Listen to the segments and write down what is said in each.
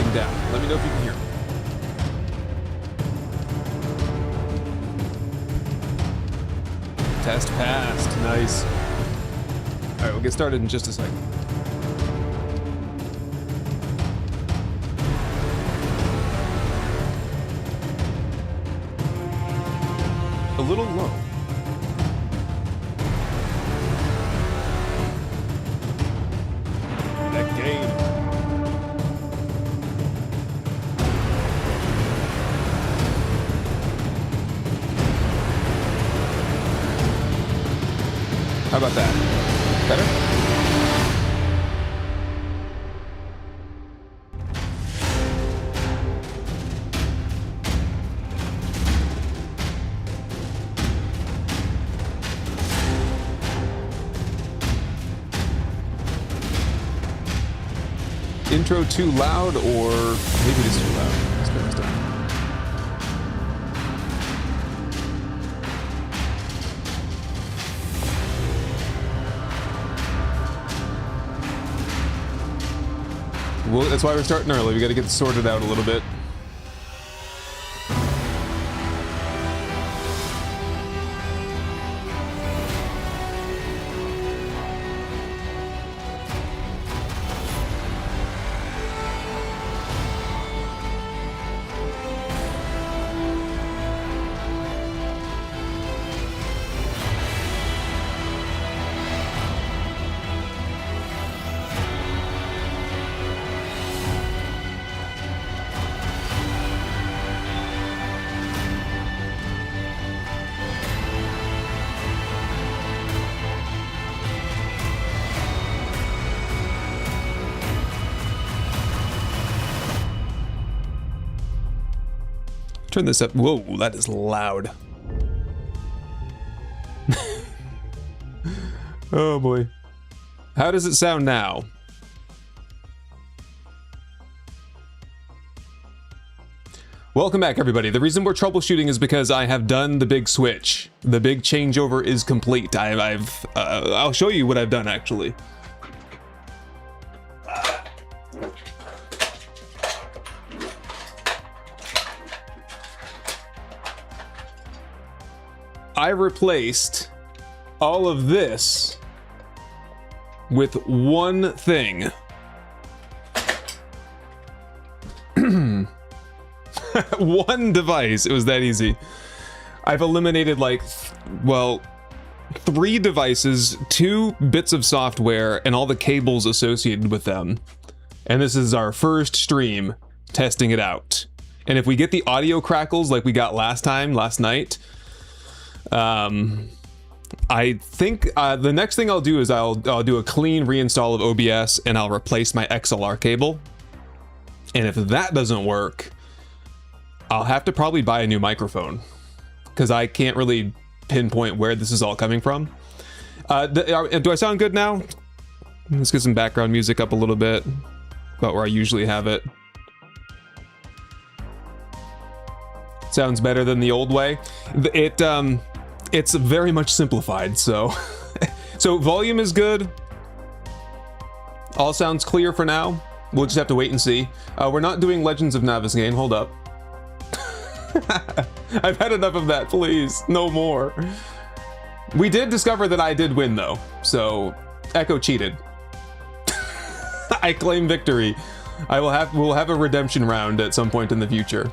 drifting down. Let me know if you can hear me. Test passed. Nice. All right, we'll get started in just a second. A little low. That game. How about that? Better? Intro too loud, or maybe it is too loud. Let's get this done. Well, that's why we're starting early. We got to get sorted out a little bit. Turn this up. Whoa, that is loud. Oh boy. How does it sound now? Welcome back, everybody. The reason we're troubleshooting is because I have done the big switch. The big changeover is complete. I'll show you what I've done, actually. I replaced all of this with one thing. One device. It was that easy. I've eliminated like, well, 3 devices, 2 bits of software, and all the cables associated with them. And this is our first stream testing it out. And if we get the audio crackles like we got last night, I think the next thing I'll do is I'll do a clean reinstall of OBS, and I'll replace my XLR cable. And if that doesn't work, I'll have to probably buy a new microphone, because I can't really pinpoint where this is all coming from. Do I sound good now? Let's get some background music up a little bit, about where I usually have it. Sounds better than the old way. It's very much simplified, so so volume is good. All sounds clear for now. We'll just have to wait and see. We're not doing Legends of Navezgane. Hold up. I've had enough of that, please. No more. We did discover that I did win, though, so Echo cheated. I claim victory. We'll have a redemption round at some point in the future.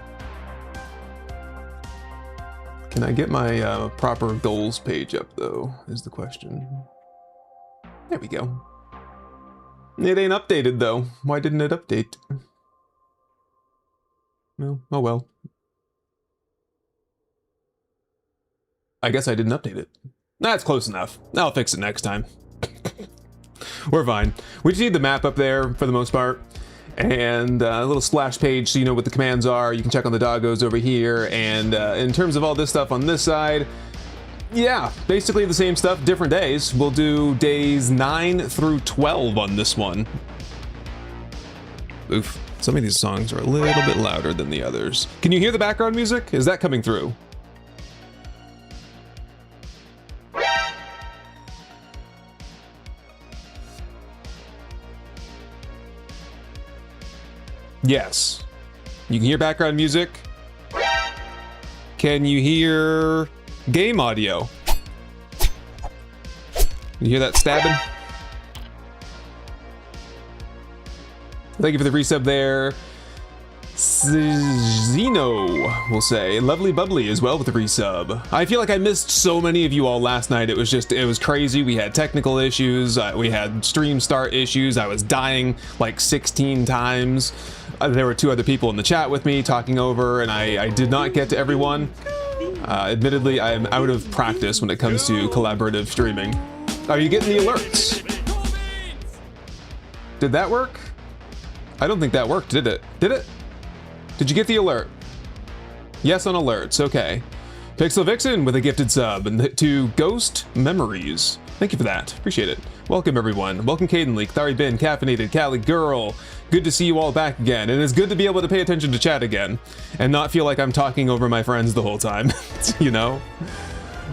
Can I get my proper goals page up, though, is the question. There we go. It ain't updated, though. Why didn't it update? Well, oh well. I guess I didn't update it. That's close enough. I'll fix it next time. We're fine. We just need the map up there for the most part. And a little splash page so you know what the commands are. You can check on the doggos over here. And in terms of all this stuff on this side, yeah, basically the same stuff, different days. We'll do days 9 through 12 on this one. Oof, some of these songs are a little bit louder than the others. Can you hear the background music? Is that coming through? Yes. You can hear background music. Can you hear game audio? You hear that stabbing? Thank you for the resub there. Zeno, we'll say. Lovely Bubbly as well with the resub. I feel like I missed so many of you all last night. It was crazy. We had technical issues. We had stream start issues. I was dying like 16 times. There were 2 other people in the chat with me talking over, and I did not get to everyone. Admittedly, I'm out of practice when it comes to collaborative streaming. Are you getting the alerts? Did that work? I don't think that worked, did it? Did it? Did you get the alert? Yes on alerts, okay. Pixel Vixen with a gifted sub, and to Ghost Memories. Thank you for that, appreciate it. Welcome everyone. Welcome Caden Leak, Thari Bin, Caffeinated, Cali Girl. Good to see you all back again, and it's good to be able to pay attention to chat again, and not feel like I'm talking over my friends the whole time, you know?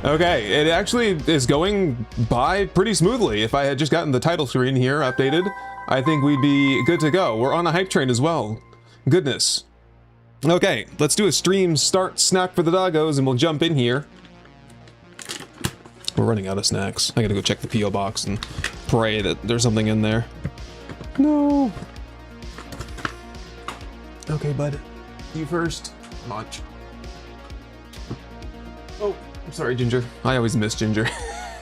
Okay, it actually is going by pretty smoothly. If I had just gotten the title screen here updated, I think we'd be good to go. We're on a hype train as well. Goodness. Okay, let's do a stream start snack for the doggos and we'll jump in here. We're running out of snacks. I gotta go check the P.O. box and pray that there's something in there. No. Okay, bud. You first. Launch. Oh, I'm sorry, Ginger. I always miss Ginger.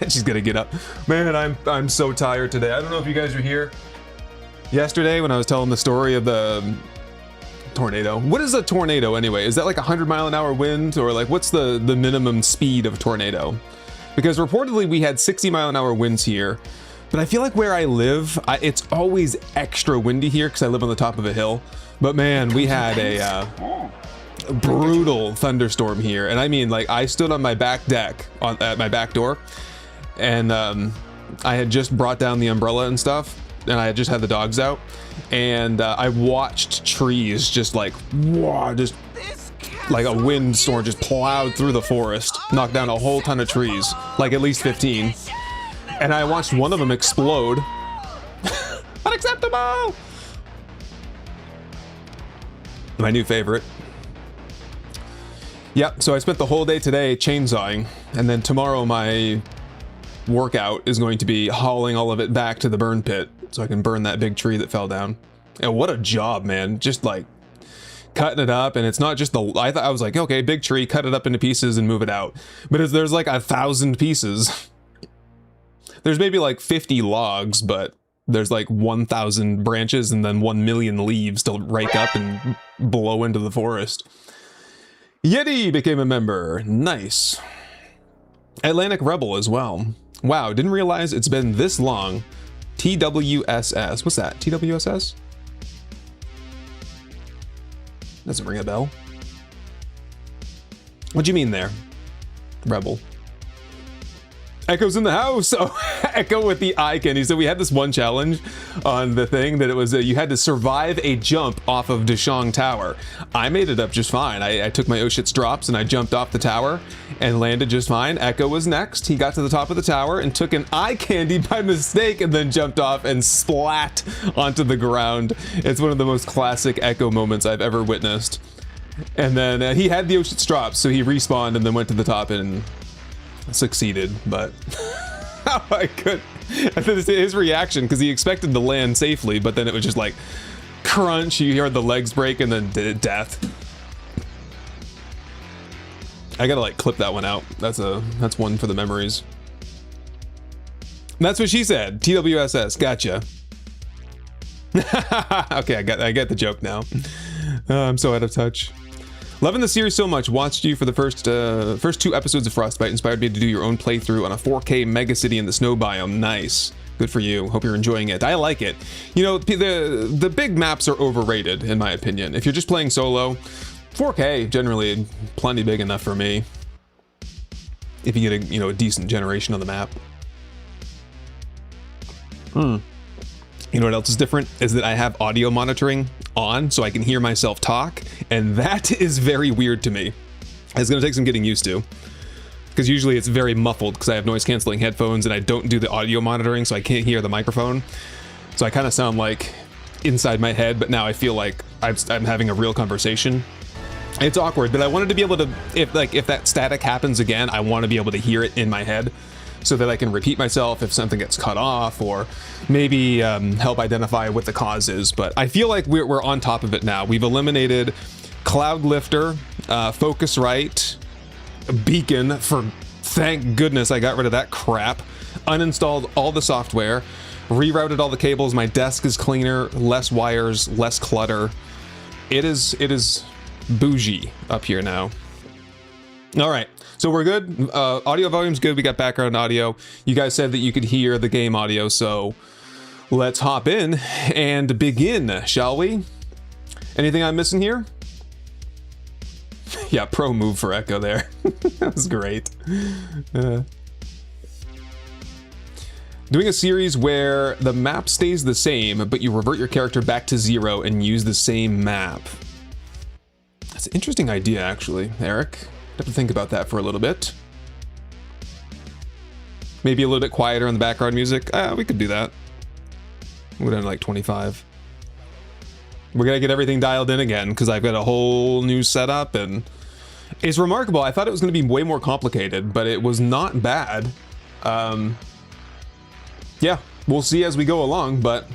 She's gonna get up. Man, I'm so tired today. I don't know if you guys are here. Yesterday when I was telling the story of the tornado. What is a tornado anyway? Is that like 100-mile-an-hour wind, or like what's the minimum speed of a tornado? Because reportedly we had 60-mile-an-hour winds here, but I feel like where I live, it's always extra windy here because I live on the top of a hill. But man, we had a brutal thunderstorm here, and I mean, like, I stood on my back deck at my back door, and I had just brought down the umbrella and stuff, and I had just had the dogs out, and I watched trees just like, whoa, just like a windstorm just plowed through the forest, knocked down a whole ton of trees, like at least 15, and I watched one of them explode. Unacceptable! My new favorite. Yep, so I spent the whole day today chainsawing, and then tomorrow my workout is going to be hauling all of it back to the burn pit so I can burn that big tree that fell down. And what a job, man. Just like cutting it up, and it's not just I was like, okay, big tree, cut it up into pieces and move it out. But there's like 1,000 pieces. There's maybe like 50 logs, but there's like 1,000 branches and then 1 million leaves to rake up and blow into the forest. Yeti became a member. Nice. Atlantic Rebel as well. Wow, didn't realize it's been this long. TWSS. What's that? TWSS? Doesn't ring a bell. What do you mean there? Rebel. Echo's in the house. Oh, Echo with the eye candy. So we had this one challenge on the thing that it was you had to survive a jump off of Deshong Tower. I made it up just fine. I took my oh shit's drops and I jumped off the tower and landed just fine. Echo was next. He got to the top of the tower and took an eye candy by mistake and then jumped off and splat onto the ground. It's one of the most classic Echo moments I've ever witnessed. And then he had the oh shit's drops, so he respawned and then went to the top and succeeded, but oh my god, his reaction, because he expected to land safely, but then it was just like crunch, you heard the legs break and then death. I gotta like clip that one out. That's one for the memories. That's what she said. TWSS, gotcha. Okay, I get the joke now. I'm so out of touch. Loving the series so much. Watched you for the first 2 episodes of Frostbite. Inspired me to do your own playthrough on a 4K mega city in the snow biome. Nice. Good for you. Hope you're enjoying it. I like it. You know, the big maps are overrated in my opinion. If you're just playing solo, 4K generally plenty big enough for me. If you get a decent generation on the map. You know what else is different? Is that I have audio monitoring on so I can hear myself talk, and that is very weird to me. It's gonna take some getting used to, because usually it's very muffled because I have noise canceling headphones and I don't do the audio monitoring, so I can't hear the microphone. So I kind of sound like inside my head, but now I feel like I'm having a real conversation. It's awkward, but I wanted to be able to, if that static happens again, I want to be able to hear it in my head so that I can repeat myself if something gets cut off, or maybe help identify what the cause is. But I feel like we're on top of it now. We've eliminated Cloud Lifter, Focusrite, Beacon, for thank goodness I got rid of that crap, uninstalled all the software, rerouted all the cables. My desk is cleaner, less wires, less clutter. It is bougie up here now. All right, so we're good. Audio volume's good. We got background audio. You guys said that you could hear the game audio, so let's hop in and begin, shall we? Anything I'm missing here? Yeah, pro move for Echo there. That was great. Doing a series where the map stays the same, but you revert your character back to 0 and use the same map. That's an interesting idea, actually, Eric. Have to think about that for a little bit. Maybe a little bit quieter on the background music. We could do that. We're down to like 25. We're gonna get everything dialed in again because I've got a whole new setup, and it's remarkable. I thought it was gonna be way more complicated, but it was not bad. Yeah, we'll see as we go along, but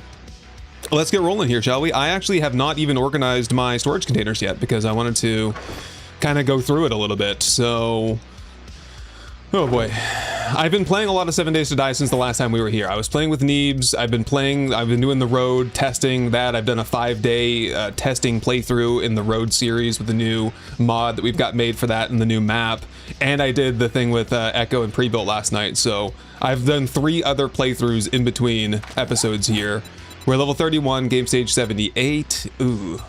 let's get rolling here, shall we? I actually have not even organized my storage containers yet because I wanted to kind of go through it a little bit. So, oh boy, I've been playing a lot of 7 Days to Die since the last time we were here. I was playing with Neebs. I've been doing the road testing that. I've done a 5-day testing playthrough in the road series with the new mod that we've got made for that and the new map. And I did the thing with Echo and pre-built last night. So I've done 3 other playthroughs in between episodes here. We're level 31, game stage 78. Ooh,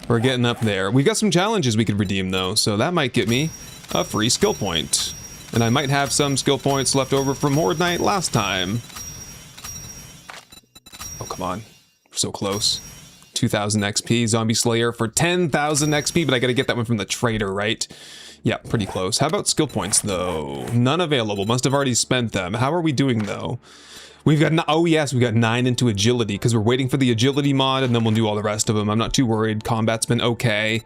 we're getting up there. We've got some challenges we could redeem though, so that might get me a free skill point. And I might have some skill points left over from Horde Night last time. Oh, come on. We're so close. 2,000 XP, Zombie Slayer for 10,000 XP, but I gotta get that one from the trader, right? Yeah, pretty close. How about skill points though? None available, must have already spent them. How are we doing though? We've got, oh yes, we've got 9 into agility because we're waiting for the agility mod and then we'll do all the rest of them. I'm not too worried. Combat's been okay.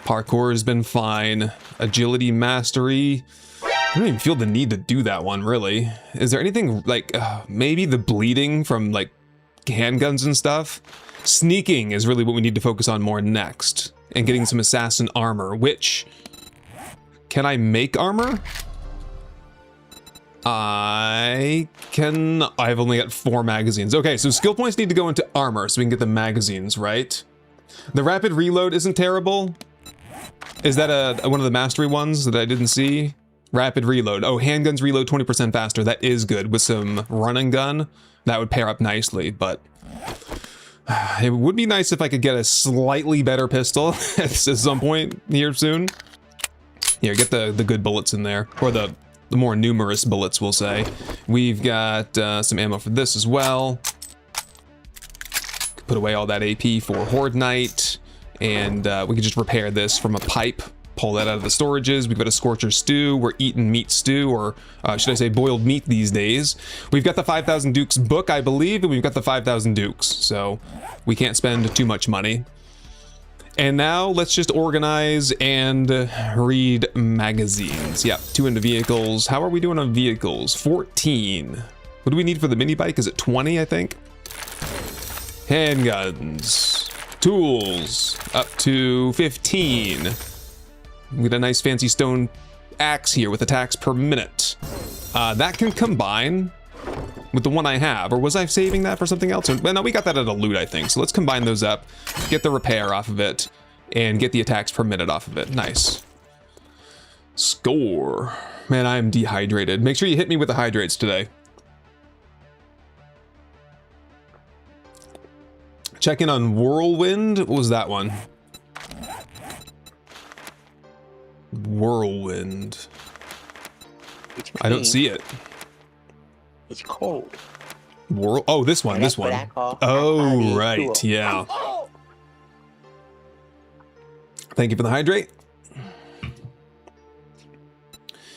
Parkour has been fine. Agility mastery. I don't even feel the need to do that one, really. Is there anything like, maybe the bleeding from like handguns and stuff? Sneaking is really what we need to focus on more next. And getting some assassin armor, which, can I make armor? I've only got 4 magazines. Okay, so skill points need to go into armor so we can get the magazines, right? The rapid reload isn't terrible. Is that one of the mastery ones that I didn't see? Rapid reload. Oh, handguns reload 20% faster. That is good. With some run and gun, that would pair up nicely, but it would be nice if I could get a slightly better pistol at some point here soon. Here, get the good bullets in there, or the more numerous bullets, we'll say. We've got some ammo for this as well. Put away all that AP for Horde Night, and we can just repair this from a pipe. Pull that out of the storages. We've got a Scorcher Stew. We're eating meat stew, or should I say boiled meat these days. We've got the 5,000 Dukes book, I believe, and we've got the 5,000 Dukes, so we can't spend too much money. And now let's just organize and read magazines. Yeah, 2 into vehicles. How are we doing on vehicles? 14. What do we need for the mini bike? Is it 20, I think? Handguns. Tools. Up to 15. We got a nice fancy stone axe here with attacks per minute. That can combine with the one I have, or was I saving that for something else? Well, no, we got that at a loot, I think. So let's combine those up, get the repair off of it, and get the attacks per minute off of it. Nice. Score. Man, I am dehydrated. Make sure you hit me with the hydrates today. Check in on Whirlwind. What was that one? Whirlwind. I don't see it. It's cold. Oh, this one, this one. Oh, right, yeah. Thank you for the hydrate.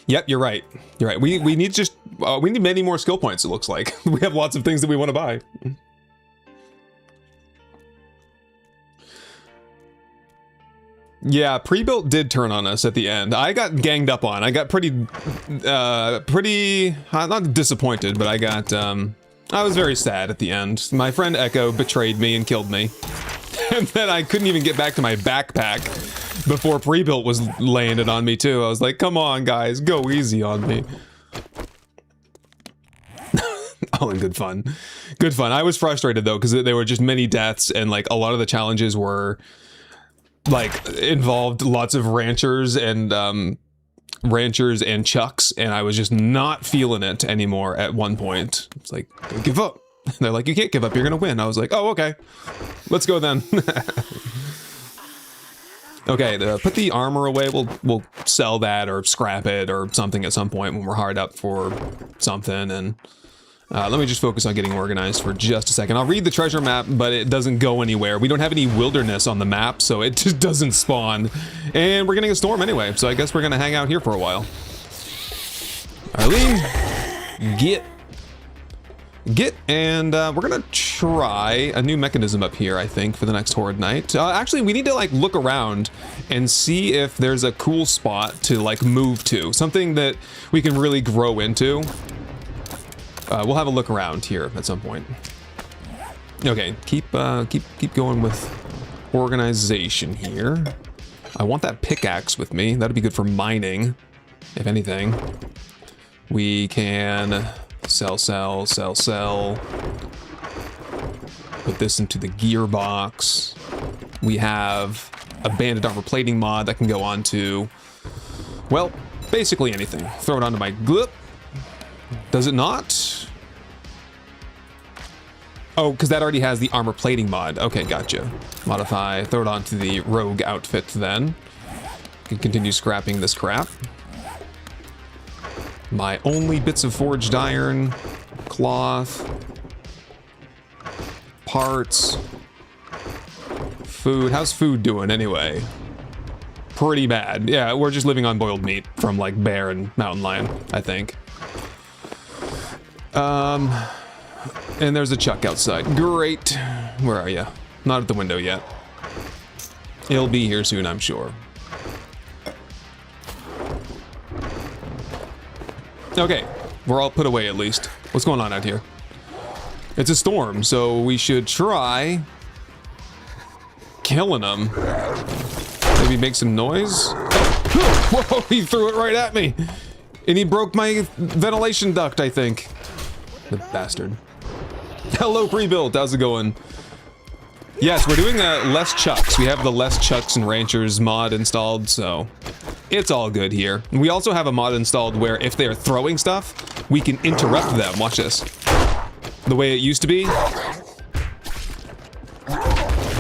Yep, you're right. You're right. We need just we need many more skill points, it looks like. We have lots of things that we want to buy. Yeah, pre-built did turn on us at the end. I got ganged up on. I got pretty, not disappointed, but I was very sad at the end. My friend Echo betrayed me and killed me. And then I couldn't even get back to my backpack before pre-built was landed on me too. I was like, come on guys, go easy on me. All in good fun. Good fun. I was frustrated though, because there were just many deaths and like a lot of the challenges were like involved lots of ranchers and chucks, and I was just not feeling it anymore at one point. It's like, don't give up. And they're like, you can't give up, you're gonna win. I was like, oh, okay. Let's go then. Okay, put the armor away. We'll sell that or scrap it or something at some point when we're hard up for something. And let me just focus on getting organized for just a second. I'll read the treasure map, but it doesn't go anywhere. We don't have any wilderness on the map, so it just doesn't spawn. And we're getting a storm anyway, so I guess we're gonna hang out here for a while. Arlene, get, and we're gonna try a new mechanism up here, I think, for the next Horde night. Actually, we need to like look around and see if there's a cool spot to like move to, something that we can really grow into. We'll have a look around here at some point. Okay, keep going with organization here. I want that pickaxe with me. That'd be good for mining, if anything. We can sell. Put this into the gearbox. We have a banded armor plating mod that can go on to, well, basically anything. Throw it onto my glip. Does it not? Oh, because that already has the armor plating mod. Okay, gotcha. Modify, throw it onto the rogue outfit then. Can continue scrapping this crap. My only bits of forged iron, cloth, parts, food. How's food doing anyway? Pretty bad. Yeah, we're just living on boiled meat from like bear and mountain lion, I think. And there's a chuck outside. Great. Where are you? Not at the window yet. He'll be here soon, I'm sure. Okay, we're all put away at least. What's going on out here? It's a storm, so we should try killing them. Maybe make some noise. Whoa, he threw it right at me. And he broke my ventilation duct, I think. The bastard. Hello, pre-built. How's it going? Yes, we're doing less chucks. We have the less chucks and ranchers mod installed, so it's all good here. We also have a mod installed where if they're throwing stuff, we can interrupt them. Watch this. The way it used to be.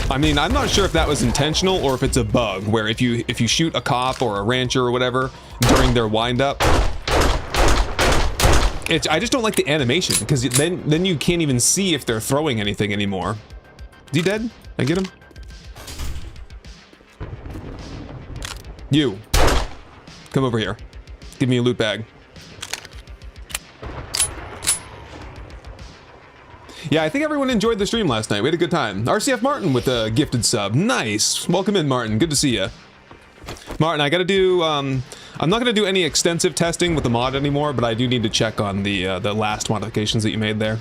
I mean, I'm not sure if that was intentional or if it's a bug where if you shoot a cop or a rancher or whatever during their windup, I just don't like the animation because then you can't even see if they're throwing anything anymore. Is he dead? I get him? You. Come over here. Give me a loot bag. Yeah, I think everyone enjoyed the stream last night. We had a good time. RCF Martin with a gifted sub. Nice. Welcome in, Martin. Good to see you. Martin, I gotta do, I'm not gonna do any extensive testing with the mod anymore, but I do need to check on the last modifications that you made there.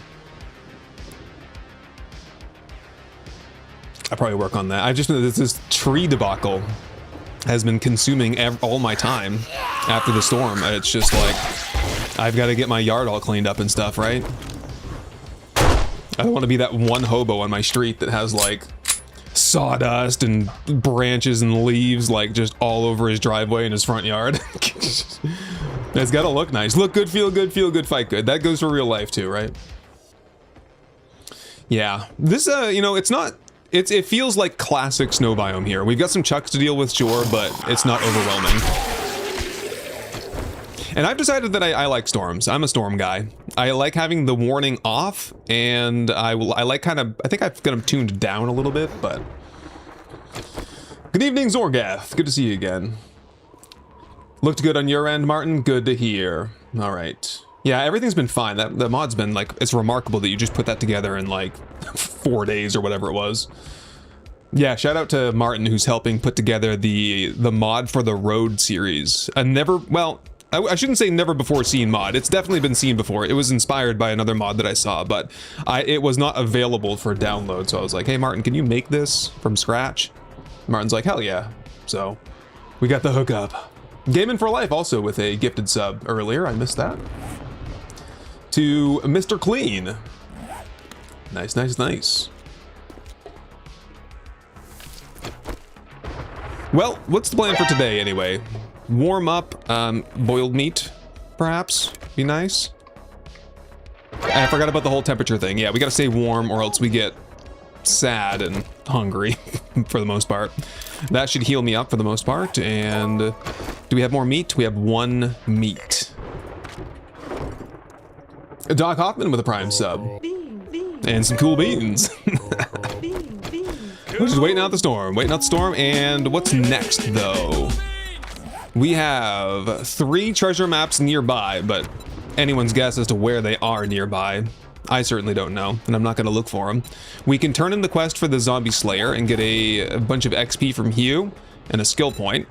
I'll probably work on that. I just know that this tree debacle has been consuming all my time after the storm. It's just like, I've got to get my yard all cleaned up and stuff, right? I don't want to be that one hobo on my street that has like sawdust and branches and leaves like just all over his driveway and his front yard. It's got to look nice. Look good, feel good, fight good. That goes for real life too, right? Yeah. This, you know, it's not... It feels like classic snow biome here. We've got some chucks to deal with, sure, but it's not overwhelming. And I've decided that I like storms. I'm a storm guy. I like having the warning off, and I like kind of... I think I've got them tuned down a little bit, but... Good evening, Zorgath. Good to see you again. Looked good on your end, Martin. Good to hear. All right. Yeah, everything's been fine. The mod's been, like, it's remarkable that you just put that together in, like, 4 days or whatever it was. Yeah, shout out to Martin, who's helping put together the mod for the Road series. I shouldn't say never before seen mod. It's definitely been seen before. It was inspired by another mod that I saw, but it was not available for download. So I was like, hey, Martin, can you make this from scratch? Martin's like, hell yeah. So we got the hookup. Gaming for Life also with a gifted sub earlier. I missed that. To Mr. Clean. Nice, nice, nice. Well, what's the plan for today anyway? Warm up boiled meat, perhaps? Be nice. I forgot about the whole temperature thing. Yeah, we gotta stay warm or else we get sad and hungry for the most part. That should heal me up for the most part. And do we have more meat? We have 1 meat. Doc Hoffman with a Prime sub. And some cool beans. We're just waiting out the storm. Waiting out the storm. And what's next, though? We have 3 treasure maps nearby, but anyone's guess as to where they are nearby. I certainly don't know, and I'm not going to look for them. We can turn in the quest for the Zombie Slayer and get a bunch of XP from Hugh and a skill point.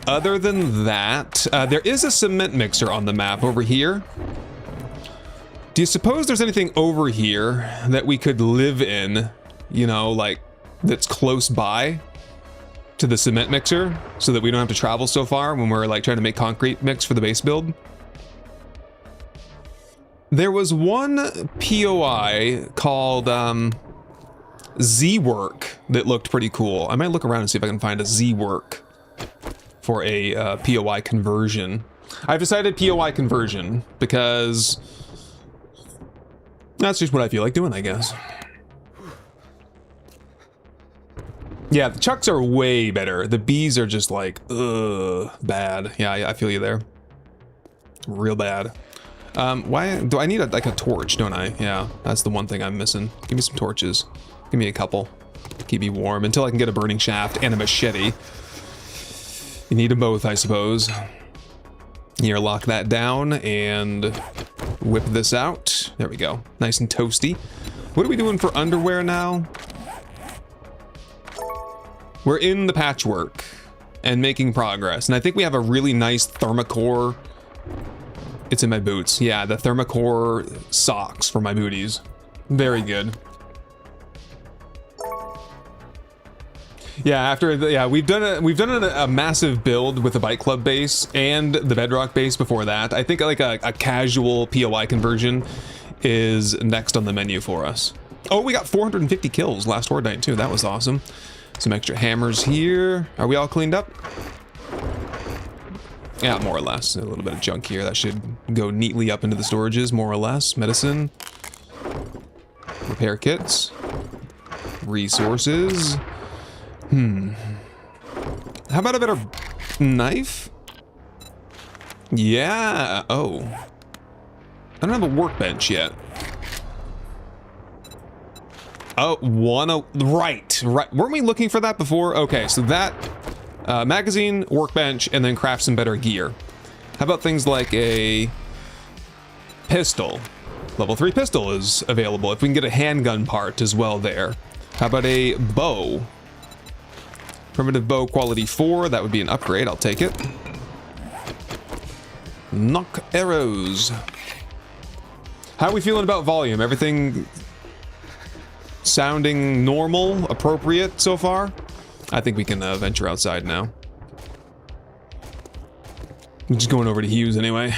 Other than that, there is a cement mixer on the map over here. Do you suppose there's anything over here that we could live in, you know, like that's close by to the cement mixer so that we don't have to travel so far when we're like trying to make concrete mix for the base build? There was one POI called Z-Work that looked pretty cool. I might look around and see if I can find a Z-Work for a POI conversion. I've decided POI conversion because that's just what I feel like doing, I guess. Yeah, the chucks are way better. The bees are just like, ugh, bad. Yeah, I feel you there. Real bad. Why do I need like a torch, don't I? Yeah, that's the one thing I'm missing. Give me some torches. Give me a couple. Keep me warm until I can get a burning shaft and a machete. You need them both, I suppose. Here, lock that down and whip this out. There we go. Nice and toasty. What are we doing for underwear now? We're in the patchwork and making progress. And I think we have a really nice thermocore. It's in my boots. Yeah, the thermocore socks for my booties. Very good. Yeah, we've done a massive build with the Bike Club base and the Bedrock base before that. I think like a casual POI conversion is next on the menu for us. Oh, we got 450 kills last Horde night too. That was awesome. Some extra hammers here. Are we all cleaned up? Yeah, more or less. A little bit of junk here. That should go neatly up into the storages, more or less. Medicine. Repair kits. Resources. How about a better knife? Yeah. Oh. I don't have a workbench yet. Oh, right. Weren't we looking for that before? Okay, so that magazine, workbench, and then craft some better gear. How about things like a pistol? Level 3 pistol is available. If we can get a handgun part as well there. How about a bow? Primitive bow quality 4, that would be an upgrade. I'll take it. Knock arrows. How are we feeling about volume? Everything sounding normal, appropriate so far? I think we can venture outside now. I'm just going over to Hughes anyway.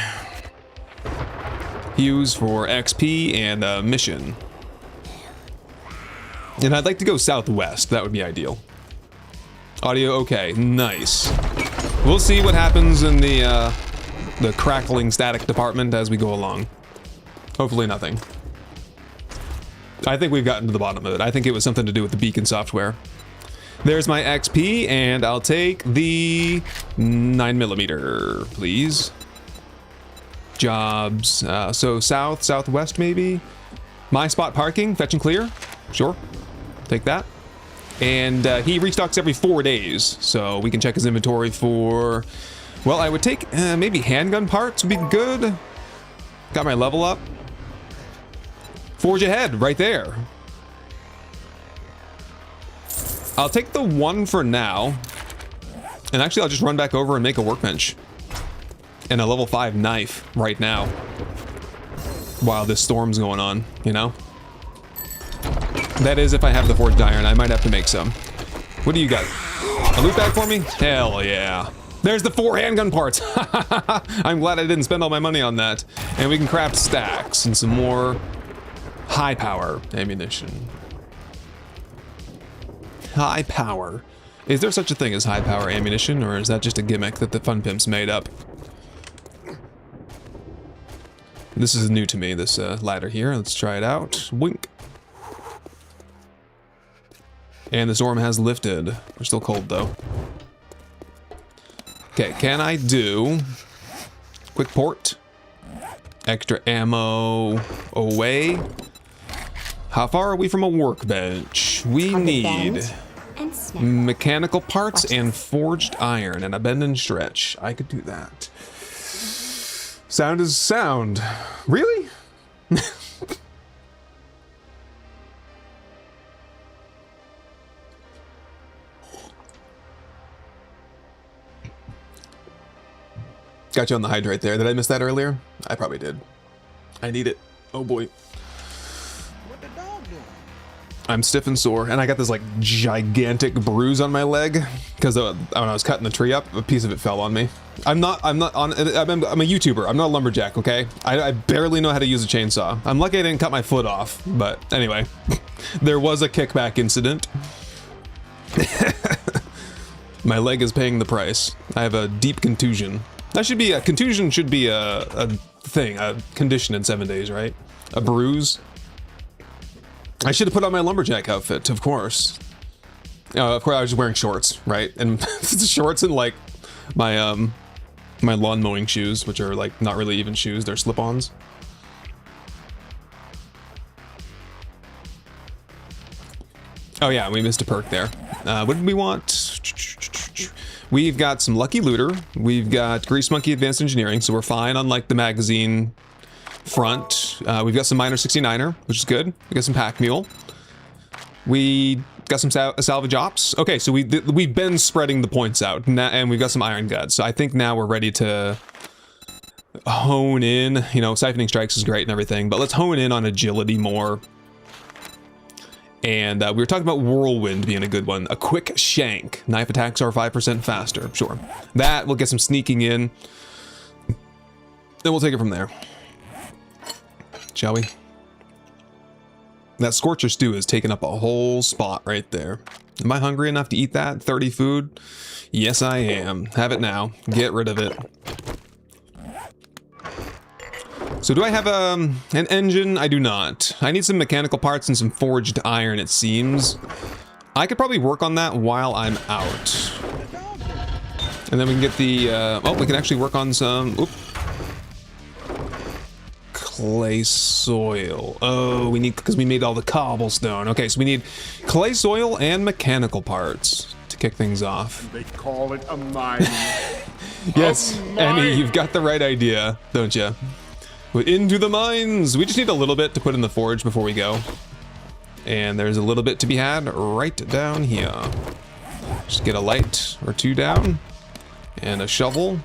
Hughes for XP and mission. And I'd like to go southwest. That would be ideal. Audio okay. Nice. We'll see what happens in the crackling static department as we go along. Hopefully nothing. I think we've gotten to the bottom of it. I think it was something to do with the beacon software. There's my XP, and I'll take the 9mm, please. Jobs. So south, southwest maybe? My spot parking, fetch and clear. Sure. Take that. And he restocks every 4 days, so we can check his inventory for... Well, I would take maybe handgun parts would be good. Got my level up. Forge ahead, right there. I'll take the 1 for now. And actually, I'll just run back over and make a workbench. And a level 5 knife right now. While this storm's going on, you know? That is if I have the forged iron. I might have to make some. What do you got? A loot bag for me? Hell yeah. There's the 4 handgun parts. I'm glad I didn't spend all my money on that. And we can craft stacks and some more high power ammunition. High power. Is there such a thing as high power ammunition, or is that just a gimmick that the Fun Pimps made up? This is new to me, this ladder here. Let's try it out. Wink. And the storm has lifted. We're still cold though. Okay, can I do quick port? Extra ammo away. How far are we from a workbench? We need mechanical parts and forged iron and a bend and stretch. I could do that. Sound is sound. Really? Got you on the hydrate there. Did I miss that earlier? I probably did. I need it. Oh boy. What the dog doing? I'm stiff and sore, and I got this like gigantic bruise on my leg because when I was cutting the tree up, a piece of it fell on me. I'm a YouTuber. I'm not a lumberjack, okay? I barely know how to use a chainsaw. I'm lucky I didn't cut my foot off, but anyway, there was a kickback incident. My leg is paying the price. I have a deep contusion. That should be a contusion. Should be a thing, a condition in 7 days, right? A bruise. I should have put on my lumberjack outfit, of course. Of course, I was just wearing shorts, right? And shorts and like my my lawn mowing shoes, which are like not really even shoes; they're slip-ons. Oh yeah, we missed a perk there. What did we want? We've got some Lucky Looter. We've got Grease Monkey Advanced Engineering, so we're fine on like the magazine front. We've got some Miner 69er, which is good. We got some Pack Mule. We got some salvage ops. Okay, so we've been spreading the points out, and we've got some Iron Guts. So I think now we're ready to hone in. You know, Siphoning Strikes is great and everything, but let's hone in on agility more. And we were talking about Whirlwind being a good one. A quick shank. Knife attacks are 5% faster. Sure. That, we'll get some sneaking in. Then we'll take it from there. Shall we? That Scorcher Stew has taken up a whole spot right there. Am I hungry enough to eat that? 30 food? Yes, I am. Have it now. Get rid of it. So do I have an engine? I do not. I need some mechanical parts and some forged iron, it seems. I could probably work on that while I'm out. And then we can get the, oh, we can actually work on some, oop. Clay soil. Oh, we need, because we made all the cobblestone. Okay, so we need clay soil and mechanical parts to kick things off. They call it a mine. Yes, Annie, you've got the right idea, don't you? We're into the mines. We just need a little bit to put in the forge before we go. And there's a little bit to be had right down here. Just get a light or two down and a shovel.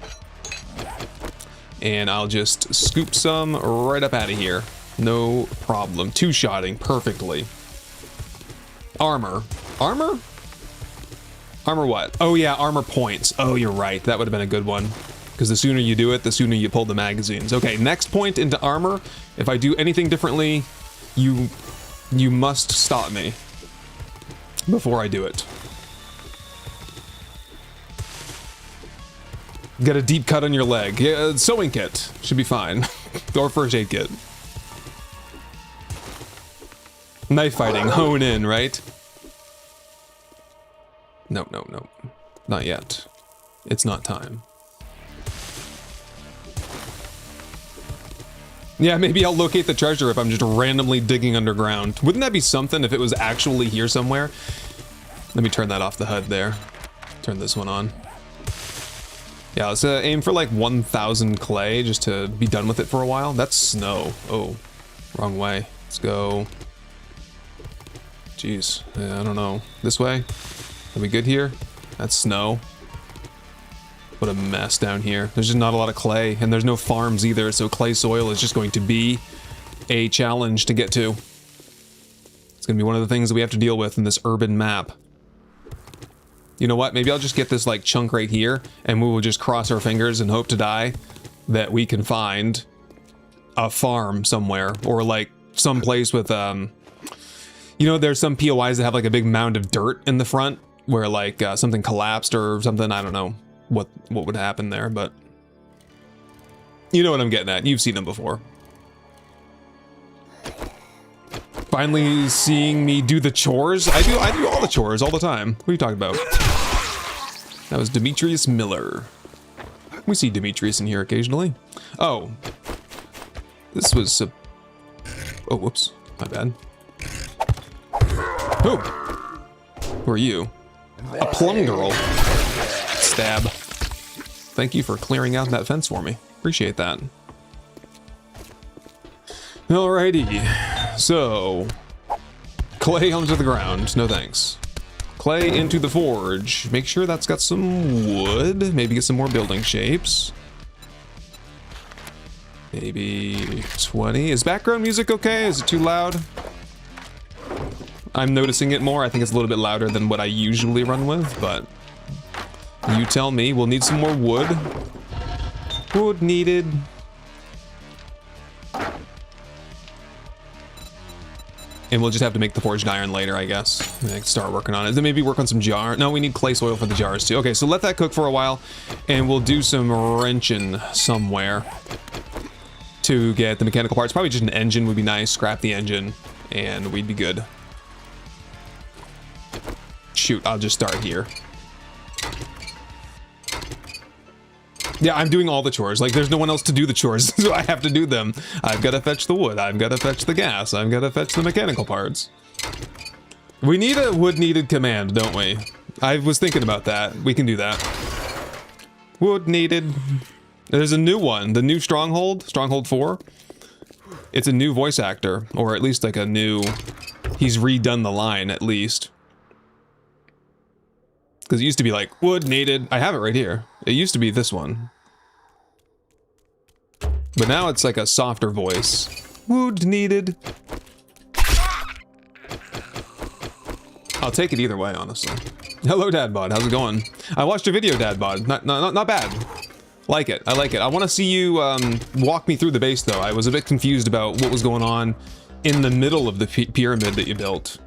And I'll just scoop some right up out of here. No problem. Two-shotting perfectly. Armor. Armor? Armor what? Oh yeah, armor points. Oh, you're right. That would have been a good one. Because the sooner you do it, the sooner you pull the magazines. Okay, next point into armor. If I do anything differently, you must stop me before I do it. Get a deep cut on your leg. Yeah, sewing kit should be fine. Or first aid kit. Knife fighting, hone in, right? No, no, no. Not yet. It's not time. Yeah, maybe I'll locate the treasure if I'm just randomly digging underground. Wouldn't that be something if it was actually here somewhere? Let me turn that off the HUD there. Turn this one on. Yeah, let's aim for like 1,000 clay just to be done with it for a while. That's snow. Oh, wrong way. Let's go. Jeez, I don't know. This way? Are we good here? That's snow. What a mess down here. There's just not a lot of clay, and there's no farms either, so clay soil is just going to be a challenge to get to. It's gonna be one of the things that we have to deal with in this urban map. You know what? Maybe I'll just get this like chunk right here, and we will just cross our fingers and hope to die that we can find a farm somewhere, or like some place with you know, there's some POIs that have like a big mound of dirt in the front where like something collapsed or something. I don't know what would happen there, but you know what I'm getting at. You've seen them before. Finally seeing me do the chores. I do all the chores all the time. What are you talking about? That was Demetrius Miller. We see Demetrius in here occasionally. Oh. This was oh, whoops. My bad. Who? Who are you? A plum girl. Stab. Thank you for clearing out that fence for me. Appreciate that. Alrighty. So, clay onto the ground. No thanks. Clay into the forge. Make sure that's got some wood. Maybe get some more building shapes. Maybe 20. Is background music okay? Is it too loud? I'm noticing it more. I think it's a little bit louder than what I usually run with, but you tell me. We'll need some more wood. Wood needed. And we'll just have to make the forged iron later, I guess. Start working on it. Then maybe work on some jar. No, we need clay soil for the jars too. Okay, so let that cook for a while, and we'll do some wrenching somewhere to get the mechanical parts. Probably just an engine would be nice. Scrap the engine, and we'd be good. Shoot, I'll just start here. Yeah, I'm doing all the chores. Like, there's no one else to do the chores, so I have to do them. I've got to fetch the wood. I've got to fetch the gas. I've got to fetch the mechanical parts. We need a wood needed command, don't we? I was thinking about that. We can do that. Wood needed. There's a new one. The new Stronghold. Stronghold 4. It's a new voice actor. Or at least like a new... He's redone the line, at least. Because it used to be like, wood needed. I have it right here. It used to be this one. But now it's like a softer voice. Wood needed. I'll take it either way, honestly. Hello, Dadbod. How's it going? I watched your video, Dadbod. Not bad. Like it. I like it. I want to see you walk me through the base, though. I was a bit confused about what was going on in the middle of the pyramid that you built.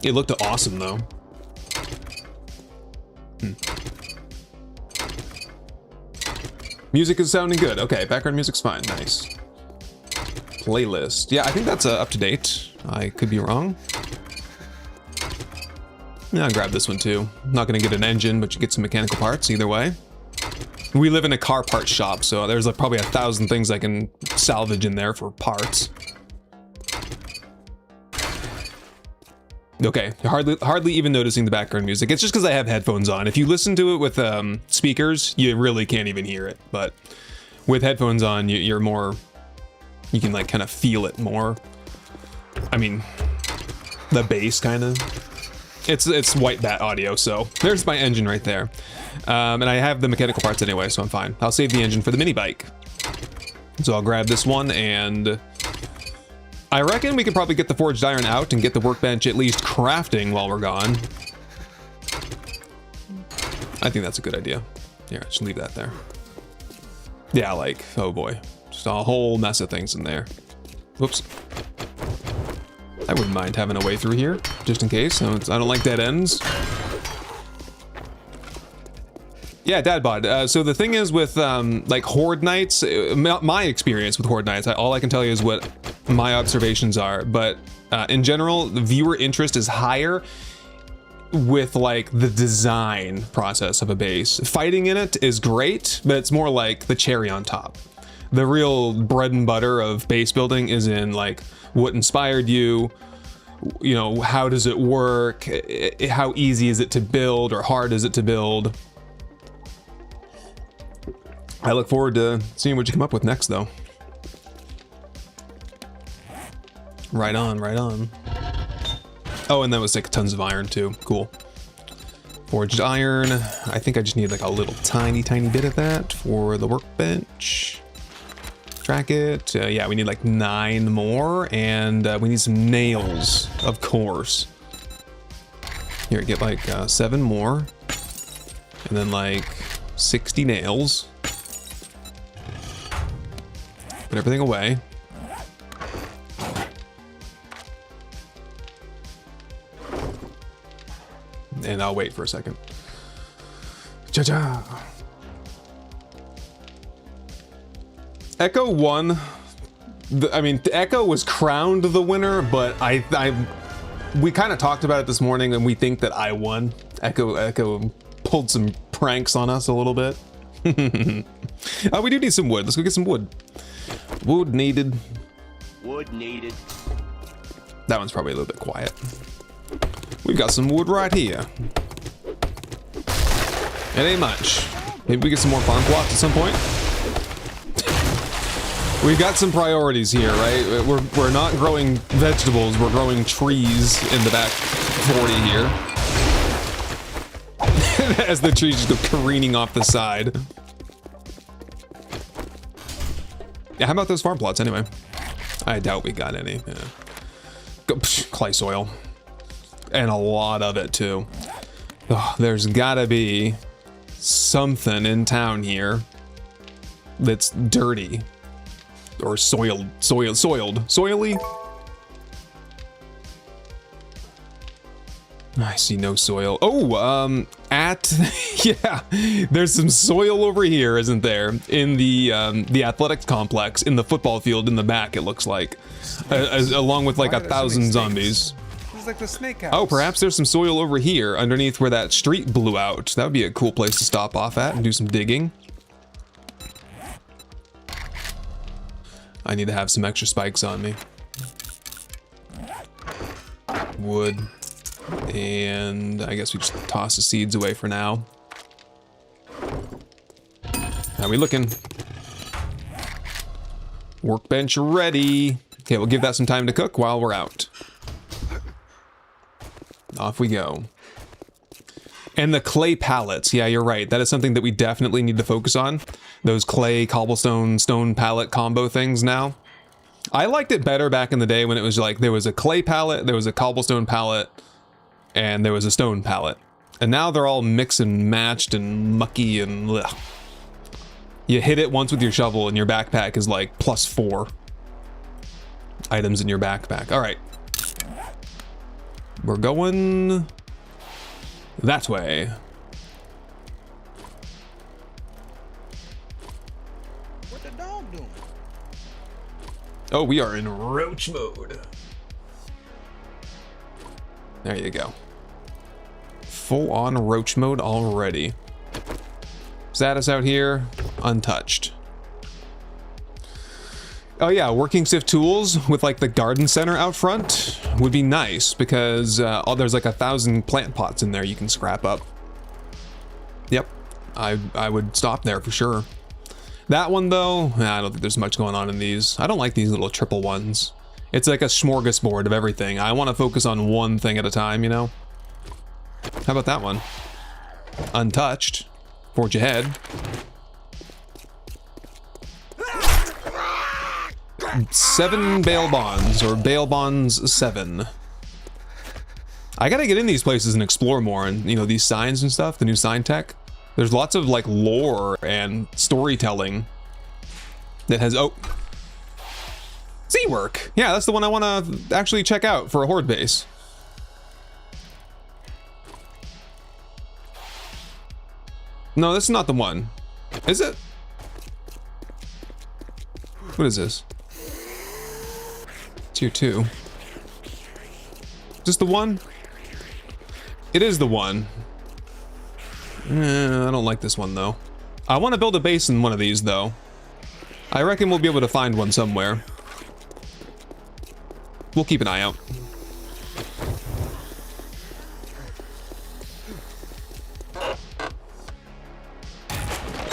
It looked awesome, though. Music is sounding good. Okay, background music's fine. Nice. Playlist. Yeah, I think that's up to date. I could be wrong. Yeah, I'll grab this one too. I'm not gonna get an engine, but you get some mechanical parts either way. We live in a car part shop, so there's like probably 1,000 things I can salvage in there for parts. Okay, hardly even noticing the background music. It's just because I have headphones on. If you listen to it with speakers, you really can't even hear it. But with headphones on, you're more... You can like kind of feel it more. I mean, the bass kind of. It's white bat audio, so there's my engine right there. And I have the mechanical parts anyway, so I'm fine. I'll save the engine for the mini bike. So I'll grab this one, and I reckon we could probably get the forged iron out and get the workbench at least crafting while we're gone. I think that's a good idea. Here, just leave that there. Yeah, like, oh boy. Just a whole mess of things in there. Whoops. I wouldn't mind having a way through here, just in case. I don't like dead ends. Yeah, Dadbod. So the thing is with like Horde Nights, my experience with Horde Nights, all I can tell you is what my observations are. But in general, the viewer interest is higher with like the design process of a base. Fighting in it is great, but it's more like the cherry on top. The real bread and butter of base building is in like what inspired you, you know, how does it work, how easy is it to build or hard is it to build. I look forward to seeing what you come up with next, though. Right on, right on. Oh, and that was like tons of iron too. Cool. Forged iron. I think I just need like a little tiny bit of that for the workbench. Track it. Yeah, we need like 9 more, and we need some nails, of course. Here, get like 7 more, and then like 60 nails. Put everything away. And I'll wait for a second. Cha-cha. Echo won. I mean, Echo was crowned the winner, but we kind of talked about it this morning, and we think that I won. Echo pulled some pranks on us a little bit. We do need some wood. Let's go get some wood. Wood needed. Wood needed. That one's probably a little bit quiet. We've got some wood right here. It ain't much. Maybe we get some more farm plots at some point. We've got some priorities here, right? We're not growing vegetables, we're growing trees in the back 40 here. As the trees just go careening off the side. Yeah, how about those farm plots anyway? I doubt we got any. Yeah. Clay soil. And a lot of it too. Oh, there's gotta be something in town here that's dirty. Or soiled. Soily? I see no soil. Oh, yeah, there's some soil over here, isn't there? In the athletics complex, in the football field in the back, it looks like. Along with like 1,000 zombies. It's like the snake house. Oh, perhaps there's some soil over here underneath where that street blew out. That would be a cool place to stop off at and do some digging. I need to have some extra spikes on me. Wood. And I guess we just toss the seeds away for now. How we looking? Workbench ready. Okay, we'll give that some time to cook while we're out. Off we go. And the clay pallets. Yeah, you're right. That is something that we definitely need to focus on. Those clay, cobblestone, stone pallet combo things now. I liked it better back in the day when it was like there was a clay pallet, there was a cobblestone pallet, and there was a stone pallet. And now they're all mixed and matched and mucky and ugh. You hit it once with your shovel and your backpack is like +4 items in your backpack. All right. We're going that way. What the dog doing? Oh, we are in roach mode. There you go. Full on roach mode already. Status out here, untouched. Oh yeah, working stiff tools with like the garden center out front would be nice because there's like 1,000 plant pots in there you can scrap up. Yep, I would stop there for sure. That one though, I don't think there's much going on in these. I don't like these little triple ones. It's like a smorgasbord of everything. I want to focus on one thing at a time, you know? How about that one? Untouched. Forge ahead. 7 bail bonds, or bail bonds 7. I gotta get in these places and explore more, and you know, these signs and stuff, the new sign tech. There's lots of like lore and storytelling that has, oh, Z-Work. Yeah, that's the one I want to actually check out for a horde base. No, this is not the one. Is it? What is this? Tier 2. Is this the one? It is the one. I don't like this one though. I want to build a base in one of these though. I reckon we'll be able to find one somewhere. We'll keep an eye out.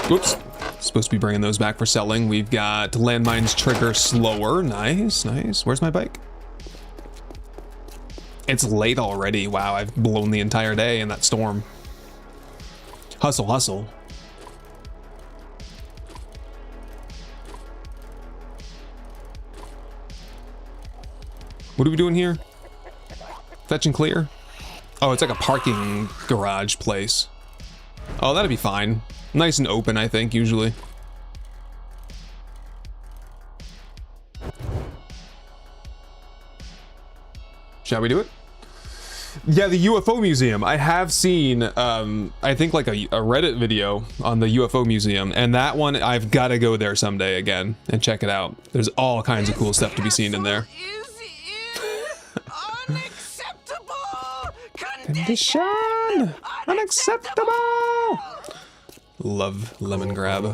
Whoops. Supposed to be bringing those back for selling. We've got landmines trigger slower. Nice, nice. Where's my bike? It's late already. Wow, I've blown the entire day in that storm. Hustle, hustle. What are we doing here? Fetch and clear? Oh, it's like a parking garage place. Oh, that'd be fine. Nice and open, I think, usually. Shall we do it? Yeah, the UFO museum. I have seen, I think like a Reddit video on the UFO museum, and that one, I've got to go there someday again and check it out. There's all kinds of cool stuff to be seen in there. Condition! Unacceptable! Love lemon grab.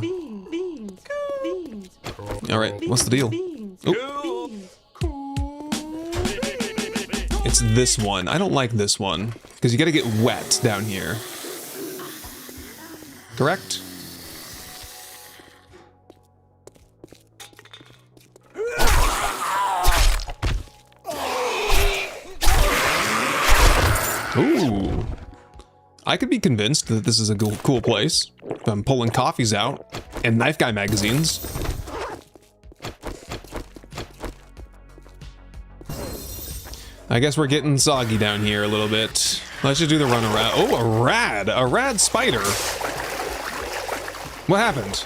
Alright, what's the deal? Oh. It's this one. I don't like this one. Because you gotta get wet down here. Correct? Ooh. I could be convinced that this is a cool place. If I'm pulling coffees out and knife guy magazines. I guess we're getting soggy down here a little bit. Let's just do the run around. Oh, a rad spider. What happened?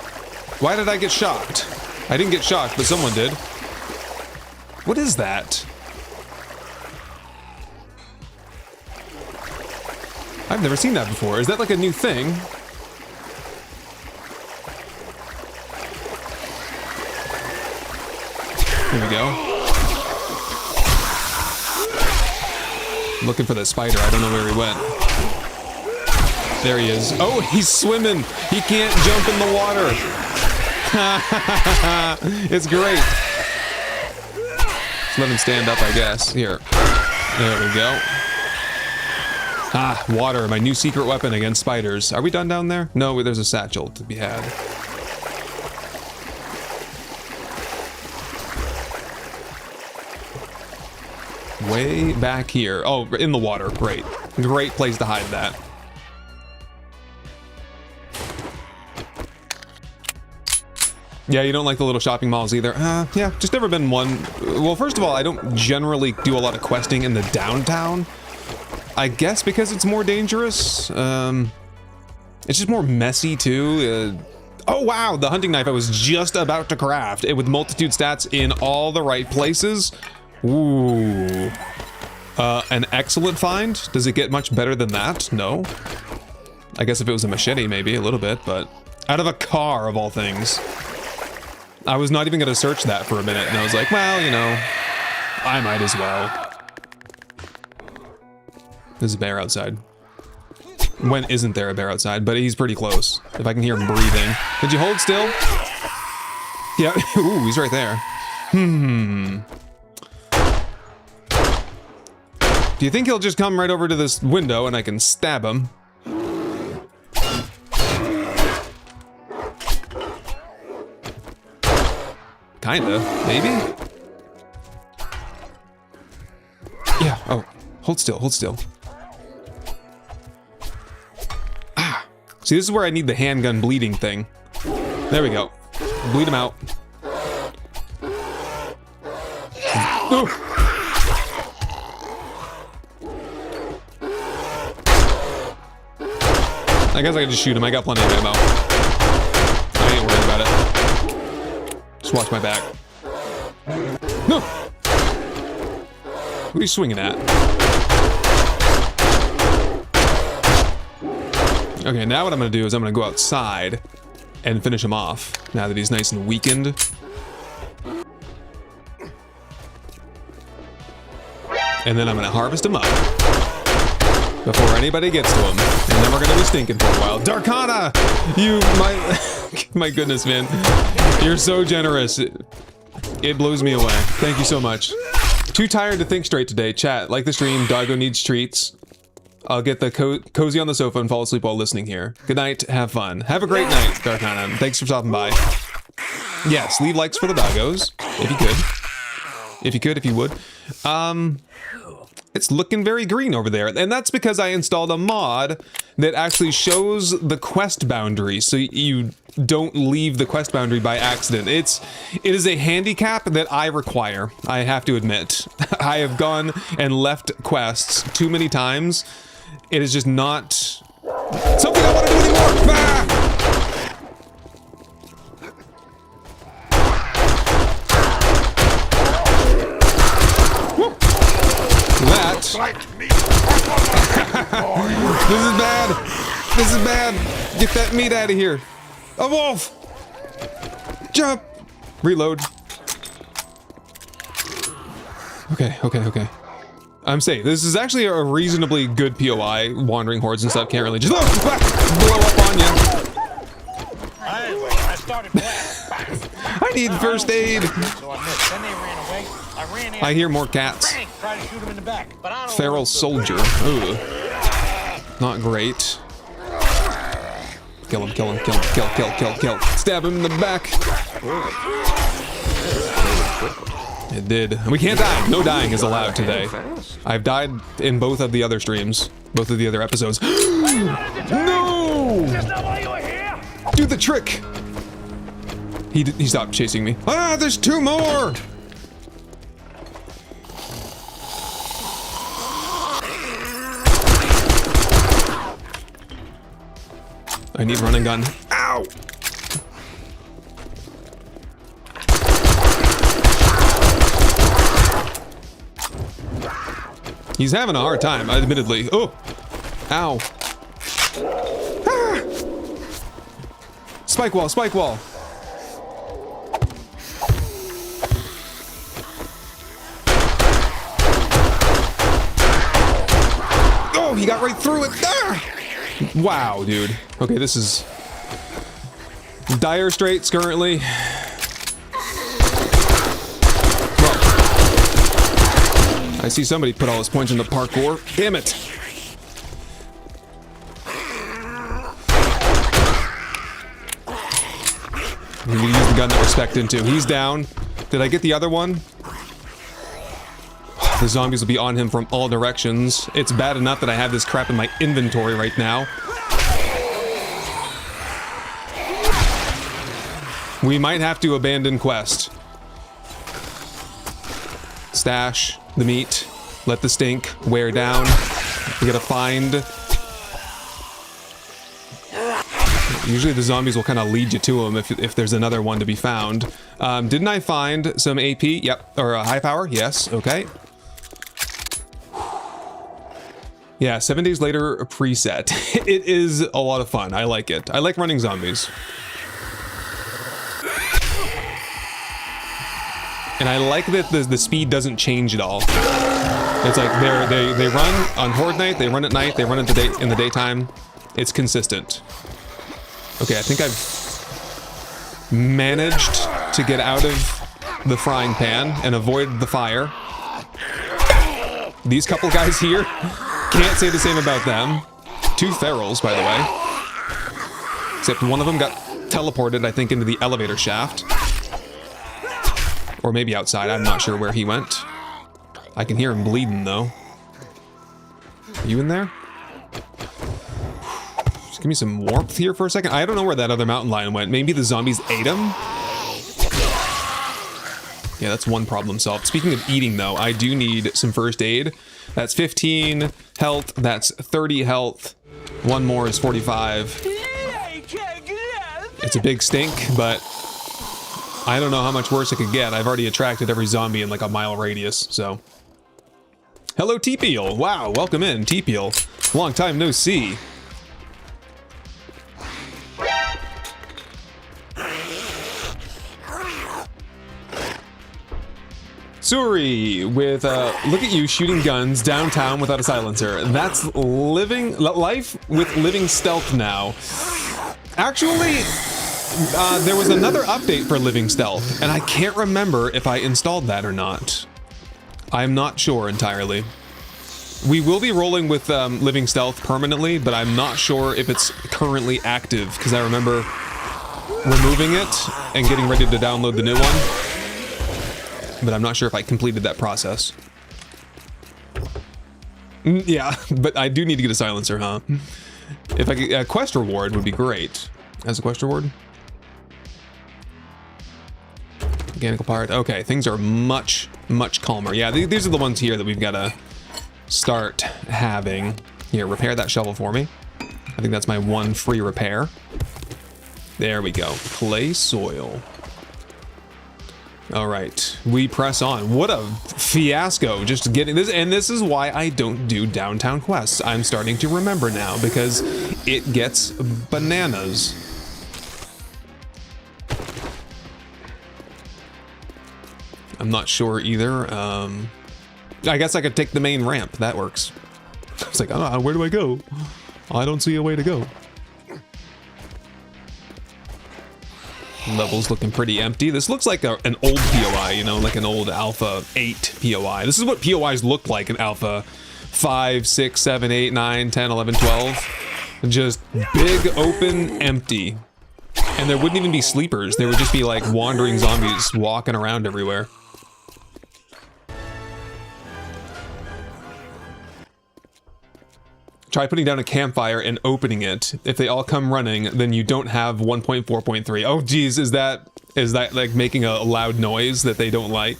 Why did I get shocked? I didn't get shocked, but someone did. What is that? I've never seen that before. Is that like a new thing? Here we go. I'm looking for that spider. I don't know where he went. There he is. Oh, he's swimming. He can't jump in the water. It's great. Just let him stand up, I guess. Here. There we go. Ah, water, my new secret weapon against spiders. Are we done down there? No, there's a satchel to be had. Way back here. Oh, in the water. Great. Great place to hide that. Yeah, you don't like the little shopping malls either? Yeah, just never been one. Well, first of all, I don't generally do a lot of questing in the downtown. I guess because it's more dangerous. It's just more messy too. Oh wow, the hunting knife I was just about to craft. It with multitude stats in all the right places. Ooh. An excellent find. Does it get much better than that? No. I guess if it was a machete, maybe a little bit, but out of a car of all things. I was not even gonna search that for a minute, and I was like, well, you know, I might as well. There's a bear outside. When isn't there a bear outside? But he's pretty close. If I can hear him breathing. Did you hold still? Yeah. Ooh, he's right there. Do you think he'll just come right over to this window and I can stab him? Kinda. Maybe? Yeah. Oh. Hold still. Hold still. See, this is where I need the handgun bleeding thing. There we go. Bleed him out. Oh. I guess I can just shoot him. I got plenty of ammo. I ain't worried about it. Just watch my back. No! What are you swinging at? Okay, now what I'm gonna do is I'm gonna go outside and finish him off, now that he's nice and weakened. And then I'm gonna harvest him up before anybody gets to him. And then we're gonna be stinking for a while. Darkana! You, my goodness, man. You're so generous. It blows me away. Thank you so much. Too tired to think straight today. Chat, like the stream, Doggo needs treats. I'll get the cozy on the sofa and fall asleep while listening here. Good night, have fun. Have a great night, Darkana. Thanks for stopping by. Yes, leave likes for the doggos, if you could. If you could, if you would. It's looking very green over there, and that's because I installed a mod that actually shows the quest boundary, so you don't leave the quest boundary by accident. It is a handicap that I require, I have to admit. I have gone and left quests too many times. It is just not something I want to do anymore. Ah! That. This is bad. This is bad. Get that meat out of here. A wolf. Jump. Reload. Okay. I'm safe. This is actually a reasonably good POI. Wandering hordes and stuff can't really just blow up on you. I started I need first aid. so I missed. Then they ran away. I ran in. I hear more cats. Tried to shoot him in the back, but I don't Feral soldier. Ugh. Not great. Kill him. Kill. Stab him in the back. It did. We can't die. No dying is allowed today. I've died in both of the other streams. Both of the other episodes. No! Do the trick! He stopped chasing me. Ah, there's two more! I need running gun. Ow! He's having a hard time, admittedly. Oh! Ow. Ah! Spike wall. Oh, he got right through it. Ah! Wow, dude. Okay, this is dire straits currently. Well, I see somebody put all his points into parkour. Damn it. We need to use the gun that we're spec'd into. He's down. Did I get the other one? The zombies will be on him from all directions. It's bad enough that I have this crap in my inventory right now. We might have to abandon quest. Stash the meat. Let the stink wear down. We gotta find... Usually the zombies will kind of lead you to them if there's another one to be found. Didn't I find some AP? Yep. Or high power? Yes. Okay. Yeah, 7 days later, a preset. It is a lot of fun. I like it. I like running zombies. And I like that the speed doesn't change at all. It's like they run on horde night, they run at night, they run in the daytime. It's consistent. Okay, I think I've managed to get out of the frying pan and avoid the fire. These couple guys here, can't say the same about them. Two ferals, by the way. Except one of them got teleported, I think, into the elevator shaft. Or maybe outside, I'm not sure where he went. I can hear him bleeding, though. Are you in there? Just give me some warmth here for a second. I don't know where that other mountain lion went. Maybe the zombies ate him? Yeah, that's one problem solved. Speaking of eating, though, I do need some first aid. That's 15 health. That's 30 health. One more is 45. It's a big stink, but I don't know how much worse it could get. I've already attracted every zombie in like a mile radius, so. Hello, T-Peel. Wow, welcome in, T-Peel. Long time no see. Suri with look at you shooting guns downtown without a silencer. That's life with living stealth now. Actually, there was another update for living stealth, and I can't remember if I installed that or not. I'm not sure entirely. We will be rolling with living stealth permanently, but I'm not sure if it's currently active because I remember removing it and getting ready to download the new one. But I'm not sure if I completed that process. Yeah, but I do need to get a silencer, huh? If I could, a quest reward would be great. As a quest reward. Mechanical part. Okay, things are much calmer. Yeah, these are the ones here that we've got to start having. Here, repair that shovel for me. I think that's my one free repair. There we go. Clay soil. All right, we press on. What a fiasco just getting this, and this is why I don't do downtown quests. I'm starting to remember now because it gets bananas. I'm not sure either. I guess I could take the main ramp. That works. It's like, oh, where do I go? I don't see a way to go. Level's looking pretty empty. This looks like an old POI, you know, like an old Alpha 8 POI. This is what POIs look like in Alpha 5, 6, 7, 8, 9, 10, 11, 12. Just big, open, empty. And there wouldn't even be sleepers. There would just be like wandering zombies walking around everywhere. Try putting down a campfire and opening it. If they all come running, then you don't have 1.4.3. Oh geez, is that like making a loud noise that they don't like?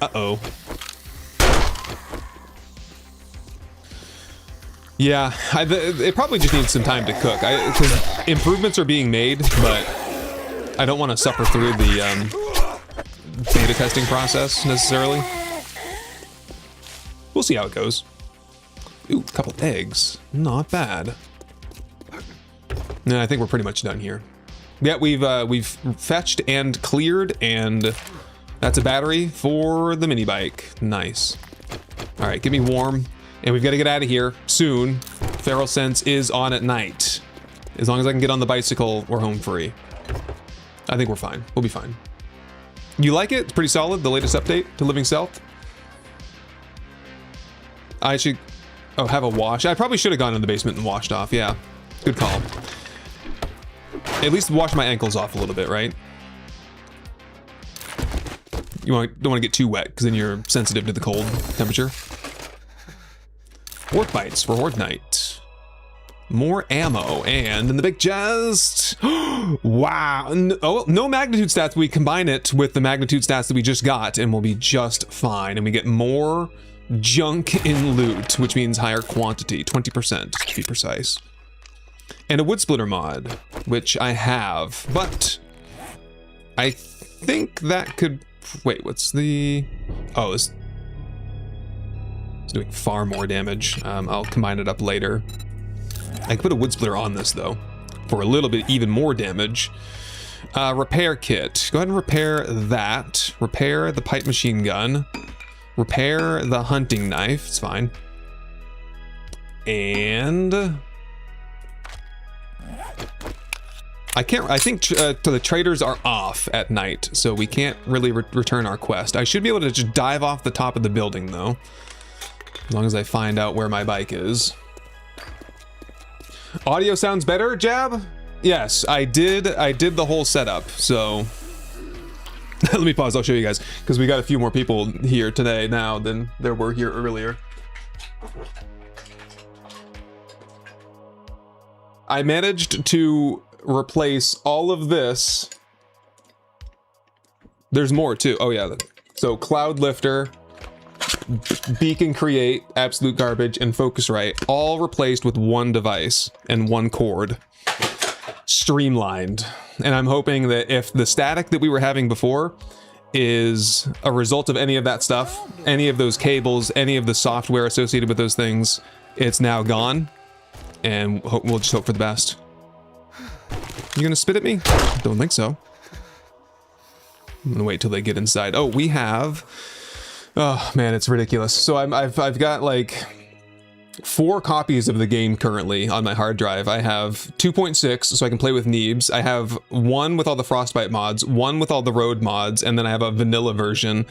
Uh-oh. Yeah, it probably just needs some time to cook. Because improvements are being made, but I don't want to suffer through the beta testing process necessarily. We'll see how it goes. Ooh, a couple eggs. Not bad. No, I think we're pretty much done here. Yeah, we've fetched and cleared, and that's a battery for the mini bike. Nice. All right, get me warm, and we've got to get out of here soon. Feral Sense is on at night. As long as I can get on the bicycle, we're home free. I think we're fine. We'll be fine. You like it? It's pretty solid. The latest update to Living Stealth. I should. Oh, have a wash. I probably should have gone in the basement and washed off. Yeah, good call. At least wash my ankles off a little bit, right? You don't want to get too wet because then you're sensitive to the cold temperature. Orc bites for Horde Night. More ammo, and in the big chest. Wow. No magnitude stats. We combine it with the magnitude stats that we just got, and we'll be just fine. And we get more junk in loot, which means higher quantity, 20% to be precise. And a wood splitter mod, which I have, but I think that could, wait, what's the, oh, it's doing far more damage. I'll combine it up later. I can put a wood splitter on this though, for a little bit even more damage. Repair kit, go ahead and repair that. Repair the pipe machine gun. Repair the hunting knife, it's fine. And I think the traders are off at night, so we can't really return our quest. I should be able to just dive off the top of the building though, as long as I find out where my bike is. Audio sounds better, Jab? Yes, I did the whole setup, so let me pause, I'll show you guys, because we got a few more people here today now than there were here earlier. I managed to replace all of this. There's more too. Oh yeah, so Cloud Lifter, Beacon Create, Absolute Garbage, and Focusrite, all replaced with one device and one cord. Streamlined. And I'm hoping that if the static that we were having before is a result of any of that stuff, any of those cables, any of the software associated with those things, it's now gone. And we'll just hope for the best. You gonna spit at me? Don't think so. I'm gonna wait till they get inside. Oh, we have, oh man, it's ridiculous. So I've got like 4 copies of the game currently on my hard drive. I have 2.6 so I can play with Neebs. I have 1 with all the Frostbite mods, 1 with all the road mods, and then I have a vanilla version.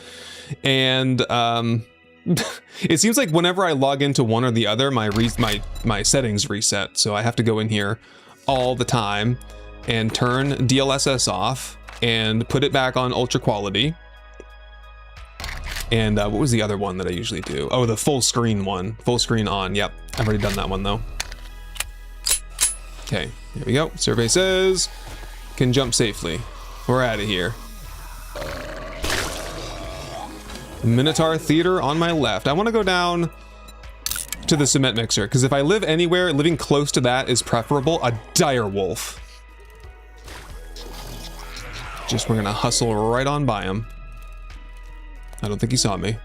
And it seems like whenever I log into one or the other, my settings reset. So I have to go in here all the time and turn DLSS off and put it back on ultra quality. And what was the other one that I usually do? Oh, the full screen one. Full screen on. Yep. I've already done that one though. Okay, here we go. Survey says can jump safely. We're out of here. Minotaur Theater on my left. I want to go down to the cement mixer, because if I live anywhere, living close to that is preferable. A dire wolf. Just we're gonna hustle right on by him. I don't think he saw me.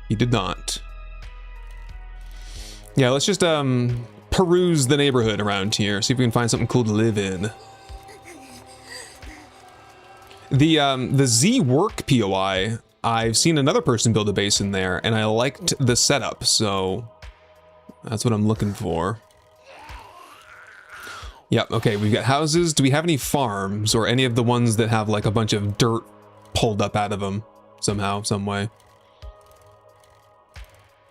He did not. Yeah, let's just peruse the neighborhood around here, see if we can find something cool to live in. The Z Work POI, I've seen another person build a base in there, and I liked the setup, so that's what I'm looking for. Yep, okay, we've got houses. Do we have any farms, or any of the ones that have like a bunch of dirt pulled up out of them somehow, some way?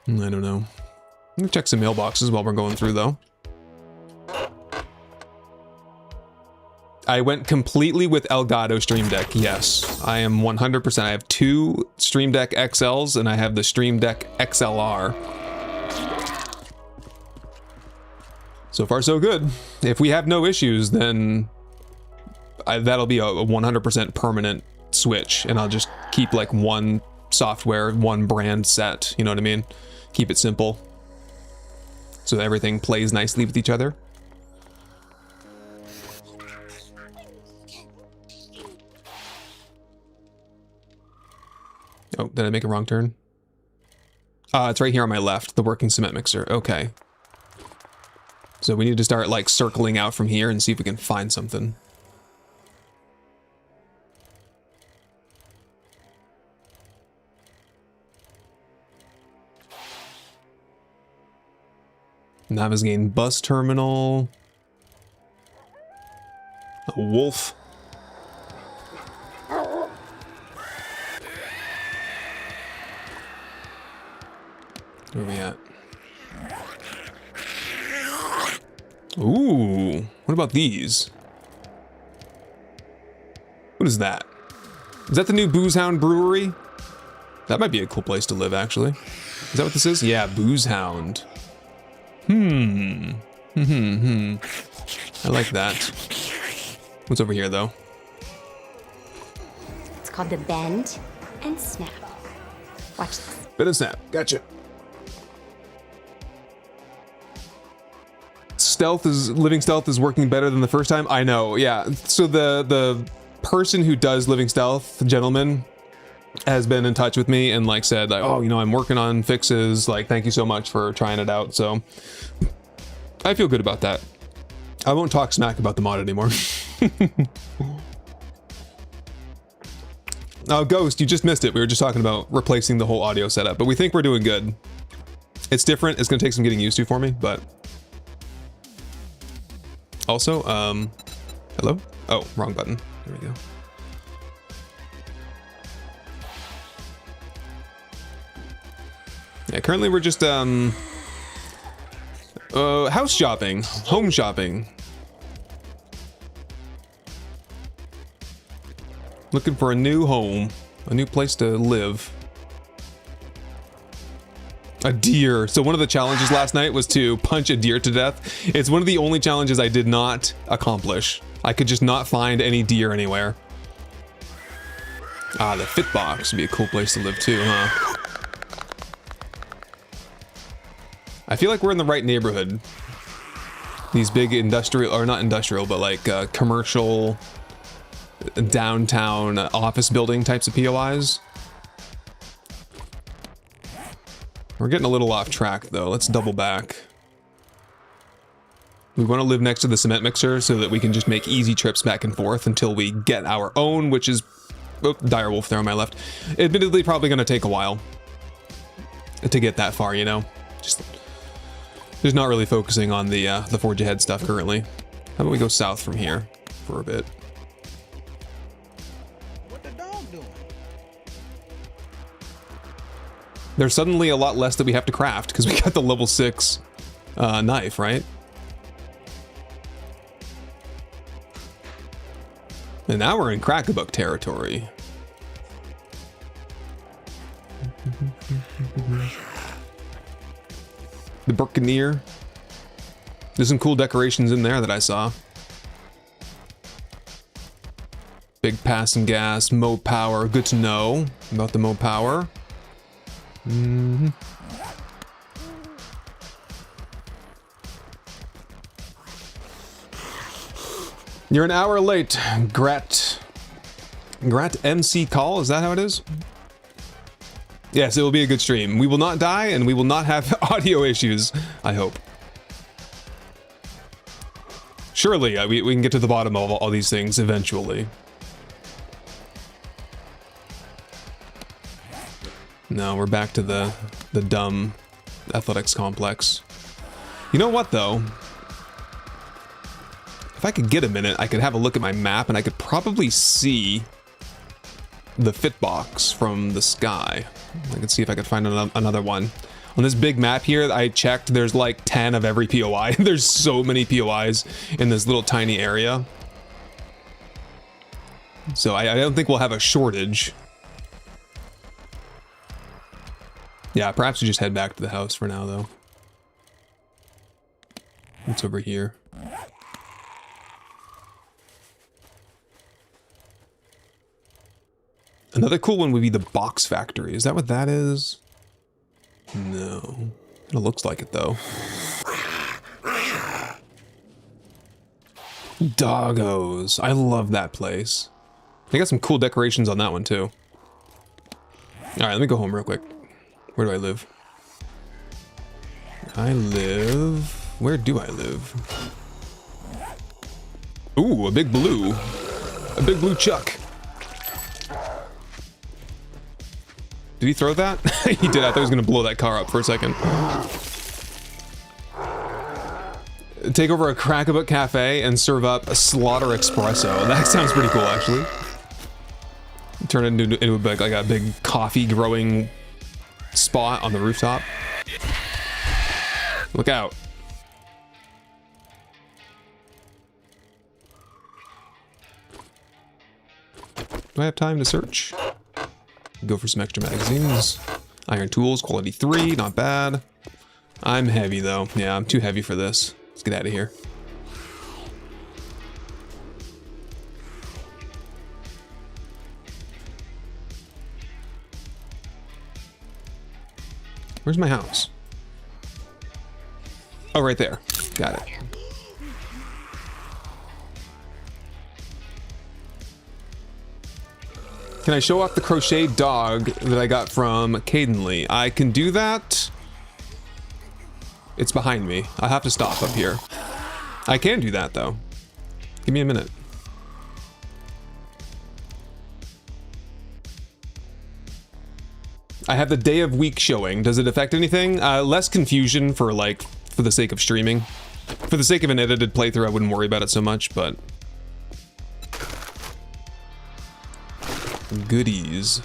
I don't know. Let me check some mailboxes while we're going through, though. I went completely with Elgato Stream Deck. Yes, I am 100%. I have 2 Stream Deck XLs and I have the Stream Deck XLR. So far, so good. If we have no issues, then that'll be a 100% permanent switch, and I'll just keep like one software, one brand set. You know what I mean? Keep it simple, so that everything plays nicely with each other. Oh, did I make a wrong turn? It's right here on my left, the working cement mixer. Okay. So we need to start like circling out from here and see if we can find something. Navezgane bus terminal. A wolf. Where are we at? Ooh, what about these? What is that? Is that the new Booze Hound Brewery? That might be a cool place to live, actually. Is that what this is? Yeah, Booze Hound. I like that. What's over here, though? It's called the Bend and Snap. Watch this. Bend and Snap. Gotcha. Living stealth is working better than the first time. I know, yeah. So the person who does living stealth, the gentleman, has been in touch with me and like said like, oh, you know, I'm working on fixes. Like, thank you so much for trying it out. So I feel good about that. I won't talk smack about the mod anymore. Oh, Ghost, you just missed it. We were just talking about replacing the whole audio setup, but we think we're doing good. It's different. It's gonna take some getting used to for me, but also, hello? Oh, wrong button. There we go. Yeah, currently we're just, house shopping, home shopping. Looking for a new home, a new place to live. A deer. So one of the challenges last night was to punch a deer to death. It's one of the only challenges I did not accomplish. I could just not find any deer anywhere. Ah, the fit box would be a cool place to live too, huh? I feel like we're in the right neighborhood. These big industrial, or not industrial, but like commercial, downtown office building types of POIs. We're getting a little off track though. Let's double back. We want to live next to the cement mixer so that we can just make easy trips back and forth until we get our own, which is, oh, direwolf there on my left. Admittedly, probably going to take a while to get that far, you know? Just not really focusing on the Forge Ahead stuff currently. How about we go south from here for a bit? What the dog doing? There's suddenly a lot less that we have to craft because we got the level 6 knife, right? And now we're in Crack-a-Book territory. The Buccaneer. There's some cool decorations in there that I saw. Big pass and gas, Mo power. Good to know about the Mo power. You're an hour late, Grat MC call. Is that how it is? Yes, it will be a good stream. We will not die and we will not have audio issues, I hope. Surely, we can get to the bottom of all these things eventually. No, we're back to the dumb athletics complex. You know what, though? If I could get a minute, I could have a look at my map and I could probably see the fit box from the sky. I could see if I could find another one. On this big map here, I checked, there's like 10 of every POI. There's so many POIs in this little tiny area. So I don't think we'll have a shortage. Yeah, perhaps we just head back to the house for now, though. What's over here? Another cool one would be the box factory. Is that what that is? No. It looks like it, though. Doggos. I love that place. They got some cool decorations on that one, too. Alright, let me go home real quick. Where do I live? Where do I live? Ooh, a big blue. A big blue Chuck. Did he throw that? He did. I thought he was going to blow that car up for a second. Take over a Crackabut Cafe and serve up a Slaughter Espresso. That sounds pretty cool, actually. Turn it into like a big coffee growing spot on the rooftop. Look out. Do I have time to search? Go for some extra magazines. Iron tools, quality 3, not bad. I'm heavy though. Yeah, I'm too heavy for this. Let's get out of here. Where's my house? Oh, right there. Got it. Can I show off the crocheted dog that I got from Cadenly? I can do that. It's behind me. I have to stop up here. I can do that though. Give me a minute. I have the day of week showing. Does it affect anything? Less confusion for the sake of streaming. For the sake of an edited playthrough, I wouldn't worry about it so much, but goodies.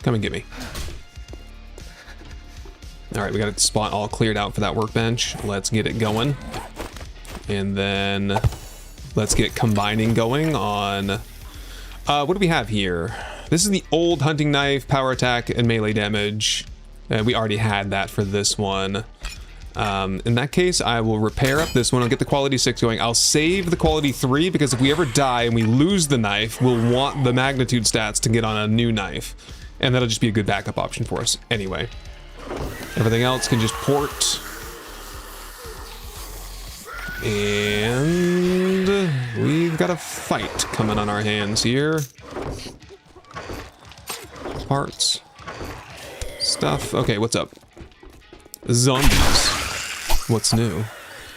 Come and get me. All right, we got a spot all cleared out for that workbench. Let's get it going. And then let's get combining going on, what do we have here? This is the old hunting knife, power attack, and melee damage. We already had that for this one. In that case, I will repair up this one. I'll get the quality 6 going. I'll save the quality 3 because if we ever die and we lose the knife, we'll want the magnitude stats to get on a new knife. And that'll just be a good backup option for us anyway. Everything else can just port. And we've got a fight coming on our hands here. Parts. Stuff. Okay, what's up? Zombies. What's new?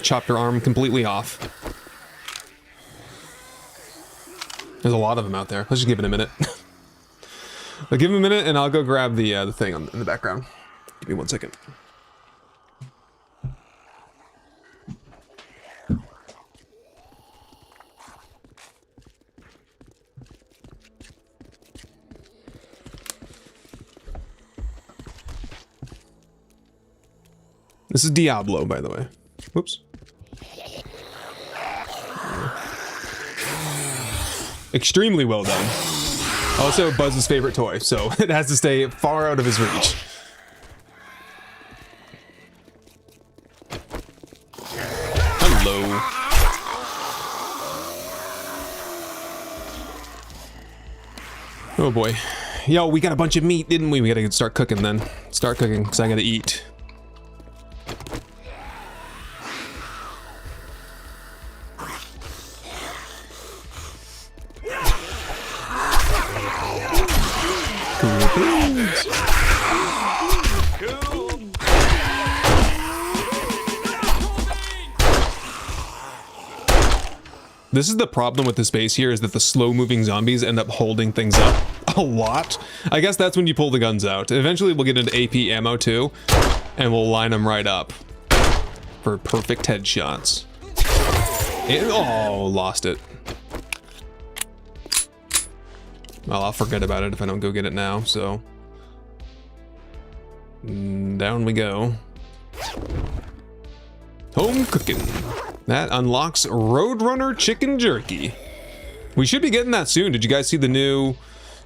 Chopped her arm completely off. There's a lot of them out there. Let's just give it a minute. I'll give him a minute and I'll go grab the thing in the background. Give me 1 second. This is Diablo, by the way. Whoops. Extremely well done. Also, Buzz's favorite toy, so it has to stay far out of his reach. Hello. Oh boy. Yo, we got a bunch of meat, didn't we? We gotta start cooking then. Start cooking, because I gotta eat. This is the problem with this base here, is that the slow-moving zombies end up holding things up a lot. I guess that's when you pull the guns out. Eventually we'll get into AP ammo too, and we'll line them right up for perfect headshots. And, oh, lost it. Well, I'll forget about it if I don't go get it now, so. Down we go. Home cooking. That unlocks Roadrunner Chicken Jerky. We should be getting that soon. Did you guys see the new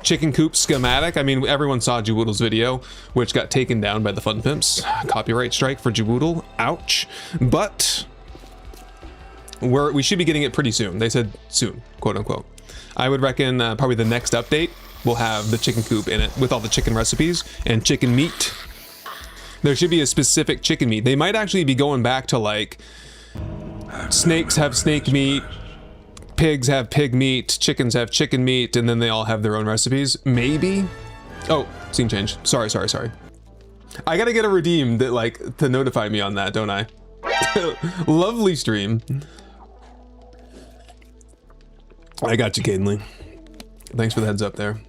chicken coop schematic? I mean, everyone saw Jawoodle's video, which got taken down by the Fun Pimps. Copyright strike for Jawoodle. Ouch. But we should be getting it pretty soon. They said soon, quote unquote. I would reckon probably the next update will have the chicken coop in it with all the chicken recipes and chicken meat. There should be a specific chicken meat. They might actually be going back to like snakes have snake meat, pigs have pig meat, chickens have chicken meat, and then they all have their own recipes. Maybe. Oh, scene change. Sorry. I gotta get a redeem that like to notify me on that, don't I? Lovely stream. I got you, Cadenly. Thanks for the heads up there.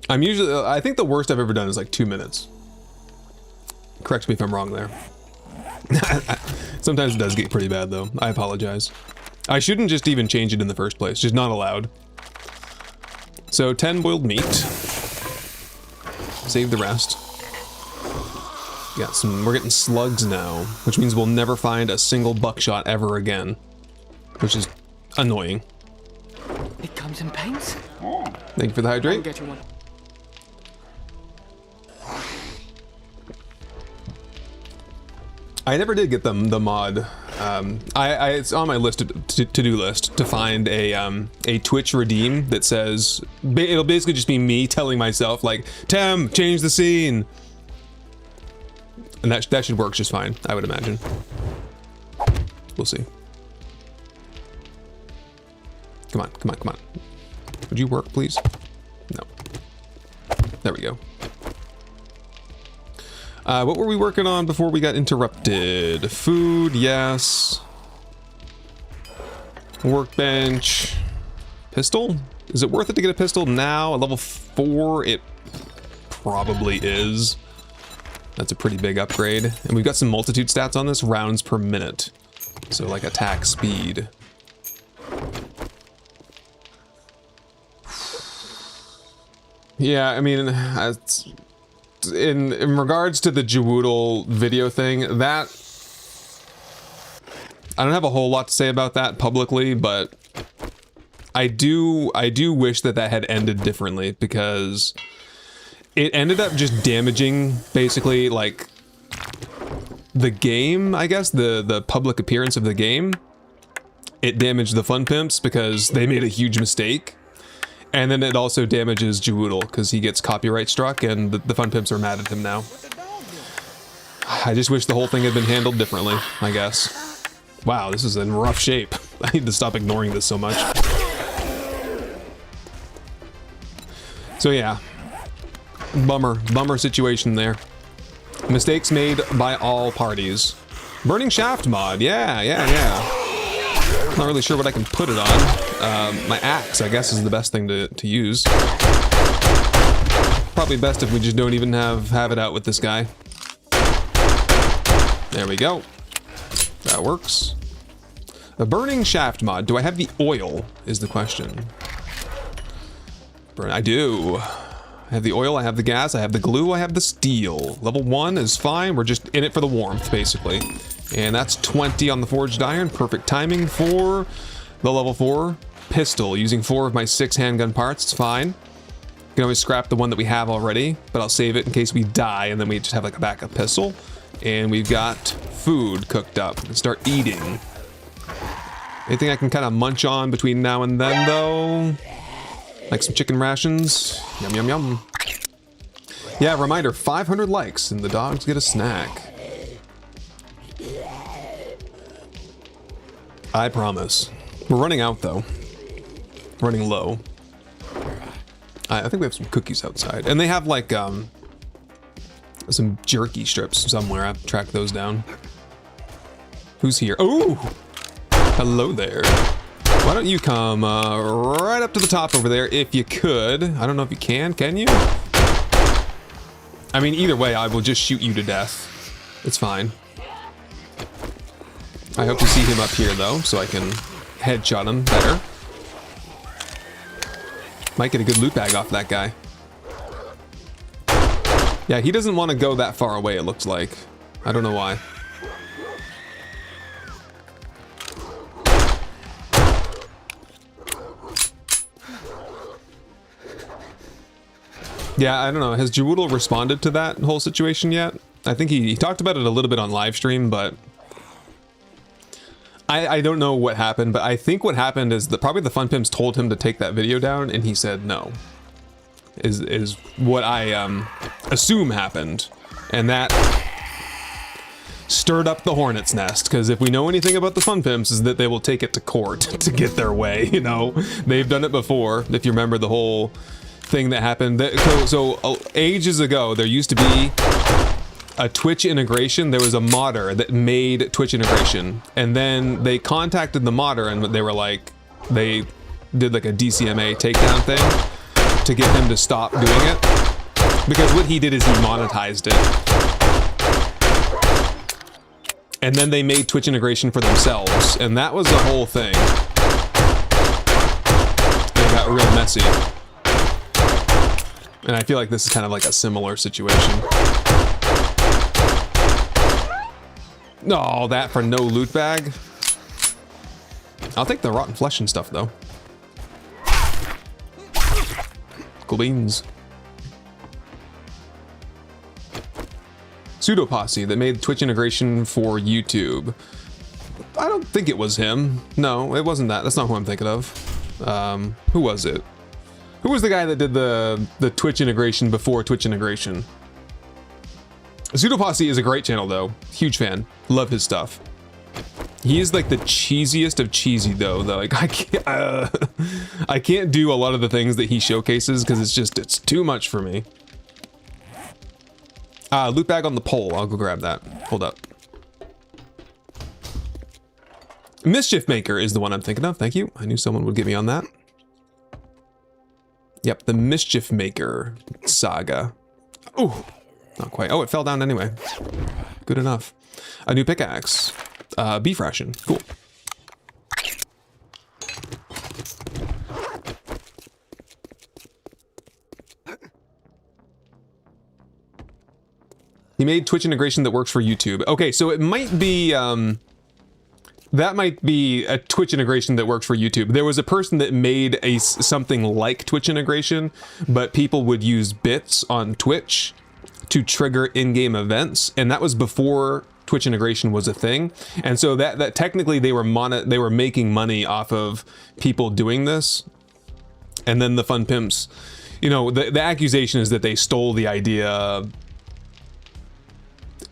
I think the worst I've ever done is like 2 minutes. Correct me if I'm wrong there. Sometimes it does get pretty bad though. I apologize. I shouldn't just even change it in the first place. Just not allowed. So 10 boiled meat. Save the rest. We're getting slugs now, which means we'll never find a single buckshot ever again, which is annoying. It comes in paints. Thank you for the hydrate. I'll get you one. I never did get the mod. It's on my list to-do list to find a Twitch redeem that says it'll basically just be me telling myself like, Tem, change the scene, and that should work just fine, I would imagine. We'll see. Come on. Would you work, please? No. There we go. What were we working on before we got interrupted? Food, yes. Workbench. Pistol? Is it worth it to get a pistol now? At level 4, it probably is. That's a pretty big upgrade. And we've got some multitude stats on this, rounds per minute. So like attack speed. Yeah, I mean, in regards to the Jawoodle video thing, that I don't have a whole lot to say about that publicly, but I do wish that had ended differently, because it ended up just damaging basically like the game, I guess, the public appearance of the game. It damaged the Fun Pimps because they made a huge mistake. And then it also damages Jawoodle because he gets copyright struck, and the Fun Pimps are mad at him now. I just wish the whole thing had been handled differently, I guess. Wow, this is in rough shape. I need to stop ignoring this so much. So yeah, bummer situation there. Mistakes made by all parties. Burning Shaft mod, yeah. Not really sure what I can put it on. My axe, I guess, is the best thing to use. Probably best if we just don't even have it out with this guy. There we go. That works. The Burning Shaft mod. Do I have the oil, is the question. I do. I have the oil, I have the gas, I have the glue, I have the steel. Level 1 is fine. We're just in it for the warmth, basically. And that's 20 on the forged iron. Perfect timing for the level 4 pistol using 4 of my 6 handgun parts. It's fine. We can always scrap the one that we have already, but I'll save it in case we die, and then we just have like a backup pistol. And we've got food cooked up. We can start eating. Anything I can kind of munch on between now and then, though? Like some chicken rations. Yum, yum, yum. Yeah, reminder, 500 likes and the dogs get a snack. I promise. We're running out, though. Running low. I think we have some cookies outside. And they have, like, some jerky strips somewhere. I've tracked those down. Who's here? Oh! Hello there. Why don't you come right up to the top over there if you could. I don't know if you can you? I mean, either way, I will just shoot you to death. It's fine. I hope to see him up here, though, so I can headshot him better. Might get a good loot bag off that guy. Yeah, he doesn't want to go that far away, it looks like. I don't know why. Yeah, I don't know. Has Jawoodle responded to that whole situation yet? I think he talked about it a little bit on live stream, but I don't know what happened. But I think what happened is that probably the Fun Pimps told him to take that video down, and he said no. Is what I assume happened, and that stirred up the hornet's nest. Because if we know anything about the Fun Pimps, is that they will take it to court to get their way. You know, they've done it before. If you remember the whole thing that happened, so ages ago, there used to be a Twitch integration. There was a modder that made Twitch integration, and then they contacted the modder, and they were like, they did like a DCMA takedown thing to get him to stop doing it, because what he did is he monetized it, and then they made Twitch integration for themselves, and that was the whole thing. It got real messy. And I feel like this is kind of like a similar situation. No, that for no loot bag. I'll take the rotten flesh and stuff, though. Cool beans. Pseudo Posse that made Twitch integration for YouTube. I don't think it was him. No, it wasn't that. That's not who I'm thinking of. Who was it? Who was the guy that did the Twitch integration before Twitch integration? Pseudo Posse is a great channel, though. Huge fan. Love his stuff. He is like the cheesiest of cheesy, though. Like I can't do a lot of the things that he showcases because it's too much for me. Loot bag on the pole. I'll go grab that. Hold up. Mischief Maker is the one I'm thinking of. Thank you. I knew someone would get me on that. Yep, the Mischief Maker saga. Oh, not quite. Oh, it fell down anyway. Good enough. A new pickaxe. Beef ration. Cool. He made Twitch integration that works for YouTube. Okay, so it might be that might be a Twitch integration that works for YouTube. There was a person that made something like Twitch integration, but people would use bits on Twitch to trigger in-game events, and that was before Twitch integration was a thing. And so that technically they were making money off of people doing this. And then the Fun Pimps, you know, the accusation is that they stole the idea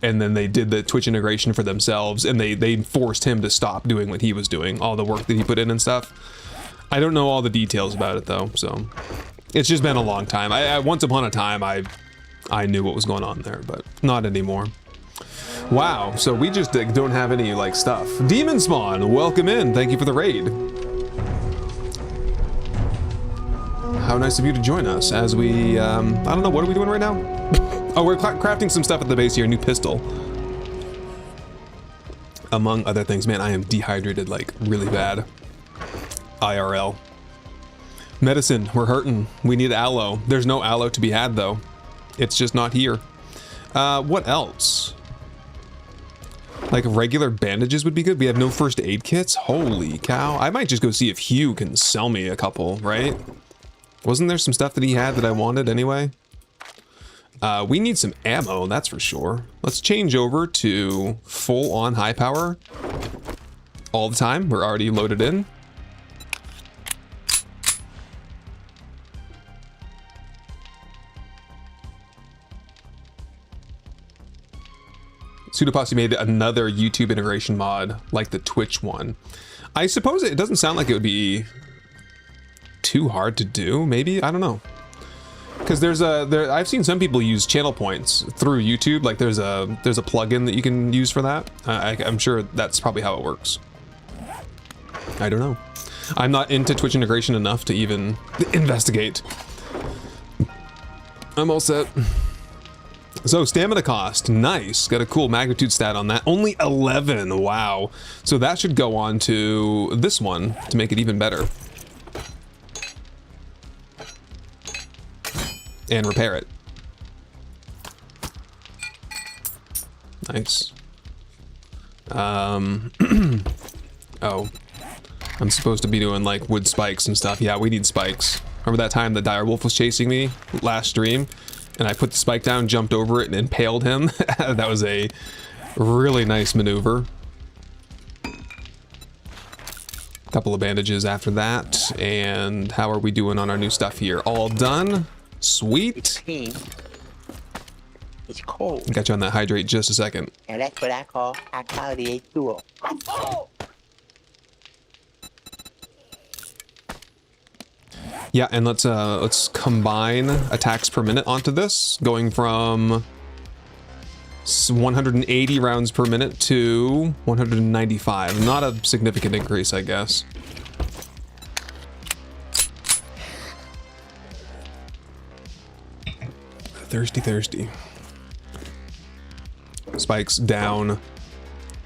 and then they did the Twitch integration for themselves, and they forced him to stop doing what he was doing, all the work that he put in and stuff. I don't know all the details about it, though, so it's just been a long time. Once upon a time, I knew what was going on there, but not anymore. Wow, so we just don't have any, like, stuff. Demon Spawn, welcome in. Thank you for the raid. How nice of you to join us as we, I don't know, what are we doing right now? Oh, we're crafting some stuff at the base here, new pistol. Among other things. Man, I am dehydrated, like, really bad. IRL. Medicine, we're hurting. We need aloe. There's no aloe to be had, though. It's just not here. What else? Like, Like regular bandages would be good. We have no first aid kits. Holy cow. I might just go see if Hugh can sell me a couple, right? Wasn't there some stuff that he had that I wanted anyway? We need some ammo, that's for sure. Let's change over to full on high power all the time. We're already loaded in. Pseudoposse made another YouTube integration mod like the Twitch one. I suppose it doesn't sound like it would be too hard to do, maybe? I don't know. Because I've seen some people use channel points through YouTube. Like there's a plugin that you can use for that. I'm sure that's probably how it works. I don't know. I'm not into Twitch integration enough to even investigate. I'm all set. So stamina cost, nice. Got a cool magnitude stat on that. Only 11, wow. So that should go on to this one to make it even better. And repair it. Nice. Oh. I'm supposed to be doing like wood spikes and stuff. Yeah, we need spikes. Remember that time the direwolf was chasing me last stream? And I put the spike down, jumped over it, and impaled him? That was a really nice maneuver. A couple of bandages after that. And how are we doing on our new stuff here? All done. Sweet. It's cold. Got you on that hydrate just a second. And that's what I call high-quality H2O. Yeah, and let's combine attacks per minute onto this, going from 180 rounds per minute to 195. Not a significant increase, I guess. Thirsty. Spikes down.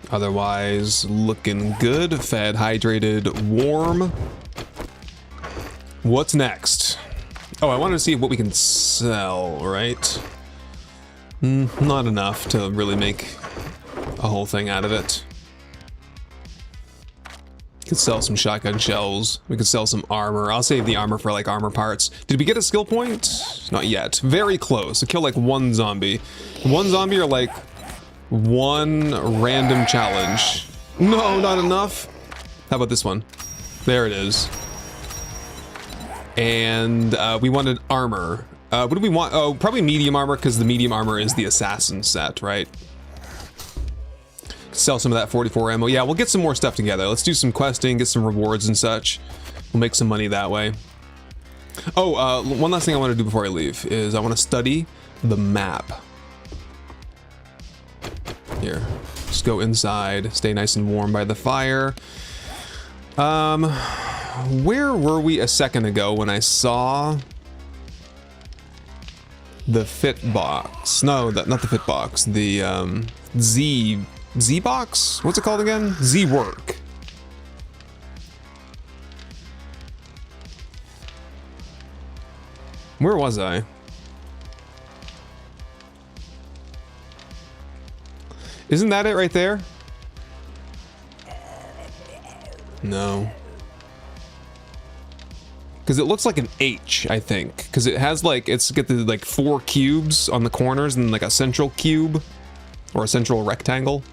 Otherwise, looking good. Fed, hydrated, warm. What's next? Oh, I wanted to see what we can sell, right? Not enough to really make a whole thing out of it. Could sell some shotgun shells. We could sell some armor. I'll save the armor for like armor parts. Did we get a skill point? Not yet. Very close. To kill like one zombie. One zombie or like one random challenge. No, not enough. How about this one? There it is. And we wanted armor. What do we want? Oh, probably medium armor, because the medium armor is the assassin set, right? Sell some of that 44 ammo. Yeah, we'll get some more stuff together. Let's do some questing, get some rewards and such. We'll make some money that way. Oh, one last thing I want to do before I leave is I want to study the map. Here, just go inside, stay nice and warm by the fire. Where were we a second ago when I saw the fit box? No, not the fit box. The Z box? What's it called again? Z work. Where was I? Isn't that it right there? No. Because it looks like an H, I think. Because it has like, it's got the like 4 cubes on the corners and like a central cube. Or a central rectangle.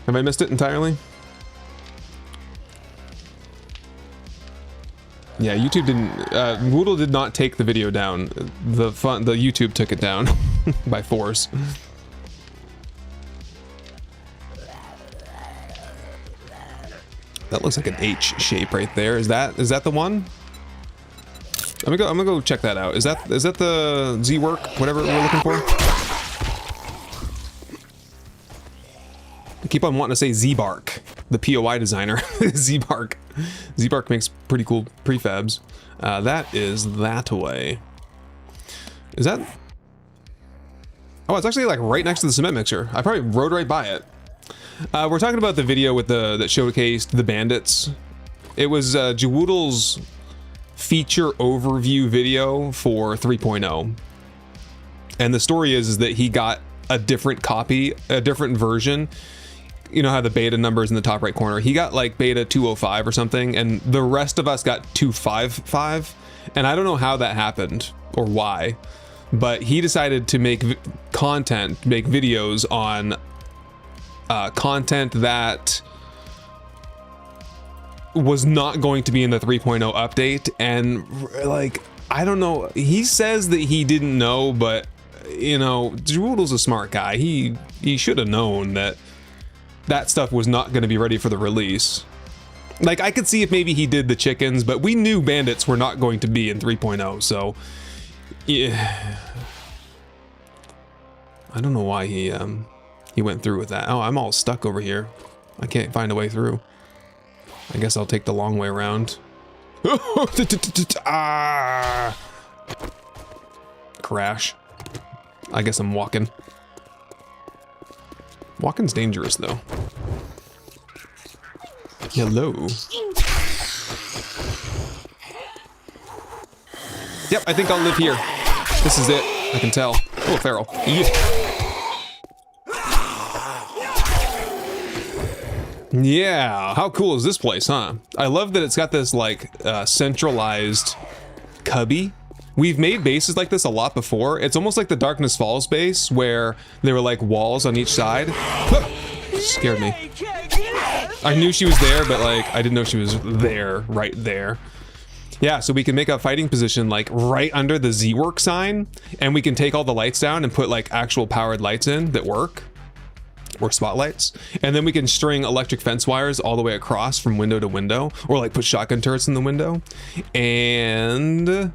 Have I missed it entirely? Yeah, YouTube didn't, Woodle did not take the video down. The YouTube took it down by force. That looks like an H shape right there. Is that the one? I'm gonna go check that out. Is that the Z work, whatever we're looking for? I keep on wanting to say Z-Bark, the POI designer. Z-Bark. Z-Bark makes pretty cool prefabs. That is that way. Is that? Oh, it's actually like right next to the cement mixer. I probably rode right by it. We're talking about the video with that showcased the bandits. It was Jawoodle's feature overview video for 3.0. And the story is that he got a different copy, a different version. You know how the beta numbers in the top right corner, he got like beta 205 or something, and the rest of us got 255. And I don't know how that happened or why, but he decided to make content, make videos on content that was not going to be in the 3.0 update. And like, I don't know, he says that he didn't know, but you know, Droodle's a smart guy. He should have known that that stuff was not going to be ready for the release. Like, I could see if maybe he did the chickens, but we knew bandits were not going to be in 3.0, so yeah. I don't know why he went through with that. Oh, I'm all stuck over here. I can't find a way through. I guess I'll take the long way around. Ah! Crash. I guess I'm walking. Walking's dangerous, though. Hello. Yep, I think I'll live here. This is it. I can tell. Oh, feral. Yeah, how cool is this place, huh? I love that it's got this like centralized cubby. We've made bases like this a lot before. It's almost like the Darkness Falls base where there were like walls on each side. Scared me. I knew she was there, but like I didn't know she was there, right there. Yeah, so we can make a fighting position like right under the Z-Work sign, and we can take all the lights down and put like actual powered lights in that work, or spotlights. And then we can string electric fence wires all the way across from window to window, or like put shotgun turrets in the window. And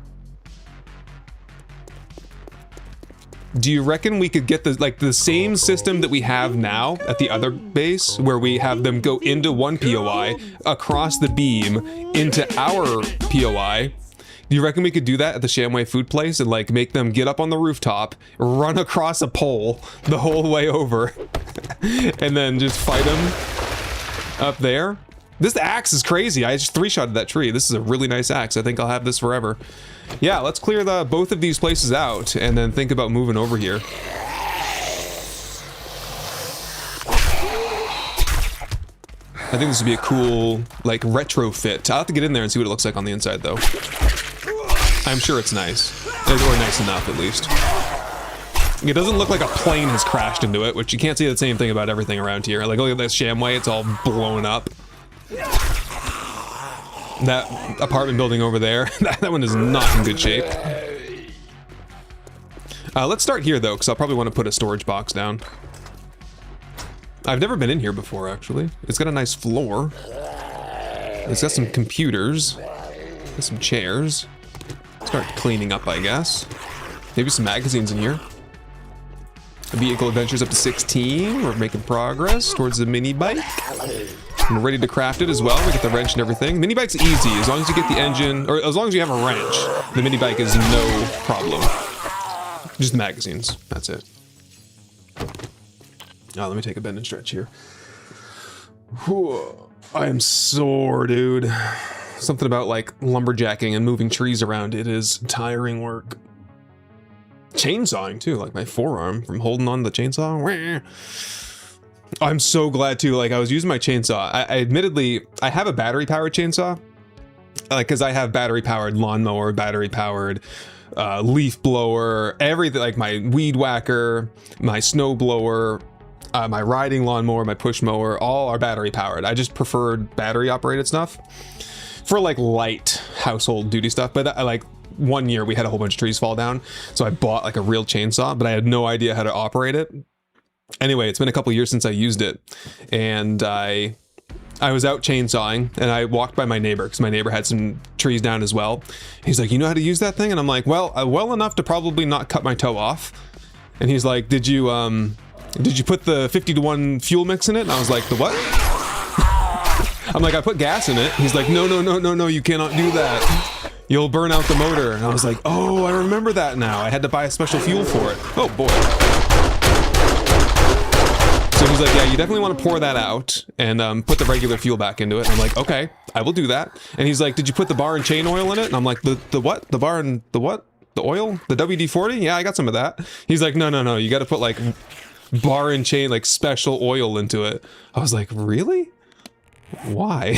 do you reckon we could get the same system that we have now at the other base, where we have them go into one POI, across the beam, into our POI? Do you reckon we could do that at the Shamway food place and like make them get up on the rooftop, run across a pole the whole way over, and then just fight them up there? This axe is crazy. I just three-shotted that tree. This is a really nice axe. I think I'll have this forever. Yeah, let's clear both of these places out and then think about moving over here. I think this would be a cool, like, retrofit. I'll have to get in there and see what it looks like on the inside, though. I'm sure it's nice. Or nice enough, at least. It doesn't look like a plane has crashed into it, which you can't say the same thing about everything around here. Like, look at this Shamway, it's all blown up. That apartment building over there, that one is not in good shape. Let's start here, though, because I'll probably want to put a storage box down. I've never been in here before, actually. It's got a nice floor. It's got some computers. Got some chairs. Start cleaning up, I guess. Maybe some magazines in here. Vehicle adventures up to 16. We're making progress towards the mini bike. We're ready to craft it as well. We get the wrench and everything. Mini bike's easy as long as you get the engine, or as long as you have a wrench. The mini bike is no problem. Just the magazines. That's it. Oh, let me take a bend and stretch here. Whew. I am sore, dude. Something about like lumberjacking and moving trees around. It is tiring work. Chainsawing too, like my forearm from holding on to the chainsaw. I'm so glad too. Like I was using my chainsaw. I admittedly, I have a battery powered chainsaw. Like, cause I have battery powered lawnmower, battery powered leaf blower, everything, like my weed whacker, my snow blower, my riding lawnmower, my push mower, all are battery powered. I just preferred battery operated stuff for like light household duty stuff. But like one year we had a whole bunch of trees fall down. So I bought like a real chainsaw, but I had no idea how to operate it. Anyway, it's been a couple years since I used it, and I was out chainsawing, and I walked by my neighbor because my neighbor had some trees down as well. He's like, "You know how to use that thing?" And I'm like, "Well, well enough to probably not cut my toe off." And he's like, "Did you put the 50-to-1 fuel mix in it?" And I was like, "The what?" I'm like, "I put gas in it." He's like, "No, you cannot do that. You'll burn out the motor." And I was like, "Oh, I remember that now. I had to buy a special fuel for it." Oh boy. So he's like, "Yeah, you definitely want to pour that out and put the regular fuel back into it." And I'm like, "Okay, I will do that." And he's like, "Did you put the bar and chain oil in it?" And I'm like, the what? The bar and the what? The oil? The WD-40? Yeah, I got some of that. He's like, no, you got to put like bar and chain, like special oil into it. I was like, really? Why?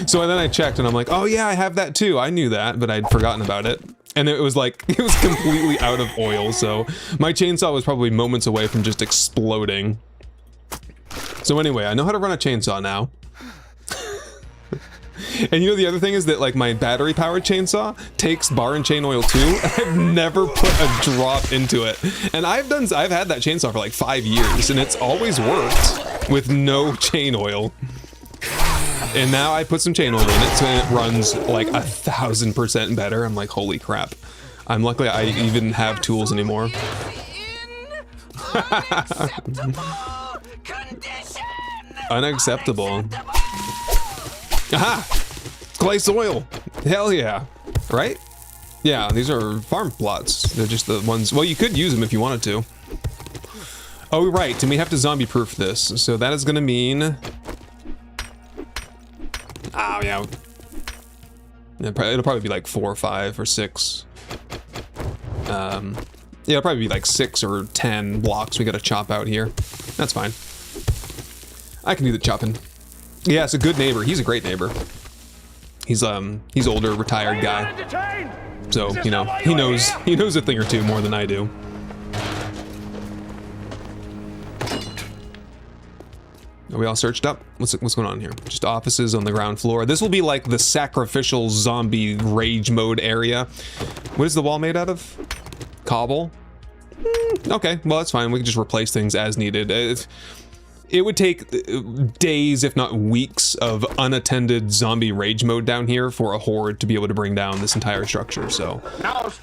So then I checked and I'm like, oh yeah, I have that too. I knew that, but I'd forgotten about it. And it was like, it was completely out of oil. So my chainsaw was probably moments away from just exploding. So anyway, I know how to run a chainsaw now. And you know the other thing is that like my battery powered chainsaw takes bar and chain oil too. I've never put a drop into it. And I've had that chainsaw for like 5 years and it's always worked with no chain oil. And now I put some chain oil in it so it runs like 1000% better. I'm like, holy crap. I'm lucky I even have tools anymore. Unacceptable. Aha! Clay soil! Hell yeah. Right? Yeah, these are farm plots. They're just the ones... Well, you could use them if you wanted to. Oh, right. And we have to zombie-proof this. So that is going to mean... Oh, yeah. It'll probably be like 4 or 5 or 6. Yeah, it'll probably be like 6 or 10 blocks we gotta chop out here. That's fine. I can do the chopping. Yeah, it's a good neighbor. He's a great neighbor. He's older, retired guy. So, you know, he knows a thing or two more than I do. Are we all searched up? What's going on here? Just offices on the ground floor. This will be like the sacrificial zombie rage mode area. What is the wall made out of? Cobble? Okay, well that's fine. We can just replace things as needed. It would take days, if not weeks, of unattended zombie rage mode down here for a horde to be able to bring down this entire structure, so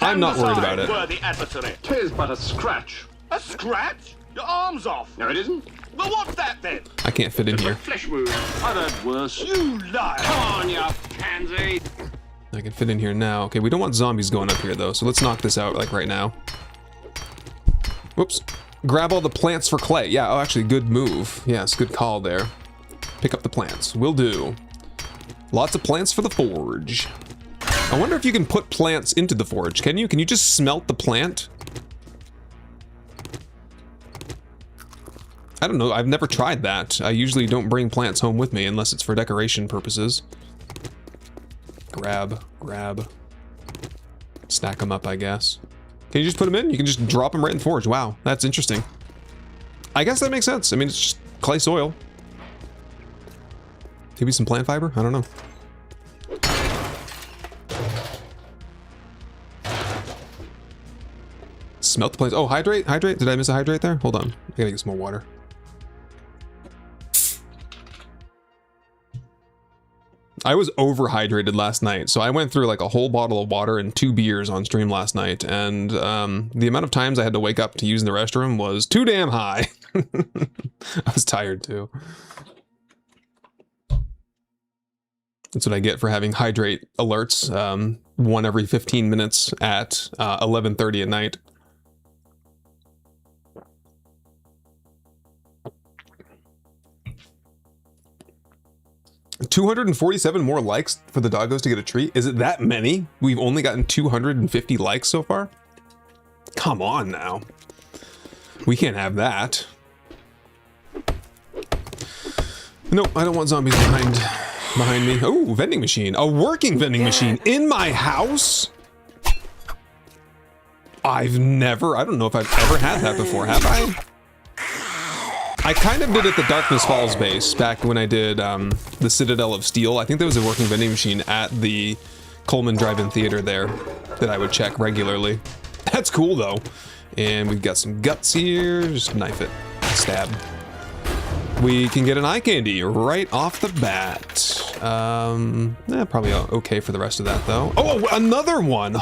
I'm not worried about it. Worthy adversary. 'Tis but a scratch. A scratch? Your arm's off. No, it isn't. Well, what's that then? I can't fit in here. Flesh wound. I've heard worse. You liar. Come on, you pansy. I can fit in here now. Okay, we don't want zombies going up here though, so let's knock this out like right now. Whoops. Grab all the plants for clay. Yeah, oh, actually, good move. Yes, good call there. Pick up the plants. Will do. Lots of plants for the forge. I wonder if you can put plants into the forge. Can you? Can you just smelt the plant? I don't know. I've never tried that. I usually don't bring plants home with me unless it's for decoration purposes. Grab. Stack them up, I guess. Can you just put them in? You can just drop them right in the forge. Wow, that's interesting. I guess that makes sense. I mean, it's just clay soil. Maybe some plant fiber? I don't know. Smelt the plants. Oh, hydrate? Hydrate? Did I miss a hydrate there? Hold on. I gotta get some more water. I was overhydrated last night, so I went through like a whole bottle of water and 2 beers on stream last night, and the amount of times I had to wake up to use the restroom was too damn high. I was tired too. That's what I get for having hydrate alerts, 1 every 15 minutes at 11:30 at night. $247 more likes for the doggos to get a treat? Is it that many? We've only gotten 250 likes so far? Come on now. We can't have that. No, I don't want zombies behind me. Oh, vending machine. A working vending machine in my house? I don't know if I've ever had that before, have I? I kind of did at the Darkness Falls base back when I did the Citadel of Steel. I think there was a working vending machine at the Coleman Drive-In Theater there that I would check regularly. That's cool though. And we've got some guts here. Just knife it. Stab. We can get an eye candy right off the bat. Probably okay for the rest of that though. Oh, another one!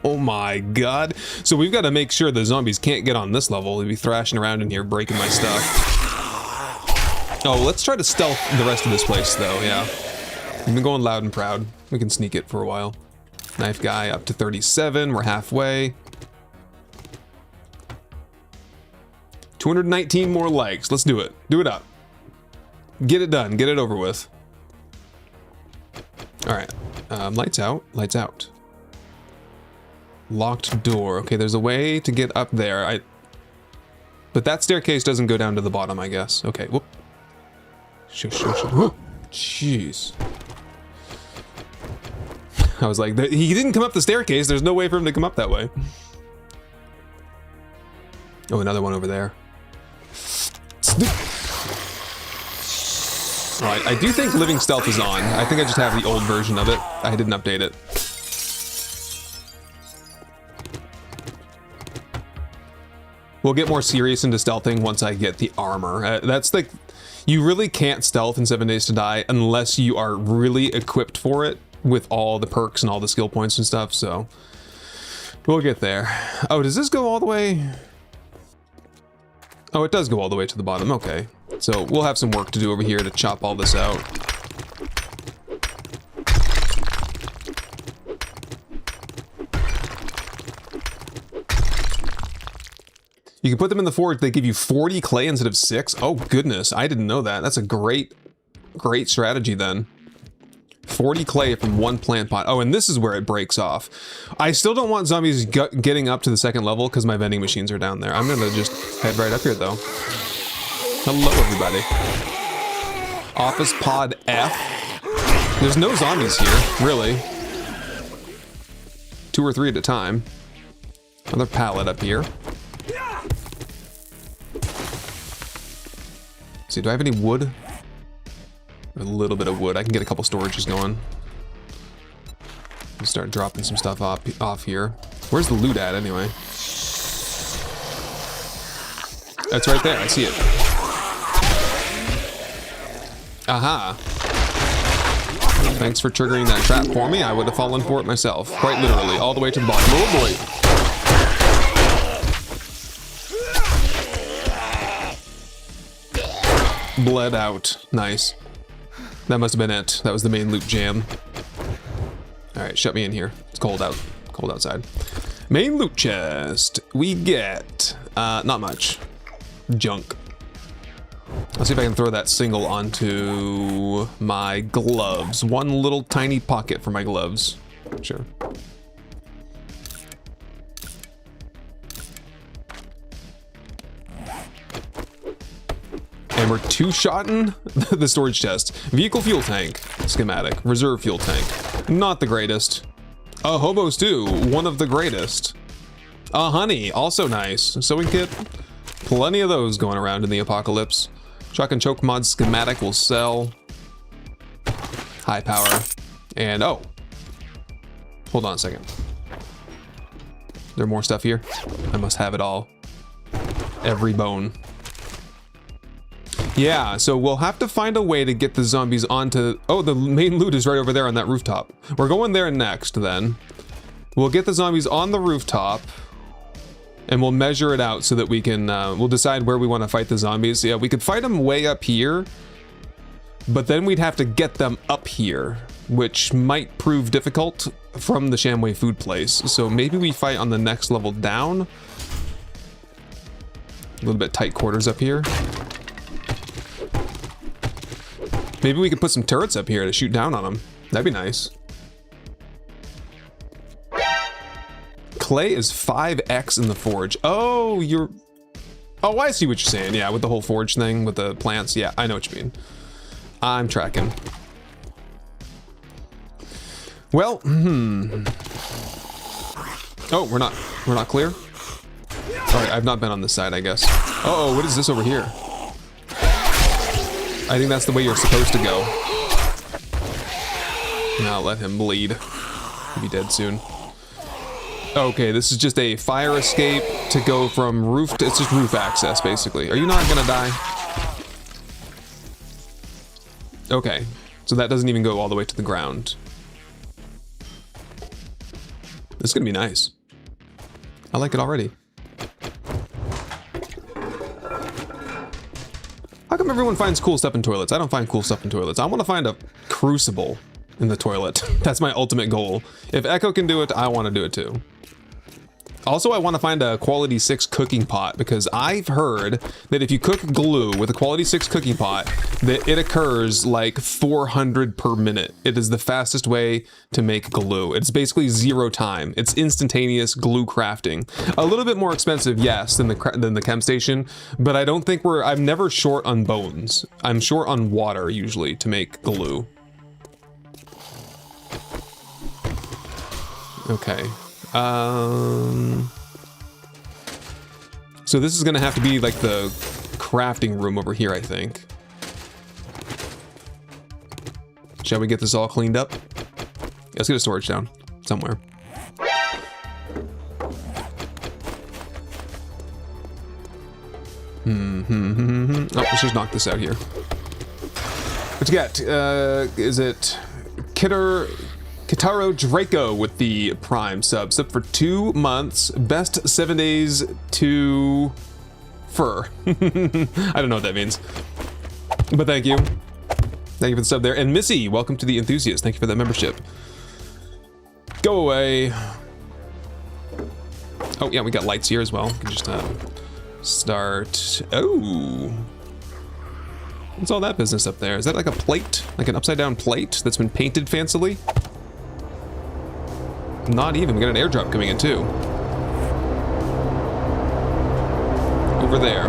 Oh my god. So we've got to make sure the zombies can't get on this level. They'd be thrashing around in here, breaking my stuff. Oh, let's try to stealth the rest of this place though, yeah. We've been going loud and proud. We can sneak it for a while. Knife guy up to 37, we're halfway. 219 more likes. Let's do it. Do it up. Get it done. Get it over with. All right. Lights out. Lights out. Locked door. Okay, there's a way to get up there. But that staircase doesn't go down to the bottom, I guess. Okay, whoop. Whoop. Jeez. I was like, he didn't come up the staircase. There's no way for him to come up that way. Oh, another one over there. Alright, I do think living stealth is on. I think I just have the old version of it. I didn't update it. We'll get more serious into stealthing once I get the armor. That's like, you really can't stealth in 7 Days to Die unless you are really equipped for it with all the perks and all the skill points and stuff, so we'll get there. Oh, does this go all the way? Oh, it does go all the way to the bottom. Okay. So we'll have some work to do over here to chop all this out. You can put them in the forge. They give you 40 clay instead of 6. Oh, goodness. I didn't know that. That's a great strategy then. 40 clay from one plant pot. Oh, and this is where it breaks off. I still don't want zombies getting up to the second level because my vending machines are down there. I'm going to just head right up here, though. Hello, everybody. Office pod F. There's no zombies here, really. 2 or 3 at a time. Another pallet up here. Let's see, do I have any wood? A little bit of wood. I can get a couple storages going. Start dropping some stuff off here. Where's the loot at, anyway? That's right there. I see it. Aha. Thanks for triggering that trap for me. I would have fallen for it myself. Quite literally. All the way to the bottom. Oh, boy. Bled out. Nice. That must have been it. That was the main loot jam. Alright, shut me in here. It's cold out. Cold outside. Main loot chest. We get not much. Junk. Let's see if I can throw that single onto my gloves. One little tiny pocket for my gloves. Sure. And we're two-shotting the storage chest. Vehicle fuel tank. Schematic. Reserve fuel tank. Not the greatest. A hobo stew. One of the greatest. A honey. Also nice. Sewing kit. Plenty of those going around in the apocalypse. Shock and choke mod schematic will sell. High power. And oh. Hold on a second. There more stuff here? I must have it all. Every bone. Yeah, so we'll have to find a way to get the zombies onto... Oh, the main loot is right over there on that rooftop. We're going there next, then. We'll get the zombies on the rooftop. And we'll measure it out so that we can... we'll decide where we want to fight the zombies. Yeah, we could fight them way up here. But then we'd have to get them up here. Which might prove difficult from the Shamway food place. So maybe we fight on the next level down. A little bit tight quarters up here. Maybe we could put some turrets up here to shoot down on them. That'd be nice. Clay is 5x in the forge. Oh, you're... Oh, I see what you're saying. Yeah, with the whole forge thing, with the plants. Yeah, I know what you mean. I'm tracking. Well, Oh, we're not clear? Alright, I've not been on this side, I guess. Uh-oh, what is this over here? I think that's the way you're supposed to go. Now let him bleed. He'll be dead soon. Okay, this is just a fire escape to go from roof to... It's just roof access, basically. Are you not gonna die? Okay, so that doesn't even go all the way to the ground. This is gonna be nice. I like it already. How come everyone finds cool stuff in toilets? I don't find cool stuff in toilets. I want to find a crucible in the toilet. That's my ultimate goal. If Echo can do it, I want to do it too. Also, I want to find a quality 6 cooking pot because I've heard that if you cook glue with a quality 6 cooking pot, that it occurs like 400 per minute. It is the fastest way to make glue. It's basically 0 time. It's instantaneous glue crafting. A little bit more expensive, yes, than the chem station, but I don't think I'm never short on bones. I'm short on water usually to make glue. Okay. So this is gonna have to be like the crafting room over here, I think. Shall we get this all cleaned up? Let's get a storage down somewhere. Oh, let's just knock this out here. What you got? Is it Kitaro Draco with the Prime sub for 2 months. Best 7 days to fur. I don't know what that means. But thank you. Thank you for the sub there. And Missy, welcome to the Enthusiast. Thank you for that membership. Go away. Oh, yeah, we got lights here as well. We can just start. Oh. What's all that business up there? Is that like a plate? Like an upside down plate that's been painted fancily? Not even. We got an airdrop coming in too. Over there.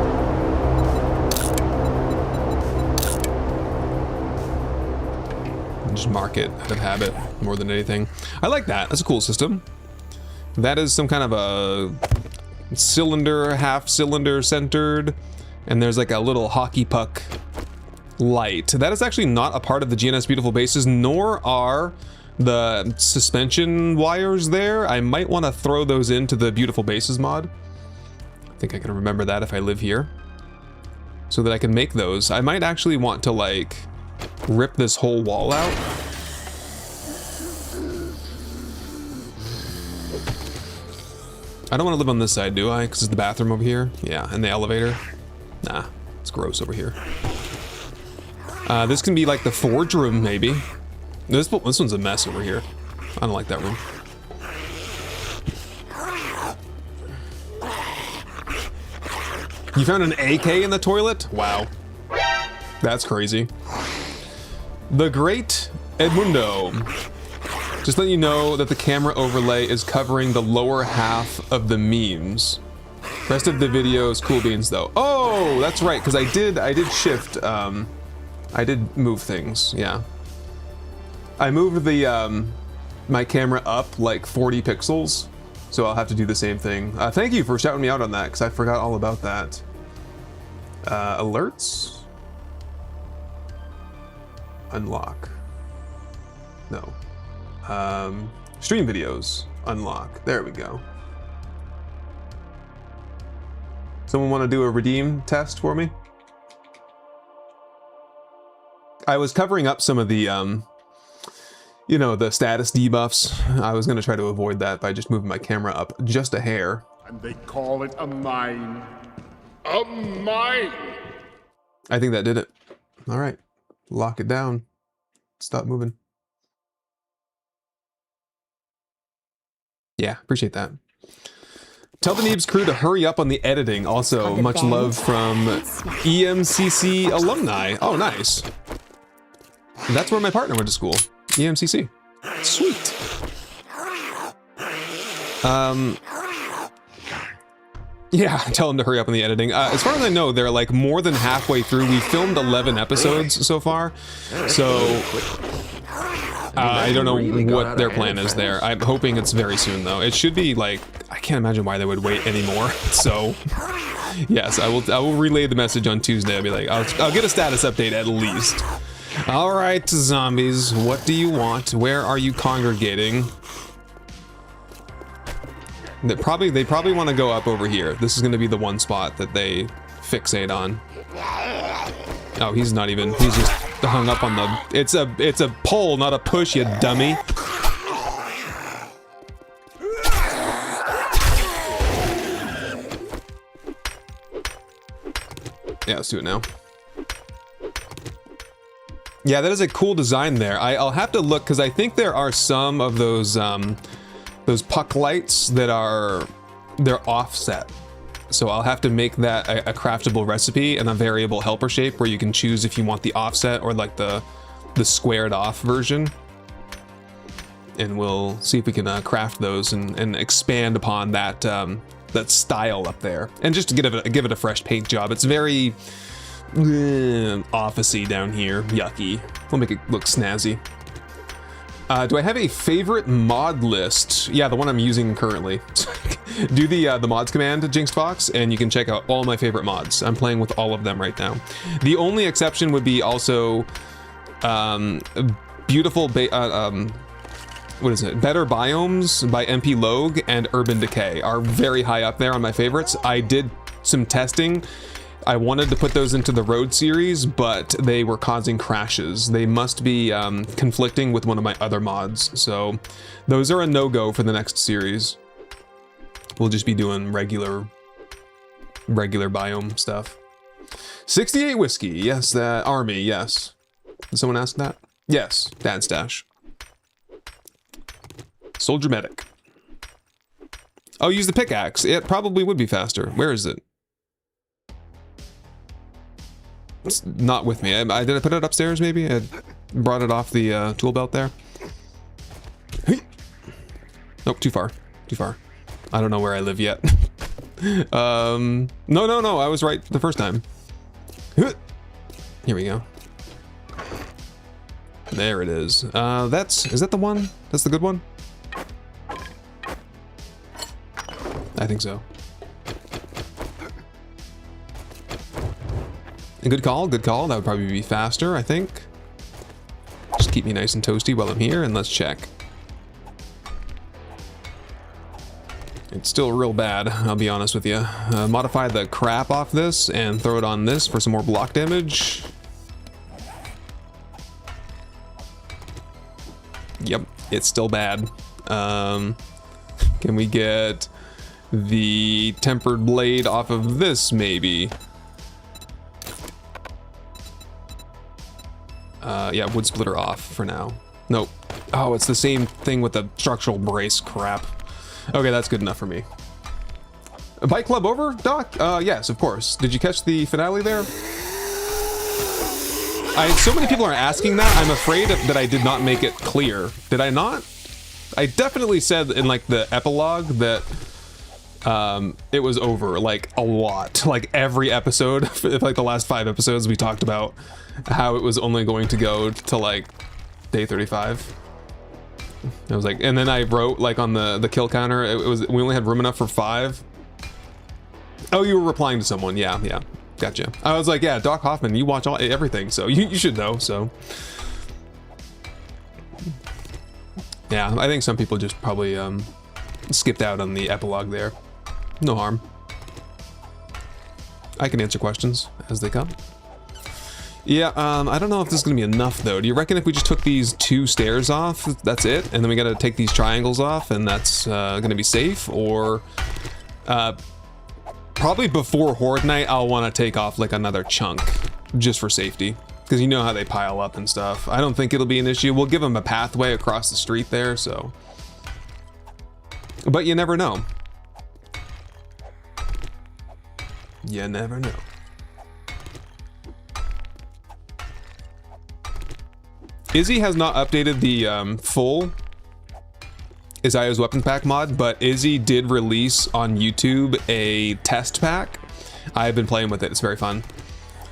Just mark it out of habit more than anything. I like that. That's a cool system. That is some kind of a cylinder, half cylinder centered, and there's like a little hockey puck light. That is actually not a part of the GNS Beautiful Bases, nor are the suspension wires there. I might want to throw those into the Beautiful Bases mod. I think I can remember that if I live here, so that I can make those. I might actually want to like rip this whole wall out. I don't want to live on this side, do I? Because it's the bathroom over here. Yeah, and the elevator. Nah, it's gross over here. This can be like the forge room, maybe. This one's a mess over here. I don't like that room. You found an AK in the toilet? Wow. That's crazy. The Great Edmundo. Just letting you know that the camera overlay is covering the lower half of the memes. Rest of the video is cool beans though. Oh, that's right, because I did shift, I did move things, yeah. I moved the my camera up like 40 pixels, so I'll have to do the same thing. Thank you for shouting me out on that, because I forgot all about that. Alerts? Unlock. No. Stream videos. Unlock. There we go. Someone want to do a redeem test for me? I was covering up some of the, you know, the status debuffs. I was going to try to avoid that by just moving my camera up just a hair. And they call it a mine. A mine! I think that did it. All right. Lock it down. Stop moving. Yeah, appreciate that. Tell the Neebs crew to hurry up on the editing. Also, much love from EMCC alumni. Oh, nice. That's where my partner went to school. EMCC. Sweet. Yeah, tell them to hurry up on the editing. As far as I know, they're like more than halfway through. We filmed 11 episodes so far, so I don't know what their plan is there. I'm hoping it's very soon though. It should be like, I can't imagine why they would wait anymore. So yes, I will relay the message on Tuesday. I'll be like, I'll get a status update at least. All right, zombies, what do you want? Where are you congregating? They probably want to go up over here. This is going to be the one spot that they fixate on. Oh, he's not even. He's just hung up on the. It's a pull, not a push, you dummy. Yeah, let's do it now. Yeah, that is a cool design there. I'll have to look because I think there are some of those puck lights that are they're offset. So I'll have to make that a craftable recipe and a variable helper shape where you can choose if you want the offset or like the squared off version. And we'll see if we can craft those and expand upon that that style up there. And just to give it a fresh paint job. It's very officey down here, yucky. We'll make it look snazzy. Do I have a favorite mod list? Yeah, the one I'm using currently. Do the mods command, Jinx Fox, and you can check out all my favorite mods. I'm playing with all of them right now. The only exception would be also beautiful, what is it? Better Biomes by MP Logue and Urban Decay are very high up there on my favorites. I did some testing. I wanted to put those into the road series, but they were causing crashes. They must be conflicting with one of my other mods. So those are a no-go for the next series. We'll just be doing regular biome stuff. 68 whiskey, yes, that army, yes. Did someone ask that? Yes, Dad Stash. Soldier medic. Oh, use the pickaxe. It probably would be faster. Where is it? It's not with me. Did I put it upstairs maybe? I brought it off the tool belt there. Nope, too far. Too far. I don't know where I live yet. No, I was right the first time. Here we go. There it is. Is that the one? That's the good one? I think so. Good call, good call. That would probably be faster, I think. Just keep me nice and toasty while I'm here, and let's check. It's still real bad, I'll be honest with you. Modify the crap off this and throw it on this for some more block damage. Yep, it's still bad. Can we get the tempered blade off of this, maybe? Yeah, wood splitter off for now. Nope. Oh, it's the same thing with the structural brace crap. Okay, that's good enough for me. A bike club over, Doc? Yes, of course. Did you catch the finale there? So many people are asking that. I'm afraid that I did not make it clear. Did I not? I definitely said in like the epilogue that it was over like a lot. Like every episode, like the last 5 episodes, we talked about how it was only going to go to like day 35. I was like, and then I wrote like on the kill counter, we only had room enough for 5. Oh, you were replying to someone. Yeah, gotcha. I was like, yeah, Doc Hoffman, you watch everything, so you should know. So yeah, I think some people just probably skipped out on the epilogue there. No harm. I can answer questions as they come. Yeah, I don't know if this is gonna be enough though. Do you reckon if we just took these 2 stairs off, that's it? And then we gotta take these triangles off and that's gonna be safe? Or probably before Horde Night, I'll wanna take off like another chunk just for safety. Because you know how they pile up and stuff. I don't think it'll be an issue. We'll give them a pathway across the street there, so. But you never know. You never know. Izzy has not updated the full Isaiah's Weapons Pack mod, but Izzy did release on YouTube a test pack. I've been playing with it, it's very fun.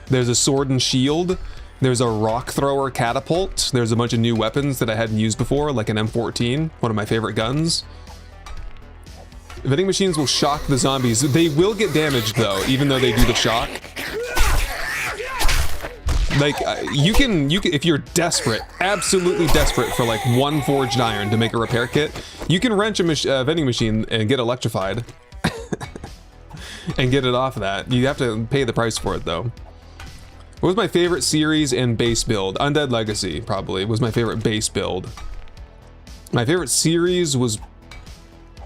There's a sword and shield, there's a rock thrower catapult, there's a bunch of new weapons that I hadn't used before, like an M14, one of my favorite guns. Vending machines will shock the zombies. They will get damaged though, even though they do the shock. Like, you can, if you're desperate, absolutely desperate for like 1 forged iron to make a repair kit, you can wrench a vending machine and get electrified. And get it off of that. You have to pay the price for it though. What was my favorite series and base build? Undead Legacy, probably, was my favorite base build. My favorite series was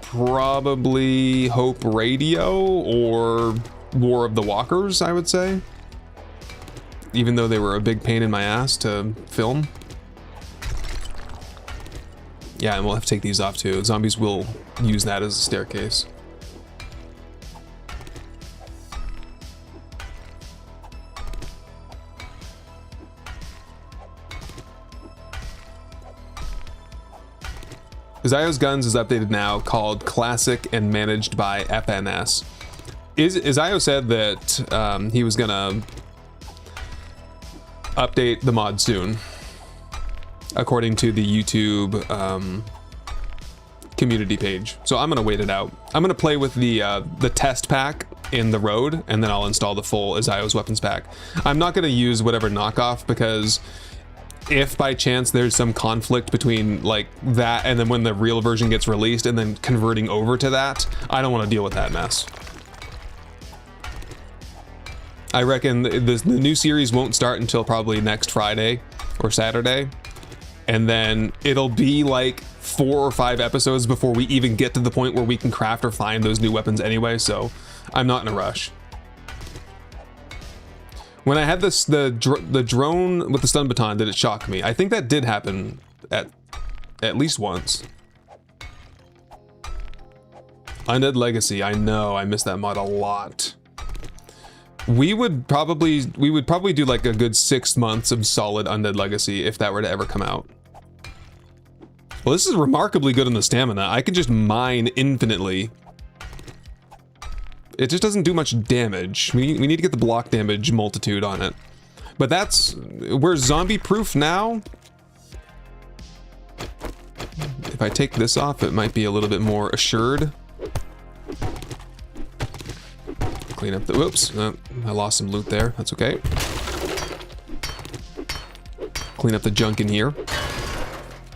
probably Hope Radio or War of the Walkers, I would say. Even though they were a big pain in my ass to film. Yeah, and we'll have to take these off too. Zombies will use that as a staircase. Izio's Guns is updated now, called Classic and managed by FNS. Izio said that he was gonna update the mod soon, according to the YouTube community page. So I'm gonna wait it out. I'm gonna play with the test pack in the road, and then I'll install the full Izio's weapons pack. I'm not gonna use whatever knockoff, because if by chance there's some conflict between like that and then when the real version gets released and then converting over to that, I don't want to deal with that mess. I reckon the new series won't start until probably next Friday or Saturday, and then it'll be like 4 or 5 episodes before we even get to the point where we can craft or find those new weapons anyway, so I'm not in a rush. When I had this the drone with the stun baton, did it shock me? I think that did happen at least once. Undead Legacy, I know, I miss that mod a lot. We would probably do like a good 6 months of solid Undead Legacy if that were to ever come out. Well, this is remarkably good on the stamina. I could just mine infinitely. It just doesn't do much damage. We need to get the block damage multitude on it. But we're zombie proof now. If I take this off, it might be a little bit more assured. Clean up the, whoops, I lost some loot there, that's okay. Clean up the junk in here.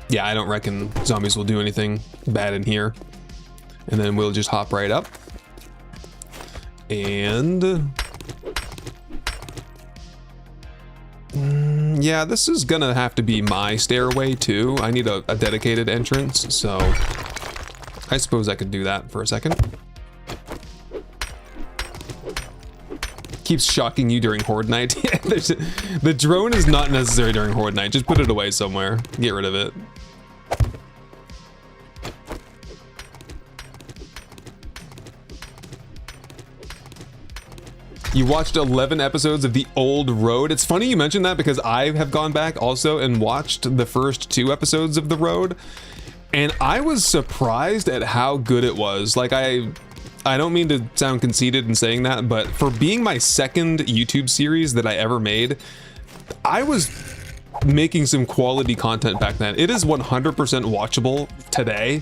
Yeah, I don't reckon zombies will do anything bad in here. And then we'll just hop right up. And yeah, this is gonna have to be my stairway too. I need a dedicated entrance, so I suppose I could do that for a second. Keeps shocking you during Horde Night. The drone is not necessary during Horde Night. Just put it away somewhere. Get rid of it. You watched 11 episodes of The Old Road. It's funny you mentioned that because I have gone back also and watched the first 2 episodes of The Road, and I was surprised at how good it was. Like, I don't mean to sound conceited in saying that, but for being my second YouTube series that I ever made, I was making some quality content back then. It is 100% watchable today.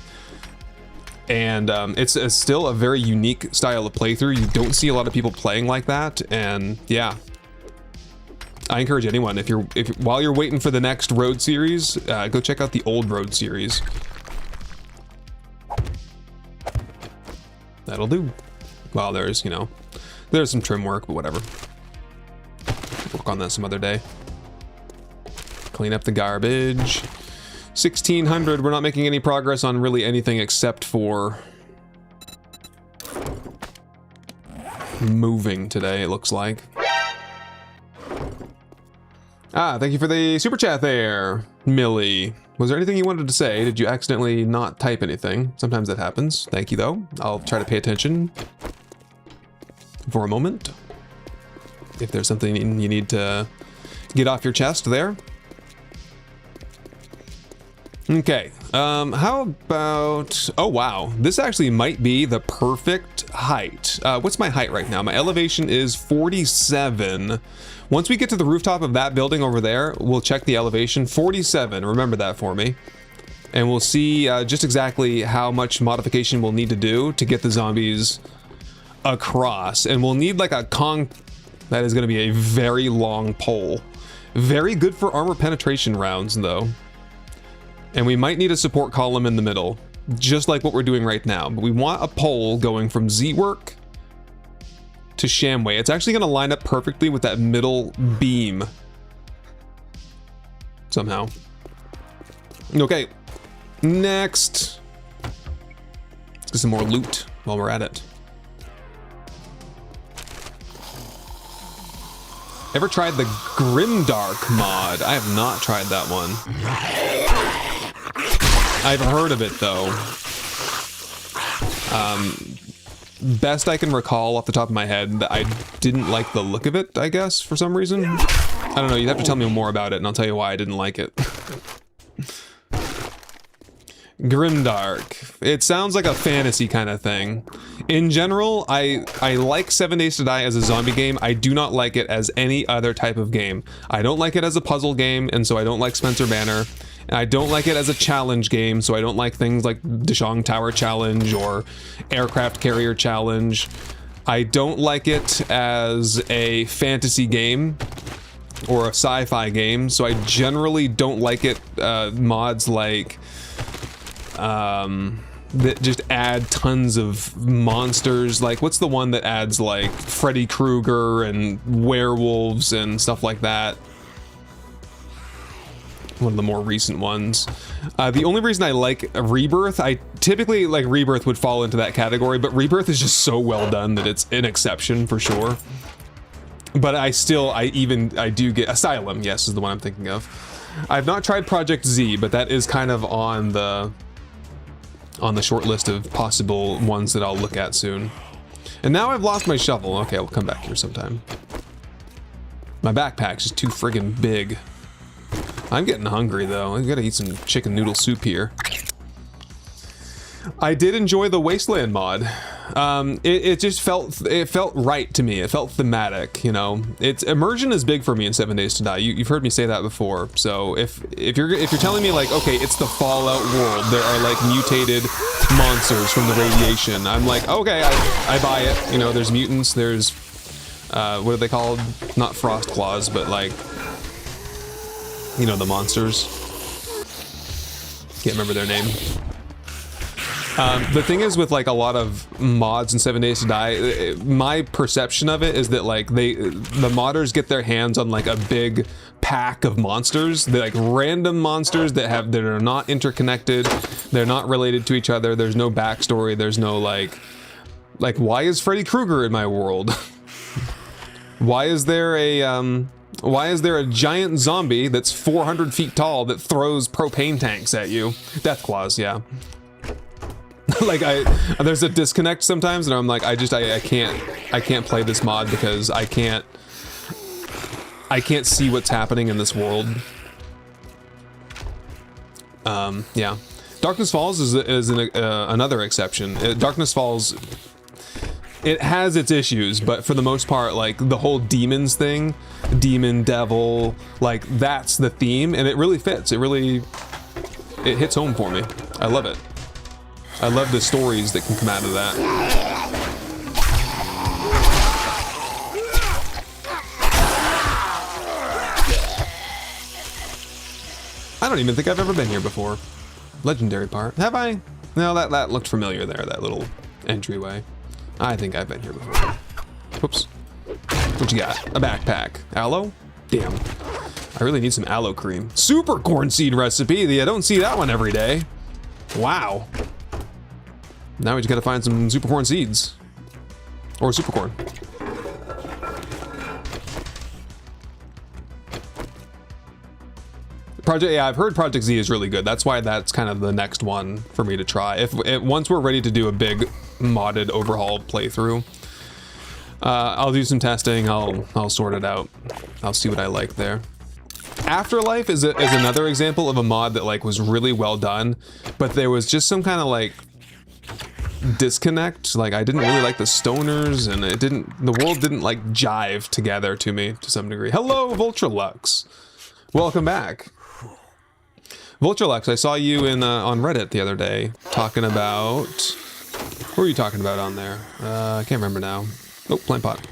And it's still a very unique style of playthrough. You don't see a lot of people playing like that, and yeah, I encourage anyone, if while you're waiting for the next Road series, go check out the Old Road series. That'll do. Well, there's some trim work, but whatever. Work on that some other day. Clean up the garbage. 1600, we're not making any progress on really anything except for moving today, it looks like. Ah, thank you for the super chat there, Millie. Was there anything you wanted to say? Did you accidentally not type anything? Sometimes that happens. Thank you, though. I'll try to pay attention for a moment. If there's something you need to get off your chest there. Okay, how about, oh wow, this actually might be the perfect height. What's my height right now? My elevation is 47. Once we get to the rooftop of that building over there, we'll check the elevation. 47, remember that for me. And we'll see just exactly how much modification we'll need to do to get the zombies across. And we'll need like that is gonna be a very long pole. Very good for armor penetration rounds though. And we might need a support column in the middle, just like what we're doing right now. But we want a pole going from Z-Work to Shamway. It's actually gonna line up perfectly with that middle beam. Somehow. Okay, next. Let's get some more loot while we're at it. Ever tried the Grimdark mod? I have not tried that one. I've heard of it though. Best I can recall off the top of my head, that I didn't like the look of it, I guess, for some reason. I don't know, you'd have to tell me more about it and I'll tell you why I didn't like it. Grimdark. It sounds like a fantasy kind of thing. In general, I like 7 Days to Die as a zombie game. I do not like it as any other type of game. I don't like it as a puzzle game, and so I don't like Spencer Banner. And I don't like it as a challenge game, so I don't like things like Dishong Tower Challenge or Aircraft Carrier Challenge. I don't like it as a fantasy game or a sci-fi game, so I generally don't like it mods like that just add tons of monsters. Like, what's the one that adds like Freddy Krueger and werewolves and stuff like that? One of the more recent ones. The only reason I like Rebirth, I typically like Rebirth would fall into that category, but Rebirth is just so well done that it's an exception for sure. But I do get Asylum, yes, is the one I'm thinking of. I've not tried Project Z, but that is kind of on the short list of possible ones that I'll look at soon. And now I've lost my shovel. Okay, I'll come back here sometime. My backpack's just too friggin' big. I'm getting hungry though. I gotta eat some chicken noodle soup here. I did enjoy the Wasteland mod. It just felt right to me. It felt thematic, you know. It's immersion is big for me in 7 Days to Die. You've heard me say that before. So if you're telling me like, okay, it's the Fallout world, there are like mutated monsters from the radiation, I'm like, okay, I buy it. You know, there's mutants, there's what are they called? Not frost claws, but like, you know, the monsters. Can't remember their name. The thing is with like a lot of mods in 7 Days to Die, my perception of it is that like the modders get their hands on like a big pack of monsters. They're like random monsters that are not interconnected. They're not related to each other. There's no backstory. There's no like why is Freddy Krueger in my world? Why is there a giant zombie that's 400 feet tall that throws propane tanks at you? Death claws, yeah. Like there's a disconnect sometimes, and I'm like, I can't play this mod because I can't see what's happening in this world. Yeah, Darkness Falls is another exception. Darkness Falls, it has its issues, but for the most part, like the whole demons thing, demon, devil, like that's the theme, and it really fits. It hits home for me. I love it. I love the stories that can come out of that. I don't even think I've ever been here before. Legendary part. Have I? No, that looked familiar there, that little entryway. I think I've been here before. Whoops. What you got? A backpack. Aloe? Damn. I really need some aloe cream. Super corn seed recipe. I don't see that one every day. Wow. Now we just gotta find some super corn seeds. Or super corn. Yeah, I've heard Project Z is really good. That's why that's kind of the next one for me to try. Once we're ready to do a big modded overhaul playthrough, I'll do some testing. I'll sort it out. I'll see what I like there. Afterlife is another example of a mod that like was really well done, but there was just some kind of like disconnect. Like I didn't really like the stoners, and the world didn't like jive together to me to some degree. Hello, Vulturelux. Welcome back. Vulturelux, I saw you on Reddit the other day talking about, what were you talking about on there? I can't remember now. Oh, plant pot.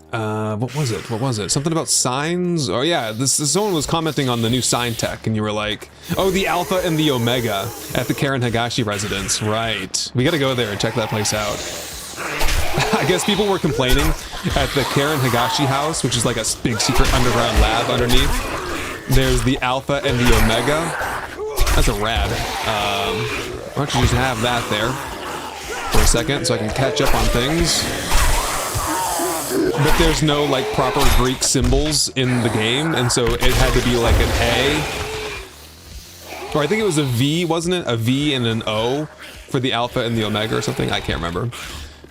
What was it? Something about signs? Oh yeah, someone was commenting on the new sign tech, and you were like, oh, the Alpha and the Omega at the Karen Higashi residence. Right. We gotta go there and check that place out. I guess people were complaining at the Karen Higashi house, which is like a big secret underground lab underneath. There's the Alpha and the Omega. That's a rad. Why don't you just have that there for a second so I can catch up on things. But there's no like proper Greek symbols in the game, and so it had to be like an A. Or I think it was a V, wasn't it? A V and an O for the Alpha and the Omega or something? I can't remember.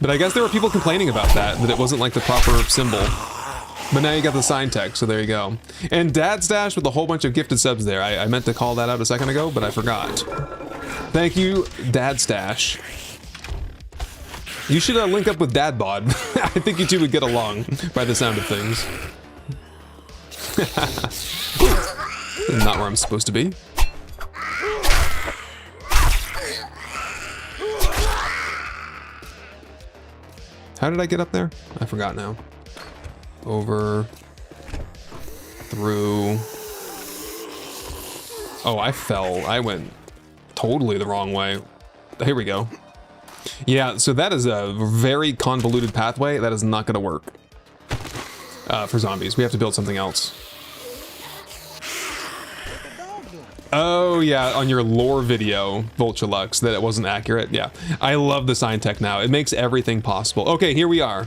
But I guess there were people complaining about that it wasn't like the proper symbol. But now you got the sign text, so there you go. And Dad Stash with a whole bunch of gifted subs there. I meant to call that out a second ago, but I forgot. Thank you, Dad Stash. You should link up with Dad Bod. I think you two would get along by the sound of things. Not where I'm supposed to be. How did I get up there? I forgot now. Over. Through. Oh, I fell. I went totally the wrong way. Here we go. Yeah, so that is a very convoluted pathway. That is not going to work for zombies. We have to build something else. Oh, yeah, on your lore video, Vulturelux, that it wasn't accurate. Yeah, I love the sign tech now. It makes everything possible. Okay, here we are.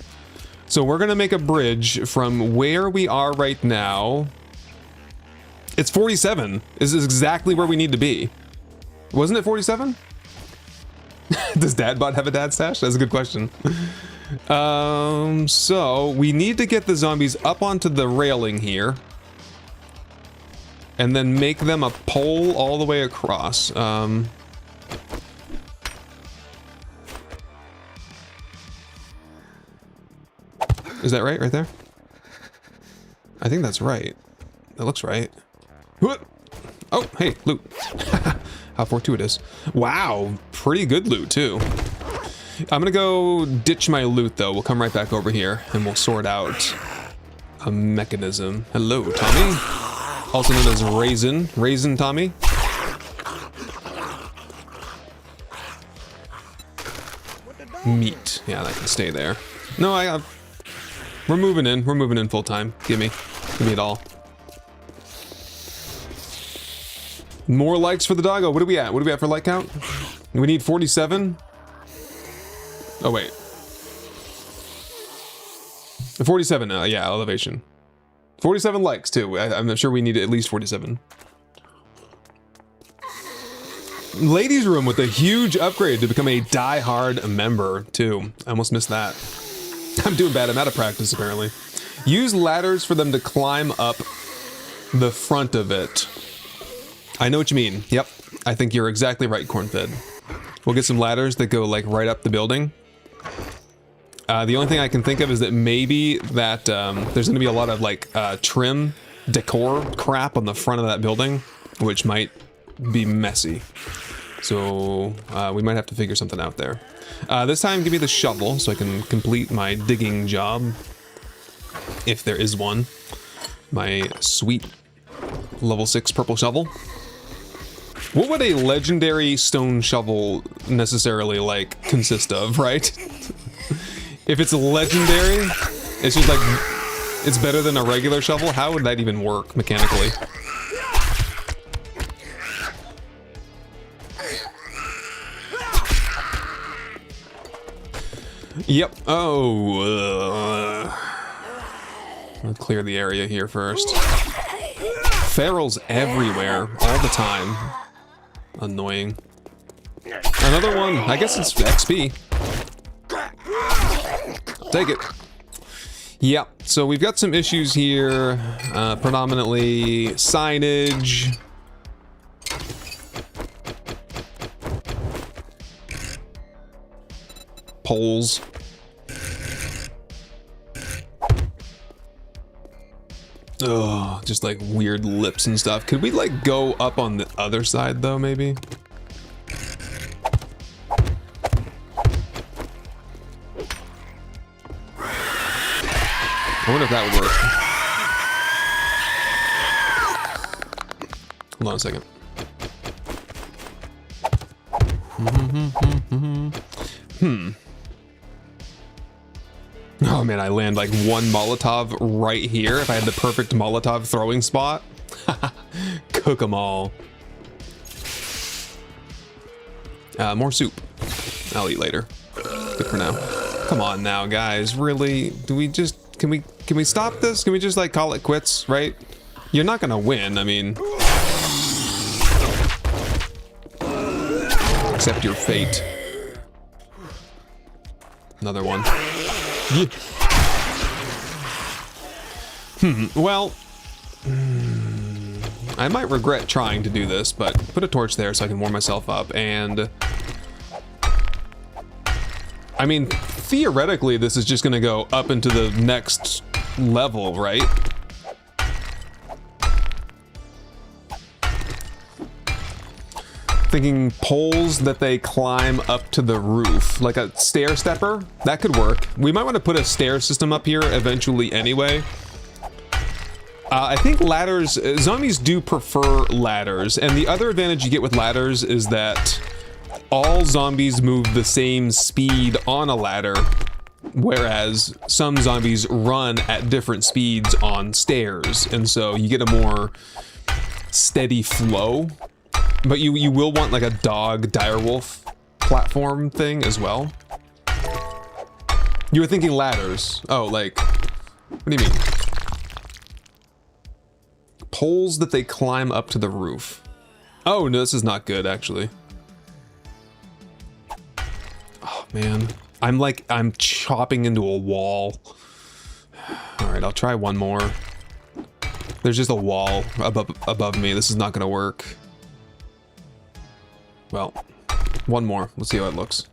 So we're going to make a bridge from where we are right now. It's 47. This is exactly where we need to be. Wasn't it 47? Does Dadbot have a dad stash? That's a good question. So we need to get the zombies up onto the railing here. And then make them a pole all the way across. Is that right there? I think that's right. That looks right. Oh, hey, loot. How fortuitous. Wow, pretty good loot too. I'm gonna go ditch my loot though. We'll come right back over here and we'll sort out a mechanism. Hello, Tommy. Also known as Raisin. Raisin Tommy. Meat. Yeah, that can stay there. No, we're moving in. We're moving in full time. Give me it all. More likes for the doggo. What are we at? What are we at for like count? We need 47. Oh wait. 47. Yeah, elevation. 47 likes too. I'm sure we need at least 47. Ladies room with a huge upgrade to become a die-hard member too. I almost missed that. I'm doing bad. I'm out of practice apparently. Use ladders for them to climb up the front of it. I know what you mean. Yep. I think you're exactly right, Cornfed. We'll get some ladders that go like right up the building. The only thing I can think of is that maybe that there's going to be a lot of like trim decor crap on the front of that building, which might be messy. So we might have to figure something out there. This time, give me the shovel so I can complete my digging job, if there is one. My sweet level 6 purple shovel. What would a legendary stone shovel necessarily like consist of, right? If it's a legendary, it's just like, it's better than a regular shovel. How would that even work mechanically? Yep. Oh. I'll clear the area here first. Ferals everywhere, all the time. Annoying. Another one. I guess it's XP. Take it. Yeah, so we've got some issues here. Predominantly signage. Poles. Ugh, just like weird lips and stuff. Could we like go up on the other side though, maybe? I wonder if that would work. Hold on a second. Oh man, I land like one Molotov right here. If I had the perfect Molotov throwing spot. Cook them all. More soup. I'll eat later. Good for now. Come on now, guys. Really? Do we just... Can we stop this? Can we just like call it quits, right? You're not gonna win, I mean. Accept your fate. Another one. Yeah. Well, I might regret trying to do this, but put a torch there so I can warm myself up. And I mean, theoretically, this is just gonna go up into the next level, right? Thinking poles that they climb up to the roof, like a stair stepper. That could work. We might want to put a stair system up here eventually anyway. I think ladders, zombies do prefer ladders, and the other advantage you get with ladders is that all zombies move the same speed on a ladder, whereas some zombies run at different speeds on stairs, and so you get a more steady flow. But you will want like a dog direwolf platform thing as well. You were thinking ladders. Oh, like, what do you mean? Poles that they climb up to the roof. Oh, no, this is not good, actually. Oh, man. I'm chopping into a wall. All right, I'll try one more. There's just a wall above me. This is not gonna work. Well, one more. Let's see how it looks.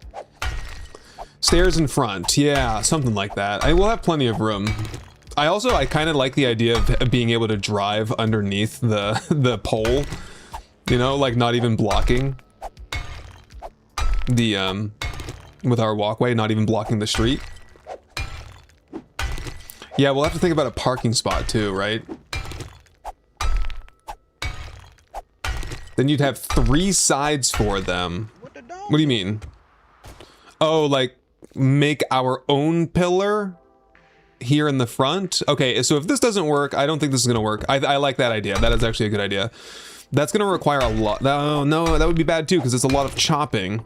Stairs in front. Yeah, something like that. I will have plenty of room. I kind of like the idea of being able to drive underneath the pole. You know, like not even blocking the with our walkway, not even blocking the street. Yeah, we'll have to think about a parking spot too, right? Then you'd have 3 sides for them. What do you mean? Oh, like make our own pillar here in the front? Okay, so if this doesn't work, I don't think this is gonna work. I like that idea. That is actually a good idea. That's gonna require a lot. Oh, no, that would be bad too, because it's a lot of chopping.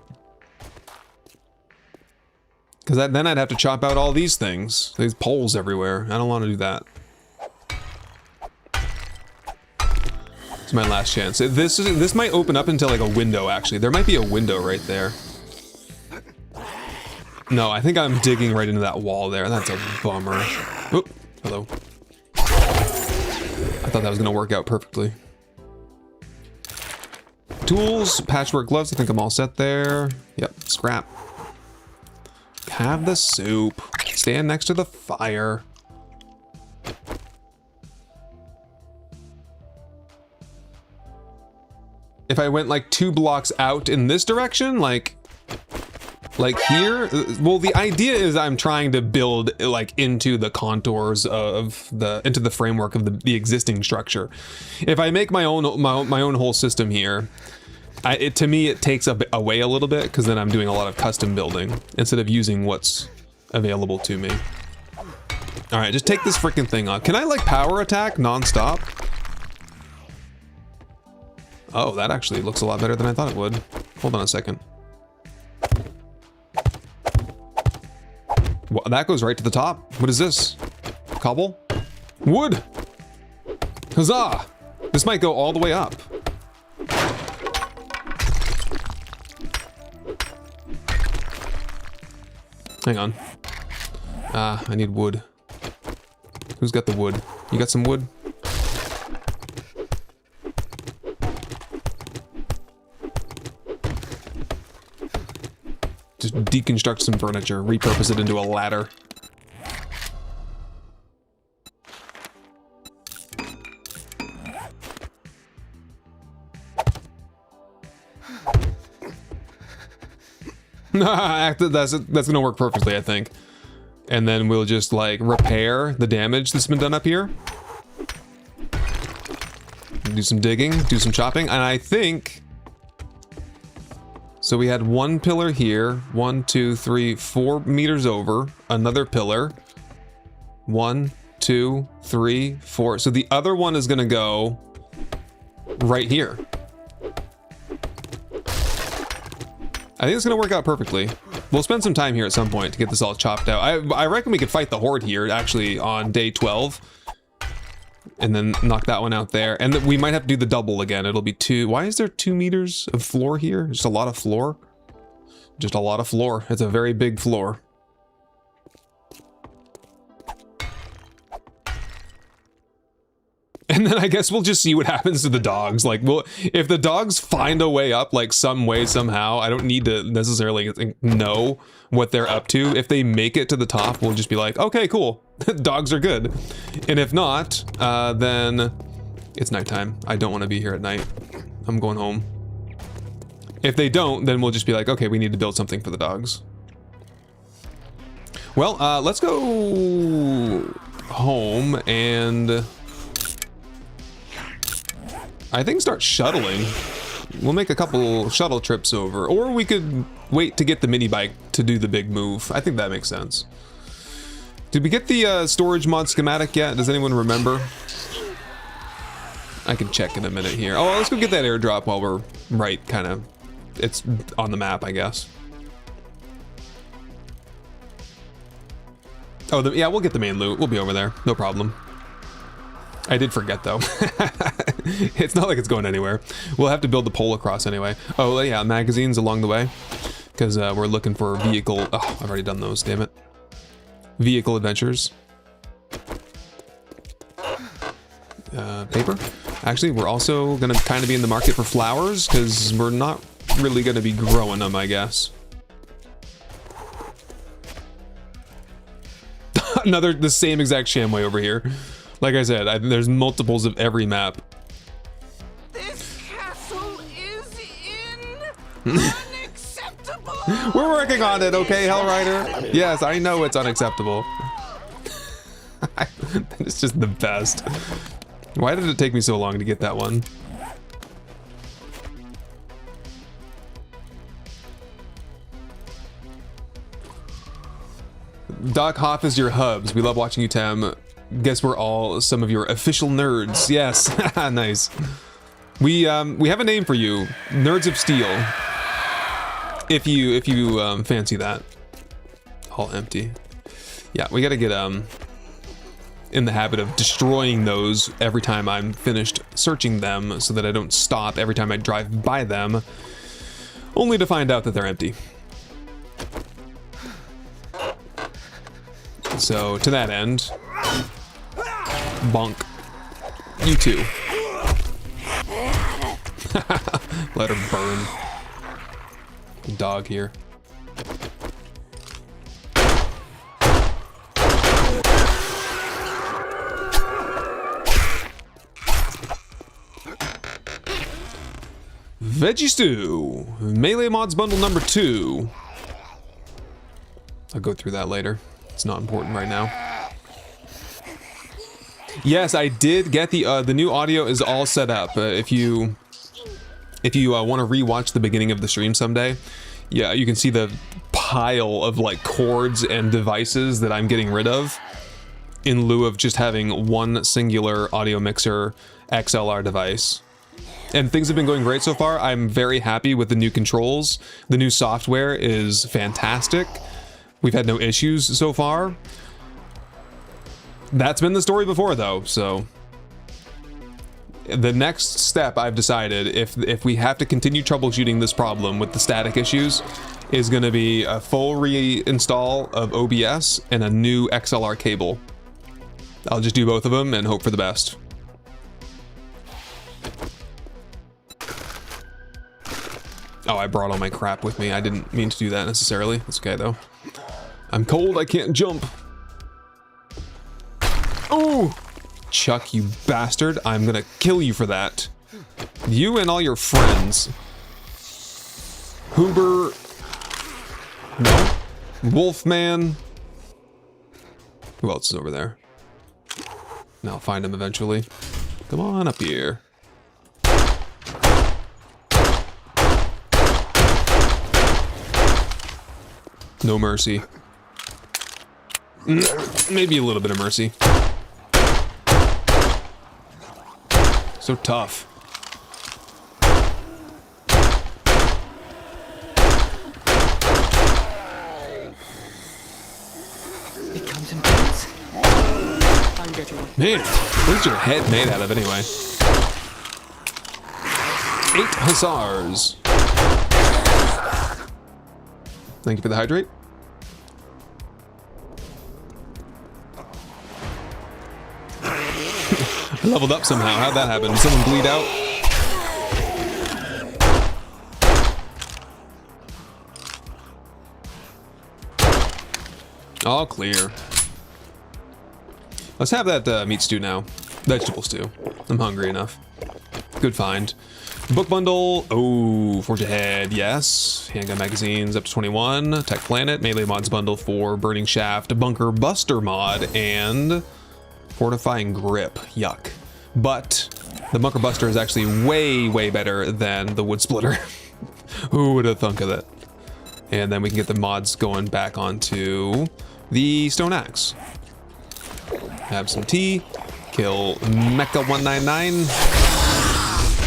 Because then I'd have to chop out all these things. These poles everywhere. I don't want to do that. It's my last chance. This might open up into like a window, actually. There might be a window right there. No, I think I'm digging right into that wall there. That's a bummer. Oh, hello. I thought that was gonna work out perfectly. Tools, patchwork gloves. I think I'm all set there. Yep, scrap. Have the soup. Stand next to the fire. If I went like 2 blocks out in this direction, like here, well, the idea is I'm trying to build like into the contours of into the framework of the existing structure. If I make my own whole system here, to me it takes away a little bit, because then I'm doing a lot of custom building instead of using what's available to me. All right, just take this freaking thing off. Can I like power attack nonstop? Oh, that actually looks a lot better than I thought it would. Hold on a second. Well, that goes right to the top. What is this? Cobble? Wood! Huzzah! This might go all the way up. Hang on. I need wood. Who's got the wood? You got some wood? Just deconstruct some furniture, repurpose it into a ladder. That's gonna work perfectly, I think. And then we'll just like repair the damage that's been done up here. Do some digging, do some chopping, and I think... So we had 1 pillar here, 1, 2, 3, 4 meters over, another pillar. 1, 2, 3, 4. So the other one is gonna go right here. I think it's gonna work out perfectly. We'll spend some time here at some point to get this all chopped out. I reckon we could fight the horde here, actually, on day 12. And then knock that one out there. And we might have to do the double again. It'll be 2. Why is there 2 meters of floor here? Just a lot of floor? Just a lot of floor. It's a very big floor. And then I guess we'll just see what happens to the dogs. Like, if the dogs find a way up, like some way, somehow, I don't need to necessarily know what they're up to. If they make it to the top, we'll just be like, okay, cool. Dogs are good. And if not, then it's nighttime. I don't want to be here at night. I'm going home. If they don't, then we'll just be like, okay, we need to build something for the dogs. Well, let's go home and I think start shuttling. We'll make a couple shuttle trips over, or we could wait to get the mini bike to do the big move. I think that makes sense. Did we get the storage mod schematic yet? Does anyone remember? I can check in a minute here. Oh, let's go get that airdrop while we're right, kind of. It's on the map, I guess. Oh, yeah, we'll get the main loot. We'll be over there. No problem. I did forget, though. It's not like it's going anywhere. We'll have to build the pole across anyway. Oh, yeah, magazines along the way. Because we're looking for vehicle... Oh, I've already done those, damn it. Vehicle adventures. Paper. Actually, we're also going to kind of be in the market for flowers, because we're not really going to be growing them, I guess. The same exact Shamway over here. Like I said, there's multiples of every map. This castle is unacceptable. We're working on it, okay, Hellrider? Yes, I know it's unacceptable. It's just the best. Why did it take me so long to get that one? Doc Hoff is your hubs. We love watching you, Tem. Guess we're all some of your official nerds. Yes, nice. We have a name for you, Nerds of Steel. If you fancy that. All empty. Yeah, we gotta get in the habit of destroying those every time I'm finished searching them, so that I don't stop every time I drive by them, only to find out that they're empty. So to that end, bonk. You too. Let her burn. Dog here. Veggie stew. Melee mods bundle number 2. I'll go through that later. It's not important right now. Yes, I did get the new audio is all set up. If you want to rewatch the beginning of the stream someday, yeah, you can see the pile of like cords and devices that I'm getting rid of in lieu of just having one singular audio mixer XLR device. And things have been going great so far. I'm very happy with the new controls. The new software is fantastic. We've had no issues so far. That's been the story before, though, so... The next step, I've decided, if we have to continue troubleshooting this problem with the static issues, is going to be a full reinstall of OBS and a new XLR cable. I'll just do both of them and hope for the best. Oh, I brought all my crap with me. I didn't mean to do that necessarily. It's okay, though. I'm cold, I can't jump. Oh! Chuck, you bastard. I'm gonna kill you for that. You and all your friends. Hoober. No. Wolfman. Who else is over there? I'll find him eventually. Come on up here. No mercy. Maybe a little bit of mercy. So tough. It comes in pairs. I'm getting one. Man, what's your head made out of anyway? 8 hussars. Thank you for the hydrate. I leveled up somehow. How'd that happen? Did someone bleed out? All clear. Let's have that meat stew now. Vegetable stew. I'm hungry enough. Good find. Book bundle. Oh, Forge Ahead. Yes. Handgun magazines up to 21. Tech Planet. Melee mods bundle for Burning Shaft. Bunker Buster mod. And Fortifying Grip. Yuck. But the Bunker Buster is actually way, way better than the Wood Splitter. Who would have thunk of it? And then we can get the mods going back onto the Stone Axe. Have some tea. Kill Mecha 199.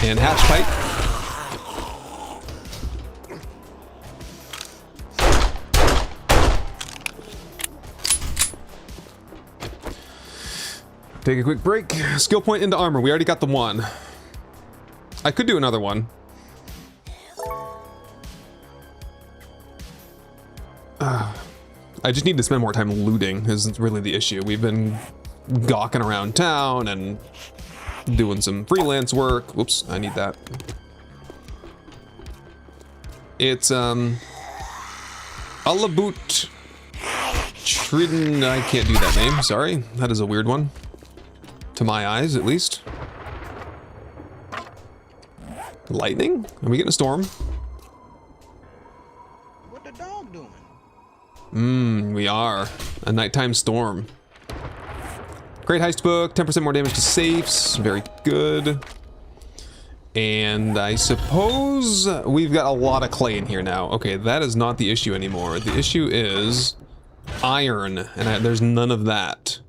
And Hatch Pipe. Take a quick break. Skill point into armor. We already got the one. I could do another one. I just need to spend more time looting is really the issue. We've been gawking around town and doing some freelance work. Whoops, I need that. It's Alabut Tridden. I can't do that name, sorry. That is a weird one. To my eyes, at least. Lightning? Are we getting a storm? What the dog doing? We are. A nighttime storm. Great heist book, 10% more damage to safes, very good. And I suppose we've got a lot of clay in here now. Okay, that is not the issue anymore. The issue is iron, and there's none of that.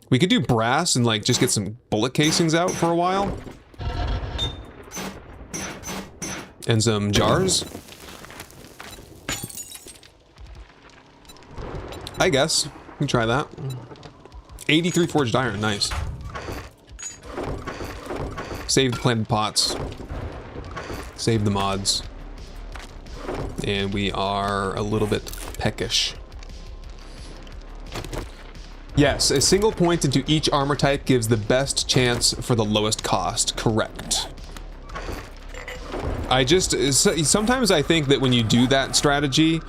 We could do brass and like just get some bullet casings out for a while. And some jars. I guess. We can try that. 83 forged iron, nice. Save the planted pots. Save the mods. And we are a little bit peckish. Yes, a single point into each armor type gives the best chance for the lowest cost. Correct. Sometimes I think that when you do that strategy,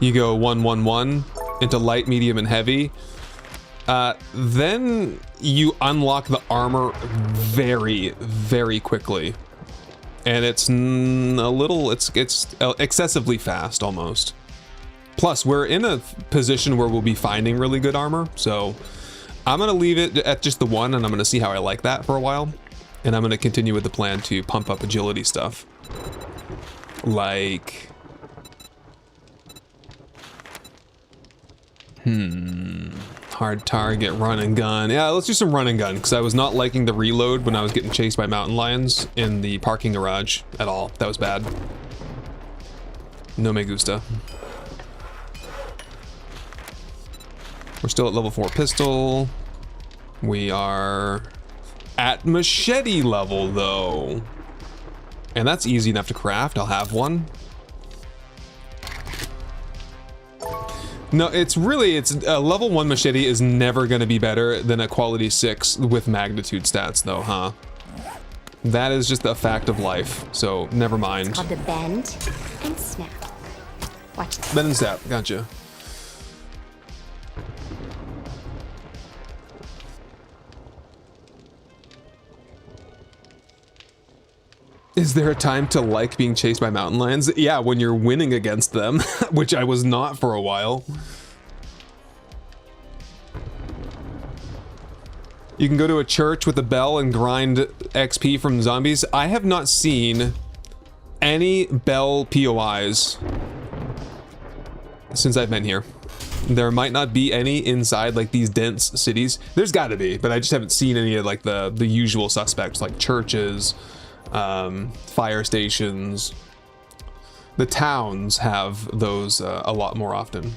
you go 1-1-1 into light, medium, and heavy. Then you unlock the armor very, very quickly. And it's it's excessively fast almost. Plus, we're in a position where we'll be finding really good armor, so I'm gonna leave it at just the one, and I'm gonna see how I like that for a while. And I'm gonna continue with the plan to pump up agility stuff. Like... hard target, run and gun. Yeah, let's do some run and gun, because I was not liking the reload when I was getting chased by mountain lions in the parking garage at all. That was bad. No me gusta. We're still at level 4 pistol. We are at machete level though. And that's easy enough to craft. I'll have one. No, it's a level 1 machete is never gonna be better than a quality 6 with magnitude stats though, huh? That is just a fact of life, so never mind. It's called the bend and snap. Watch this. Bend and snap, gotcha. Is there a time to like being chased by mountain lions? Yeah, when you're winning against them, which I was not for a while. You can go to a church with a bell and grind XP from zombies. I have not seen any bell POIs since I've been here. There might not be any inside like these dense cities. There's gotta be, but I just haven't seen any of like the usual suspects like churches, fire stations. The towns have those a lot more often.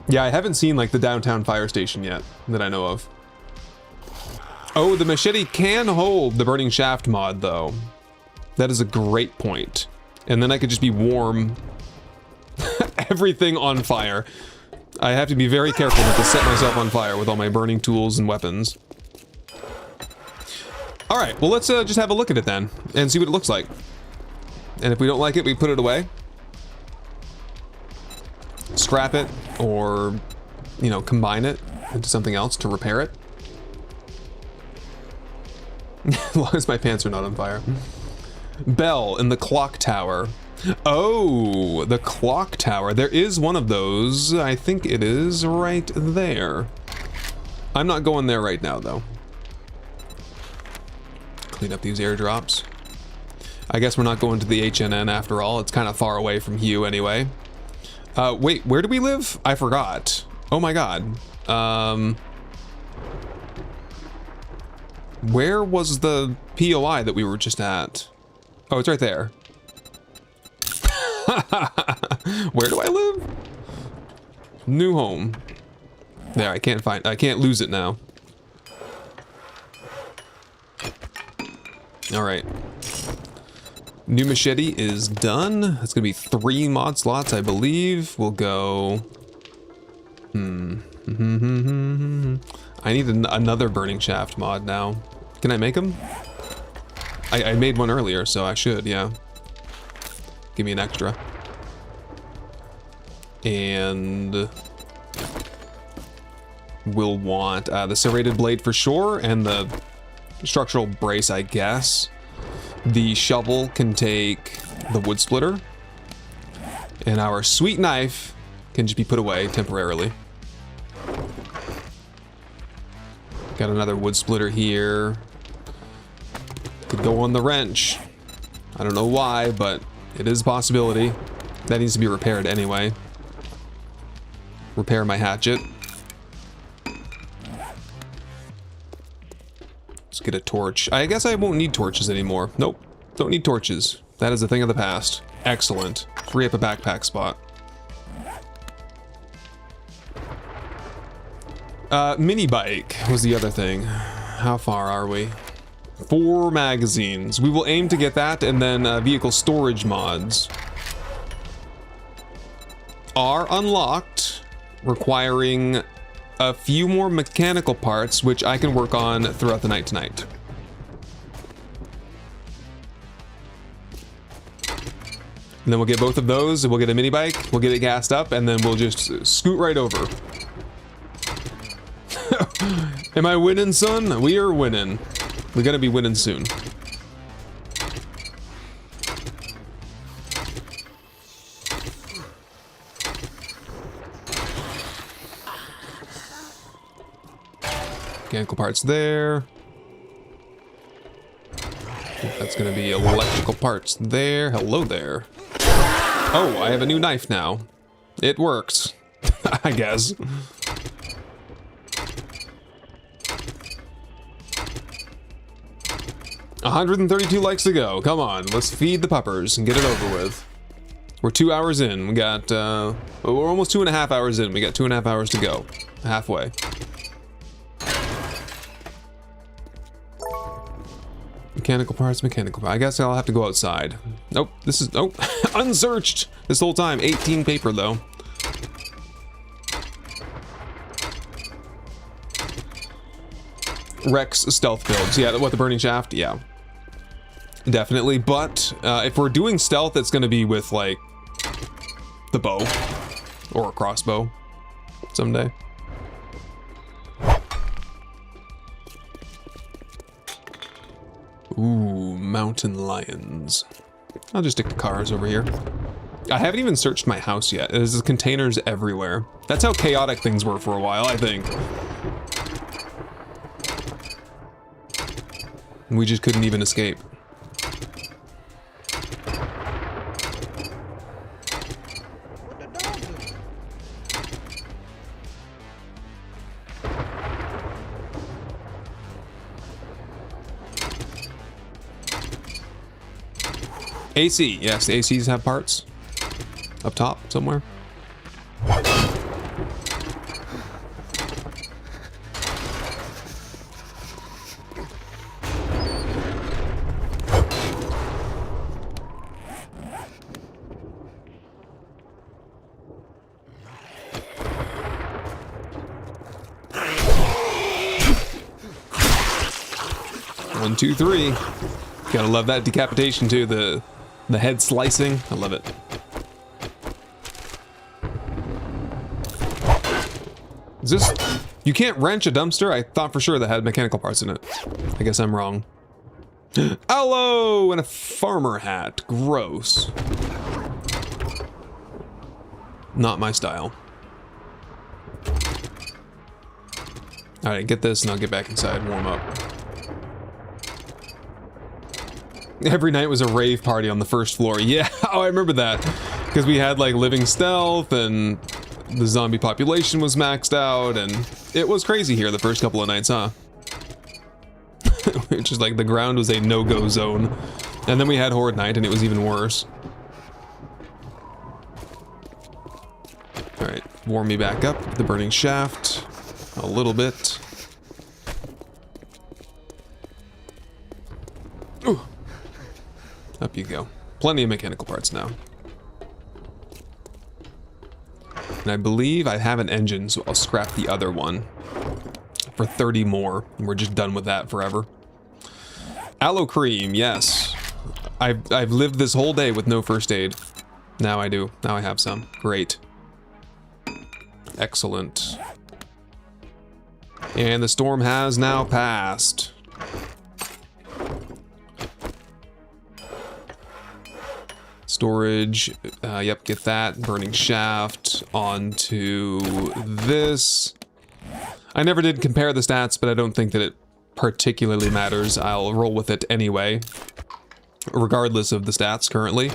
Yeah, I haven't seen like the downtown fire station yet that I know of. Oh, the machete can hold the burning shaft mod though. That is a great point. And then I could just be warm. Everything on fire. I have to be very careful not to set myself on fire with all my burning tools and weapons. All right, well, let's just have a look at it then and see what it looks like. And if we don't like it, we put it away. Scrap it, or, you know, combine it into something else to repair it. As long as my pants are not on fire. Bell in the clock tower. Oh, the clock tower. There is one of those. I think it is right there. I'm not going there right now, though. Clean up these airdrops. I guess we're not going to the HNN after all. It's kind of far away from Hugh anyway. Wait, where do we live? I forgot. Oh my god. Where was the POI that we were just at? Oh, it's right there. Where do I live? New home. There, I can't lose it now. All right. New machete is done. It's gonna be 3 mod slots, I believe. We'll go. I need another burning shaft mod now. Can I make them? I made one earlier, so I should, yeah. Give me an extra. And we'll want the serrated blade for sure, and the structural brace, I guess. The shovel can take the wood splitter, and our sweet knife can just be put away temporarily. Got another wood splitter here. Could go on the wrench. I don't know why, but it is a possibility. That needs to be repaired anyway. Repair my hatchet. Let's get a torch. I guess I won't need torches anymore. Nope, don't need torches. That is a thing of the past. Excellent. Free up a backpack spot. Mini bike was the other thing. How far are we? 4 magazines. We will aim to get that, and then vehicle storage mods are unlocked, requiring a few more mechanical parts, which I can work on throughout the night tonight. And then we'll get both of those, and we'll get a mini bike, we'll get it gassed up, and then we'll just scoot right over. Am I winning, son? We are winning. We're gonna be winning soon. Mechanical parts there. That's gonna be electrical parts there. Hello there. Oh, I have a new knife now. It works, I guess. $132 likes to go. Come on, let's feed the puppers and get it over with. We're 2 hours in. We got, we're almost 2.5 hours in. We got 2.5 hours to go. Halfway. Mechanical parts, mechanical parts. I guess I'll have to go outside. Nope, this is, nope, unsearched this whole time. 18 paper though. Rex stealth builds. Yeah, what, the burning shaft? Yeah. Definitely, but if we're doing stealth, it's gonna be with, like, the bow. Or a crossbow. Someday. Ooh, mountain lions. I'll just stick the cars over here. I haven't even searched my house yet. There's containers everywhere. That's how chaotic things were for a while, I think. We just couldn't even escape. AC, yes, the ACs have parts. Up top, somewhere. 1, 2, 3. Gotta love that decapitation too. The head slicing. I love it. Is this... You can't wrench a dumpster? I thought for sure that had mechanical parts in it. I guess I'm wrong. Hello! And a farmer hat. Gross. Not my style. Alright, get this and I'll get back inside, warm up. Every night was a rave party on the first floor. Yeah, oh, I remember that. Because we had like living stealth and the zombie population was maxed out and it was crazy here the first couple of nights, huh? Which is like the ground was a no-go zone. And then we had Horde Night and it was even worse. Alright, warm me back up. The burning shaft. A little bit. Ooh. Up you go. Plenty of mechanical parts now. And I believe I have an engine, so I'll scrap the other one for 30 more. And we're just done with that forever. Aloe cream, yes. I've lived this whole day with no first aid. Now I do. Now I have some. Great. Excellent. And the storm has now passed. Storage, yep, get that. Burning shaft onto this. I never did compare the stats, but I don't think that it particularly matters. I'll roll with it anyway, regardless of the stats currently.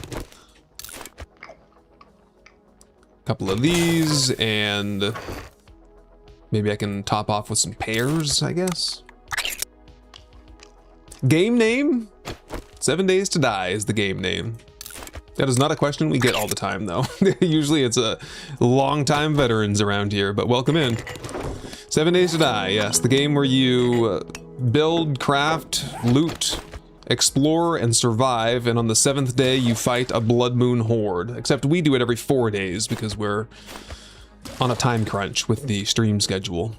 Couple of these, and maybe I can top off with some pears, I guess. Game name? 7 Days to Die is the game name. That is not a question we get all the time, though. Usually it's a long-time veterans around here, but welcome in. 7 Days to Die, yes. The game where you build, craft, loot, explore, and survive, and on the 7th day you fight a Blood Moon horde. Except we do it every 4 days because we're on a time crunch with the stream schedule.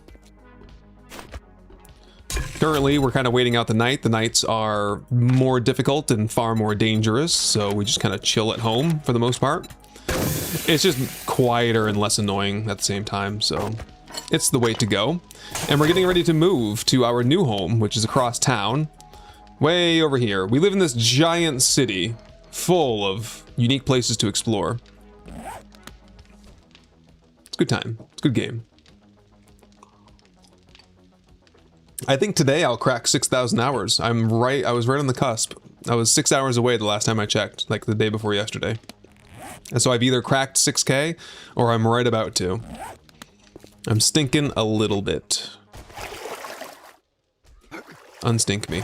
Currently, we're kind of waiting out the night. The nights are more difficult and far more dangerous, so we just kind of chill at home for the most part. It's just quieter and less annoying at the same time, so it's the way to go. And we're getting ready to move to our new home, which is across town, way over here. We live in this giant city full of unique places to explore. It's a good time. It's a good game. I think today I'll crack 6,000 hours. I was right on the cusp. I was 6 hours away the last time I checked, like the day before yesterday. And so I've either cracked 6K or I'm right about to. I'm stinking a little bit. Unstink me.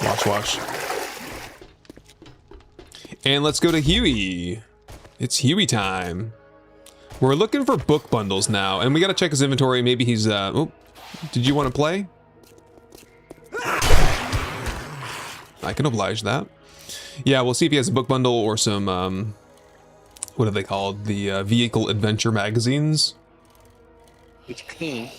Wash, wash. And let's go to Huey. It's Huey time. We're looking for book bundles now, and we gotta check his inventory. Maybe he's, oh, did you want to play? I can oblige that. Yeah, we'll see if he has a book bundle or some, what are they called? The vehicle adventure magazines. It's clean.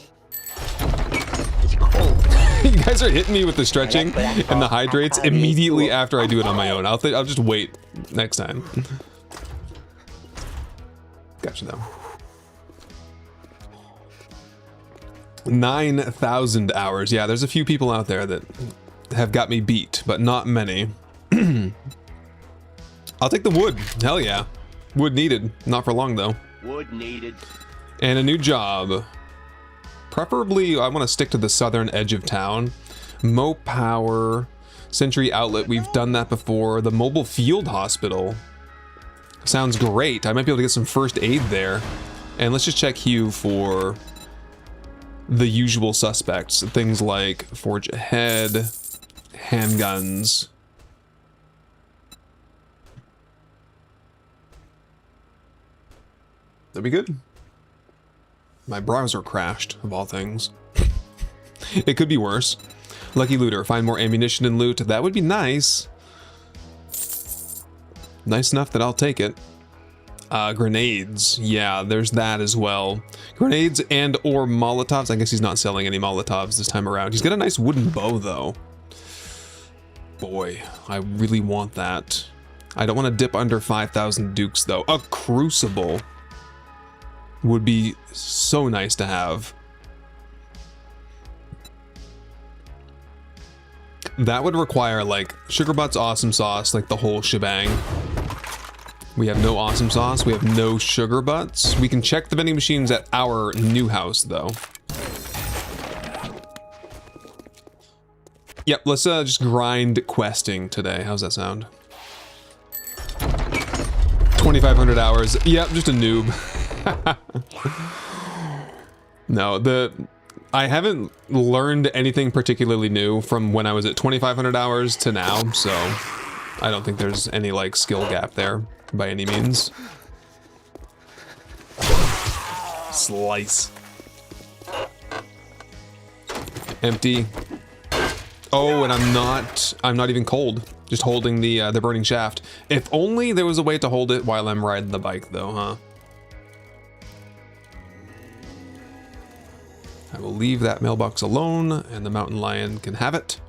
It's cold. You guys are hitting me with the stretching and the hydrates immediately after I do it on my own. I'll just wait next time. Gotcha though. 9,000 hours. Yeah, there's a few people out there that have got me beat, but not many. I'll take the wood. Hell yeah. Wood needed. Not for long though. Wood needed. And a new job. Preferably, I want to stick to the southern edge of town. Mo Power, Century Outlet, we've done that before. The Mobile Field Hospital. Sounds great. I might be able to get some first aid there. And let's just check Hugh for the usual suspects. Things like Forge Ahead, handguns. That'd be good. My browser crashed, of all things. It could be worse. Lucky Looter, find more ammunition and loot. That would be nice. Nice enough that I'll take it. Grenades. Yeah, there's that as well. Grenades and or Molotovs. I guess he's not selling any Molotovs this time around. He's got a nice wooden bow, though. boy, I really want that. I don't want to dip under 5,000 dukes though. A crucible would be so nice to have. That would require like sugar butts, awesome sauce, like the whole shebang. We have no awesome sauce. We have no sugar butts. We can check the vending machines at our new house though. Yep, let's just grind questing today. How's that sound? 2,500 hours. Yep, just a noob. No, I haven't learned anything particularly new from when I was at 2,500 hours to now, so I don't think there's any like skill gap there by any means. Slice. Empty. Oh, and I'm not even cold. Just holding the burning shaft. If only there was a way to hold it while I'm riding the bike though, huh? I will leave that mailbox alone and the mountain lion can have it.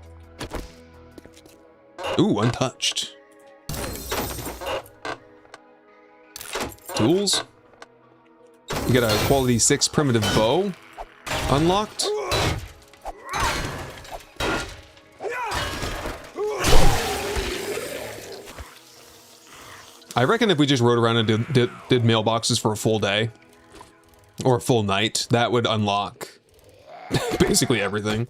Ooh, untouched. Tools. You get a quality 6 primitive bow unlocked. I reckon if we just rode around and did mailboxes for a full day or a full night, that would unlock basically everything.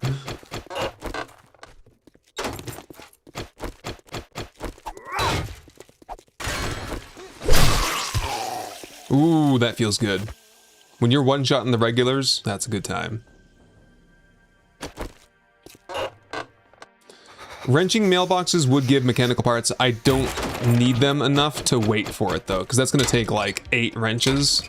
Ooh, that feels good. When you're one-shotting the regulars, that's a good time. Wrenching mailboxes would give mechanical parts. I don't need them enough to wait for it though, because that's going to take like 8 wrenches.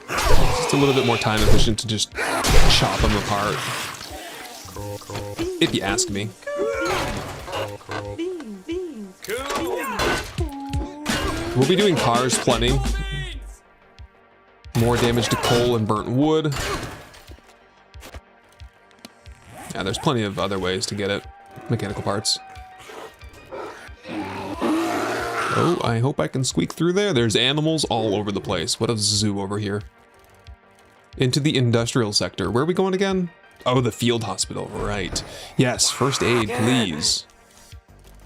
It's a little bit more time efficient to just chop them apart. If you ask me. We'll be doing cars plenty. More damage to coal and burnt wood. Yeah, there's plenty of other ways to get it. Mechanical parts. Oh, I hope I can squeak through there. There's animals all over the place. What a zoo over here. Into the industrial sector. Where are we going again? Oh, the field hospital, right. Yes, first aid, please.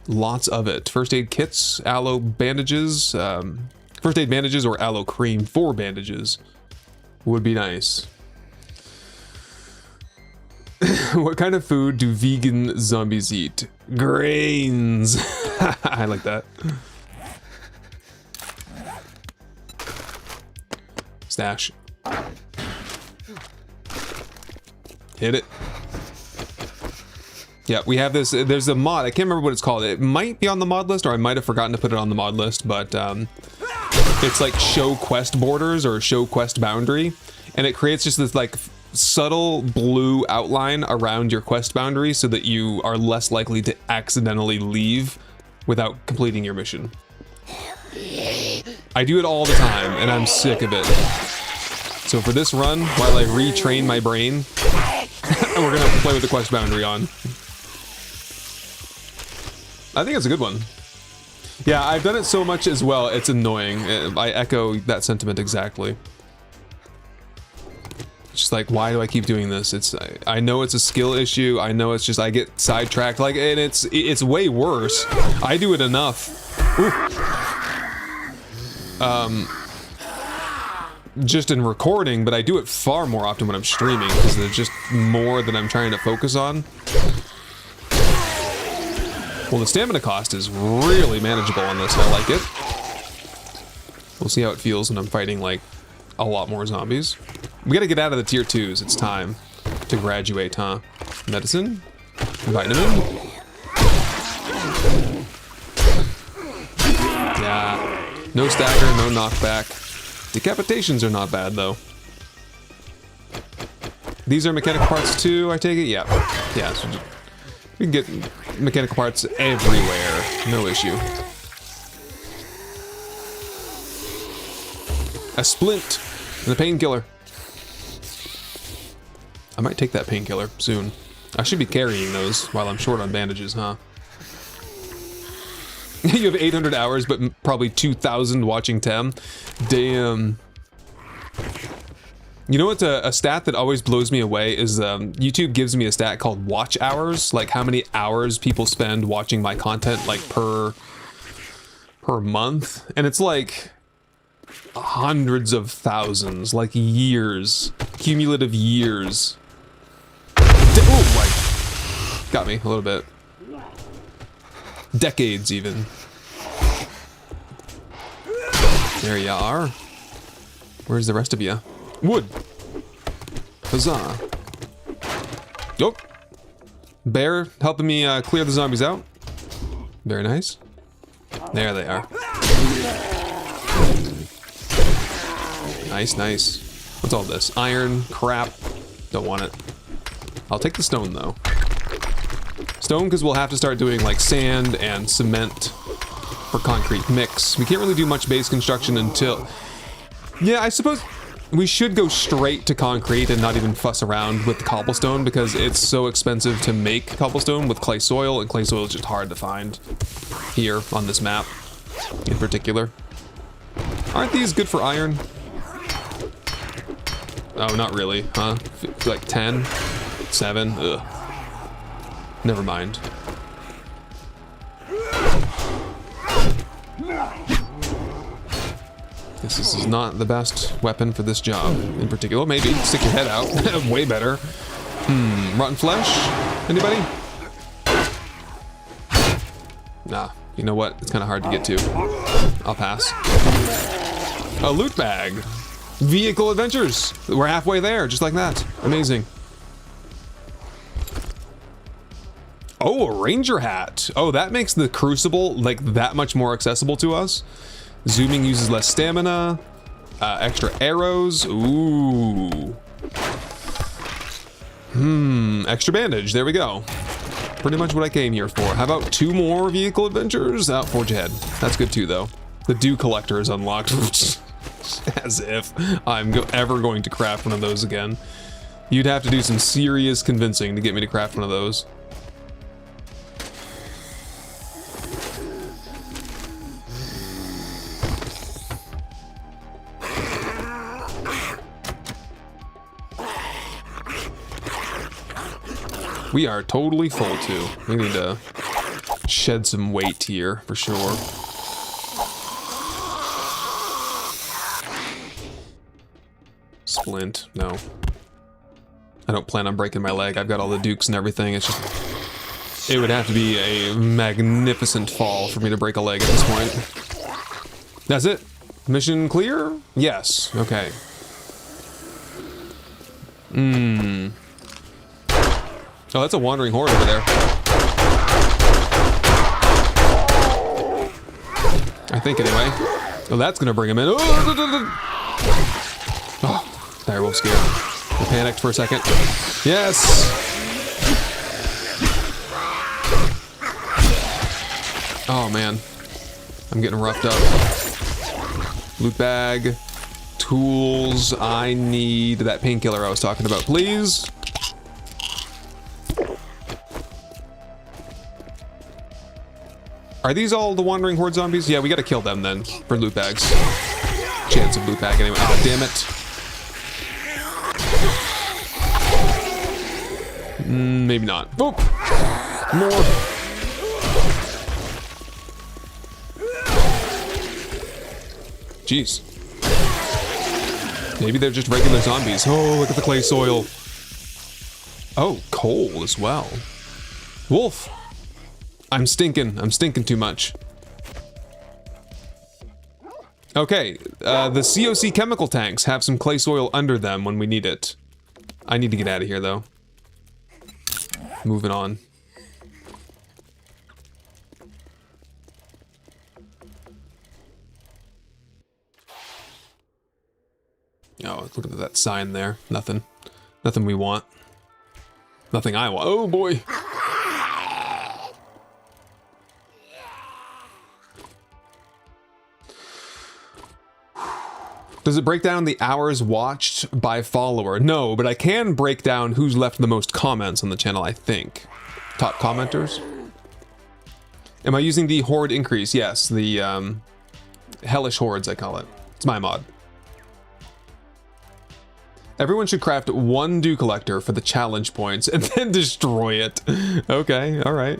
Lots of it. First aid kits, aloe bandages, first aid bandages or aloe cream for bandages would be nice. What kind of food do vegan zombies eat? Grains. I like that. Stash. Hit it. Yeah, we have this. There's a mod. I can't remember what it's called. It might be on the mod list, or I might have forgotten to put it on the mod list, but it's like show quest borders or show quest boundary, and it creates just this like subtle blue outline around your quest boundary so that you are less likely to accidentally leave without completing your mission. I do it all the time, and I'm sick of it. So for this run, while I retrain my brain, we're gonna play with the quest boundary on. I think it's a good one. Yeah, I've done it so much as well, it's annoying. I echo that sentiment exactly. It's just like, why do I keep doing this? I know it's a skill issue. I know it's just I get sidetracked. Like, and it's way worse. I do it enough. Just in recording, but I do it far more often when I'm streaming because there's just more that I'm trying to focus on. Well, the stamina cost is really manageable on this. I like it. We'll see how it feels when I'm fighting like a lot more zombies. We gotta get out of the tier 2s. It's time to graduate, huh? Medicine? Vitamin? Yeah. No stagger, no knockback. Decapitations are not bad, though. These are mechanical parts too, I take it? Yeah. Yeah, so we can get mechanical parts everywhere. No issue. A splint and a painkiller. I might take that painkiller soon. I should be carrying those while I'm short on bandages, huh? You have 800 hours, but probably 2,000 watching Tem. Damn. You know what's a stat that always blows me away is YouTube gives me a stat called watch hours, like how many hours people spend watching my content, like per month, and it's like hundreds of thousands, like years, cumulative years. Oh, like, got me a little bit. Decades, even. There you are. Where's the rest of you? Wood. Huzzah. Oh. Bear helping me clear the zombies out. Very nice. There they are. Nice, nice. What's all this? Iron, crap. Don't want it. I'll take the stone, though. Stone, because we'll have to start doing, like, sand and cement for concrete mix. We can't really do much base construction until... Yeah, I suppose we should go straight to concrete and not even fuss around with the cobblestone, because it's so expensive to make cobblestone with clay soil, and clay soil is just hard to find here on this map in particular. Aren't these good for iron? Oh, not really, huh? Like 10? 7? Ugh. Never mind. This is not the best weapon for this job in particular. Maybe stick your head out. Way better. Rotten flesh? Anybody? Nah. You know what? It's kind of hard to get to. I'll pass. A loot bag. Vehicle adventures. We're halfway there, just like that. Amazing. Oh, a ranger hat. Oh, that makes the crucible like that much more accessible to us. Zooming uses less stamina. Extra arrows. Ooh. Extra bandage. There we go. Pretty much what I came here for. How about 2 more vehicle adventures? Oh, forge ahead. That's good too, though. The dew collector is unlocked. As if I'm ever going to craft one of those again. You'd have to do some serious convincing to get me to craft one of those. We are totally full too. We need to shed some weight here for sure. Splint, no. I don't plan on breaking my leg. I've got all the dukes and everything. It's just, it would have to be a magnificent fall for me to break a leg at this point. That's it. Mission clear? Yes. Okay. Oh, that's a wandering horde over there. I think, anyway. Oh, that's gonna bring him in. Oh, direwolf scared. I panicked for a second. Yes! Oh, man. I'm getting roughed up. Loot bag. Tools. I need that painkiller I was talking about, please. Are these all the wandering horde zombies? Yeah, we gotta kill them then for loot bags. Chance of loot bag anyway. Oh, damn it. Maybe not. Oh! More. Jeez. Maybe they're just regular zombies. Oh, look at the clay soil. Oh, coal as well. Wolf. I'm stinking too much. Okay, the COC chemical tanks have some clay soil under them when we need it. I need to get out of here, though. Moving on. Oh, look at that sign there. Nothing. Nothing we want. Nothing I want. Oh, boy. Does it break down the hours watched by follower? No, but I can break down who's left the most comments on the channel, I think. Top commenters. Am I using the horde increase? Yes, the hellish hordes, I call it. It's my mod. Everyone should craft one dew collector for the challenge points and then destroy it. Okay, all right.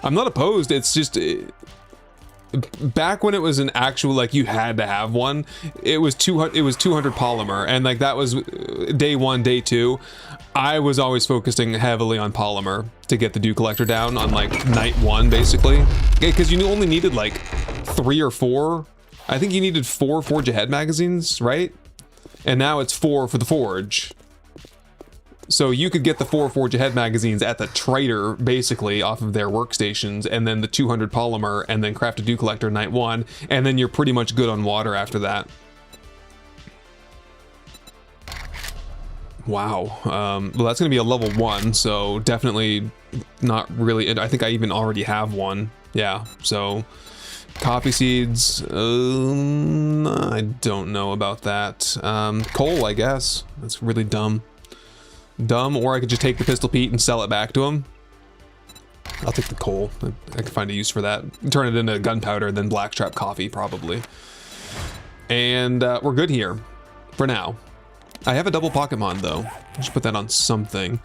I'm not opposed. It's just back when it was an actual, like, you had to have one. It was 200. It was 200 polymer, and like that was day 1, day 2. I was always focusing heavily on polymer to get the dew collector down on like night 1, basically, because you only needed like 3 or 4. I think you needed 4 Forge Ahead magazines, right? And now it's 4 for the Forge. So you could get the 4 Forge Ahead magazines at the trader, basically, off of their workstations, and then the 200 polymer, and then craft a dew collector night 1, and then you're pretty much good on water after that. Wow. Well, that's going to be a level 1, so definitely not really. I think I even already have one. Yeah, so coffee seeds. I don't know about that. Coal, I guess. That's really dumb. Or I could just take the pistol Pete and sell it back to him. I'll take the coal. I can find a use for that. Turn it into gunpowder, then blackstrap coffee, probably. And we're good here for now. I have a double pocket mod though. Just put that on something.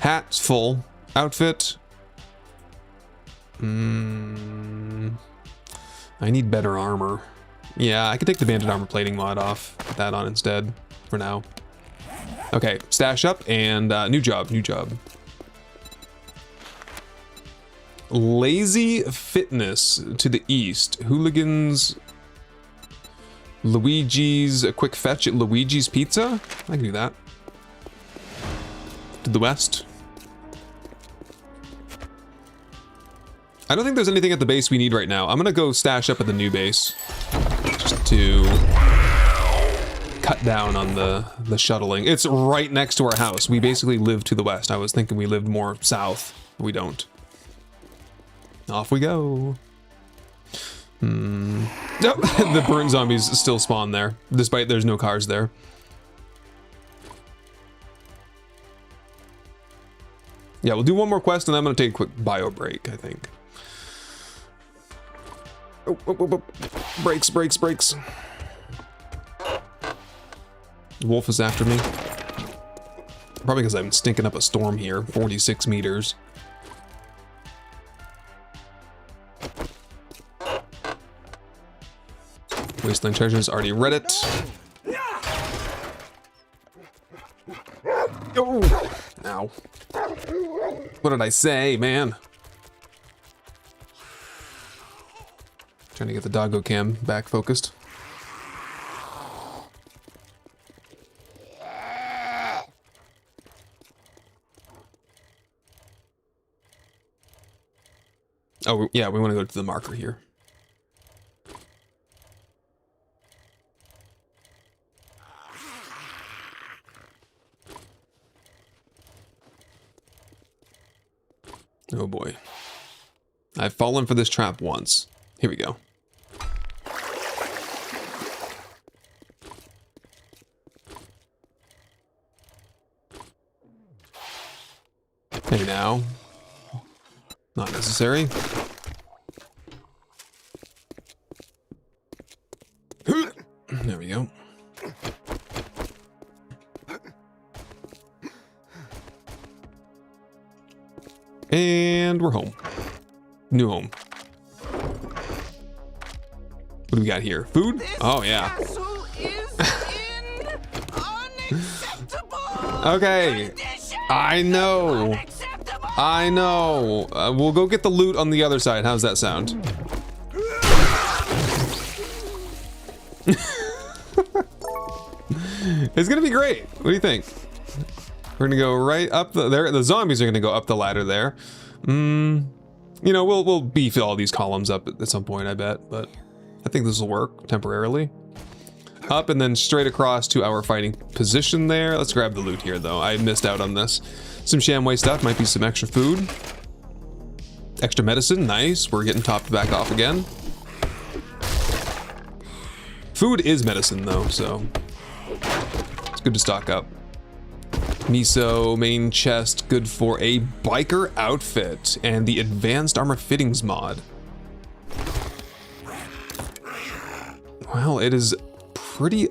Hat's full. Outfit. I need better armor. Yeah, I could take the banded armor plating mod off. Put that on instead for now. Okay, stash up and new job. Lazy Fitness to the east. Hooligans. Luigi's a quick fetch at Luigi's Pizza. I can do that. To the west. I don't think there's anything at the base we need right now. I'm gonna go stash up at the new base just to cut down on the shuttling. It's right next to our house. We basically live to the west. I was thinking we lived more south. We don't. Off we go. Nope. The burnt zombies still spawn there, despite there's no cars there. Yeah, we'll do one more quest and then I'm gonna take a quick bio break, I think. Oh. Brakes. The wolf is after me. Probably because I'm stinking up a storm here. 46 meters. Wasteland Treasures, already read it. Oh! Ow. What did I say, man? Trying to get the doggo cam back focused. Oh, yeah, we want to go to the marker here. Oh boy. I've fallen for this trap once. Here we go. Hey now. Not necessary. There we go. And we're home. New home. What do we got here? Food? Oh yeah. Okay. I know. We'll go get the loot on the other side. How's that sound? It's gonna be great. What do you think? We're gonna go right up the zombies are gonna go up the ladder there. You know, we'll beef all these columns up at some point, I bet, but I think this will work temporarily. Up and then straight across to our fighting position there. Let's grab the loot here though. I missed out on this. Some Shamway stuff, might be some extra food. Extra medicine, nice. We're getting topped back off again. Food is medicine though, so it's good to stock up. Miso, main chest, good for a biker outfit and the advanced armor fittings mod. Well, it is pretty...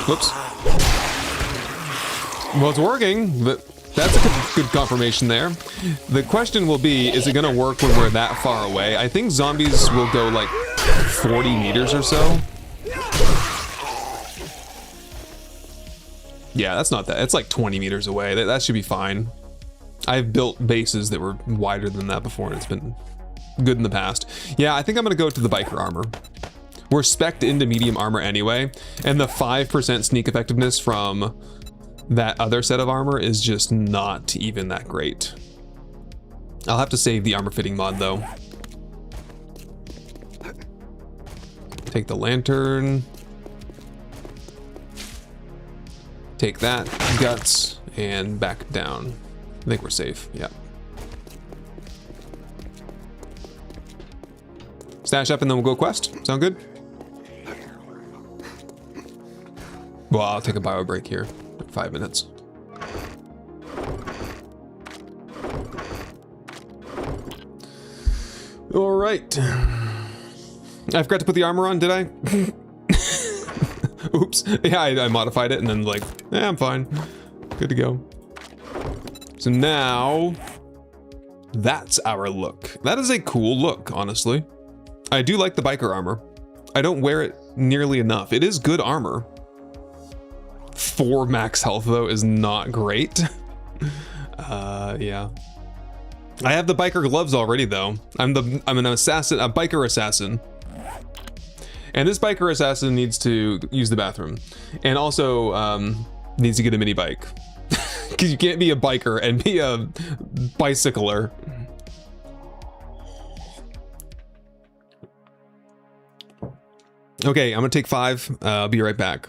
Whoops. Well, it's working, but that's a good confirmation there. The question will be, is it gonna work when we're that far away? I think zombies will go like 40 meters or so. Yeah, that's not that. It's like 20 meters away. That should be fine. I've built bases that were wider than that before, and it's been good in the past. Yeah, I think I'm gonna go to the biker armor. We're spec'd into medium armor anyway, and the 5% sneak effectiveness from that other set of armor is just not even that great. I'll have to save the armor fitting mod though. Take the lantern. Take that, guts, and back down. I think we're safe, yeah. Stash up and then we'll go quest. Sound good? Well, I'll take a bio break here. 5 minutes. All right. I forgot to put the armor on, did I? Oops. Yeah, I modified it and then like, I'm fine. Good to go. So now, that's our look. That is a cool look, honestly. I do like the biker armor. I don't wear it nearly enough. It is good armor. 4 max health though is not great. Yeah. I have the biker gloves already though. I'm an assassin, a biker assassin. And this biker assassin needs to use the bathroom. And also needs to get a mini bike. Because you can't be a biker and be a bicycler. Okay, I'm gonna take 5. I'll be right back.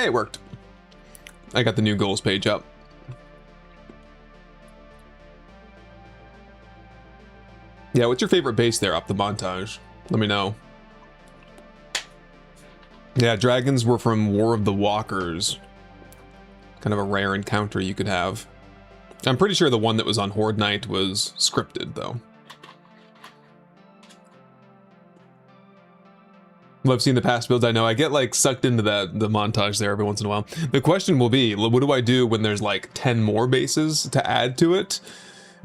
Hey, it worked. I got the new goals page up. Yeah, what's your favorite base there up the montage? Let me know. Yeah, dragons were from War of the Walkers. Kind of a rare encounter you could have. I'm pretty sure the one that was on Horde Night was scripted, though. Well, I've seen the past builds. I know I get like sucked into the montage there every once in a while. The question will be, what do I do when there's like 10 more bases to add to it?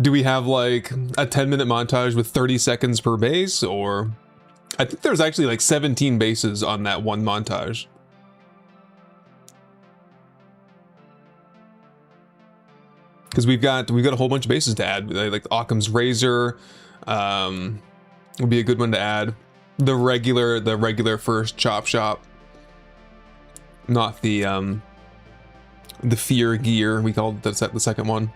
Do we have like a 10-minute montage with 30 seconds per base, or I think there's actually like 17 bases on that one montage. Because we've got a whole bunch of bases to add, like Occam's Razor would be a good one to add. The regular first chop shop, not the fear gear. We called the second one.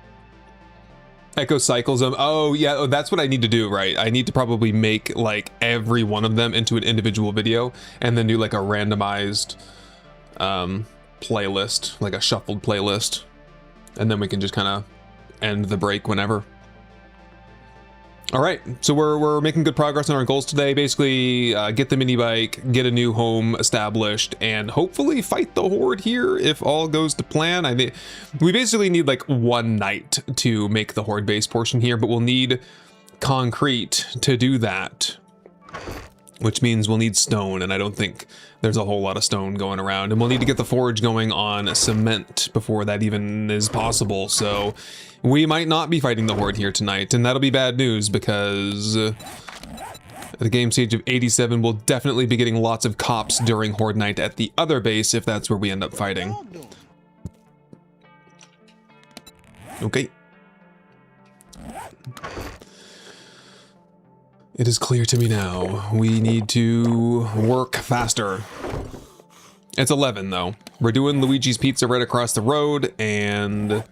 Echo Cycles. Oh yeah, oh, that's what I need to do, right? I need to probably make like every one of them into an individual video, and then do like a randomized playlist, like a shuffled playlist, and then we can just kind of end the break whenever. All right, so we're making good progress on our goals today. Basically, get the mini bike, get a new home established, and hopefully fight the horde here if all goes to plan. I mean, we basically need like one night to make the horde base portion here, but we'll need concrete to do that, which means we'll need stone, and I don't think there's a whole lot of stone going around, and we'll need to get the forge going on cement before that even is possible. So we might not be fighting the horde here tonight, and that'll be bad news, because at the game stage of 87, we'll definitely be getting lots of cops during horde night at the other base if that's where we end up fighting. Okay. It is clear to me now. We need to work faster. It's 11 though. We're doing Luigi's Pizza right across the road, and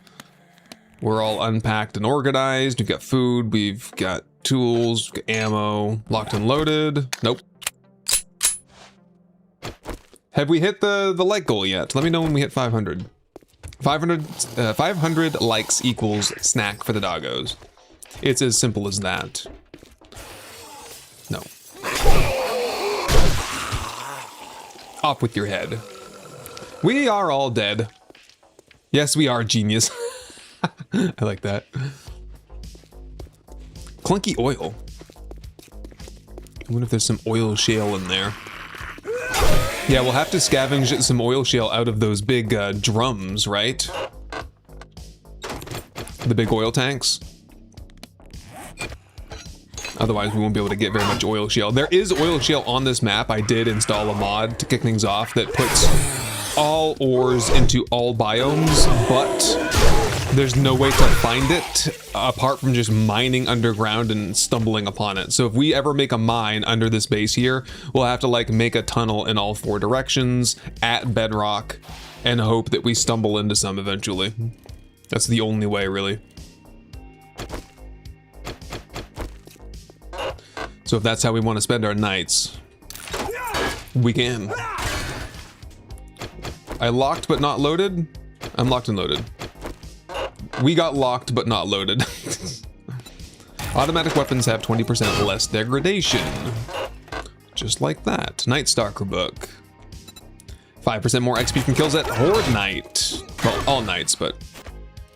we're all unpacked and organized. We've got food, we've got tools, we've got ammo, locked and loaded. Nope. Have we hit the like goal yet? Let me know when we hit 500. 500 likes equals snack for the doggos. It's as simple as that. No. Off with your head. We are all dead. Yes, we are, genius. I like that. Clunky oil. I wonder if there's some oil shale in there. Yeah, we'll have to scavenge some oil shale out of those big drums, right? The big oil tanks. Otherwise, we won't be able to get very much oil shale. There is oil shale on this map. I did install a mod to kick things off that puts all ores into all biomes, but there's no way to find it apart from just mining underground and stumbling upon it. So if we ever make a mine under this base here, we'll have to like make a tunnel in all 4 directions at bedrock and hope that we stumble into some eventually. That's the only way, really. So if that's how we want to spend our nights, we can. I locked but not loaded? I'm locked and loaded. We got locked but not loaded. Automatic weapons have 20% less degradation. Just like that. Night Stalker book. 5% more XP from kills at Horde Night. Well, all nights, but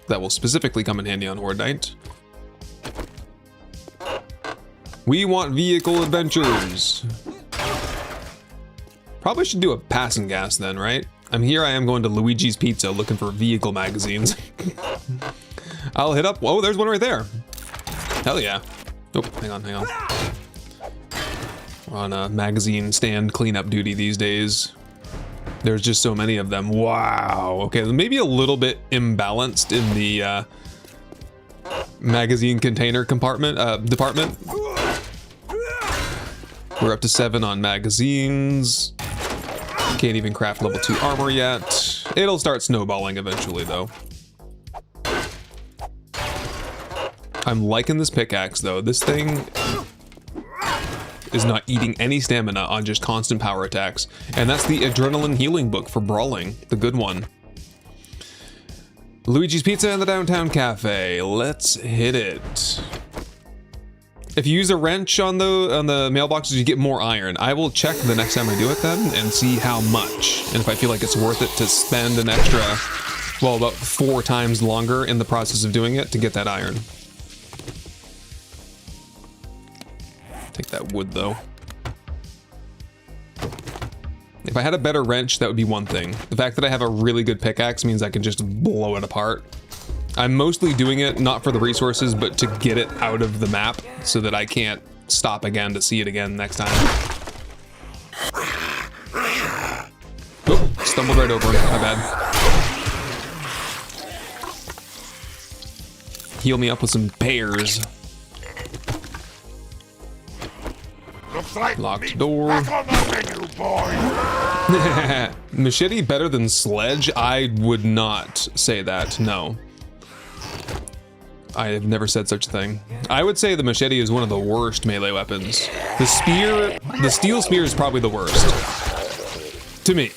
that will specifically come in handy on Horde Night. We want vehicle adventures. Probably should do a passing gas then, right? I am going to Luigi's Pizza looking for vehicle magazines. I'll hit up, oh, there's one right there. Hell yeah. Oh, hang on. We're on a magazine stand cleanup duty these days. There's just so many of them. Wow. Okay, maybe a little bit imbalanced in the magazine container compartment, department. We're up to 7 on magazines. Can't even craft level 2 armor yet. It'll start snowballing eventually though. I'm liking this pickaxe though. This thing is not eating any stamina on just constant power attacks. And that's the Adrenaline Healing book for brawling, the good one. Luigi's Pizza in the Downtown Cafe. Let's hit it. If you use a wrench on the mailboxes, you get more iron. I will check the next time I do it then and see how much. And if I feel like it's worth it to spend an extra, well, about 4 times longer in the process of doing it to get that iron. Take that wood though. If I had a better wrench, that would be one thing. The fact that I have a really good pickaxe means I can just blow it apart. I'm mostly doing it not for the resources, but to get it out of the map so that I can't stop again to see it again next time. Oh, stumbled right over him. My bad. Heal me up with some pears. Locked door. Back on the menu, boy. Machete better than sledge? I would not say that, no. I have never said such a thing. I would say the machete is one of the worst melee weapons. The steel spear is probably the worst. To me.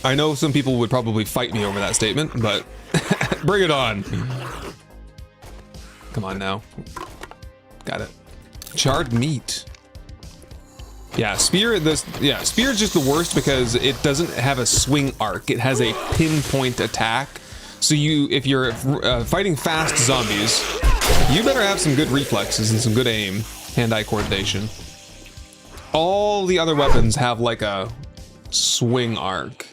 I know some people would probably fight me over that statement, but bring it on. Come on now. Got it. Charred meat. Yeah, spear is just the worst because it doesn't have a swing arc. It has a pinpoint attack. So if you're fighting fast zombies, you better have some good reflexes and some good aim, hand-eye coordination. All the other weapons have like a swing arc.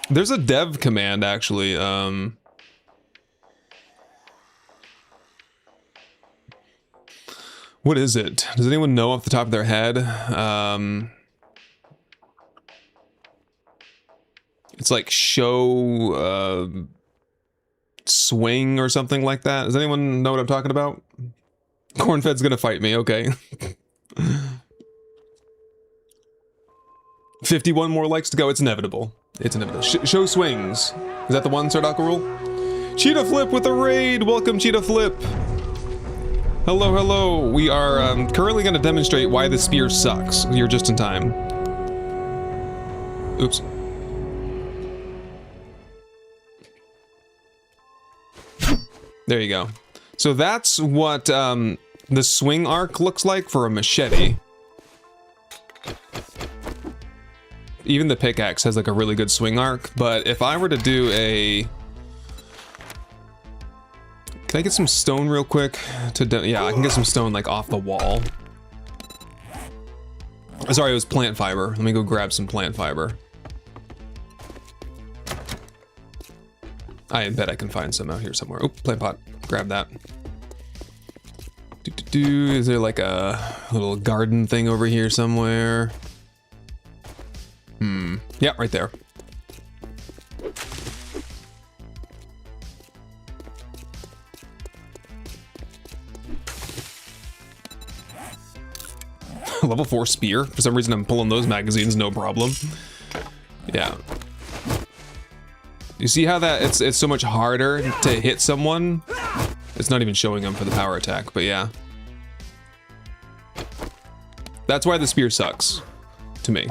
There's a dev command actually. What is it? Does anyone know off the top of their head? It's like show swing or something like that. Does anyone know what I'm talking about? Cornfed's gonna fight me, okay. 51 more likes to go. It's inevitable. It's inevitable. Show swings. Is that the one, Sir Doggo Rule? Cheetah Flip with a raid. Welcome, Cheetah Flip. Hello, hello. We are currently going to demonstrate why the spear sucks. You're just in time. Oops. There you go. So that's what the swing arc looks like for a machete. Even the pickaxe has like a really good swing arc, but if I were to do a... Can I get some stone real quick? Yeah, I can get some stone like off the wall. Sorry, it was plant fiber. Let me go grab some plant fiber. I bet I can find some out here somewhere. Oh, plant pot. Grab that. Is there like a little garden thing over here somewhere? Yeah, right there. Level 4 spear. For some reason I'm pulling those magazines, no problem. Yeah. You see how that it's so much harder to hit someone? It's not even showing them for the power attack, but yeah. That's why the spear sucks. To me.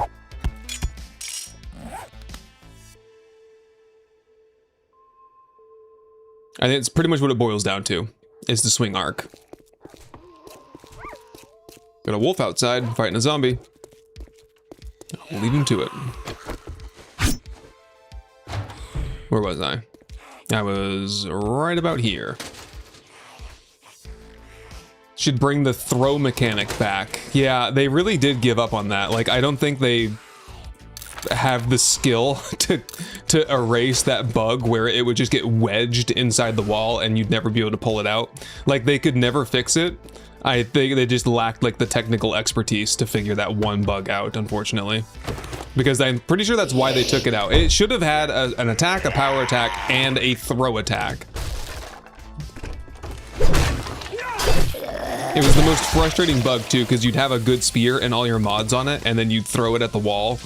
I think it's pretty much what it boils down to. Is the swing arc. Got a wolf outside fighting a zombie. I'll leave him to it. Where was I? I was right about here. Should bring the throw mechanic back. Yeah, they really did give up on that. Like, I don't think they have the skill to erase that bug where it would just get wedged inside the wall and you'd never be able to pull it out. Like, they could never fix it. I think they just lacked like the technical expertise to figure that one bug out, unfortunately. Because I'm pretty sure that's why they took it out. It should have had an attack, a power attack, and a throw attack. It was the most frustrating bug too, because you'd have a good spear and all your mods on it, and then you'd throw it at the wall,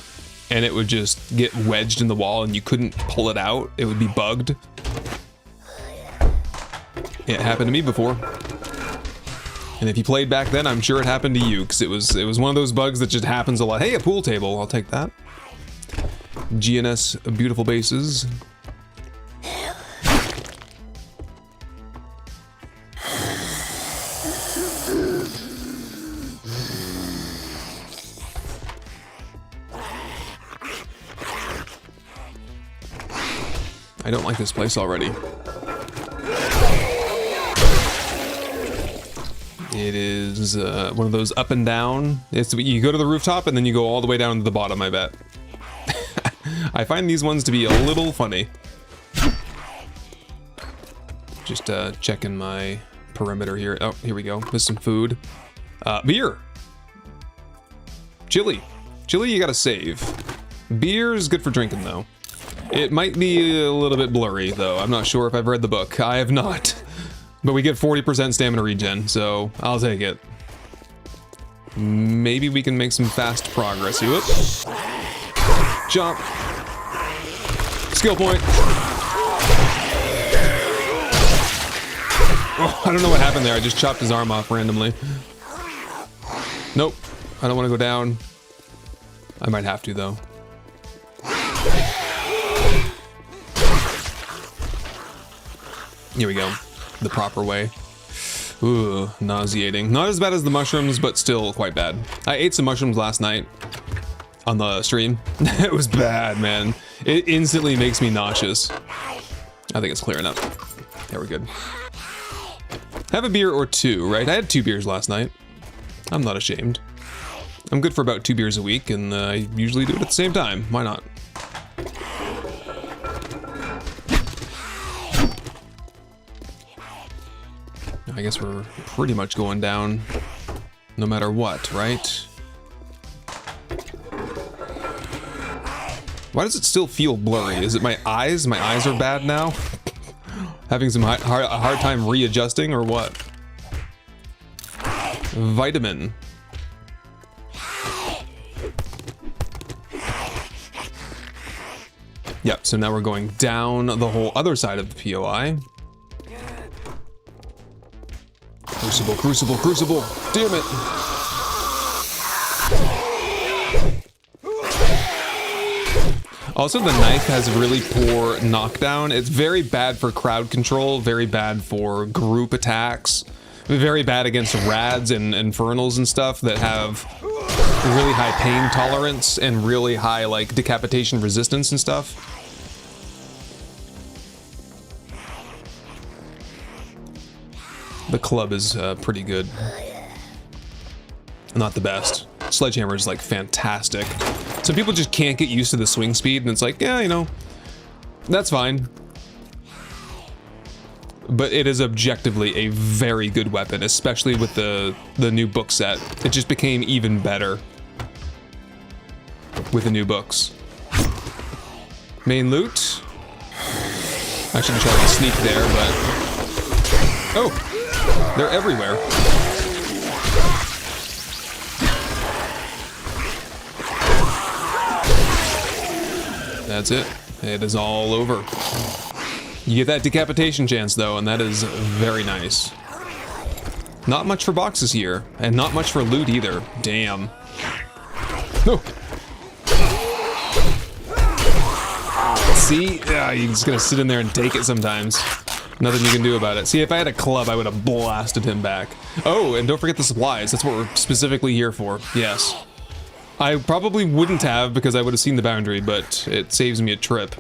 and it would just get wedged in the wall and you couldn't pull it out. It would be bugged. It happened to me before. And if you played back then, I'm sure it happened to you, because it was one of those bugs that just happens a lot. Hey, a pool table, I'll take that. GNS beautiful bases. I don't like this place already. It is one of those up and down. You go to the rooftop and then you go all the way down to the bottom, I bet. I find these ones to be a little funny. Just checking my perimeter here. Oh, here we go. There's some food. Beer. Chili. Chili you gotta save. Beer is good for drinking though. It might be a little bit blurry though. I'm not sure if I've read the book. I have not. But we get 40% stamina regen, so I'll take it. Maybe we can make some fast progress. Whoop. Jump. Skill point. Oh, I don't know what happened there. I just chopped his arm off randomly. Nope. I don't want to go down. I might have to, though. Here we go. The proper way. Ooh, nauseating. Not as bad as the mushrooms, but still quite bad. I ate some mushrooms last night on the stream. It was bad, man. It instantly makes me nauseous. I think it's clearing up. Yeah, we're good. Have a beer or two, right? I had 2 beers last night. I'm not ashamed. I'm good for about 2 beers a week, and I usually do it at the same time. Why not? I guess we're pretty much going down no matter what, right? Why does it still feel blurry? Is it my eyes? My eyes are bad now? Having some a hard time readjusting or what? Vitamin. Yep, so now we're going down the whole other side of the POI. Crucible, crucible, crucible. Damn it. Also, the knife has really poor knockdown. It's very bad for crowd control, very bad for group attacks, very bad against rads and infernals and stuff that have really high pain tolerance and really high, like, decapitation resistance and stuff. The club is pretty good. Not the best. Sledgehammer is like fantastic. Some people just can't get used to the swing speed, and it's like, yeah, you know, that's fine. But it is objectively a very good weapon, especially with the new book set. It just became even better with the new books. Main loot. I shouldn't try to sneak there, but oh. They're everywhere. That's it. It is all over. You get that decapitation chance though, and that is very nice. Not much for boxes here, and not much for loot either. Damn. Oh. See? Yeah, you're just gonna sit in there and take it sometimes. Nothing you can do about it. See, if I had a club, I would have blasted him back. Oh, and don't forget the supplies. That's what we're specifically here for. Yes. I probably wouldn't have because I would have seen the boundary, but it saves me a trip.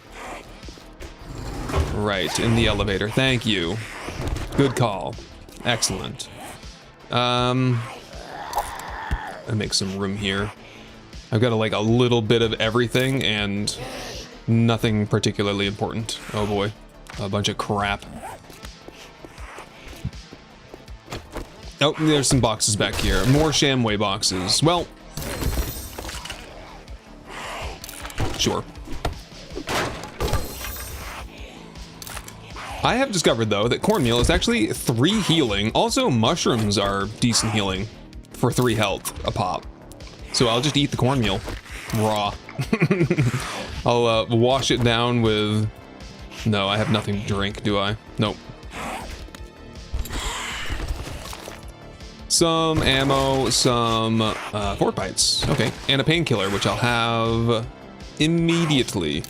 Right, in the elevator. Thank you. Good call. Excellent. I make some room here. I've got like a little bit of everything and nothing particularly important. Oh boy. A bunch of crap. Oh, there's some boxes back here. More Shamway boxes. Well, sure. I have discovered, though, that cornmeal is actually 3 healing. Also, mushrooms are decent healing for 3 health a pop. So I'll just eat the cornmeal raw. I'll wash it down with... No, I have nothing to drink, do I? Nope. some ammo, some fork bites. Okay, and a painkiller, which I'll have immediately.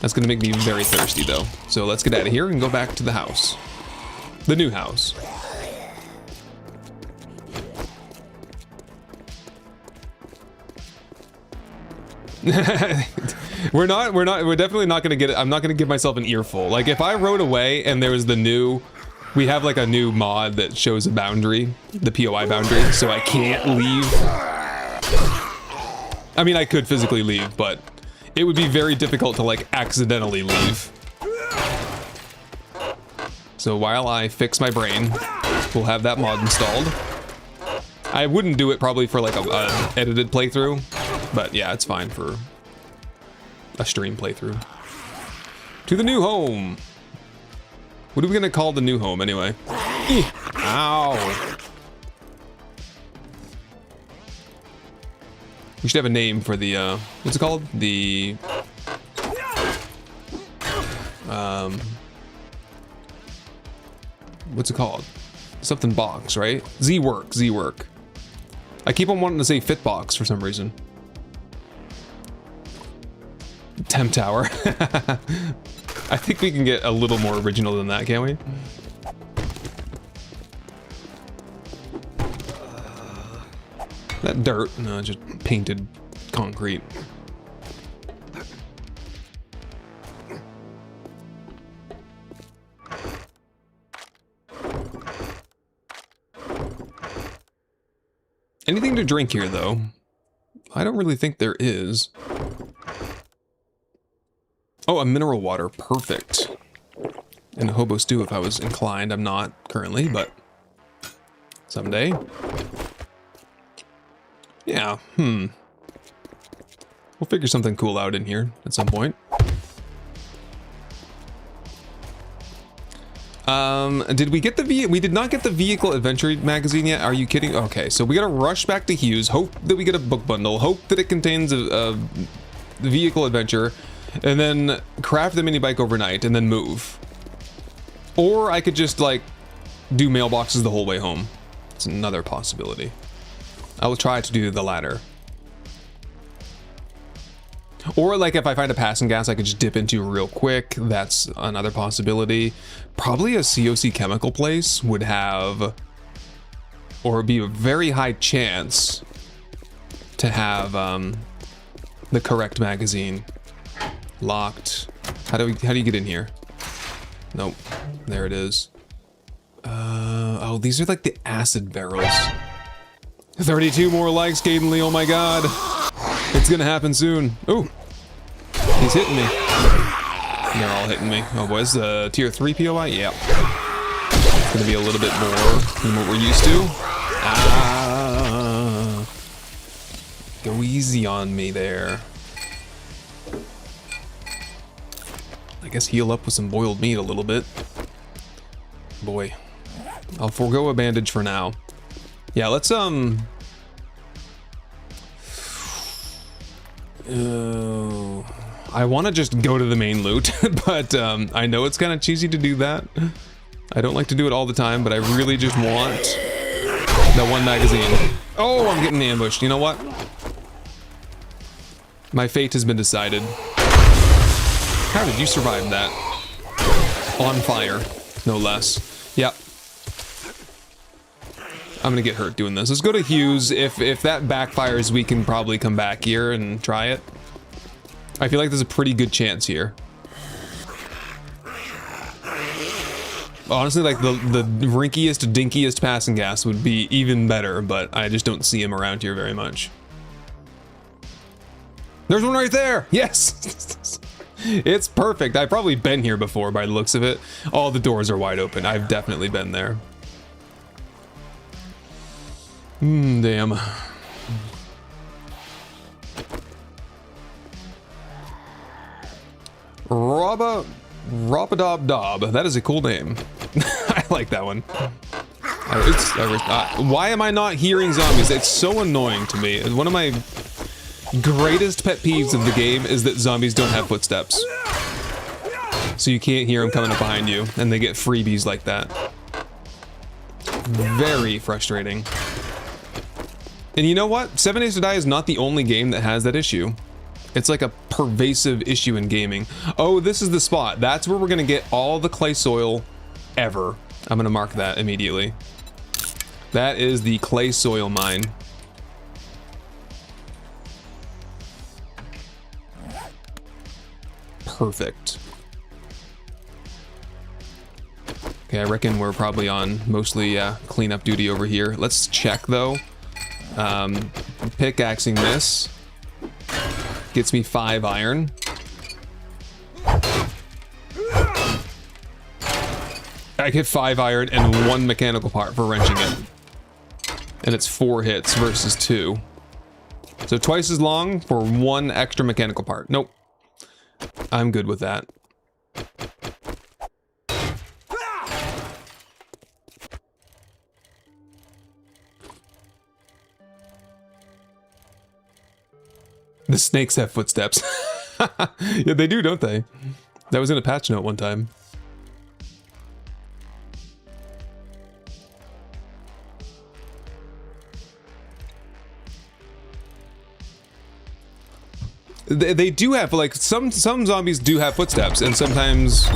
That's gonna make me very thirsty though. So let's get out of here and go back to the house. The new house. we're definitely not gonna get it. I'm not gonna give myself an earful. Like if I rode away and there was we have like a new mod that shows a boundary, the POI boundary, so I can't leave. I mean, I could physically leave, but it would be very difficult to like accidentally leave. So while I fix my brain, we'll have that mod installed. I wouldn't do it probably for like a edited playthrough, but yeah, it's fine for a stream playthrough. To the new home. What are we gonna call the new home anyway? Ow. We should have a name for the, what's it called? The, what's it called? Something box, right? Z-Work. I keep on wanting to say fit box for some reason. Temp tower. I think we can get a little more original than that, can't we? That dirt, no, just painted concrete. Anything to drink here, though? I don't really think there is. Oh, a mineral water, perfect. And a hobo stew if I was inclined. I'm not currently, but someday. Yeah, We'll figure something cool out in here at some point. Did we get we did not get the vehicle adventure magazine yet? Are you kidding? Okay, so we gotta rush back to Hughes, hope that we get a book bundle, hope that it contains a vehicle adventure, and then craft the mini bike overnight and then move. Or I could just like do mailboxes the whole way home. It's another possibility. I will try to do the latter. Or like if I find a passing gas I could just dip into real quick, that's another possibility. Probably a COC chemical place would have, or be a very high chance to have the correct magazine. Locked. How do you get in here? Nope. There it is. Oh, these are like the acid barrels. 32 more likes, Caden Lee, oh my god. It's gonna happen soon. Ooh. He's hitting me. They're all hitting me. Oh boy, is the tier 3 POI? Yeah. It's gonna be a little bit more than what we're used to. Ah. Go easy on me there. I guess heal up with some boiled meat a little bit. Boy. I'll forego a bandage for now. Yeah, let's I want to just go to the main loot, but I know it's kind of cheesy to do that. I don't like to do it all the time, but I really just want that one magazine. Oh, I'm getting ambushed. You know what? My fate has been decided. How did you survive that? On fire, no less. Yep. I'm gonna get hurt doing this. Let's go to Hughes. If that backfires, we can probably come back here and try it. I feel like there's a pretty good chance here. Honestly, like the rinkiest, dinkiest passing gas would be even better, but I just don't see him around here very much. There's one right there! Yes! It's perfect. I've probably been here before by the looks of it. All the doors are wide open. I've definitely been there. Damn. Robadob Dob. That is a cool name. I like that one. Why am I not hearing zombies? It's so annoying to me. One of my greatest pet peeves of the game is that zombies don't have footsteps. So you can't hear them coming up behind you, and they get freebies like that. Very frustrating. And you know what? 7 Days to Die is not the only game that has that issue. It's like a pervasive issue in gaming. Oh, this is the spot. That's where we're gonna get all the clay soil ever. I'm gonna mark that immediately. That is the clay soil mine. Perfect. Okay, I reckon we're probably on mostly cleanup duty over here. Let's check though. Pickaxing this gets me 5 iron. I get 5 iron and 1 mechanical part for wrenching it. And it's 4 hits versus 2. So twice as long for 1 extra mechanical part. Nope. I'm good with that. The snakes have footsteps. Yeah, they do, don't they? That was in a patch note one time. They do have, like, some zombies do have footsteps, and sometimes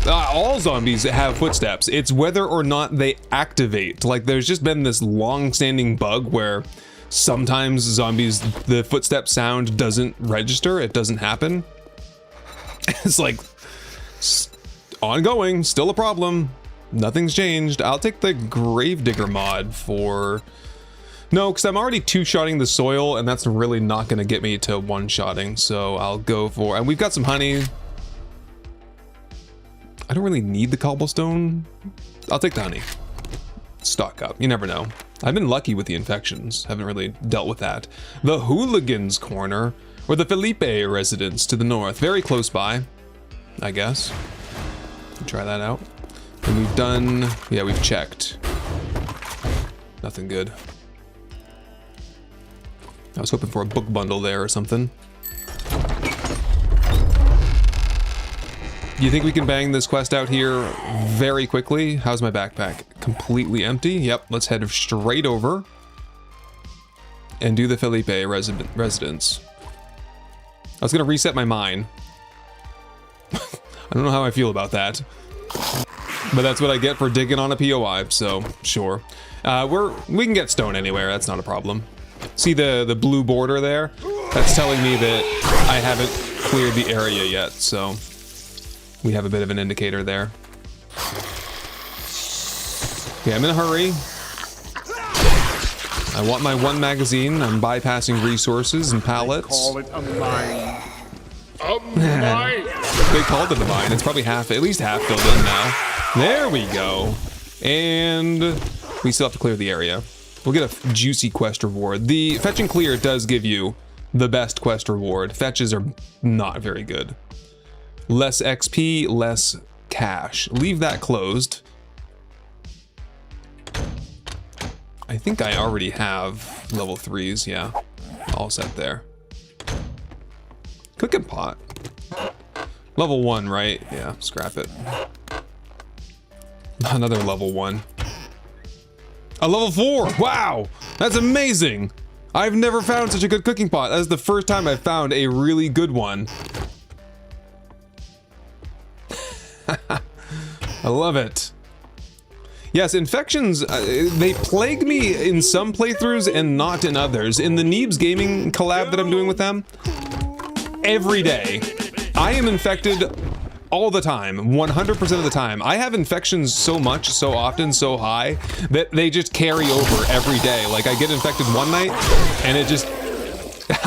all zombies have footsteps. It's whether or not they activate. Like, there's just been this long-standing bug where sometimes zombies, the footstep sound doesn't register, it doesn't happen. It's like, ongoing, still a problem. Nothing's changed. I'll take the Gravedigger mod for... No, because I'm already 2-shotting the soil, and that's really not going to get me to 1-shotting, so I'll go for... And we've got some honey. I don't really need the cobblestone. I'll take the honey. Stock up. You never know. I've been lucky with the infections. Haven't really dealt with that. The Hooligans Corner, or the Felipe residence to the north. Very close by, I guess. Try that out. And we've done... Yeah, we've checked. Nothing good. I was hoping for a book bundle there or something. Do you think we can bang this quest out here very quickly? How's my backpack? Completely empty? Yep, let's head straight over and do the Felipe residence. I was gonna reset my mine. I don't know how I feel about that. But that's what I get for digging on a POI, so sure. We can get stone anywhere, that's not a problem. See the blue border there? That's telling me that I haven't cleared the area yet, so we have a bit of an indicator there. Okay, I'm in a hurry. I want my 1 magazine. I'm bypassing resources and pallets. Call it a mine. They called it a mine. It's probably at least half filled in now. There we go. And we still have to clear the area. We'll get a juicy quest reward. The fetch and clear does give you the best quest reward. Fetches are not very good. Less XP, less cash. Leave that closed. I think I already have level 3s, yeah. All set there. Cooking pot. Level 1, right? Yeah, scrap it. Another level 1. A level 4! Wow! That's amazing! I've never found such a good cooking pot. That's the first time I've found a really good one. I love it. Yes, infections, they plague me in some playthroughs and not in others. In the Neebs Gaming collab that I'm doing with them, every day, I am infected all the time, 100% of the time. I have infections so much, so often, so high, that they just carry over every day. Like, I get infected one night, and it just...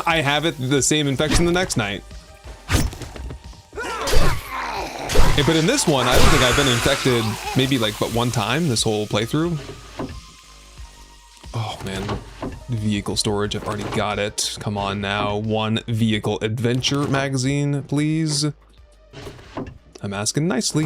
I have it the same infection the next night. But in this one, I don't think I've been infected maybe like but 1 time this whole playthrough. Oh man, vehicle storage, I've already got it. Come on now, 1 vehicle adventure magazine, please. I'm asking nicely.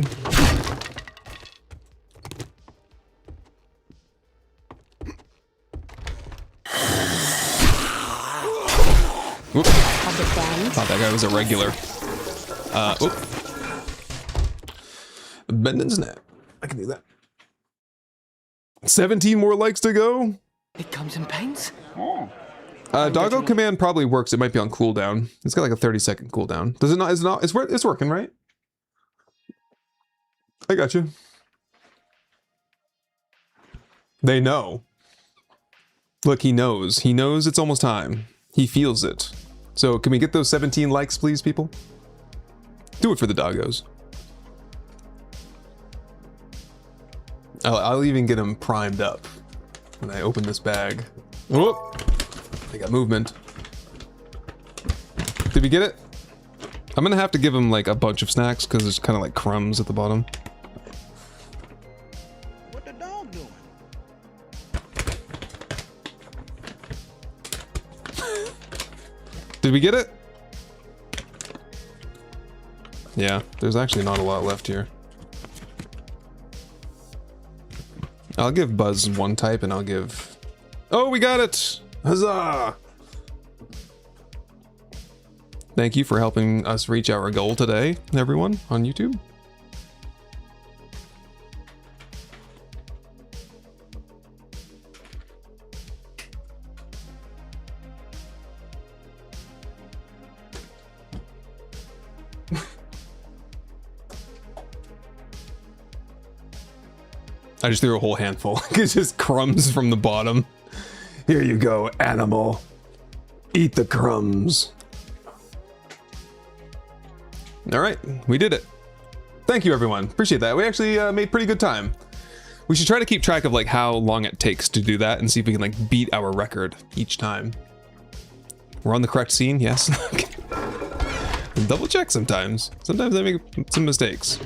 Whoop. Thought that guy was a regular. Oop. Bend and snap. I can do that. 17 more likes to go. It comes in paints? Doggo command probably works. It might be on cooldown. It's got like a 30-second cooldown. Does it not? Is it not? It's working, right? I got you. They know. Look, he knows. He knows it's almost time. He feels it. So can we get those 17 likes, please, people? Do it for the doggos. I'll even get him primed up when I open this bag. Oh, they got movement. Did we get it? I'm gonna have to give him like a bunch of snacks because there's kind of like crumbs at the bottom. What the dog doing? Did we get it? Yeah, there's actually not a lot left here. I'll give Buzz one type and I'll give... Oh, we got it! Huzzah! Thank you for helping us reach our goal today, everyone, on YouTube. I just threw a whole handful. It's just crumbs from the bottom. Here you go, animal. Eat the crumbs. All right, we did it. Thank you, everyone. Appreciate that. We actually made pretty good time. We should try to keep track of like how long it takes to do that and see if we can like beat our record each time. We're on the correct scene, yes. Double check sometimes. Sometimes I make some mistakes.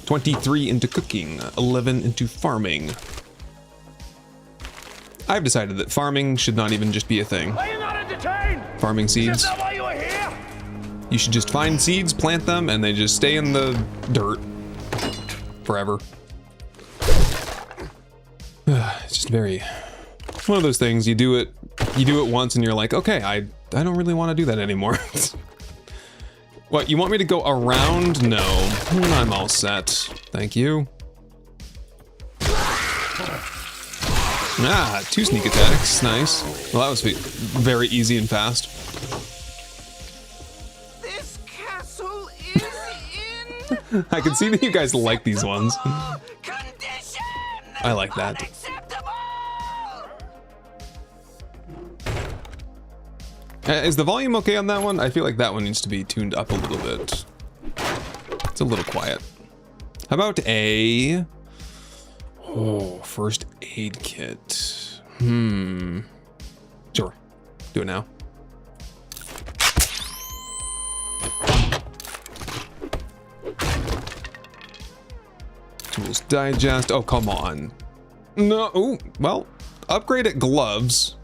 23 into cooking, 11 into farming. I've decided that farming should not even just be a thing. Are you not entertained? Farming seeds. Is that why you were here? You should just find seeds, plant them, and they just stay in the dirt forever. It's just very... one of those things, you do it once and you're like, okay, I don't really want to do that anymore. What, you want me to go around? No, I'm all set. Thank you. Ah, 2 sneak attacks, nice. Well, that was very easy and fast. This castle is in I can see that you guys like these ones. condition. I like that. Unacceptable. Is the volume okay on that one? I feel like that one needs to be tuned up a little bit. It's a little quiet. How about a... oh, first aid kit. Sure. Do it now. Tools digest. Oh, come on. No. Ooh, well, upgrade at gloves.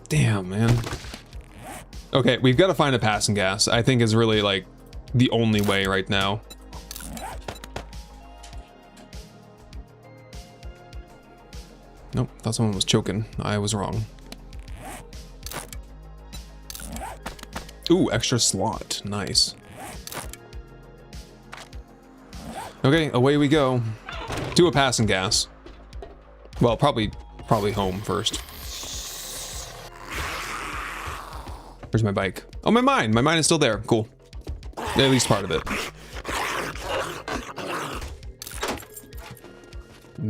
Damn, man. Okay, we've got to find a passing gas. I think is really like the only way right now. Nope, thought someone was choking. I was wrong. Ooh, extra slot. Nice. Okay, away we go. To a passing gas. Well, probably home first. Where's my bike? Oh, my mine! My mine is still there. Cool. At least part of it.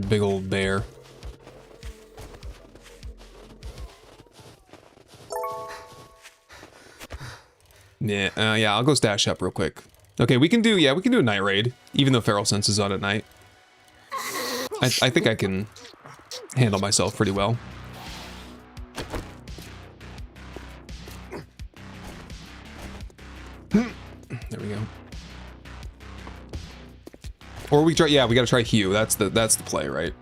Big old bear. Yeah, yeah, I'll go stash up real quick. Okay, we can do a night raid, even though Feral Sense is on at night. I think I can handle myself pretty well. There we go. Or we try, yeah, we gotta try Hugh. That's the play, right?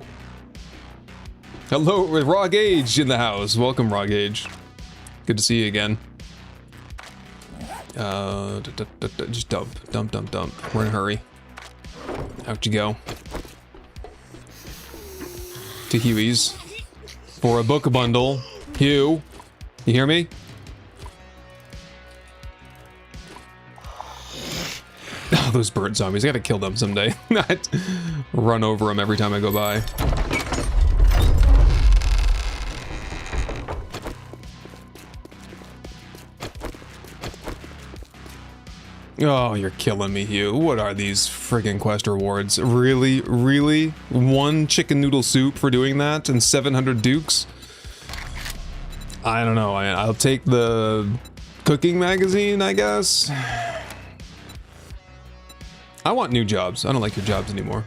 Hello, Raw Gauge in the house. Welcome, Raw Gauge. Good to see you again. Just dump. We're in a hurry. Out you go. To Huey's. For a book bundle. Hugh, you hear me? those bird zombies. I gotta kill them someday. Not run over them every time I go by. Oh, you're killing me, Hugh. What are these friggin' quest rewards? Really? Really? 1 chicken noodle soup for doing that and 700 dukes? I don't know. I'll take the cooking magazine, I guess. I want new jobs. I don't like your jobs anymore.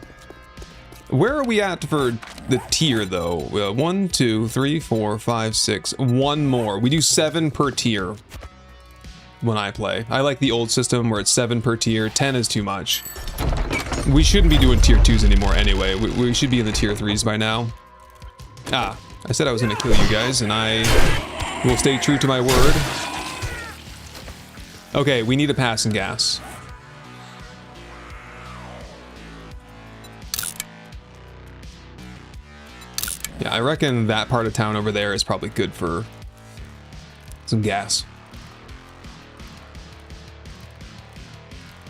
Where are we at for the tier, though? 1, 2, 3, 4, 5, 6. 1 more. We do 7 per tier. When I play. I like the old system where it's 7 per tier. 10 is too much. We shouldn't be doing tier 2s anymore anyway. We should be in the tier 3s by now. Ah, I said I was gonna kill you guys, and I will stay true to my word. Okay, we need a passing gas. Yeah, I reckon that part of town over there is probably good for some gas.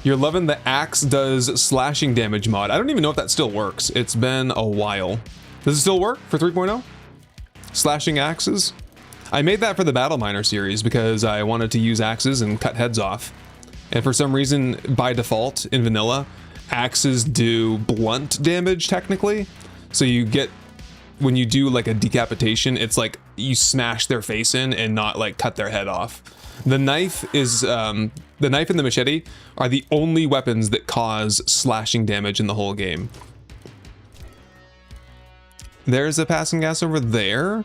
You're loving the axe does slashing damage mod. I don't even know if that still works. It's been a while. Does it still work for 3.0? Slashing axes? I made that for the Battle Miner series because I wanted to use axes and cut heads off. And for some reason, by default, in vanilla, axes do blunt damage technically. So you get, when you do like a decapitation, it's like you smash their face in and not like cut their head off. The knife is, the knife and the machete are the only weapons that cause slashing damage in the whole game. There's a passing gas over there.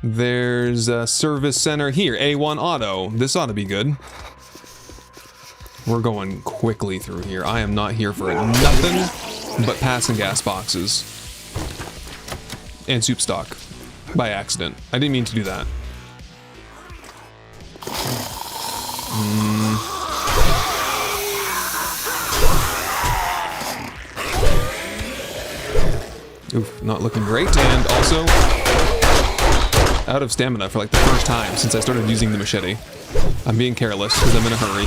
There's a service center here. A1 auto. This ought to be good. We're going quickly through here. I am not here for nothing but passing gas boxes. And soup stock. By accident. I didn't mean to do that. Oof, not looking great, and also out of stamina for like the first time since I started using the machete. I'm being careless because I'm in a hurry.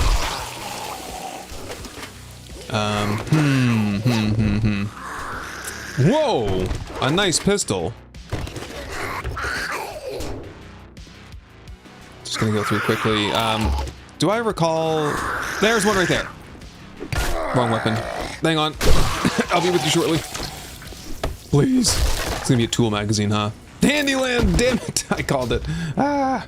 Whoa! A nice pistol. Just gonna go through quickly. Do I recall? There's one right there. Wrong weapon. Hang on. I'll be with you shortly. Please. It's gonna be a tool magazine, huh? Handyland, damn it! I called it. Ah.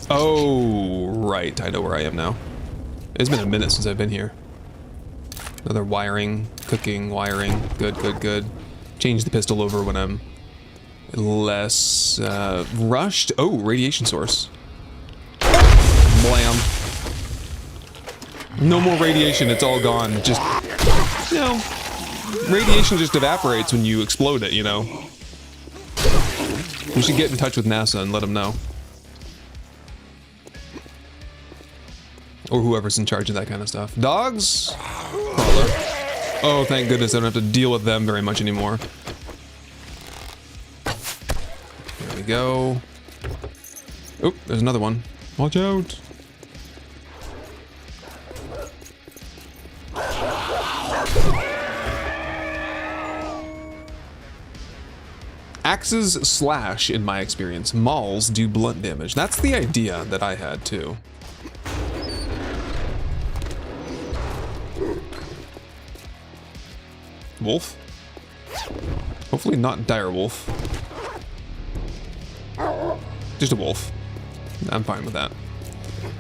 Oh, right. I know where I am now. It's been a minute since I've been here. Another wiring, cooking, wiring. Good, good, good. Change the pistol over when I'm less rushed. Oh, radiation source. Blam. No more radiation, it's all gone. Just, you know, radiation just evaporates when you explode it, you know. We should get in touch with NASA and let them know. Or whoever's in charge of that kind of stuff. Dogs? Crawler. Oh, thank goodness I don't have to deal with them very much anymore. There we go. Oh, there's another one. Watch out. Axes slash, in my experience. Mauls do blunt damage. That's the idea that I had, too. Wolf? Hopefully not dire wolf. Just a wolf. I'm fine with that.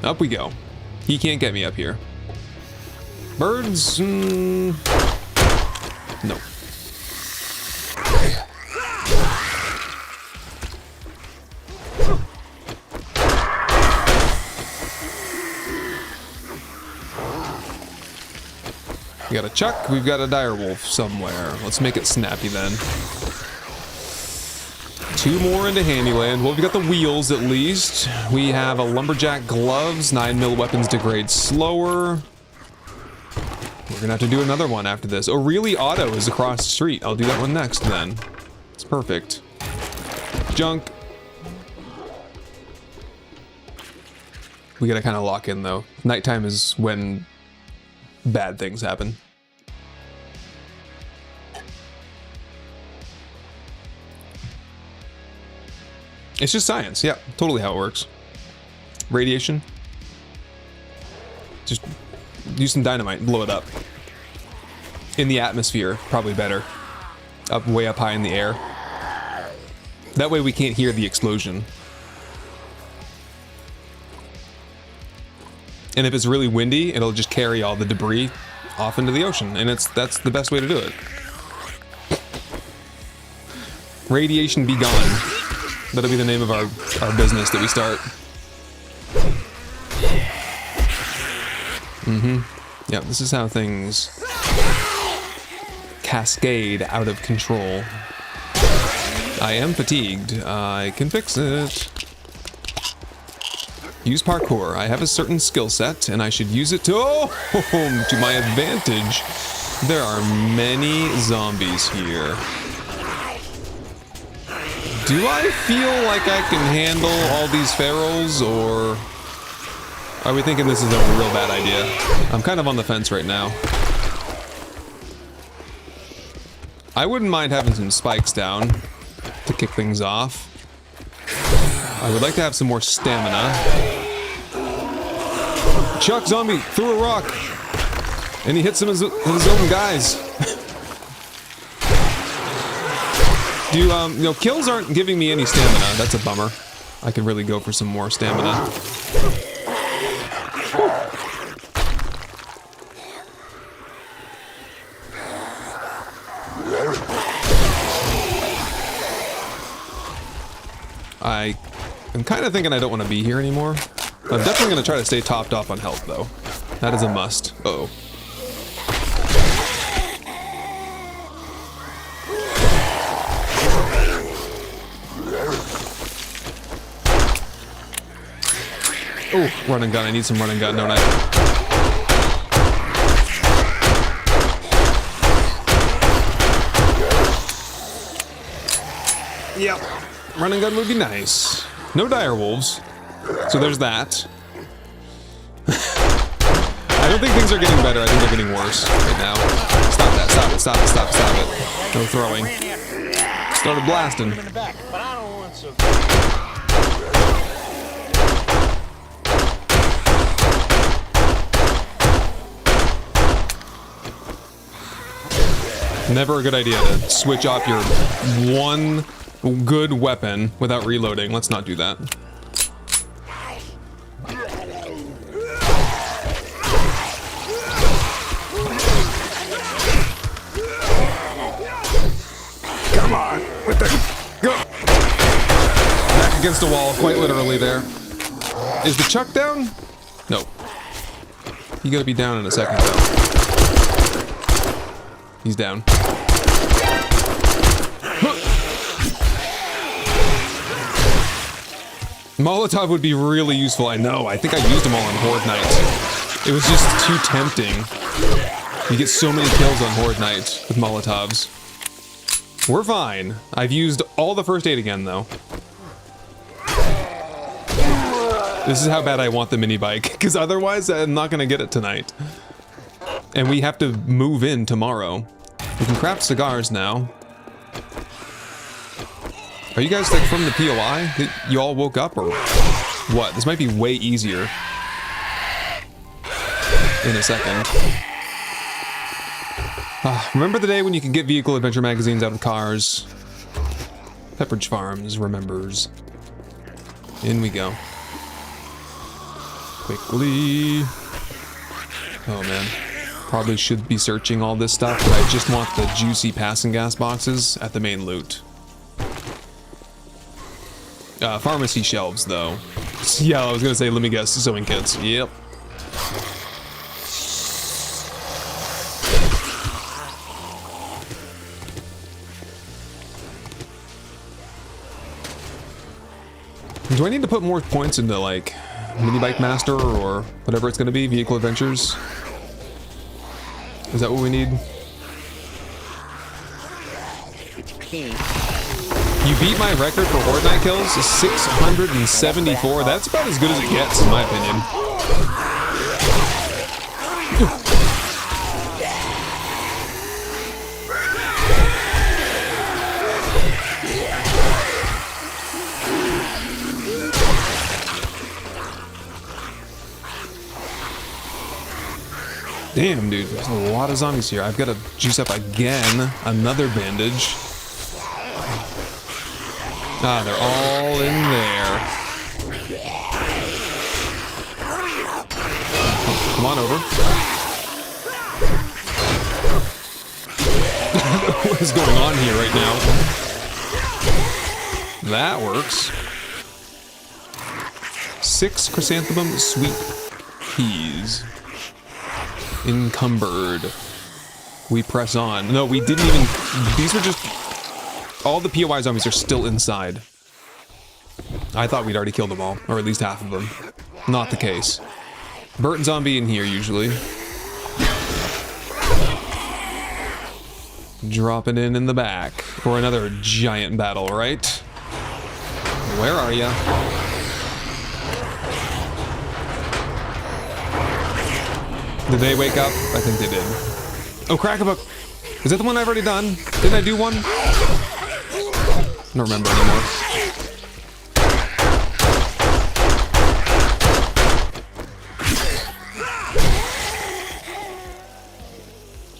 Up we go. He can't get me up here. Birds? No. We got a chuck, we've got a dire wolf somewhere. Let's make it snappy then. 2 more into Handyland. Well, we've got the wheels at least. We have a lumberjack gloves. 9mm weapons degrade slower. We're gonna have to do another one after this. Oh, really? Auto is across the street. I'll do that one next then. It's perfect. Junk. We gotta kind of lock in though. Nighttime is when bad things happen. It's just science. Yeah, totally how it works. Radiation. Just use some dynamite, blow it up. In the atmosphere, probably better. Up way up high in the air. That way we can't hear the explosion. And if it's really windy, it'll just carry all the debris off into the ocean, and that's the best way to do it. Radiation be gone. That'll be the name of our business that we start. Yeah, this is how things cascade out of control. I am fatigued. I can fix it. Use parkour. I have a certain skill set, and I should use it to my advantage. There are many zombies here. Do I feel like I can handle all these ferals, or are we thinking this is a real bad idea? I'm kind of on the fence right now. I wouldn't mind having some spikes down to kick things off. I would like to have some more stamina. Chuck zombie threw a rock, and he hit some of his own guys. You know, kills aren't giving me any stamina. That's a bummer. I could really go for some more stamina. I'm kind of thinking I don't want to be here anymore. I'm definitely going to try to stay topped off on health, though. That is a must. Uh-oh. Oh, run and gun. I need some run and gun, don't I? Yep. Run and gun would be nice. No dire wolves. So there's that. I don't think things are getting better. I think they're getting worse right now. Stop that. Stop it. Stop it. Stop it. Stop it. No throwing. Started blasting. Never a good idea to switch off your one good weapon without reloading. Let's not do that. Come on, with the go. Back against a wall, quite literally there. Is the Chuck down? No. You gotta be down in a second though. He's down. Molotov would be really useful, I know. I think I used them all on Horde Night. It was just too tempting. You get so many kills on Horde Night with Molotovs. We're fine. I've used all the first aid again, though. This is how bad I want the mini bike, because otherwise I'm not going to get it tonight. And we have to move in tomorrow. We can craft cigars now. Are you guys like from the POI? You all woke up or what? This might be way easier in a second. Remember the day when you could get vehicle adventure magazines out of cars? Pepperidge Farms remembers. In we go. Quickly. Oh man. Probably should be searching all this stuff, but I just want the juicy passing gas boxes at the main loot. Pharmacy shelves, though. Yeah, I was gonna say, let me guess, sewing kits. Yep. Do I need to put more points into, like, Mini Bike Master or whatever it's gonna be? Vehicle Adventures? Is that what we need? It's pink. You beat my record for Horde Night kills, 674. That's about as good as it gets, in my opinion. Damn, dude, there's a lot of zombies here. I've got to juice up again. Another bandage. Ah, they're all in there. Oh, come on over. What is going on here right now? That works. 6 chrysanthemum sweet peas. Encumbered. We press on. No, we didn't even... These were just... All the POI zombies are still inside. I thought we'd already killed them all, or at least half of them. Not the case. Burton zombie in here, usually. Drop it in the back. For another giant battle, right? Where are ya? Did they wake up? I think they did. Oh, Crack-a-Book! Is that the one I've already done? Didn't I do one? I don't remember anymore.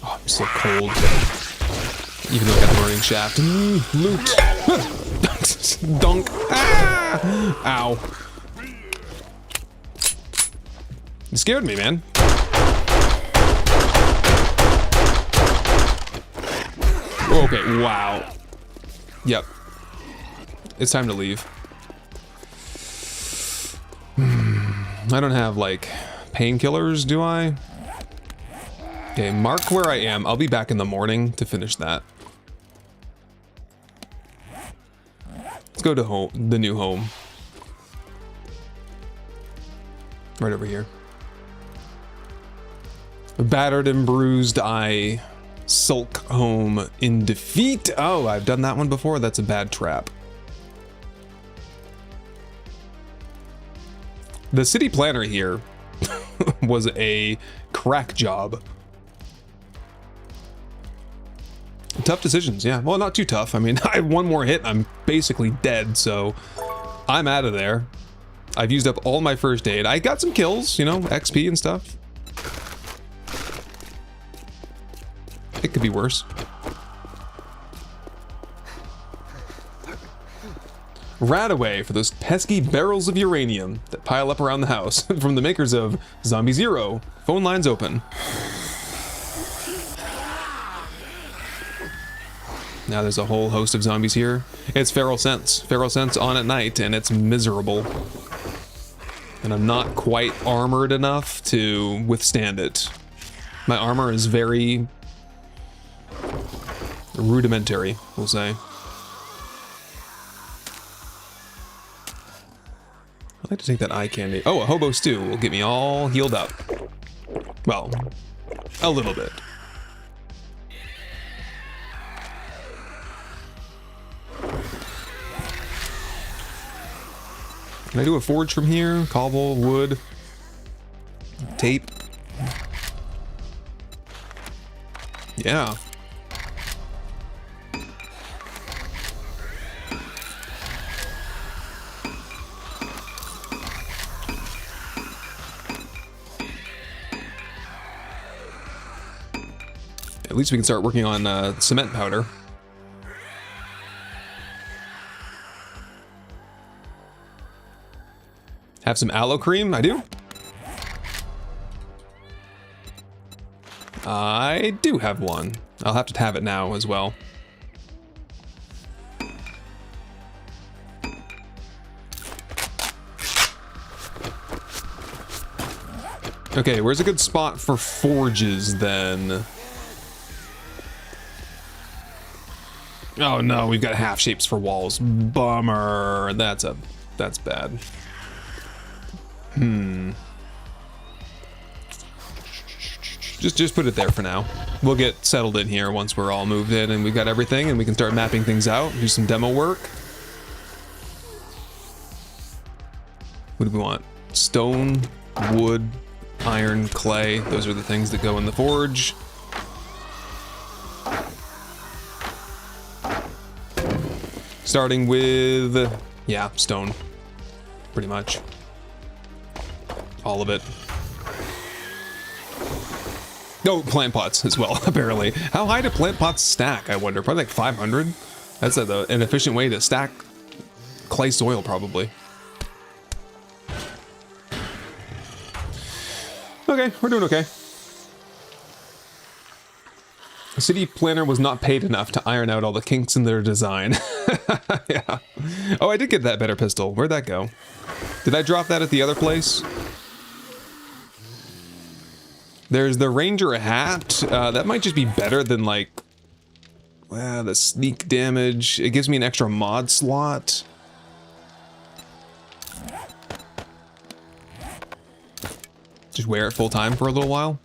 Oh, I'm so cold. Even though I got the burning shaft. Loot! Dunk! Ah! Ow. You scared me, man. Okay, wow. Yep. It's time to leave. I don't have, like, painkillers, do I? Okay, mark where I am. I'll be back in the morning to finish that. Let's go to home, the new home. Right over here. Battered and bruised, I sulk home in defeat. Oh, I've done that one before. That's a bad trap. The city planner here was a crack job. Tough decisions, yeah. Well, not too tough. I mean, I have one more hit, I'm basically dead, so I'm out of there. I've used up all my first aid. I got some kills, you know, XP and stuff. It could be worse. Rat away for those pesky barrels of uranium that pile up around the house. From the makers of Zombie Zero. Phone lines open. Now there's a whole host of zombies here. It's Feral Sense. Feral Sense on at night, and it's miserable. And I'm not quite armored enough to withstand it. My armor is very rudimentary, we'll say. I'd like to take that eye candy. Oh, a hobo stew will get me all healed up. Well, a little bit. Can I do a forge from here? Cobble, wood, tape. Yeah. At least we can start working on cement powder. Have some aloe cream? I do. I do have one. I'll have to have it now as well. Okay, where's a good spot for forges then? Oh no, we've got half shapes for walls. Bummer. That's bad. Just put it there for now. We'll get settled in here once we're all moved in and we've got everything and we can start mapping things out, do some demo work. What do we want? Stone, wood, iron, clay. Those are the things that go in the forge. Starting with, yeah, stone. Pretty much. All of it. Oh, plant pots as well, apparently. How high do plant pots stack, I wonder? Probably like 500? That's an efficient way to stack clay soil, probably. Okay, we're doing okay. The city planner was not paid enough to iron out all the kinks in their design. Yeah. Oh, I did get that better pistol. Where'd that go? Did I drop that at the other place? There's the Ranger hat. That might just be better than, like, the sneak damage. It gives me an extra mod slot. Just wear it full time for a little while.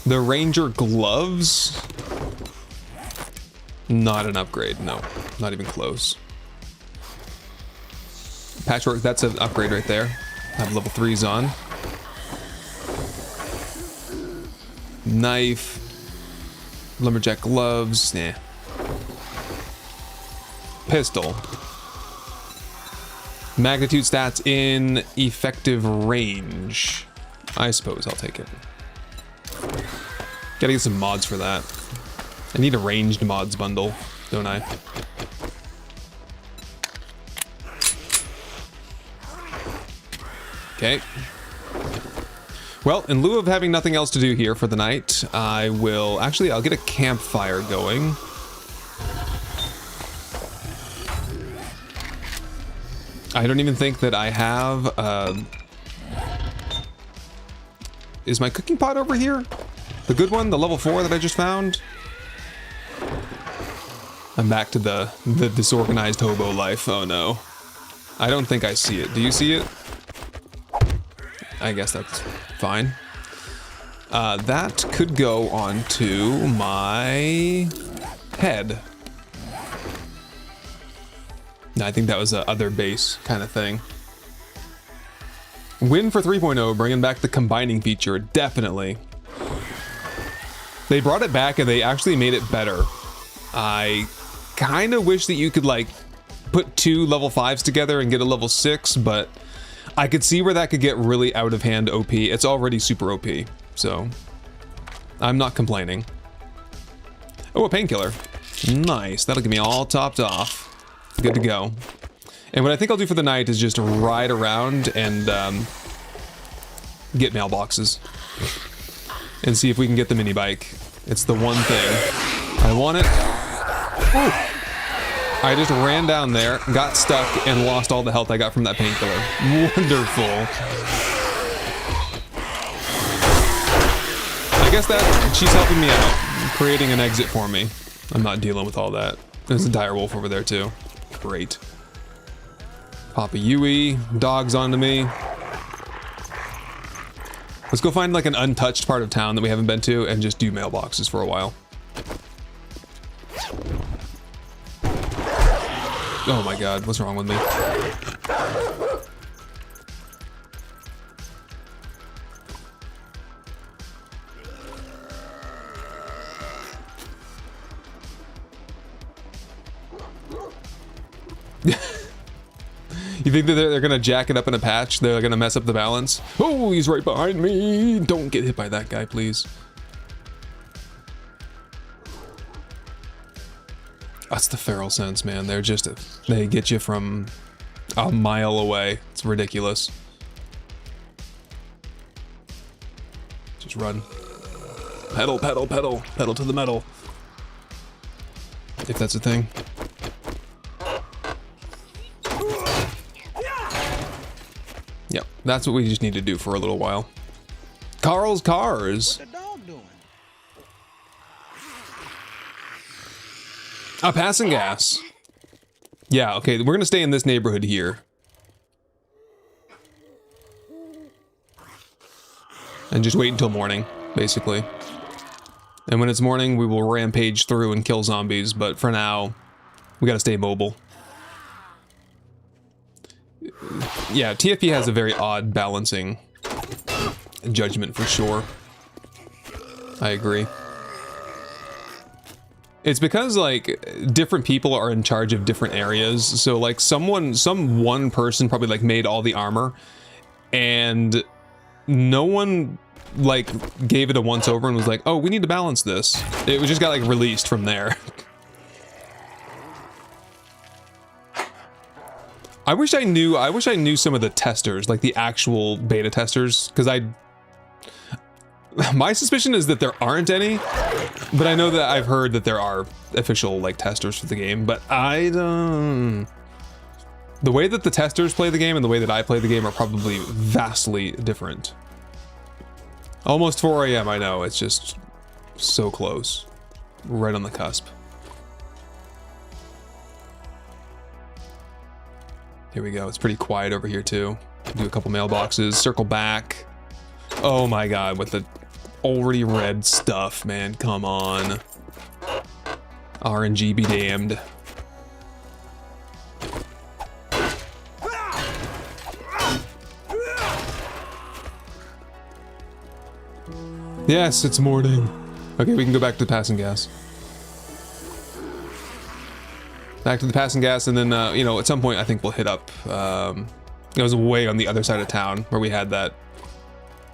The Ranger gloves. Not an upgrade, no. Not even close. Patchwork, that's an upgrade right there. Have level 3s on. Knife. Lumberjack gloves, nah. Pistol. Magnitude stats in effective range. I suppose I'll take it. Gotta get some mods for that. I need a ranged mods bundle, don't I? Okay. Well, in lieu of having nothing else to do here for the night, I'll get a campfire going. I don't even think that I have, is my cooking pot over here? The good one, the level 4 that I just found? I'm back to the disorganized hobo life. Oh no. I don't think I see it. Do you see it? I guess that's fine. That could go onto my head. No, I think that was a other base kind of thing. Win for 3.0, bringing back the combining feature, definitely. They brought it back and they actually made it better. I kind of wish that you could, like, put 2 level 5s together and get a level 6, but I could see where that could get really out of hand OP. It's already super OP, so I'm not complaining. Oh, a painkiller. Nice, that'll get me all topped off. Good to go. And what I think I'll do for the night is just ride around and get mailboxes. And see if we can get the mini bike. It's the one thing. I want it. Ooh. I just ran down there, got stuck, and lost all the health I got from that painkiller. Wonderful. I guess that she's helping me out, creating an exit for me. I'm not dealing with all that. There's a dire wolf over there too. Great. Papa Yui, dogs onto me. Let's go find like an untouched part of town that we haven't been to and just do mailboxes for a while. Oh my god, what's wrong with me? You think that they're gonna jack it up in a patch? They're gonna mess up the balance? Oh, he's right behind me! Don't get hit by that guy, please. That's the feral sense, man. They're just, they get you from a mile away. It's ridiculous. Just run. Pedal, pedal, pedal. Pedal to the metal. If that's a thing. Yep, that's what we just need to do for a little while. Carl's Cars. What's the dog doing? Passing gas. Yeah, okay, we're gonna stay in this neighborhood here. and just wait until morning, basically. And when it's morning, we will rampage through and kill zombies, but for now, we gotta stay mobile. Yeah, TFP has a very odd balancing judgment for sure. I agree. It's because like different people are in charge of different areas. So like some one person probably like made all the armor, and no one like gave it a once over and was like, oh, we need to balance this. It just got like released from there. I wish I knew some of the testers, like the actual beta testers, because my suspicion is that there aren't any, but I know that I've heard that there are official like testers for the game, but I don't. The way that the testers play the game and the way that I play the game are probably vastly different. Almost 4 AM, I know, it's just so close. Right on the cusp. Here we go, it's pretty quiet over here too. Do a couple mailboxes, circle back. Oh my god, with the already red stuff, man, come on. RNG be damned. Yes, it's morning. Okay, we can go back to the passing gas. Back to the passing gas, and then, you know, at some point I think we'll hit up, it was way on the other side of town where we had that,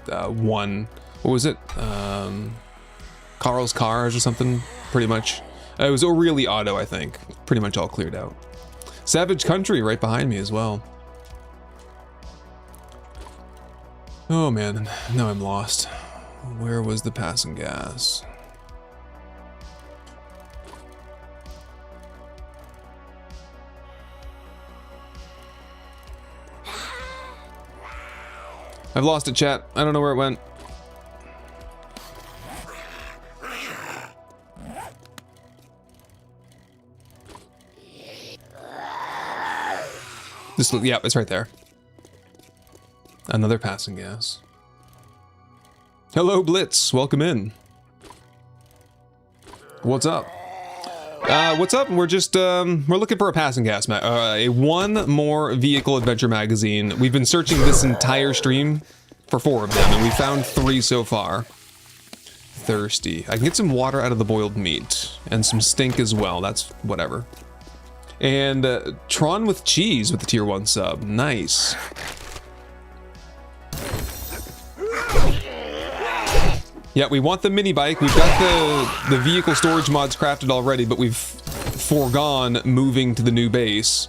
one, what was it? Carl's Cars or something, pretty much. It was O'Reilly Auto, I think. Pretty much all cleared out. Savage Country right behind me as well. Oh man, now I'm lost. Where was the passing gas? I've lost it, chat. I don't know where it went. This, yeah, it's right there. Another passing gas. Hello, Blitz. Welcome in. What's up? What's up? We're just, we're looking for a passing gas, a one more vehicle adventure magazine. We've been searching this entire stream for 4 of them, and we found 3 so far. Thirsty. I can get some water out of the boiled meat, and some stink as well. That's whatever. And, Tron with cheese with the tier 1 sub. Nice. Yeah, we want the mini bike. We've got the vehicle storage mods crafted already, but we've foregone moving to the new base.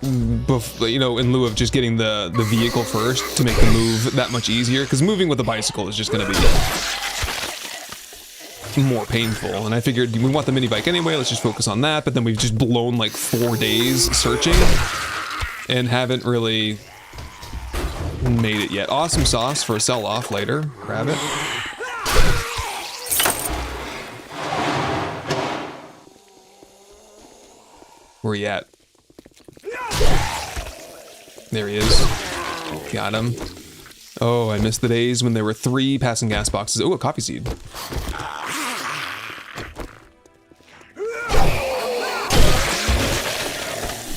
You know, in lieu of just getting the vehicle first to make the move that much easier, because moving with a bicycle is just going to be more painful. And I figured we want the mini bike anyway. Let's just focus on that. But then we've just blown like 4 days searching and haven't really made it yet. Awesome sauce for a sell-off later. Grab it. Where he at? There he is. Got him. Oh, I missed the days when there were 3 passing gas boxes. Oh, a coffee seed.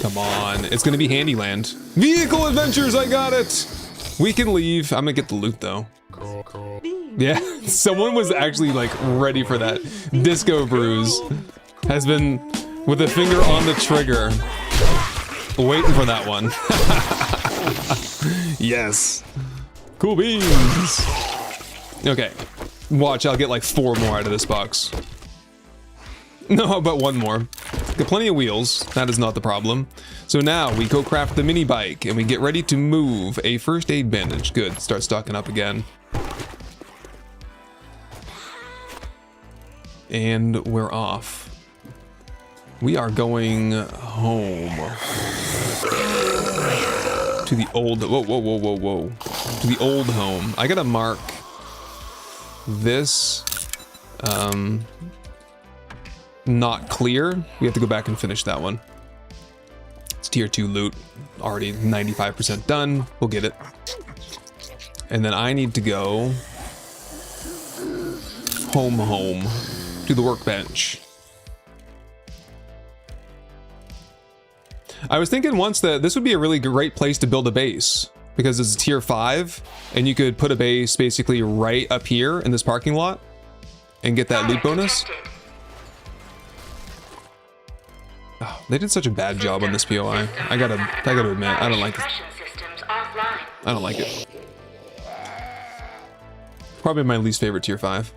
Come on. It's gonna be Handyland. Vehicle adventures, I got it! We can leave. I'm gonna get the loot though. Yeah, someone was actually like ready for that. Disco Brews has been with a finger on the trigger, waiting for that one. Yes. Cool beans. Okay, watch, I'll get like 4 more out of this box. No, but 1 more. Got plenty of wheels, that is not the problem. So now we go craft the mini bike and we get ready to move. A first aid bandage, good, start stocking up again. And we're off. We are going home. To the old, whoa. To the old home. I gotta mark this, not clear. We have to go back and finish that one. It's tier 2 loot, already 95% done. We'll get it. And then I need to go home to the workbench. I was thinking once that this would be a really great place to build a base because it's tier 5 and you could put a base basically right up here in this parking lot and get that loot bonus. Oh, they did such a bad job on this POI. I gotta admit, I don't like it. I don't like it. Probably my least favorite tier 5.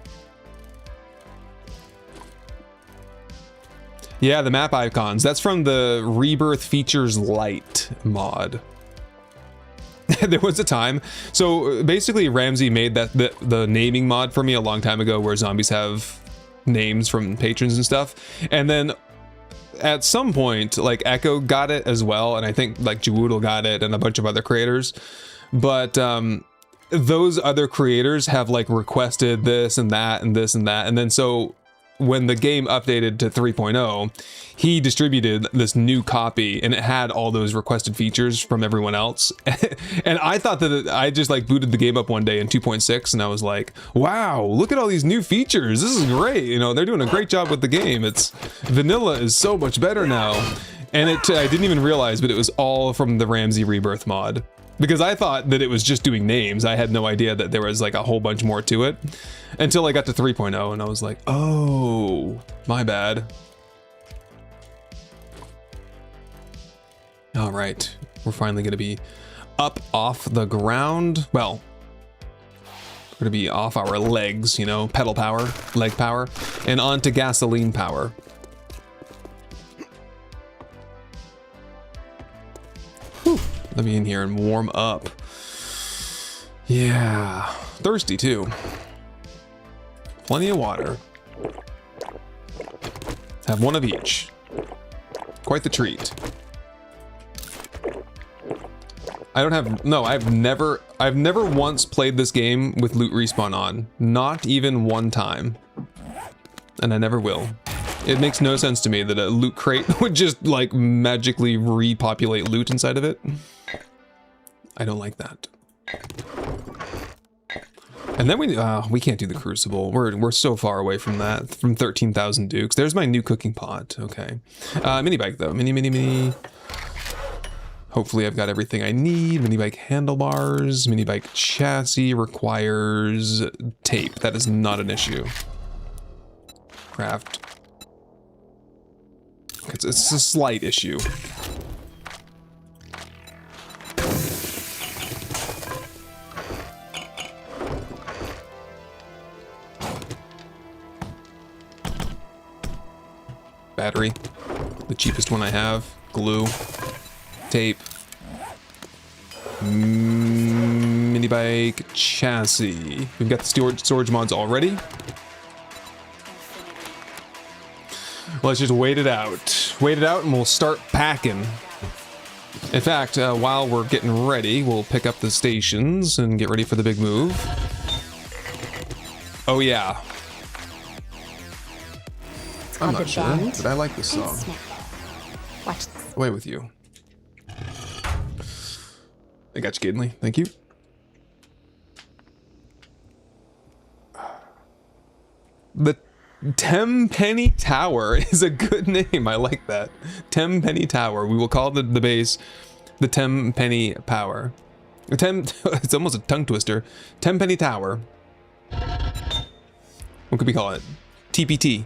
Yeah, the map icons. That's from the Rebirth Features Lite mod. There was a time. So basically Ramsey made that the naming mod for me a long time ago where zombies have names from patrons and stuff. And then at some point, like Echo got it as well. And I think like Jawoodle got it and a bunch of other creators. But those other creators have like requested this and that and this and that. And then so when the game updated to 3.0, he distributed this new copy and it had all those requested features from everyone else. And I thought that I just like booted the game up one day in 2.6 and I was like, wow, look at all these new features. This is great. You know, they're doing a great job with the game. It's vanilla is so much better now. And I didn't even realize, but it was all from the Ramsey Rebirth mod. Because I thought that it was just doing names. I had no idea that there was like a whole bunch more to it until I got to 3.0 and I was like, oh, my bad. All right, we're finally gonna be up off the ground. Well, we're gonna be off our legs, you know, pedal power, leg power, and onto gasoline power. Whew. Let me in here and warm up. Yeah, thirsty too. Plenty of water. Have one of each. Quite the treat. I've never once played this game with loot respawn on. Not even one time. And I never will. It makes no sense to me that a loot crate would just like magically repopulate loot inside of it. I don't like that. And then we can't do the crucible. We're so far away from that, from 13,000 dukes. There's my new cooking pot. Okay. Mini bike though. Mini. Hopefully I've got everything I need. Mini bike handlebars. Mini bike chassis requires tape. That is not an issue. Craft. It's a slight issue. Battery, the cheapest one I have. Glue, tape, mini bike chassis. We've got the storage mods already. Let's just wait it out. Wait it out and we'll start packing. In fact, while we're getting ready, we'll pick up the stations and get ready for the big move. Oh yeah. I'm not sure, but I like this song. Watch this. Away with you. I got you, Gidley. Thank you. The Tenpenny Tower is a good name. I like that. Tenpenny Tower. We will call the base the Tenpenny Power. It's almost a tongue twister. Tenpenny Tower. What could we call it? TPT.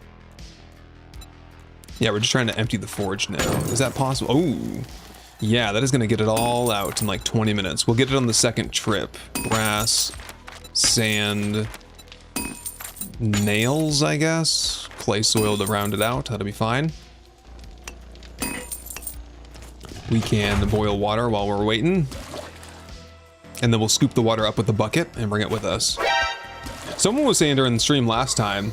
Yeah, we're just trying to empty the forge now. Is that possible? Oh, yeah, that is going to get it all out in like 20 minutes. We'll get it on the second trip. Brass, sand, nails, I guess. Clay soil to round it out. That'll be fine. We can boil water while we're waiting. And then we'll scoop the water up with a bucket and bring it with us. Someone was saying during the stream last time,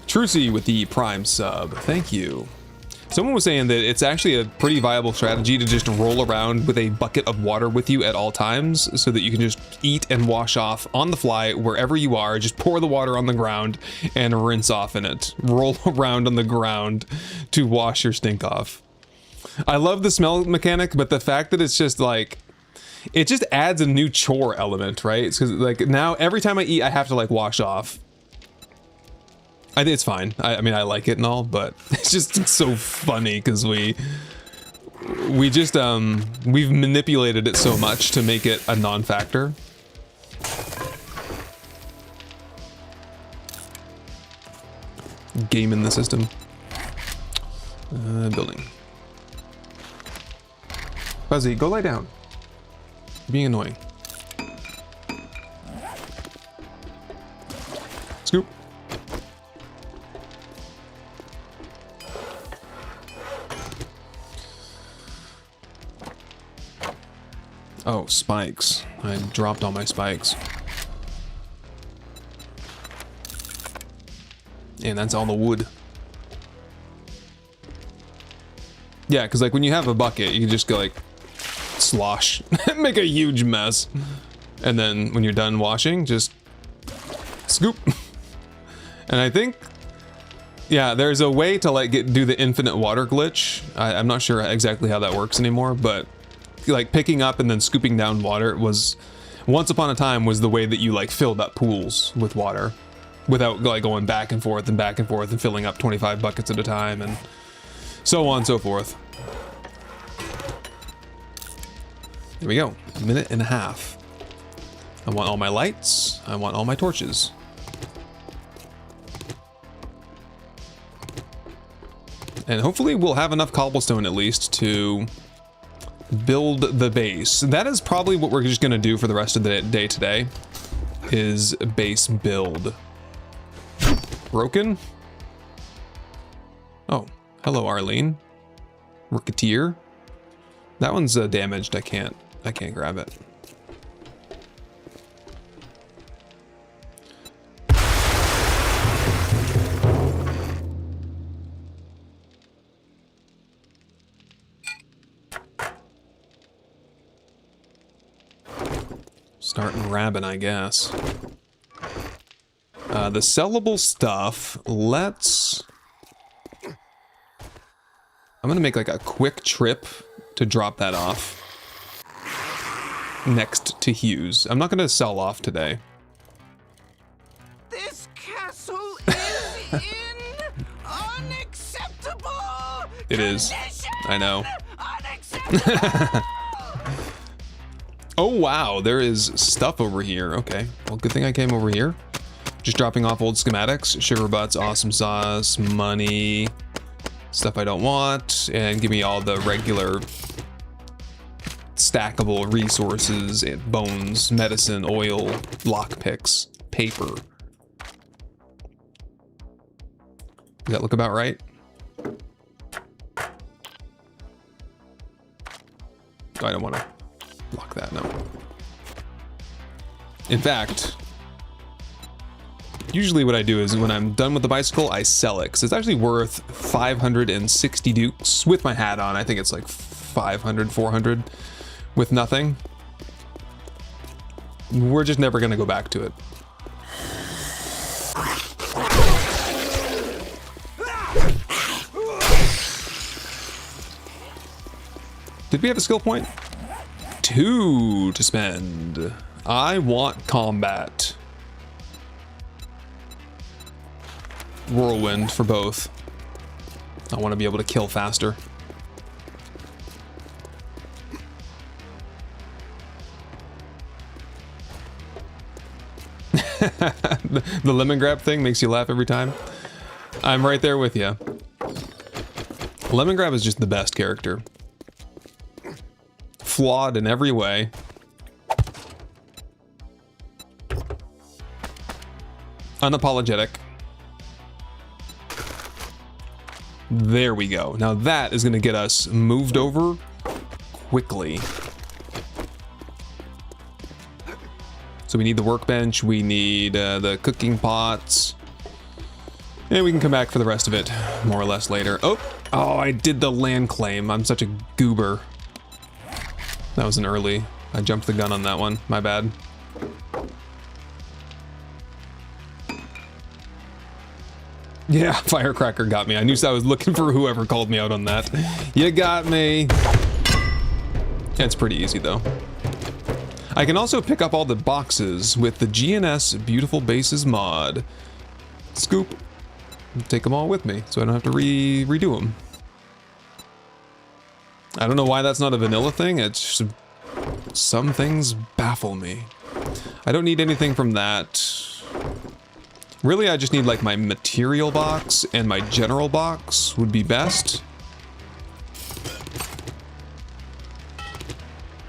Trucy with the Prime sub, thank you. Someone was saying that it's actually a pretty viable strategy to just roll around with a bucket of water with you at all times so that you can just eat and wash off on the fly wherever you are. Just pour the water on the ground and rinse off in it. Roll around on the ground to wash your stink off. I love the smell mechanic, but the fact that it's just like, it just adds a new chore element, right? It's because like now every time I eat, I have to like wash off. I think it's fine. I mean, I like it and all, but it's just so funny because we've manipulated it so much to make it a non-factor. Game in the system. Building. Fuzzy, go lie down. You're being annoying. Scoop. Oh, spikes. I dropped all my spikes. And that's all the wood. Yeah, because like when you have a bucket, you can just go like slosh, make a huge mess. And then when you're done washing, just scoop. And I think, yeah, there's a way to like do the infinite water glitch. I'm not sure exactly how that works anymore, but like picking up and then scooping down water was, once upon a time, was the way that you like filled up pools with water without like going back and forth and filling up 25 buckets at a time and so on and so forth. There we go, a minute and a half. I want all my lights, I want all my torches. And hopefully we'll have enough cobblestone at least to build the base. That is probably what we're just gonna do for the rest of the day today, is base build. Broken? Oh, hello Arlene. Ricketeer. That one's damaged, I can't grab it. Starting rabbing, I guess. The sellable stuff, let's... I'm gonna make like a quick trip to drop that off next to Hughes. I'm not gonna sell off today. This castle is in unacceptable It is. condition! I know. Unacceptable! Oh wow, there is stuff over here. Okay, well good thing I came over here. Just dropping off old schematics, sugar butts, awesome sauce, money, stuff I don't want, and give me all the regular stackable resources, bones, medicine, oil, lockpicks, paper. Does that look about right? I don't want to lock that, no. In fact, usually what I do is when I'm done with the bicycle, I sell it, because it's actually worth 560 dukes with my hat on. I think it's like 500, 400 with nothing. We're just never going to go back to it. Did we have a skill point? 2 to spend. I want combat. Whirlwind for both. I want to be able to kill faster. The lemon grab thing makes you laugh every time. I'm right there with you. Lemon grab is just the best character. Flawed in every way. Unapologetic. There we go. Now that is going to get us moved over quickly. So we need the workbench, we need the cooking pots, and we can come back for the rest of it more or less later. Oh, I did the land claim. I'm such a goober. That was an early. I jumped the gun on that one. My bad. Yeah, firecracker got me. I knew I was looking for whoever called me out on that. You got me. It's pretty easy though. I can also pick up all the boxes with the GNS Beautiful Bases mod. Scoop. Take them all with me, so I don't have to redo them. I don't know why that's not a vanilla thing. It's just, some things baffle me. I don't need anything from that. Really, I just need like my material box and my general box would be best.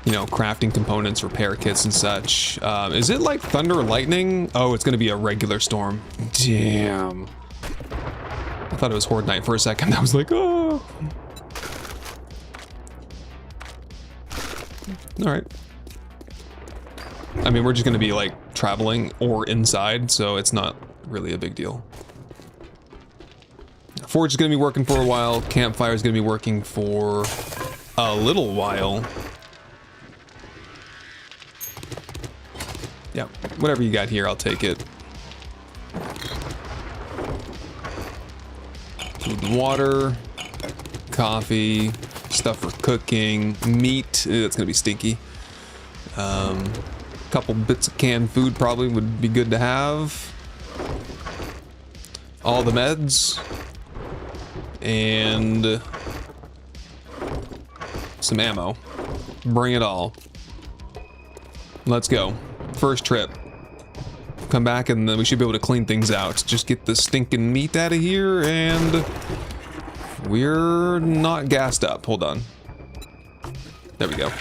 You know, crafting components, repair kits and such. Is it like thunder or lightning? Oh, it's gonna be a regular storm. Damn. I thought it was Horde Night for a second. I was like, oh. All right. I mean, we're just gonna be like traveling or inside, so it's not really a big deal. Forge is gonna be working for a while. Campfire is gonna be working for a little while. Yeah, whatever you got here, I'll take it. Food and water, coffee, stuff for cooking, meat. That's gonna be stinky. Couple bits of canned food probably would be good to have. All the meds. And some ammo. Bring it all. Let's go. First trip. Come back and then we should be able to clean things out. Just get the stinking meat out of here and we're not gassed up. Hold on. There we go.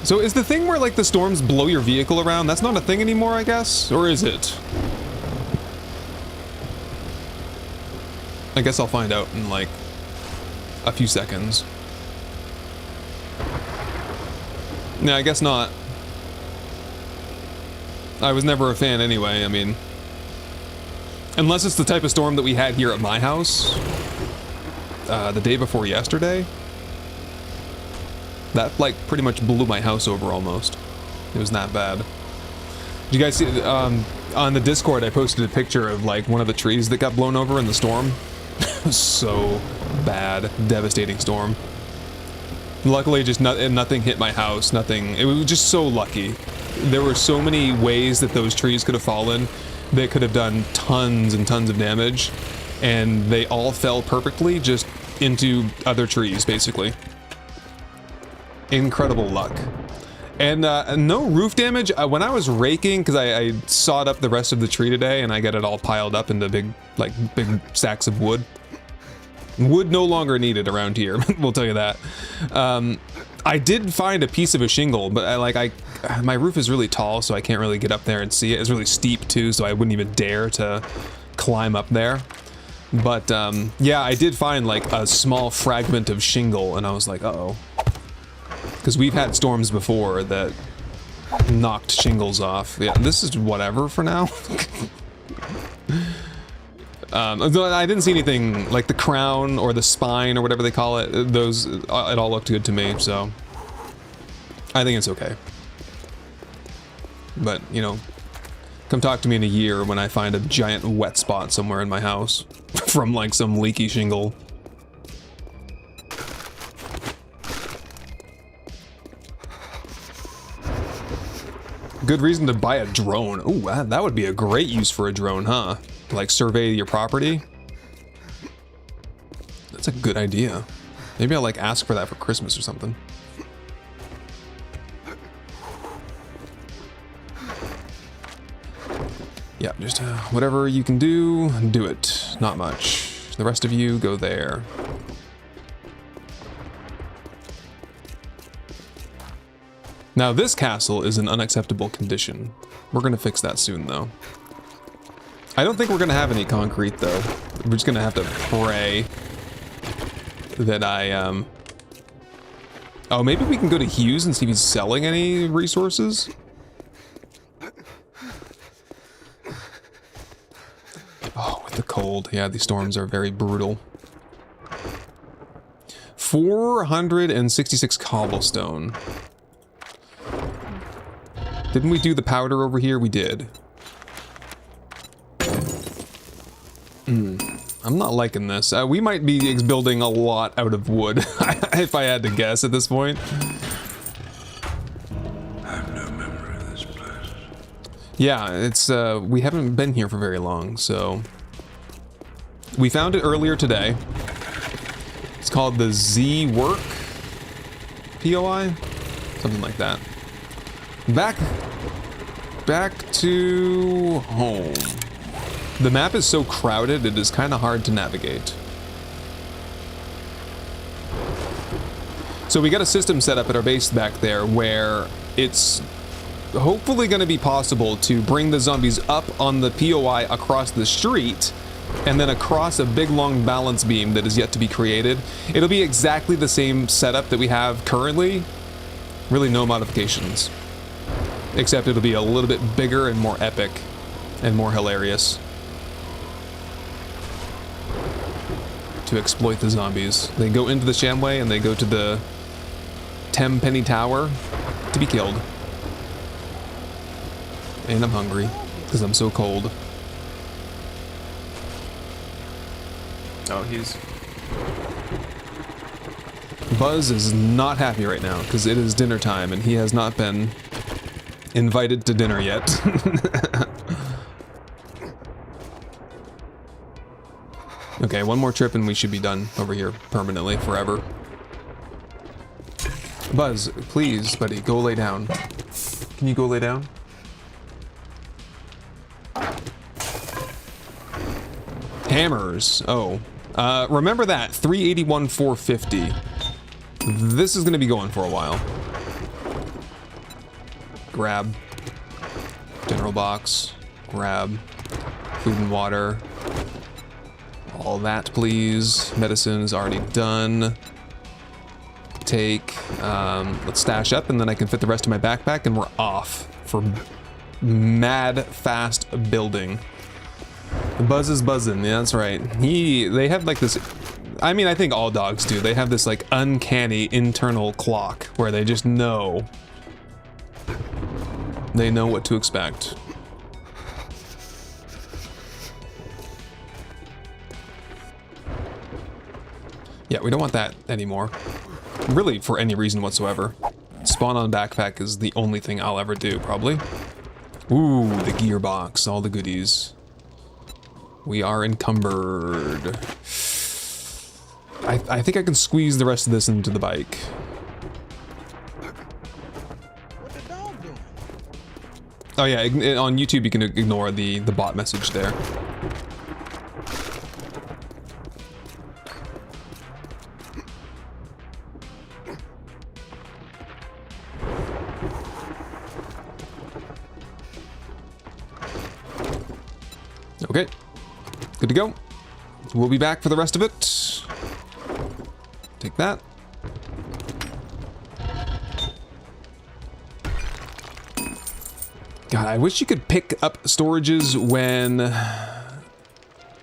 So is the thing where like the storms blow your vehicle around, that's not a thing anymore, I guess? Or is it? I guess I'll find out in like a few seconds. No, I guess not. I was never a fan anyway, I mean. Unless it's the type of storm that we had here at my house. The day before yesterday. That like pretty much blew my house over almost. It was that bad. Did you guys see, on the Discord I posted a picture of like one of the trees that got blown over in the storm. It was so bad. Devastating storm. Luckily just nothing hit my house, nothing. It was just so lucky. There were so many ways that those trees could have fallen that could have done tons and tons of damage. And they all fell perfectly just into other trees, basically. Incredible luck. And no roof damage. When I was raking, because I sawed up the rest of the tree today and I got it all piled up into big sacks of wood. Wood no longer needed around here, we'll tell you that. I did find a piece of a shingle, but my roof is really tall, so I can't really get up there and see it. It's really steep too, so I wouldn't even dare to climb up there. But yeah, I did find like a small fragment of shingle, and I was like, uh-oh. Because we've had storms before that knocked shingles off. Yeah, this is whatever for now. I didn't see anything like the crown or the spine or whatever they call it. Those, it all looked good to me, so I think it's okay. But, you know, come talk to me in a year when I find a giant wet spot somewhere in my house from like some leaky shingle. Good reason to buy a drone. Ooh, that would be a great use for a drone, huh? To like survey your property. That's a good idea. Maybe I'll like ask for that for Christmas or something. Yeah, just whatever you can do it. Not much. The rest of you go there. Now this castle is in unacceptable condition. We're gonna fix that soon though. I don't think we're gonna have any concrete though. We're just gonna have to pray that oh, maybe we can go to Hughes and see if he's selling any resources? Oh, with the cold. Yeah, these storms are very brutal. 466 cobblestone. Didn't we do the powder over here? We did. I'm not liking this. We might be building a lot out of wood, if I had to guess at this point. I have no memory of this place. Yeah, it's, we haven't been here for very long, so... We found it earlier today. It's called the Z Work POI? Something like that. Back to home. The map is so crowded, it is kind of hard to navigate. So we got a system set up at our base back there where it's hopefully going to be possible to bring the zombies up on the POI across the street and then across a big long balance beam that is yet to be created. It'll be exactly the same setup that we have currently. Really no modifications. Except it'll be a little bit bigger and more epic and more hilarious. To exploit the zombies. They go into the Shamway and they go to the Tenpenny Tower to be killed. And I'm hungry because I'm so cold. Oh, Buzz is not happy right now because it is dinner time and he has not been invited to dinner yet. Okay, one more trip and we should be done over here permanently, forever. Buzz, please, buddy, go lay down. Can you go lay down? Hammers. Oh. Remember that. 381, 450. This is going to be going for a while. Grab. General box. Grab. Food and water. All that, please. Medicine is already done. Take. Let's stash up, and then I can fit the rest of my backpack, and we're off for mad fast building. Buzz is buzzing. Yeah, that's right. They have like this. I mean, I think all dogs do. They have this like uncanny internal clock where they just know. They know what to expect. Yeah, we don't want that anymore. Really, for any reason whatsoever. Spawn on backpack is the only thing I'll ever do, probably. Ooh, the gearbox, all the goodies. We are encumbered. I think I can squeeze the rest of this into the bike. What the dog doing? Oh yeah, on YouTube you can ignore the bot message there. Okay, good to go. We'll be back for the rest of it. Take that. God, I wish you could pick up storages when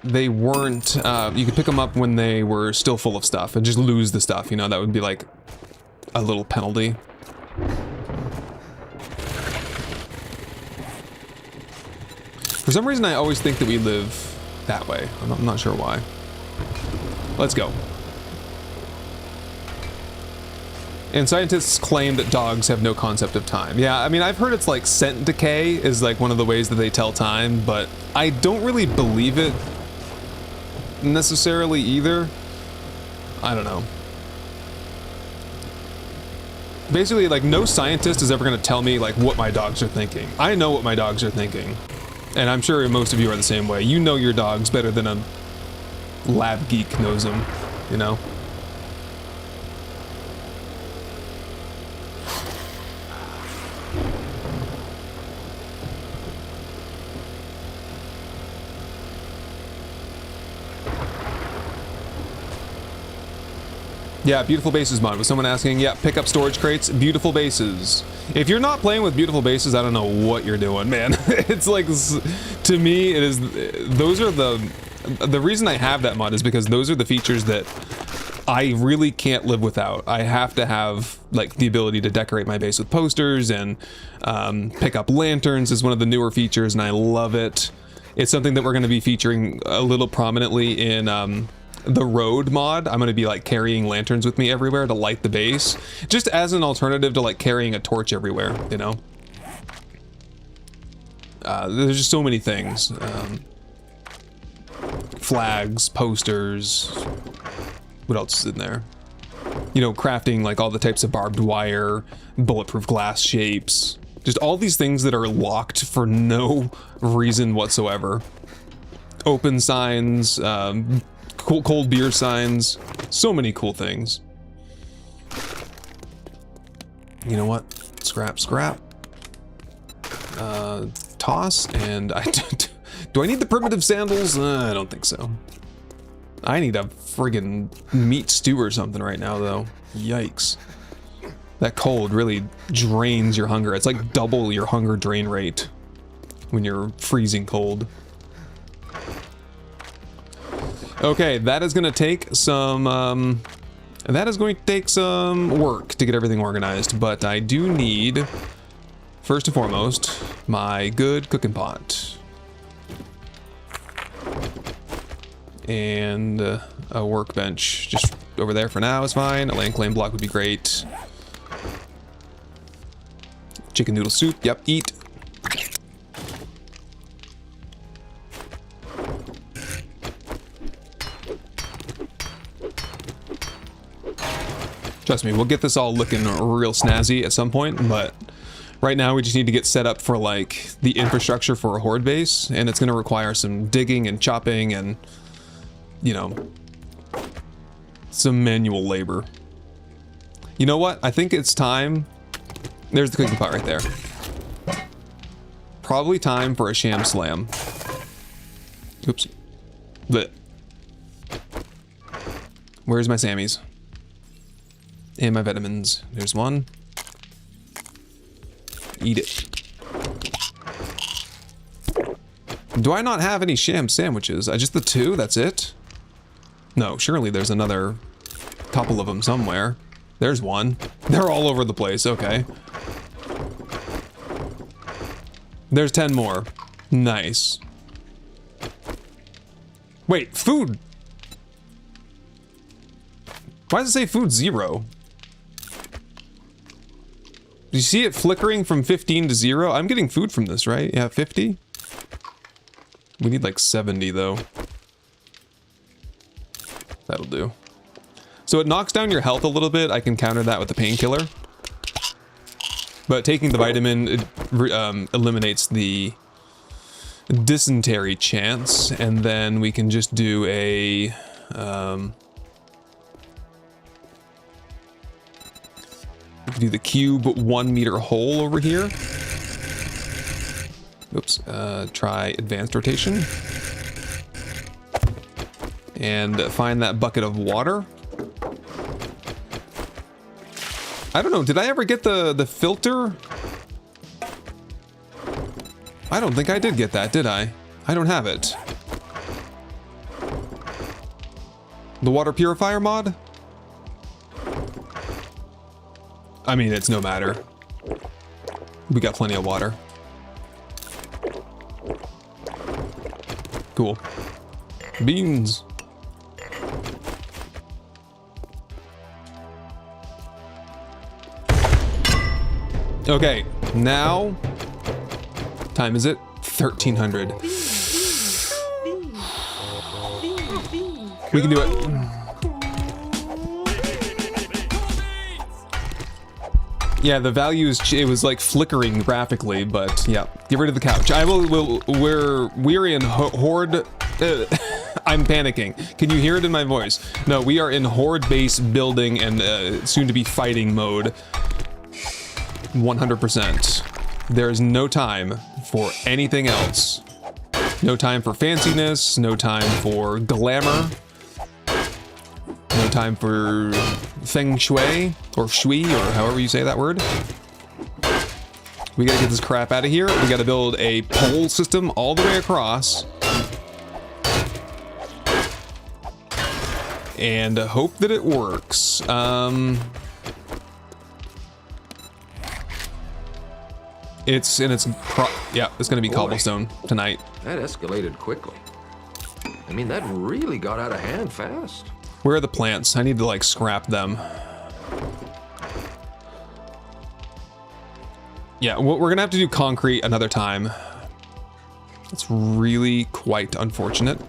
they weren't, you could pick them up when they were still full of stuff and just lose the stuff, you know, that would be like a little penalty. For some reason, I always think that we live that way. I'm not sure why. Let's go. And scientists claim that dogs have no concept of time. Yeah, I mean, I've heard it's like scent decay is like one of the ways that they tell time, but I don't really believe it necessarily either. I don't know. Basically, like, no scientist is ever going to tell me like what my dogs are thinking. I know what my dogs are thinking. And I'm sure most of you are the same way. You know your dogs better than a lab geek knows them, you know? Yeah, beautiful bases mod. Was someone asking? Yeah, pick up storage crates. Beautiful bases. If you're not playing with beautiful bases, I don't know what you're doing, man. It's like, to me, it is. Those are the reason I have that mod is because those are the features that I really can't live without. I have to have like the ability to decorate my base with posters and pick up lanterns is one of the newer features, and I love it. It's something that we're going to be featuring a little prominently in the road mod. I'm going to be like carrying lanterns with me everywhere to light the base, just as an alternative to like carrying a torch everywhere, you know? There's just so many things. Flags, posters, what else is in there? You know, crafting like all the types of barbed wire, bulletproof glass shapes, just all these things that are locked for no reason whatsoever. Open signs, cold beer signs, so many cool things. You know what? Scrap. Toss, and do I need the primitive sandals? I don't think so. I need a friggin' meat stew or something right now, though. Yikes. That cold really drains your hunger. It's like double your hunger drain rate when you're freezing cold. Okay, that is gonna take some, work to get everything organized, but I do need, first and foremost, my good cooking pot. And a workbench just over there for now is fine. A land claim block would be great. Chicken noodle soup, yep, eat. Trust me, we'll get this all looking real snazzy at some point, but right now we just need to get set up for like the infrastructure for a horde base, and it's going to require some digging and chopping and, you know, some manual labor. You know what? I think it's time. There's the cooking pot right there. Probably time for a sham slam. Oops. Blech. Where's my Sammies? And my vitamins. There's one. Eat it. Do I not have any sham sandwiches? Just the two? That's it? No, surely there's another couple of them somewhere. There's one. They're all over the place. Okay. There's 10 more. Nice. Wait, food. Why does it say food 0? Do you see it flickering from 15 to 0? I'm getting food from this, right? Yeah, 50? We need like 70 though. That'll do. So it knocks down your health a little bit. I can counter that with the painkiller. But taking the vitamin eliminates the dysentery chance, and then we can just do a we can do the cube 1 meter hole over here. Oops, try advanced rotation. And find that bucket of water. I don't know, did I ever get the filter? I don't think I did get that, did I? I don't have it. The water purifier mod? I mean, it's no matter. We got plenty of water. Cool. Beans. Okay, now, time is it? 1300. We can do it. Yeah, the value is, it was like flickering graphically, but yeah, get rid of the couch. We're in horde. I'm panicking. Can you hear it in my voice? No, we are in horde base building and soon to be fighting mode. 100%. There's no time for anything else. No time for fanciness, no time for glamour, no time for feng shui, or shui, or however you say that word. We gotta get this crap out of here. We gotta build a pole system all the way across. And hope that it works. It's yeah, it's gonna be cobblestone tonight. That escalated quickly. I mean, that really got out of hand fast. Where are the plants? I need to like scrap them. Yeah, we're gonna have to do concrete another time. It's really quite unfortunate.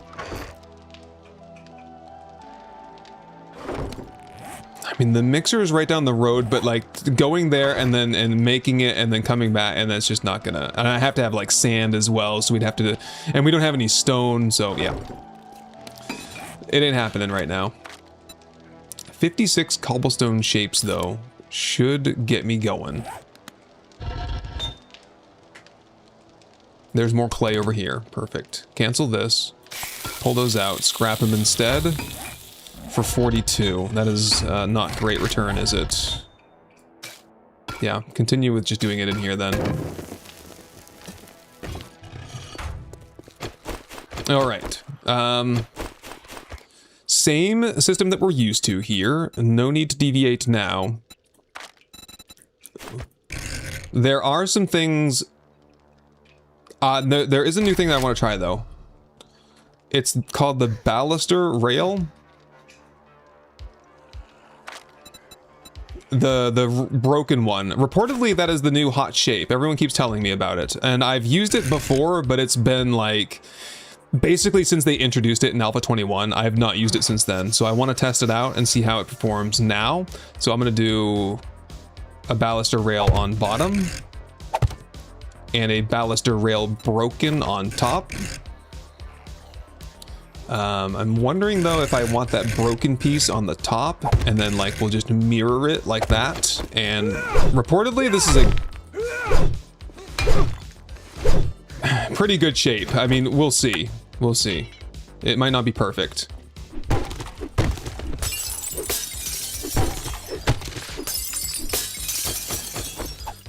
I mean, the mixer is right down the road, but like going there and then making it and then coming back, and that's just not gonna. And I have to have like sand as well, so we'd have to. And we don't have any stone, so yeah, it ain't happening right now. 56 cobblestone shapes though should get me going. There's more clay over here. Perfect. Cancel this. Pull those out. Scrap them instead. For 42. That is not great return, is it? Yeah, continue with just doing it in here then. Alright. Same system that we're used to here. No need to deviate now. There are some things... there is a new thing that I want to try though. It's called the baluster rail. The broken one. Reportedly that is the new hot shape. Everyone keeps telling me about it. And I've used it before, but it's been like basically since they introduced it in Alpha 21. I have not used it since then. So I want to test it out and see how it performs now. So I'm going to do a baluster rail on bottom. And a baluster rail broken on top. I'm wondering though if I want that broken piece on the top and then like we'll just mirror it like that. And reportedly this is a pretty good shape. I mean, we'll see. We'll see. It might not be perfect.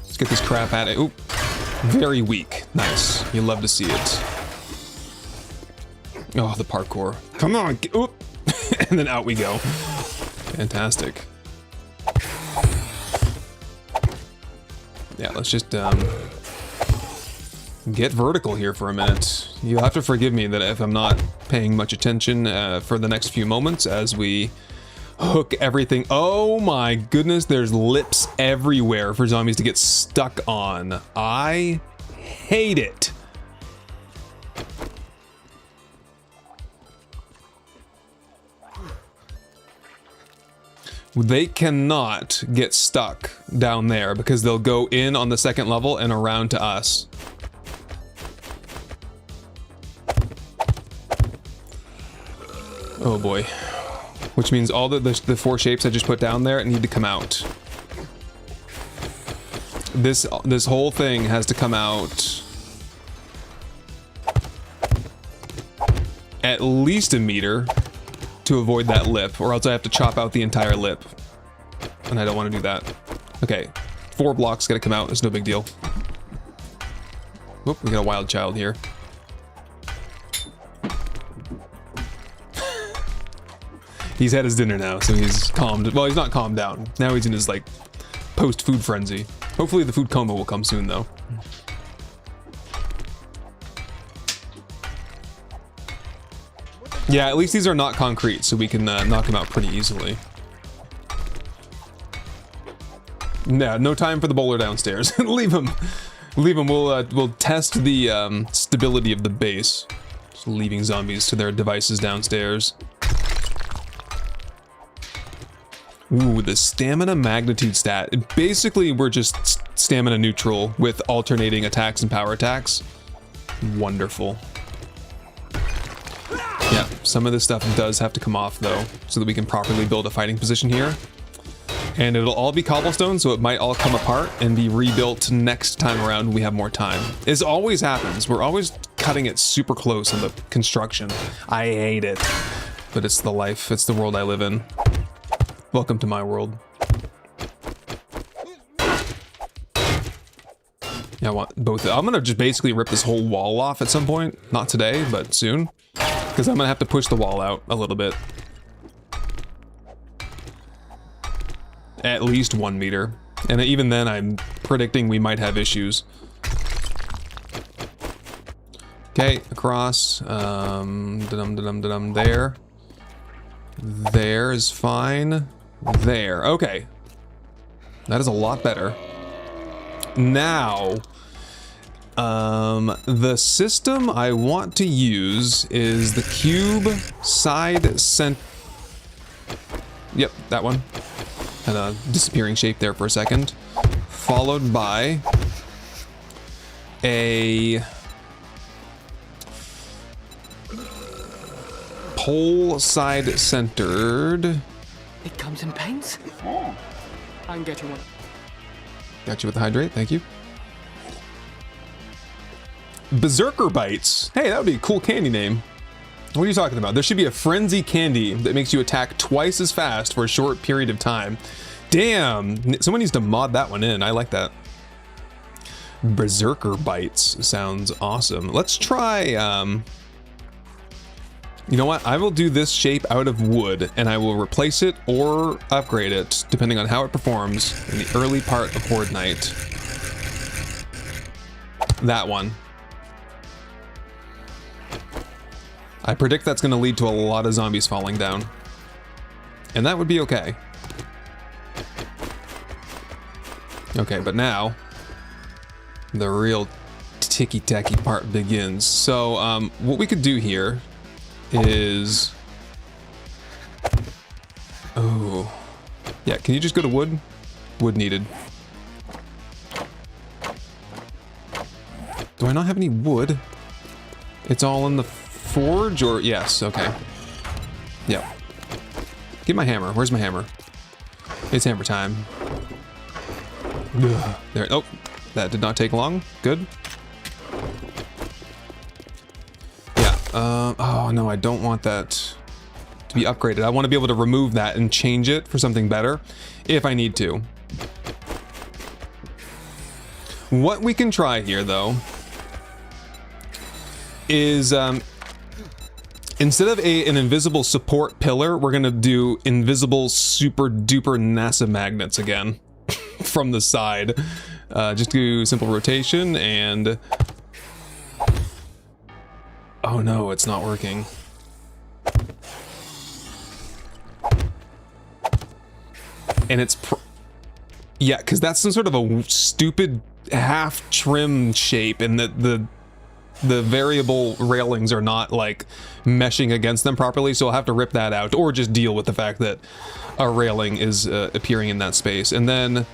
Let's get this crap at it. Oop. Very weak. Nice. You love to see it. Oh, the parkour. Come on. Oop. And then out we go. Fantastic. Yeah, let's just get vertical here for a minute. You'll have to forgive me that if I'm not paying much attention for the next few moments as we hook everything. Oh my goodness, there's lips everywhere for zombies to get stuck on. I hate it. They cannot get stuck down there because they'll go in on the second level and around to us. Oh boy. Which means all the four shapes I just put down there need to come out. This whole thing has to come out at least a meter to avoid that lip, or else I have to chop out the entire lip. And I don't want to do that. Okay, 4 blocks gotta come out, it's no big deal. Oop, we got a wild child here. He's had his dinner now, so he's calmed. Well, he's not calmed down. Now he's in his, like, post-food frenzy. Hopefully the food coma will come soon, though. Yeah, at least these are not concrete, so we can knock him out pretty easily. No, no time for the bowler downstairs. Leave him. Leave him. We'll test the stability of the base. Just leaving zombies to their devices downstairs. Ooh, the stamina magnitude stat. Basically, we're just stamina neutral with alternating attacks and power attacks. Wonderful. Yeah, some of this stuff does have to come off though, so that we can properly build a fighting position here. And it'll all be cobblestone, so it might all come apart and be rebuilt next time around when we have more time. This always happens. We're always cutting it super close on the construction. I hate it. But it's the life, it's the world I live in. Welcome to my world. Yeah, I want both. I'm gonna just basically rip this whole wall off at some point. Not today, but soon. Because I'm gonna have to push the wall out a little bit. At least 1 meter. And even then, I'm predicting we might have issues. Okay, across. Da-dum, there. There is fine. There. Okay. That is a lot better. Now, the system I want to use is the cube side center. Yep, that one. Had a disappearing shape there for a second. Followed by a pole side centered. It comes in paints. I'm getting one. Got you with the hydrate, thank you. Berserker Bites. Hey, that would be a cool candy name. What are you talking about? There should be a frenzy candy that makes you attack twice as fast for a short period of time. Damn, someone needs to mod that one in. I like that. Berserker Bites sounds awesome. Let's try, you know what? I will do this shape out of wood and I will replace it or upgrade it depending on how it performs in the early part of Horde Night. That one. I predict that's going to lead to a lot of zombies falling down. And that would be okay. Okay, but now the real ticky-tacky part begins. So, what we could do here is... Oh. Yeah, can you just go to wood? Wood needed. Do I not have any wood? It's all in the forge, or... Yes, okay. Yeah. Get my hammer. Where's my hammer? It's hammer time. Ugh. There. Oh, that did not take long. Good. Yeah. Oh, no, I don't want that to be upgraded. I want to be able to remove that and change it for something better if I need to. What we can try here, though, is instead of an invisible support pillar, we're gonna do invisible super duper NASA magnets again from the side. Just do simple rotation and... Oh no, it's not working. And it's yeah, because that's some sort of a stupid half trim shape, and the variable railings are not like meshing against them properly, so I'll have to rip that out or just deal with the fact that a railing is appearing in that space. And then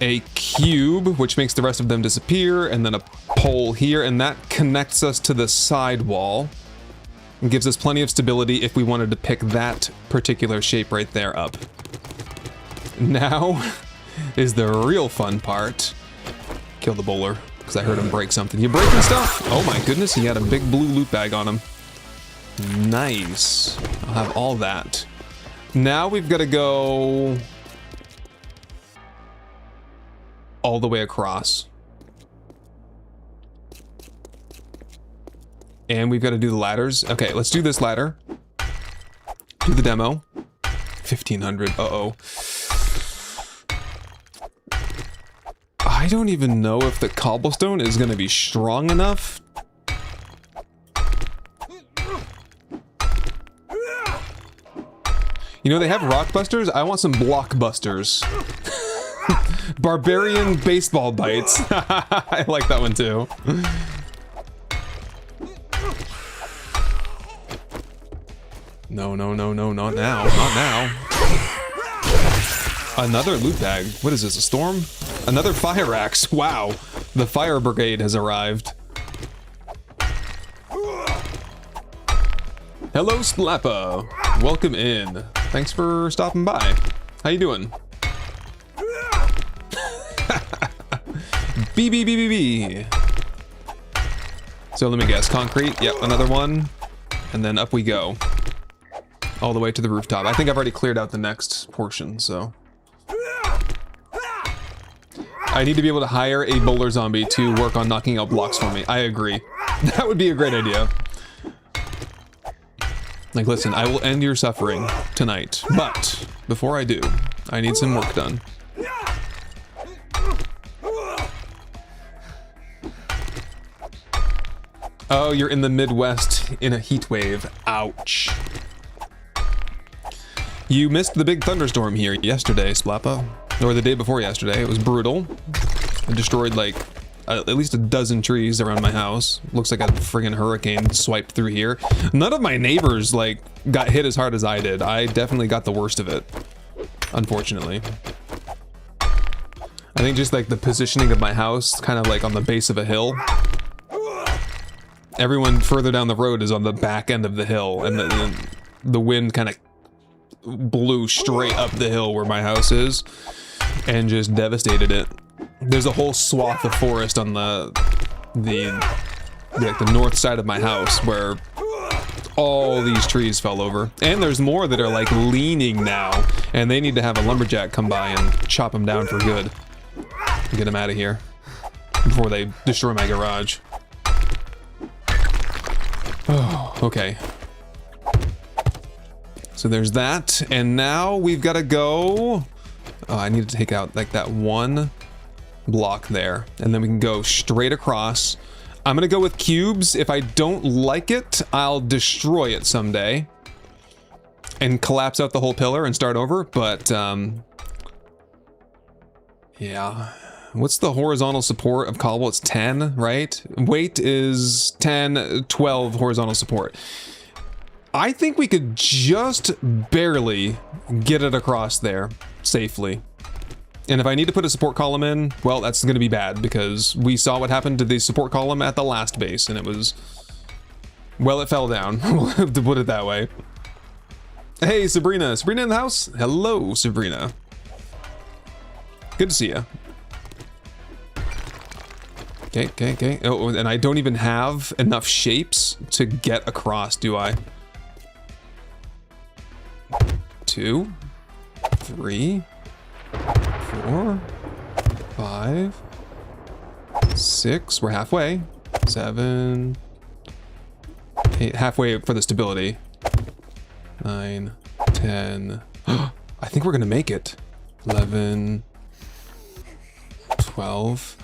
a cube, which makes the rest of them disappear, and then a pole here, and that connects us to the side wall and gives us plenty of stability if we wanted to pick that particular shape right there up. Now is the real fun part. Kill the bowler, because I heard him break something. You breaking stuff? Oh my goodness, he had a big blue loot bag on him. Nice. I'll have all that. Now we've got to go all the way across. And we've got to do the ladders. Okay, let's do this ladder. Do the demo. 1500. Uh-oh. I don't even know if the cobblestone is going to be strong enough. You know, they have rock busters. I want some blockbusters. Barbarian baseball bites. I like that one too. No, no, no, no, not now. Not now. Another loot bag. What is this, a storm? Another fire axe. Wow. The fire brigade has arrived. Hello, Slappa. Welcome in. Thanks for stopping by. How you doing? B. So let me guess. Concrete. Yep, another one. And then up we go. All the way to the rooftop. I think I've already cleared out the next portion, so... I need to be able to hire a bowler zombie to work on knocking out blocks for me. I agree. That would be a great idea. Like, listen, I will end your suffering tonight, but before I do, I need some work done. Oh, you're in the Midwest in a heat wave. Ouch. You missed the big thunderstorm here yesterday, Splappa. Or the day before yesterday. It was brutal. It destroyed like at least a dozen trees around my house. Looks like a friggin' hurricane swiped through here. None of my neighbors like got hit as hard as I did. I definitely got the worst of it, unfortunately. I think just like the positioning of my house, kind of like on the base of a hill. Everyone further down the road is on the back end of the hill, and the wind kind of blew straight up the hill where my house is and just devastated it. There's a whole swath of forest on the north side of my house where all these trees fell over. And there's more that are like leaning now, and they need to have a lumberjack come by and chop them down for good. Get them out of here before they destroy my garage. Oh, okay. So there's that, and now we've got to go. Oh, I need to take out like that one block there, and then we can go straight across. I'm gonna go with cubes. If I don't like it, I'll destroy it someday and collapse out the whole pillar and start over. But yeah, what's the horizontal support of cobble? It's 10, right? Weight is 10, 12 horizontal support. I think we could just barely get it across there safely. And if I need to put a support column in, well, that's going to be bad because we saw what happened to the support column at the last base, and it was, well, it fell down. We'll have to put it that way. Hey, Sabrina. Sabrina in the house? Hello, Sabrina. Good to see you. Okay, okay, okay. Oh, and I don't even have enough shapes to get across, do I? 2, 3, 4, 5, 6. We're halfway. 7, 8. Halfway for the stability. 9, 10. I think we're gonna make it. 11, 12.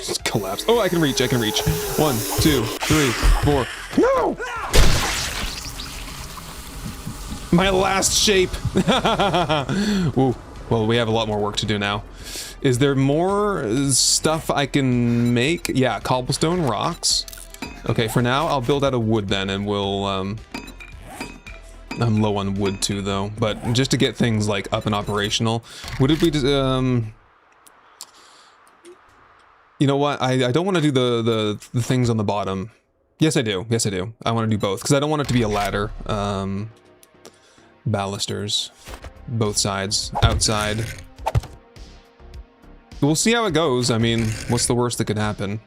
Just collapse. Oh, I can reach. I can reach. 1, 2, 3, 4. No! My last shape. Ooh. Well, we have a lot more work to do now. Is there more stuff I can make? Yeah, cobblestone, rocks. Okay, for now, I'll build out of wood then, and we'll, I'm low on wood too, though. But just to get things, like, up and operational, would it be, you know what? I don't want to do the things on the bottom. Yes, I do. Yes, I do. I want to do both, because I don't want it to be a ladder. Balusters. Both sides. Outside. We'll see how it goes. I mean, what's the worst that could happen?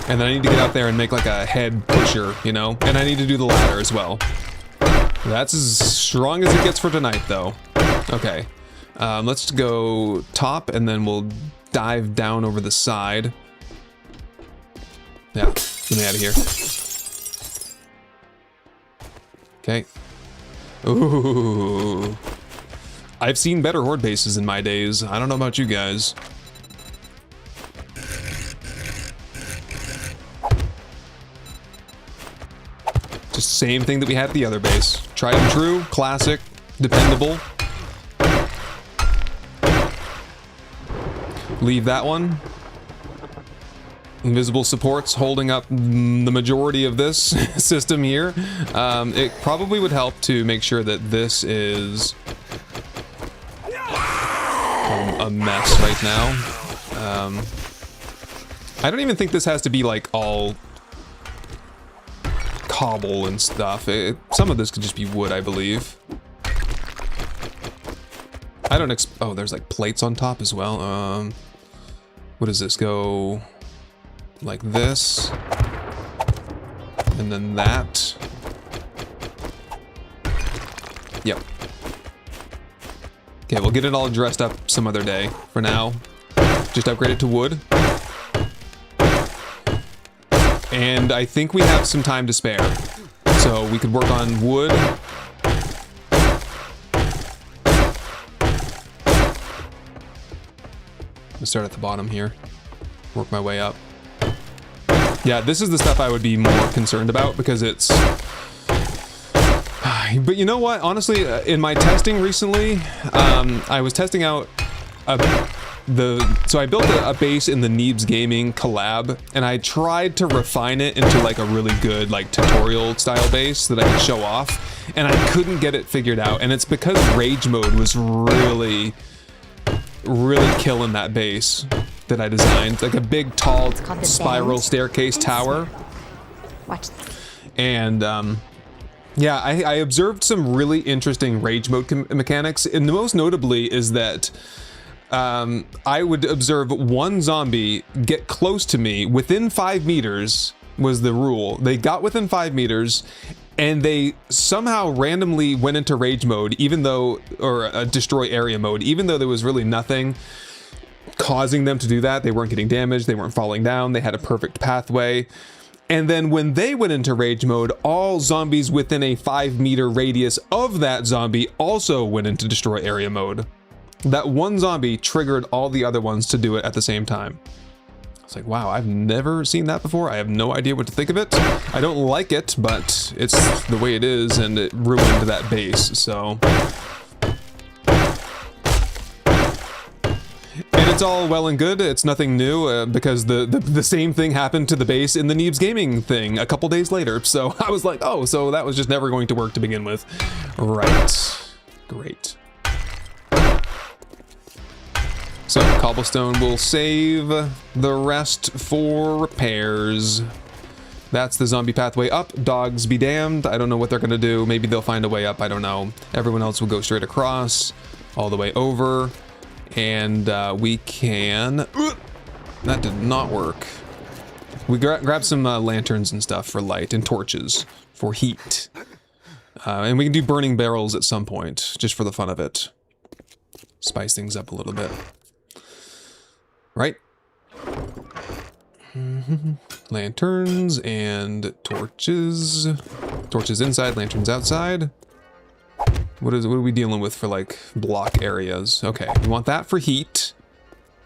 And then I need to get out there and make like a head pusher, you know? And I need to do the ladder as well. That's as strong as it gets for tonight, though. Okay. Let's go top, and then we'll dive down over the side. Yeah, get me out of here. Okay. Ooh. I've seen better horde bases in my days. I don't know about you guys. Just same thing that we had at the other base. Tried and true, classic, dependable. Leave that one. Invisible supports holding up the majority of this system here. It probably would help to make sure that this is a mess right now. I don't even think this has to be like all cobble and stuff. Some of this could just be wood, I believe. I don't oh, there's like plates on top as well. What does this go? Like this. And then that. Yep. Okay, we'll get it all dressed up some other day. For now, Just upgrade it to wood. And I think we have some time to spare. So we could work on wood. Let's start at the bottom here. Work my way up. Yeah, this is the stuff I would be more concerned about because it's... But you know what? Honestly, in my testing recently, I was testing out so I built a base in the Neebs Gaming collab, and I tried to refine it into like a really good like tutorial style base that I could show off, and I couldn't get it figured out. And it's because rage mode was really killing that base that I designed, like a big tall spiral staircase tower. Watch this. And yeah, I observed some really interesting rage mode mechanics, and the most notably is that I would observe one zombie get close to me within 5 meters was the rule. They got within 5 meters and they somehow randomly went into rage mode, even though, or destroy area mode, even though there was really nothing causing them to do that. They weren't getting damaged, they weren't falling down, they had a perfect pathway. And then when they went into rage mode, all zombies within a 5 meter radius of that zombie also went into destroy area mode. That one zombie triggered all the other ones to do it at the same time. It's like, wow, I've never seen that before. I have no idea what to think of it. I don't like it, but it's the way it is, and it ruined that base, so. And it's all well and good. It's nothing new because the same thing happened to the base in the Neebs Gaming thing a couple days later. So I was like, oh, so that was just never going to work to begin with. Right. Great. So cobblestone will save the rest for repairs. That's the zombie pathway up. Dogs be damned. I don't know what they're gonna do. Maybe they'll find a way up. I don't know. Everyone else will go straight across, all the way over. And we can... That did not work. We grab some lanterns and stuff for light and torches for heat. And we can do burning barrels at some point, just for the fun of it. Spice things up a little bit. Right? Lanterns and torches. Torches inside, lanterns outside. What are we dealing with for like block areas? Okay, we want that for heat.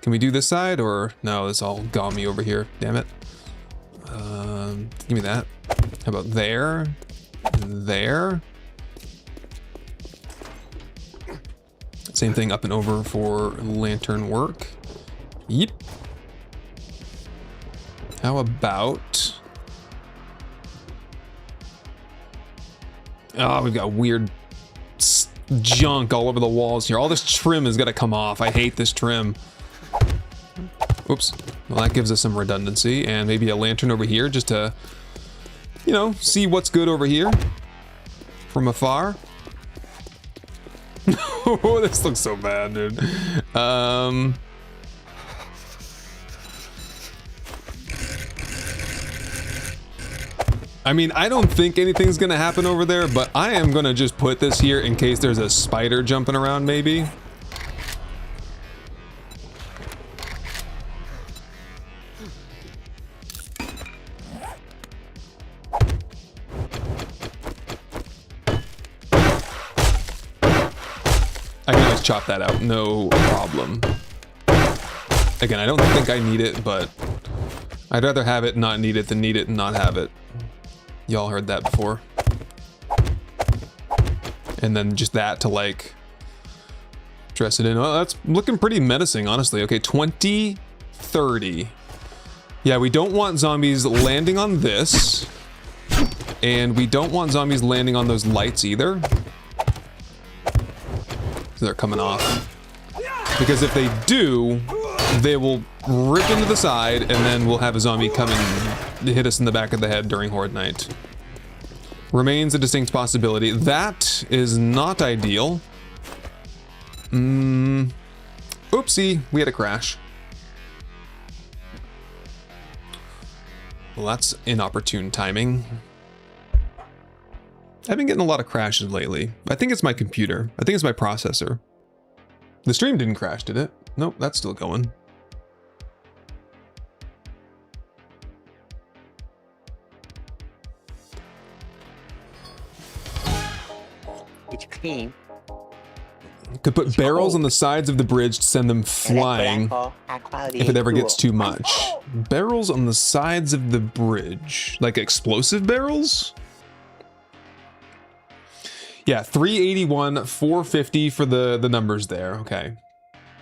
Can we do this side or no? It's all gummy over here. Damn it. Give me that. How about there? There. Same thing up and over for lantern work. Yep. How about... Oh, we've got weird junk all over the walls here. All this trim has got to come off. I hate this trim. Oops. Well, that gives us some redundancy, and maybe a lantern over here just to, you know, see what's good over here from afar. Oh, this looks so bad, dude. I mean, I don't think anything's gonna happen over there, but I am gonna just put this here in case there's a spider jumping around, maybe. I can always chop that out, no problem. Again, I don't think I need it, but I'd rather have it not need it than need it and not have it. Y'all heard that before. And then just that to like dress it in. Oh, that's looking pretty menacing, honestly. Okay, 2030. Yeah, we don't want zombies landing on this. And we don't want zombies landing on those lights either. So they're coming off. Because if they do, they will rip into the side and then we'll have a zombie come and hit us in the back of the head during Horde Night. Remains a distinct possibility. That is not ideal. Oopsie, we had a crash. Well, that's inopportune timing. I've been getting a lot of crashes lately. I think it's my computer. I think it's my processor. The stream didn't crash, did it? Nope, that's still going. team. Could put barrels on the sides of the bridge to send them flying if it ever gets too much. Barrels on the sides of the bridge. Like explosive barrels? Yeah, 381, 450 for the numbers there. Okay.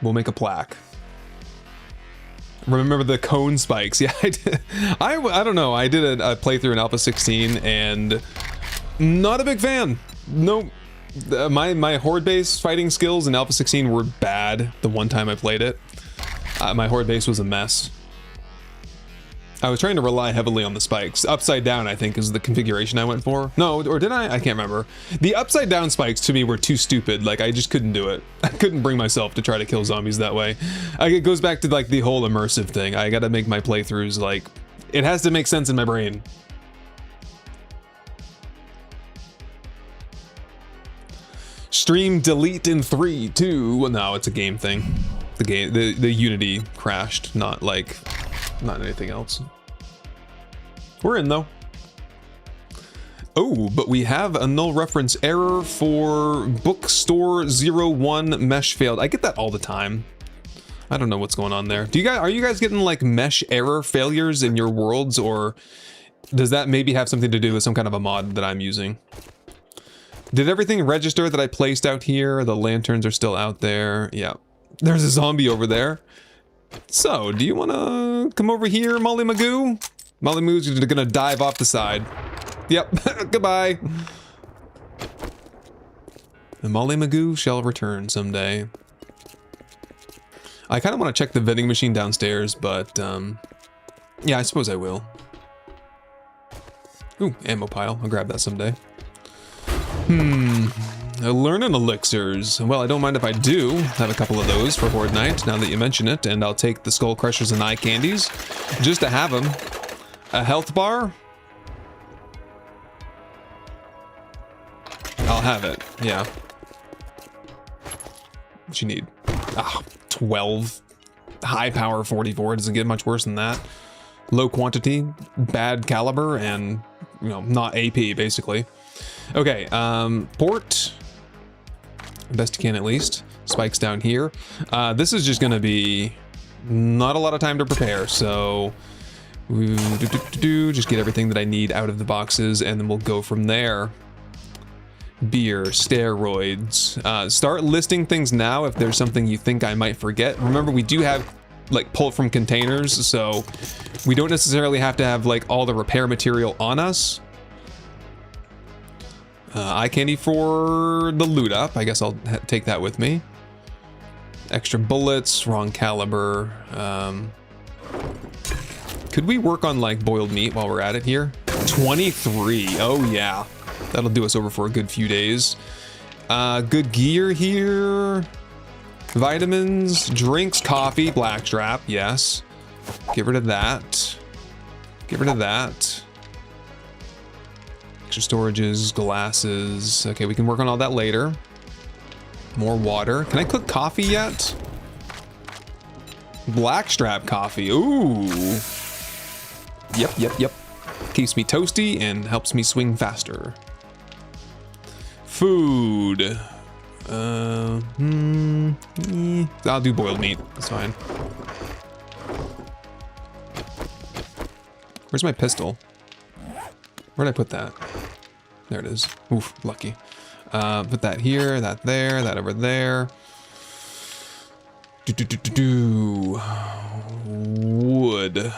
We'll make a plaque. Remember the cone spikes? Yeah, I did. I don't know. I did a playthrough in Alpha 16 and not a big fan. Nope. My horde base fighting skills in Alpha 16 were bad the one time I played it. My horde base was a mess. I was trying to rely heavily on the spikes. Upside down, I think, is the configuration I went for. No, or did I? I can't remember. The upside down spikes to me were too stupid. Like, I just couldn't do it. I couldn't bring myself to try to kill zombies that way. It goes back to like the whole immersive thing. I gotta make my playthroughs like, it has to make sense in my brain. Stream delete in 3, 2. Well, no, it's a game thing. The Unity crashed, not anything else. We're in though. Oh, but we have a null reference error for bookstore 01 mesh failed. I get that all the time. I don't know what's going on there. Are you guys getting like mesh error failures in your worlds, or does that maybe have something to do with some kind of a mod that I'm using? Did everything register that I placed out here? The lanterns are still out there. Yeah. There's a zombie over there. So, do you want to come over here, Molly Magoo? Molly Magoo's gonna dive off the side. Yep. Goodbye. The Molly Magoo shall return someday. I kind of want to check the vending machine downstairs, but yeah, I suppose I will. Ooh, ammo pile. I'll grab that someday. Learning elixirs. Well, I don't mind if I do have a couple of those for Horde Night, now that you mention it, and I'll take the Skull Crushers and Eye Candies, just to have them. A health bar? I'll have it, yeah. What you need? 12. High power 44, doesn't get much worse than that. Low quantity, bad caliber, and, you know, not AP, basically. Okay, port. Best you can, at least. Spikes down here. This is just gonna be not a lot of time to prepare, so just get everything that I need out of the boxes, and then we'll go from there. Beer, steroids. Start listing things now if there's something you think I might forget. Remember, we do have like pull from containers, so we don't necessarily have to have like all the repair material on us. Eye candy for the loot up. I guess I'll take that with me. Extra bullets, wrong caliber. Could we work on like boiled meat while we're at it here? 23. Oh yeah, that'll do us over for a good few days. Good gear here. Vitamins, drinks, coffee, blackstrap. Yes. Get rid of that. Get rid of that. Extra storages, glasses. Okay, we can work on all that later. More water. Can I cook coffee yet? Blackstrap coffee. Ooh. Yep. Keeps me toasty and helps me swing faster. Food. I'll do boiled meat. That's fine. Where's my pistol? Where'd I put that? There it is. Oof, lucky. Put that here, that there, that over there. Wood.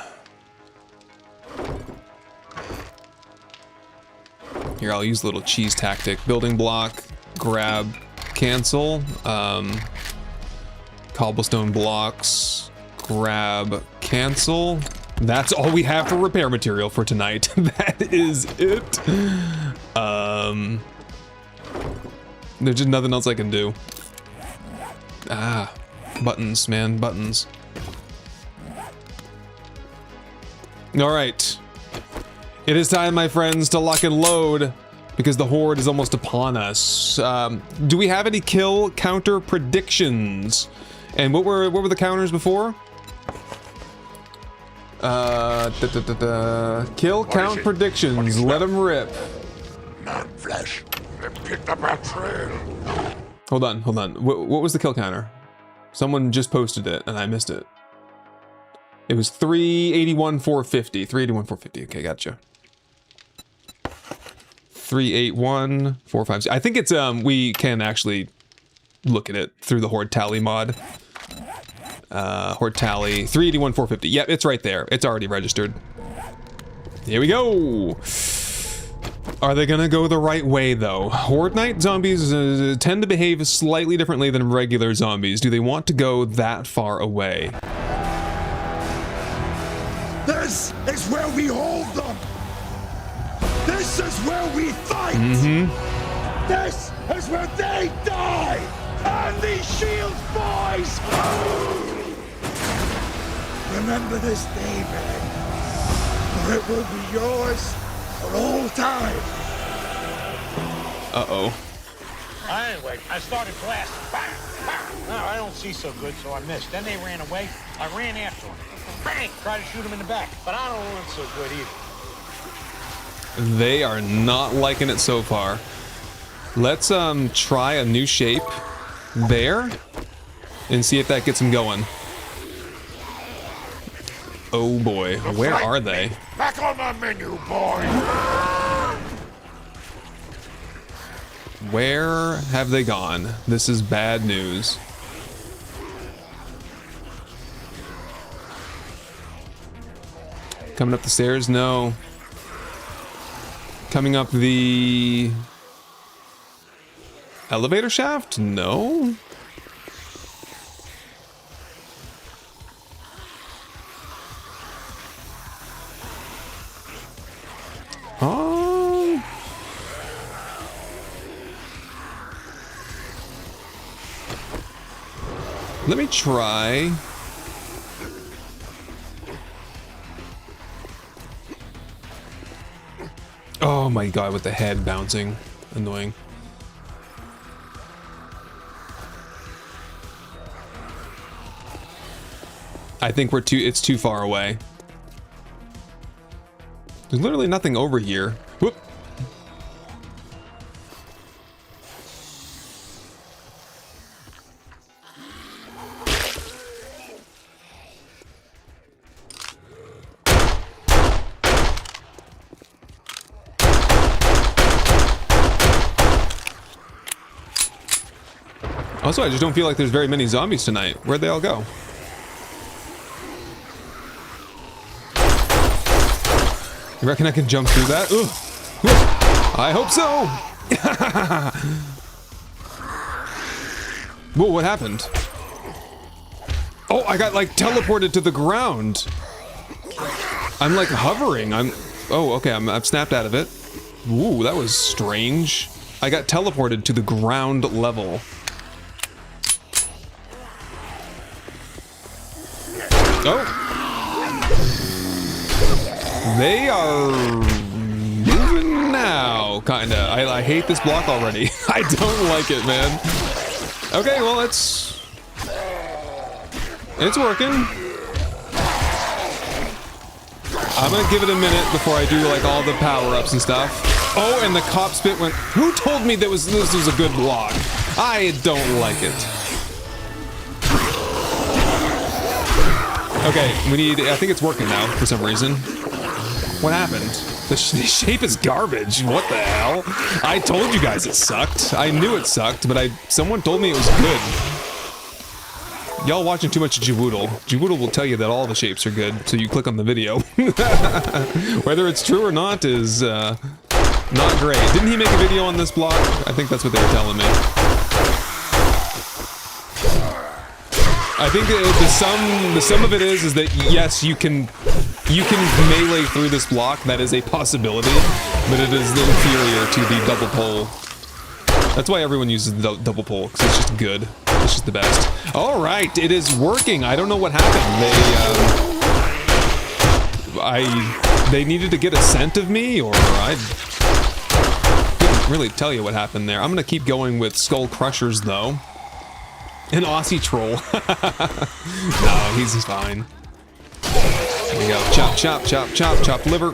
Here, I'll use a little cheese tactic. Building block, grab, cancel. Cobblestone blocks, grab, cancel. That's all we have for repair material for tonight. That is it. There's just nothing else I can do. Buttons, man, buttons. All right. It is time, my friends, to lock and load because the horde is almost upon us. Do we have any kill counter predictions? And what were the counters before? Kill count predictions. Let them rip. Not flesh. They picked up our trail. Hold on. What was the kill counter? Someone just posted it and I missed it. It was 381, 450. 381, 450. Okay, gotcha. 381, 450. I think it's, we can actually look at it through the Horde Tally mod. Horde Tally, 381, 450. Yep, it's right there. It's already registered. Here we go. Are they gonna go the right way, though? Horde Night zombies tend to behave slightly differently than regular zombies. Do they want to go that far away? This is where we hold them. This is where we fight. This is where they die. And these shields, boys. Remember this day, man, or it will be yours for all time. Uh-oh. Anyway, I started blasting. Bang, bang. No, I don't see so good, so I missed. Then they ran away. I ran after them. Bang! Tried to shoot them in the back, but I don't look so good either. They are not liking it so far. Let's try a new shape there and see if that gets them going. Oh boy, where are they? Back on my menu, boys. Where have they gone? This is bad news. Coming up the stairs? No. Coming up the elevator shaft? No. Let me try. Oh my god, with the head bouncing. Annoying. I think it's too far away. There's literally nothing over here. Whoop. Also, I just don't feel like there's very many zombies tonight. Where'd they all go? You reckon I can jump through that? Ugh. I hope so! Whoa, what happened? Oh, I got like teleported to the ground. I'm like hovering. Oh, okay, I've snapped out of it. Ooh, that was strange. I got teleported to the ground level. Oh. They are moving now, kinda. I hate this block already. I don't like it, man. Okay, well, it's working. I'm gonna give it a minute before I do like all the power-ups and stuff. Oh, and the cop spit went. Who told me this was a good block? I don't like it. Okay, I think it's working now for some reason. What happened? The shape is garbage. What the hell? I told you guys it sucked. I knew it sucked, but someone told me it was good. Y'all watching too much Jwoodle. Jwoodle will tell you that all the shapes are good, so you click on the video. Whether it's true or not is not great. Didn't he make a video on this block? I think that's what they were telling me. I think the sum of it is that yes, you can melee through this block. That is a possibility, but it is inferior to the double pole. That's why everyone uses the double pole, because it's just good. It's just the best. All right, it is working. I don't know what happened. They needed to get a scent of me, or I couldn't really tell you what happened there. I'm gonna keep going with Skull Crushers though. An Aussie troll. No, he's fine. There we go. Chop, chop, chop, chop, chop liver.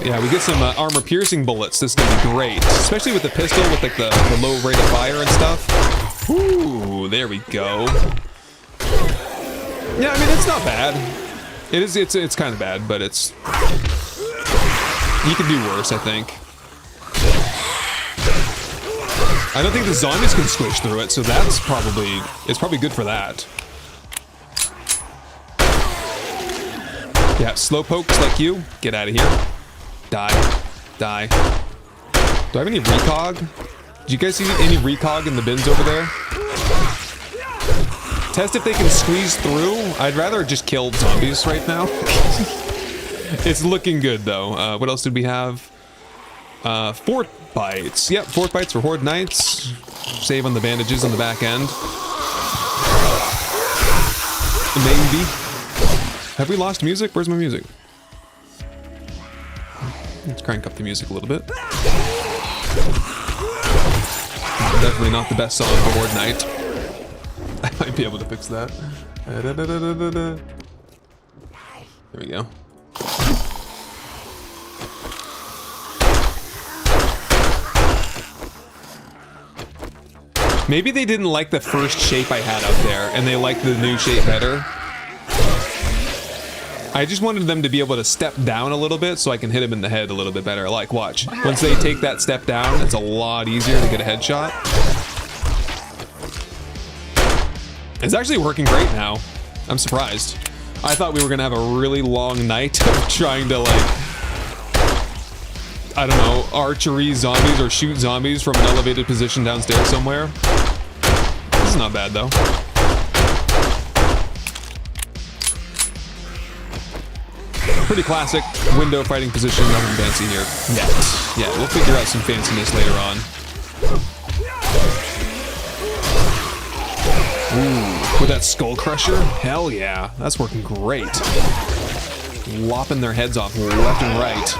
Yeah, we get some armor-piercing bullets. This is gonna be great, especially with the pistol, with like the low rate of fire and stuff. Ooh, there we go. Yeah, I mean it's not bad. It's kind of bad, but it's you can do worse, I think. I don't think the zombies can squish through it, so it's probably good for that. Yeah, slow pokes like you, get out of here. Die. Die. Do I have any recog? Did you guys see any recog in the bins over there? Test if they can squeeze through. I'd rather just kill zombies right now. It's looking good though. What else did we have? Fort bites. Yep, fort bites for Horde Knights. Save on the bandages on the back end. Maybe. Have we lost music? Where's my music? Let's crank up the music a little bit. Definitely not the best song for Horde Knight. I might be able to fix that. There we go. Maybe they didn't like the first shape I had up there, and they liked the new shape better. I just wanted them to be able to step down a little bit so I can hit him in the head a little bit better. Like, watch. Once they take that step down, it's a lot easier to get a headshot. It's actually working great now. I'm surprised. I thought we were gonna have a really long night of trying to, like, I don't know, archery zombies or shoot zombies from an elevated position downstairs somewhere. This is not bad though. Pretty classic window fighting position, nothing fancy here yet. Yeah, we'll figure out some fanciness later on. Ooh, with that skull crusher? Hell yeah, that's working great. Lopping their heads off left and right.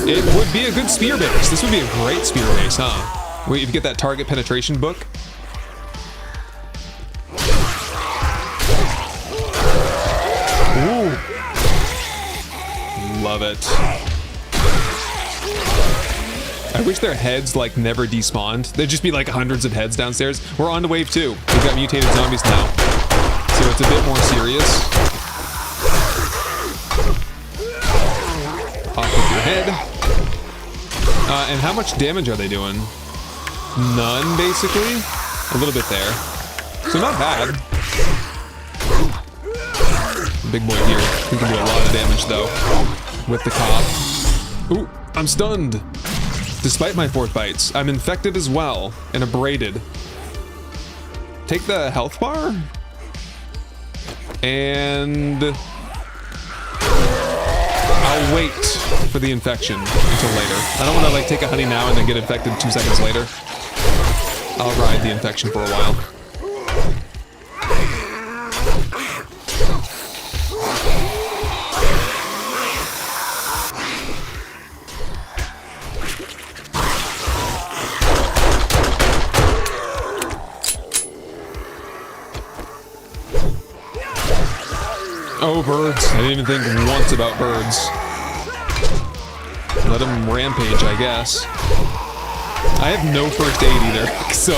It would be a good spear base. This would be a great spear base, huh? Wait, if you get that target penetration book. Ooh. Love it. I wish their heads, like, never despawned. There'd just be, like, hundreds of heads downstairs. We're on to wave 2. We've got mutated zombies now. So it's a bit more serious. Off with your head. And how much damage are they doing? None, basically? A little bit there. So not bad. Big boy here. He can do a lot of damage, though. With the cop. Ooh, I'm stunned. Despite my fort bites, I'm infected as well, and abraded. Take the health bar? And I'll wait for the infection until later. I don't want to, like, take a honey now and then get infected 2 seconds later. I'll ride the infection for a while. Oh, birds. I didn't even think once about birds. Let them rampage, I guess. I have no first aid either, so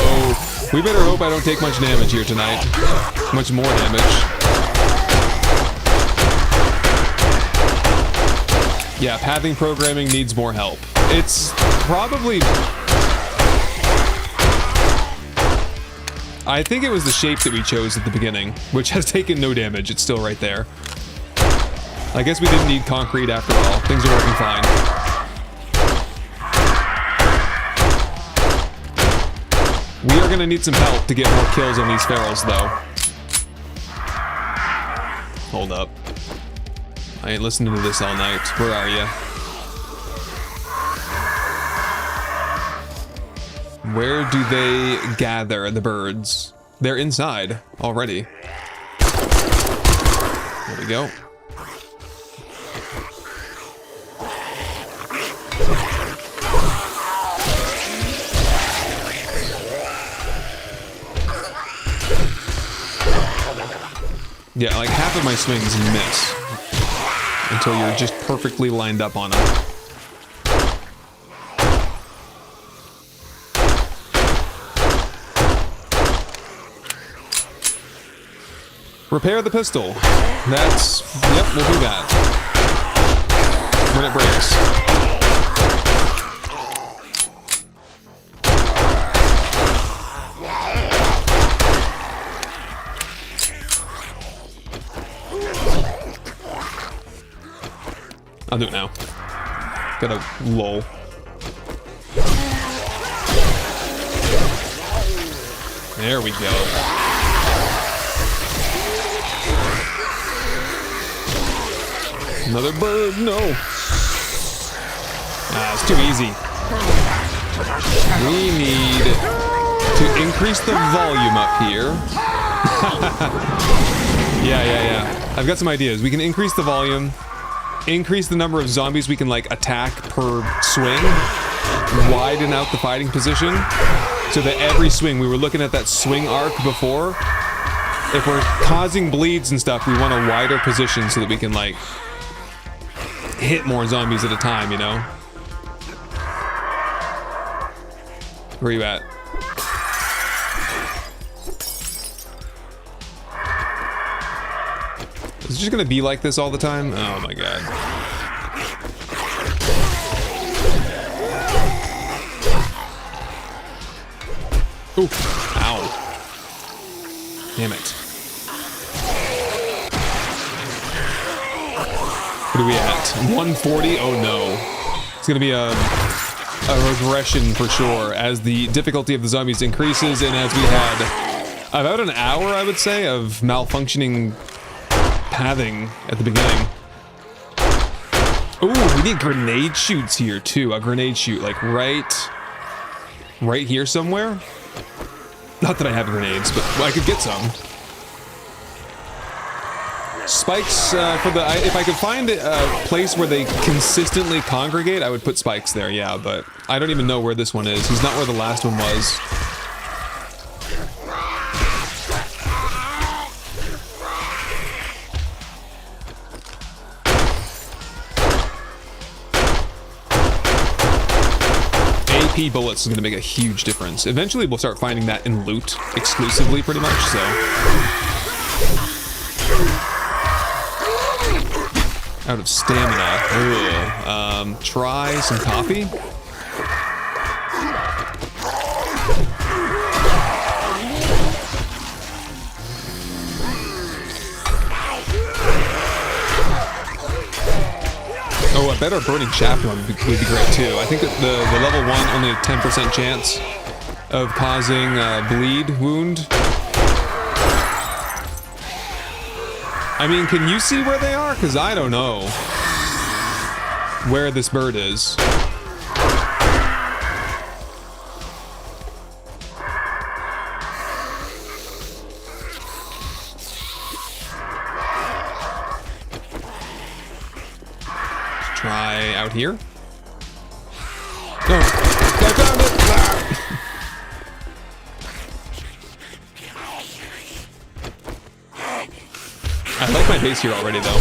we better hope I don't take much damage here tonight. Much more damage. Yeah, pathing programming needs more help. It's probably... I think it was the shape that we chose at the beginning, which has taken no damage. It's still right there. I guess we didn't need concrete after all. Things are working fine. We are gonna need some help to get more kills on these ferals, though. Hold up. I ain't listening to this all night. Where are you? Where do they gather, the birds? They're inside already. There we go. Yeah, like half of my swings miss until you're just perfectly lined up on them. Repair the pistol. That's... Yep, we'll do that. When it breaks. I'll do it now. Gotta lull. There we go. Another bird, no. Ah, it's too easy. We need to increase the volume up here. Yeah. I've got some ideas. We can increase the volume, increase the number of zombies we can, like, attack per swing, widen out the fighting position, so that every swing, we were looking at that swing arc before, if we're causing bleeds and stuff, we want a wider position so that we can, like, hit more zombies at a time, you know? Where are you at? Is it just gonna be like this all the time? Oh my god. Ooh, ow. Damn it. What are we at? 140? Oh no. It's gonna be a regression for sure as the difficulty of the zombies increases and as we had about an hour, I would say, of malfunctioning pathing at the beginning. Ooh, we need grenade shoots here too. A grenade shoot, like right here somewhere. Not that I have grenades, but I could get some. Spikes for the... if I could find a place where they consistently congregate, I would put spikes there, yeah, but I don't even know where this one is. He's not where the last one was. AP bullets is going to make a huge difference. Eventually we'll start finding that in loot exclusively, pretty much, so... Out of stamina. Ugh. Try some coffee. Oh, I bet our burning shaft one would be great too. I think that the level 1 only a 10% chance of causing a bleed wound. I mean, can you see where they are? Because I don't know where this bird is. Let's try out here. No, I found it! I like my base here already, though.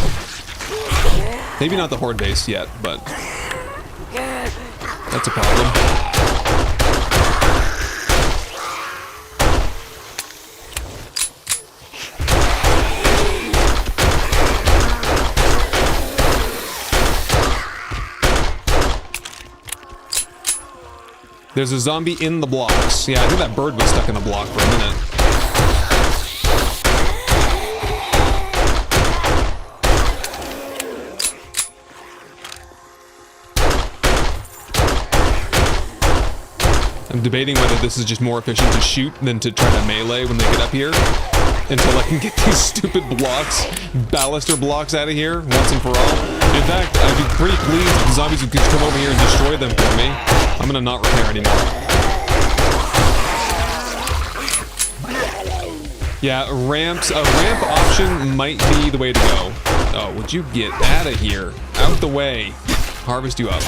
Maybe not the horde base yet, but that's a problem. There's a zombie in the blocks. Yeah, I think that bird was stuck in a block for a minute. I'm debating whether this is just more efficient to shoot than to try to melee when they get up here. Until I can get these stupid blocks, baluster blocks out of here once and for all. In fact, I'd be pretty pleased if the zombies would just come over here and destroy them for me. I'm gonna not repair anymore. Yeah, a ramp option might be the way to go. Oh, would you get out of here? Out the way. Harvest you up.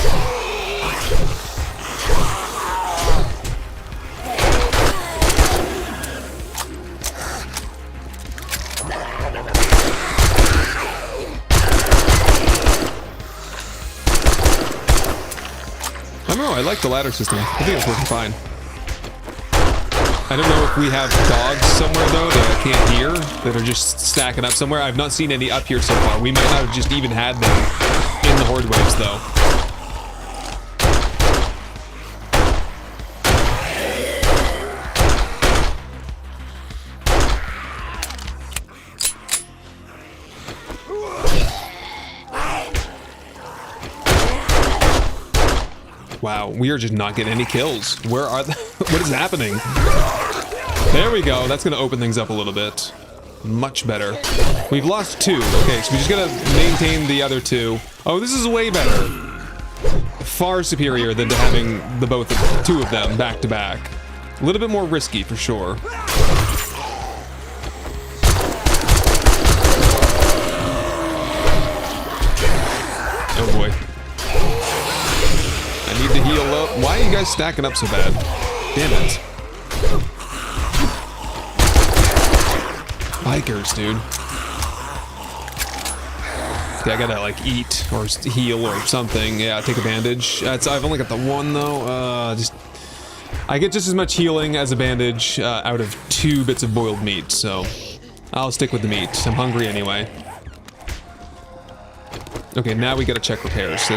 I like the ladder system. I think it's working fine. I don't know if we have dogs somewhere though that I can't hear that are just stacking up somewhere. I've not seen any up here so far. We might not have just even had them in the horde waves though. Wow, we are just not getting any kills. Where are the, what is happening? There we go. That's gonna open things up a little bit. Much better. We've lost 2. Okay, so we just gotta maintain the other 2. Oh, this is way better. Far superior than to having the 2 of them back to back. A little bit more risky for sure. Oh boy. I need to heal up. Why are you guys stacking up so bad? Damn it. Bikers, dude. Yeah, I gotta like eat or heal or something. Yeah, take a bandage. I've only got the 1 though. I get just as much healing as a bandage out of 2 bits of boiled meat, so I'll stick with the meat. I'm hungry anyway. Okay, now we gotta check repairs.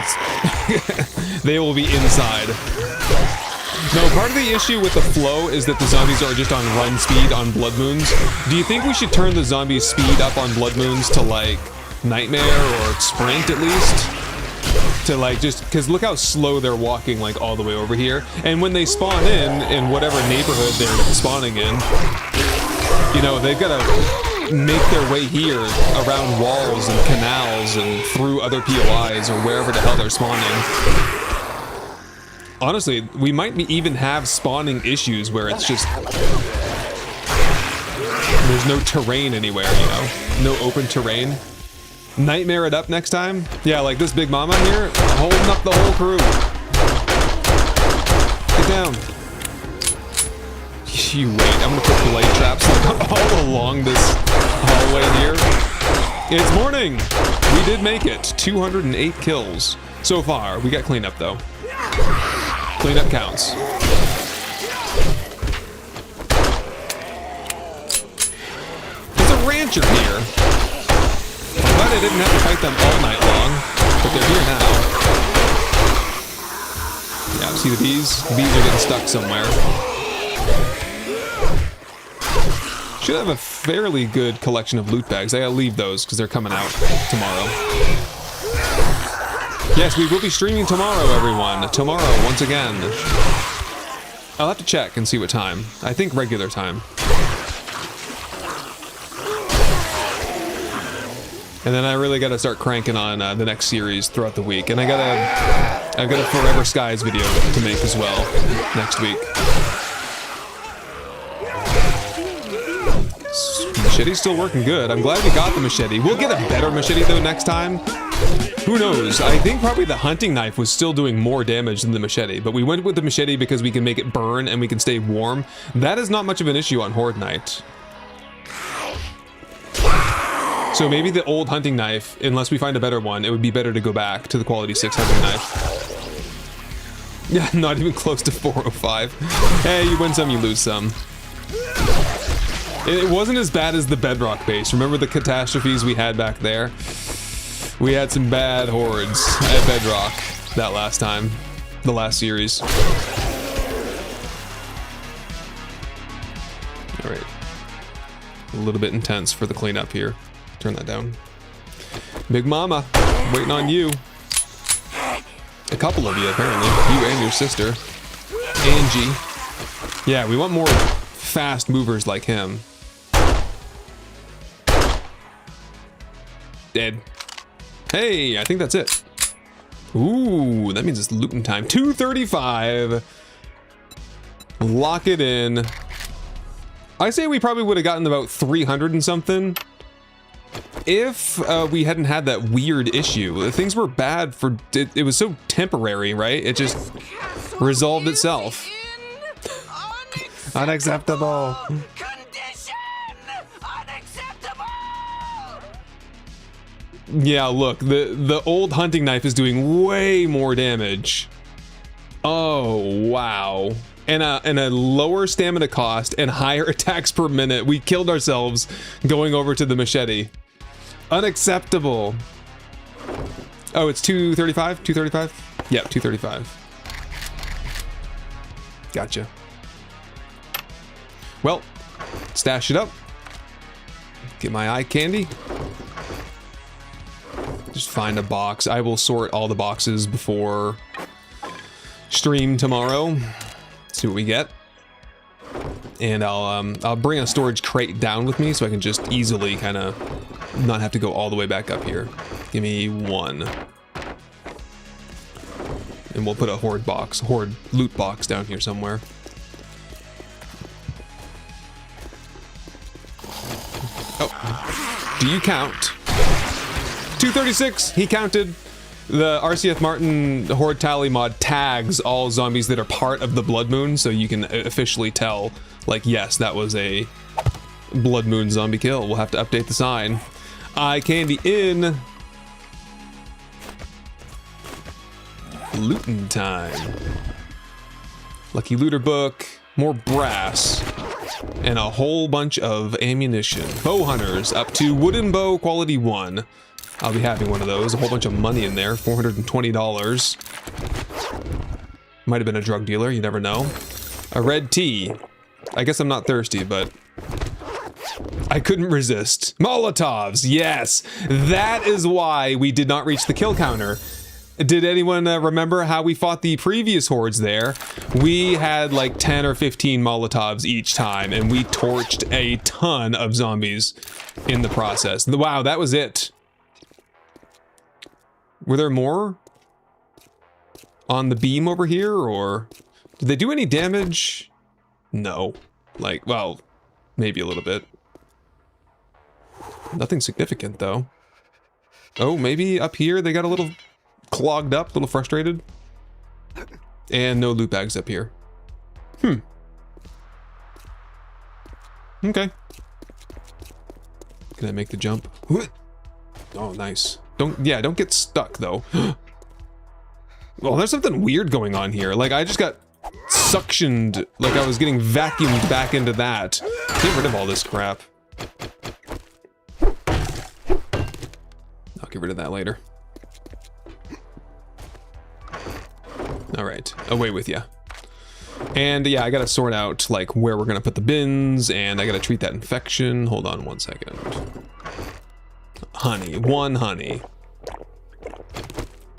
They will be inside. No, part of the issue with the flow is that the zombies are just on run speed on blood moons. Do you think we should turn the zombies' speed up on blood moons to like nightmare or sprint at least? To like just, because look how slow they're walking like all the way over here. And when they spawn in whatever neighborhood they're spawning in, you know, they've got to make their way here around walls and canals and through other POIs or wherever the hell they're spawning. Honestly, we might even have spawning issues where it's just there's no terrain anywhere, you know? No open terrain. Nightmare it up next time? Yeah, like this Big Mama here, holding up the whole crew. Get down. You wait, I'm gonna put blade traps like all along this hallway here. It's morning! We did make it. 208 kills so far. We got cleanup though. Cleanup counts. There's a rancher here. I'm glad I didn't have to fight them all night long, but they're here now. Yeah, see the bees? The bees are getting stuck somewhere. Should have a fairly good collection of loot bags. I gotta leave those because they're coming out tomorrow. Yes, we will be streaming tomorrow, everyone. Tomorrow, once again. I'll have to check and see what time. I think regular time. And then I really gotta start cranking on the next series throughout the week. And I've got a Forever Skies video to make as well next week. Machete's still working good. I'm glad we got the machete. We'll get a better machete though next time. Who knows? I think probably the hunting knife was still doing more damage than the machete, but we went with the machete because we can make it burn and we can stay warm. That is not much of an issue on Horde Night. So maybe the old hunting knife, unless we find a better one, it would be better to go back to the quality 6 hunting knife. Yeah, not even close to 405. Hey, you win some, you lose some. It wasn't as bad as the Bedrock base. Remember the catastrophes we had back there? We had some bad hordes at Bedrock that last time, the last series. All right, a little bit intense for the cleanup here. Turn that down. Big Mama, waiting on you. A couple of you apparently, you and your sister, Angie. Yeah, we want more fast movers like him. Dead. Hey, I think that's it. Ooh, that means it's looting time. 235. Lock it in. I say we probably would have gotten about 300 and something if we hadn't had that weird issue. Things were bad for... It was so temporary, right? It just resolved itself. Unacceptable. Yeah, look, the old hunting knife is doing way more damage Oh, wow. And a lower stamina cost and higher attacks per minute. We killed ourselves going over to the machete. Unacceptable. Oh, it's 235? 235? Yeah, 235. Gotcha. Well, stash it up. Get my eye candy. Just find a box. I will sort all the boxes before stream tomorrow. See what we get. And I'll bring a storage crate down with me so I can just easily kind of not have to go all the way back up here. Give me one. And we'll put a horde loot box down here somewhere. Oh, do you count? 236, he counted. The RCF Martin Horde Tally mod tags all zombies that are part of the Blood Moon, so you can officially tell, like, yes, that was a Blood Moon zombie kill. We'll have to update the sign. Eye candy in. Looting time. Lucky looter book, more brass, and a whole bunch of ammunition. Bow hunters up to wooden bow quality 1. I'll be having one of those. A whole bunch of money in there, $420. Might have been a drug dealer, you never know. A red tea. I guess I'm not thirsty, but I couldn't resist. Molotovs, yes! That is why we did not reach the kill counter. Did anyone remember how we fought the previous hordes there? We had like 10 or 15 Molotovs each time, and we torched a ton of zombies in the process. Wow, that was it. Were there more on the beam over here, or did they do any damage? No. Like, well, maybe a little bit. Nothing significant, though. Oh, maybe up here they got a little clogged up, a little frustrated. And no loot bags up here. Okay. Can I make the jump? Oh, nice. Don't get stuck, though. Well, there's something weird going on here. Like, I just got suctioned, like I was getting vacuumed back into that. Get rid of all this crap. I'll get rid of that later. All right, away with ya. And yeah, I gotta sort out like where we're gonna put the bins, and I gotta treat that infection. Hold on one second. Honey, one honey.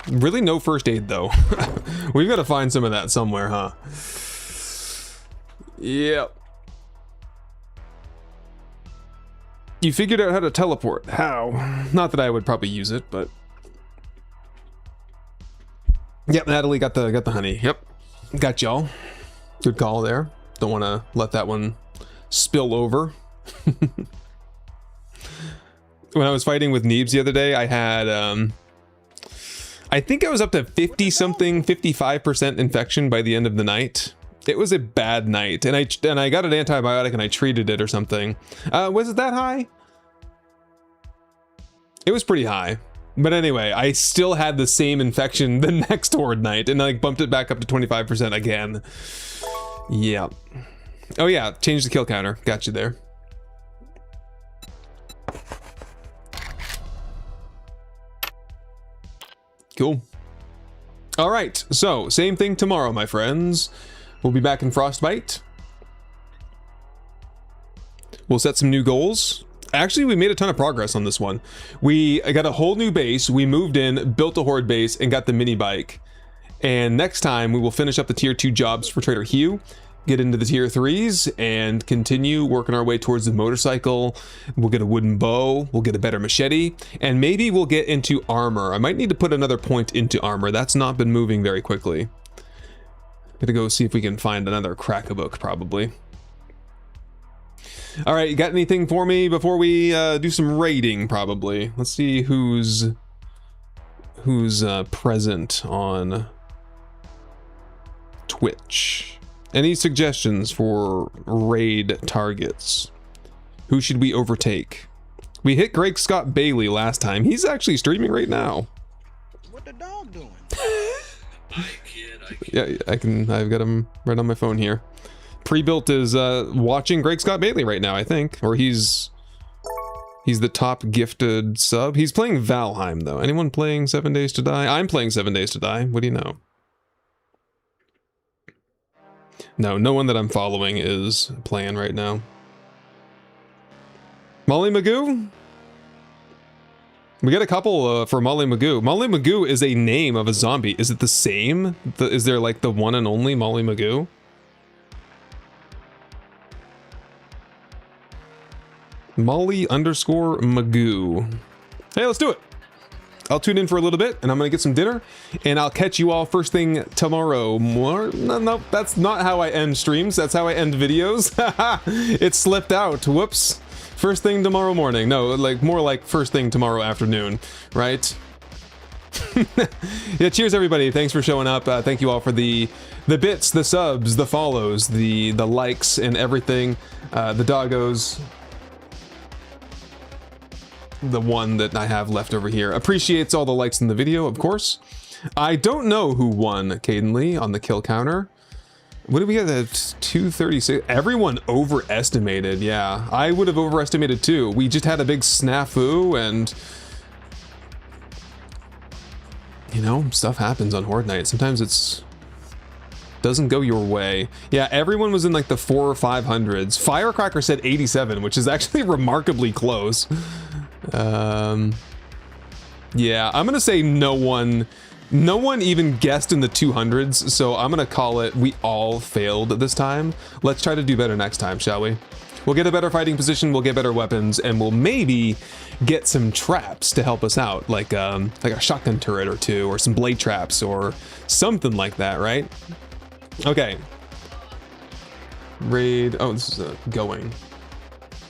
Really no first aid though. We've got to find some of that somewhere, huh? Yep. You figured out how to teleport. How? Not that I would probably use it, but yep, Natalie got the honey. Yep. Got y'all. Good call there. Don't want to let that one spill over. When I was fighting with Neebs the other day, I had I think I was up to 50-something, 55% infection by the end of the night. It was a bad night, and I got an antibiotic and I treated it or something. Was it that high? It was pretty high. But anyway, I still had the same infection the next horde night, and I like bumped it back up to 25% again. Yeah. Oh yeah, change the kill counter. Got you there. Cool. All right, so same thing tomorrow, my friends. We'll be back in Frostbite. We'll set some new goals. Actually, we made a ton of progress on this one. I got a whole new base. We moved in, built a horde base, and got the mini bike. And next time, we will finish up the tier 2 jobs for Trader Hugh, get into the tier 3s, and continue working our way towards the motorcycle. We'll get a wooden bow, we'll get a better machete, and maybe we'll get into armor. I might need to put another point into armor. That's not been moving very quickly. Gonna go see if we can find another crack-a-book, probably. All right, you got anything for me before we do some raiding, probably? Let's see who's present on Twitch. Any suggestions for raid targets? Who should we overtake? We hit Greg Scott Bailey last time. He's actually streaming right now. What the dog doing? Yeah, I've got him right on my phone here. Pre-built is watching Greg Scott Bailey right now, I think, or he's the top gifted sub. He's playing Valheim though. Anyone playing 7 Days to Die? I'm playing 7 Days to Die. What do you know? No one that I'm following is playing right now. Molly Magoo? We got a couple for Molly Magoo. Molly Magoo is a name of a zombie. Is it the same? Is there like the one and only Molly Magoo? Molly _Magoo. Hey, let's do it. I'll tune in for a little bit and I'm gonna get some dinner and I'll catch you all first thing tomorrow. No, that's not how I end streams. That's how I end videos. It slipped out. Whoops. First thing tomorrow morning. No, like more like first thing tomorrow afternoon, right? Yeah, cheers everybody. Thanks for showing up. Thank you all for the bits, the subs, the follows, the likes and everything. The doggos. The one that I have left over here appreciates all the likes in the video, of course. I don't know who won Caden Lee on the kill counter. What did we get at 236? Everyone overestimated. Yeah, I would have overestimated too. We just had a big snafu and you know, stuff happens on Horde Night. Sometimes it's doesn't go your way. Yeah, everyone was in like the 400 or 500s. Firecracker said 87, which is actually remarkably close. Yeah, I'm gonna say no one even guessed in the 200s, so I'm gonna call it we all failed this time. Let's try to do better next time, shall we? We'll get a better fighting position, we'll get better weapons, and we'll maybe get some traps to help us out, like a shotgun turret or two, or some blade traps, or something like that, right? Okay. Raid, oh, this is going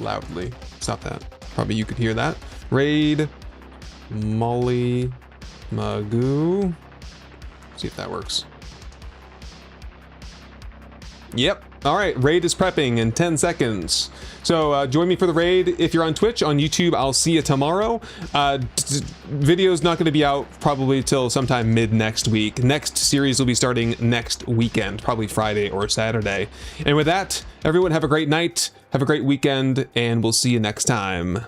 loudly. Stop that. Probably you could hear that. Raid Molly Magoo. See if that works. Yep. All right, raid is prepping in 10 seconds. So join me for the raid. If you're on Twitch, on YouTube, I'll see you tomorrow. Video's not going to be out probably till sometime mid next week. Next series will be starting next weekend, probably Friday or Saturday. And with that, everyone have a great night, have a great weekend, and we'll see you next time.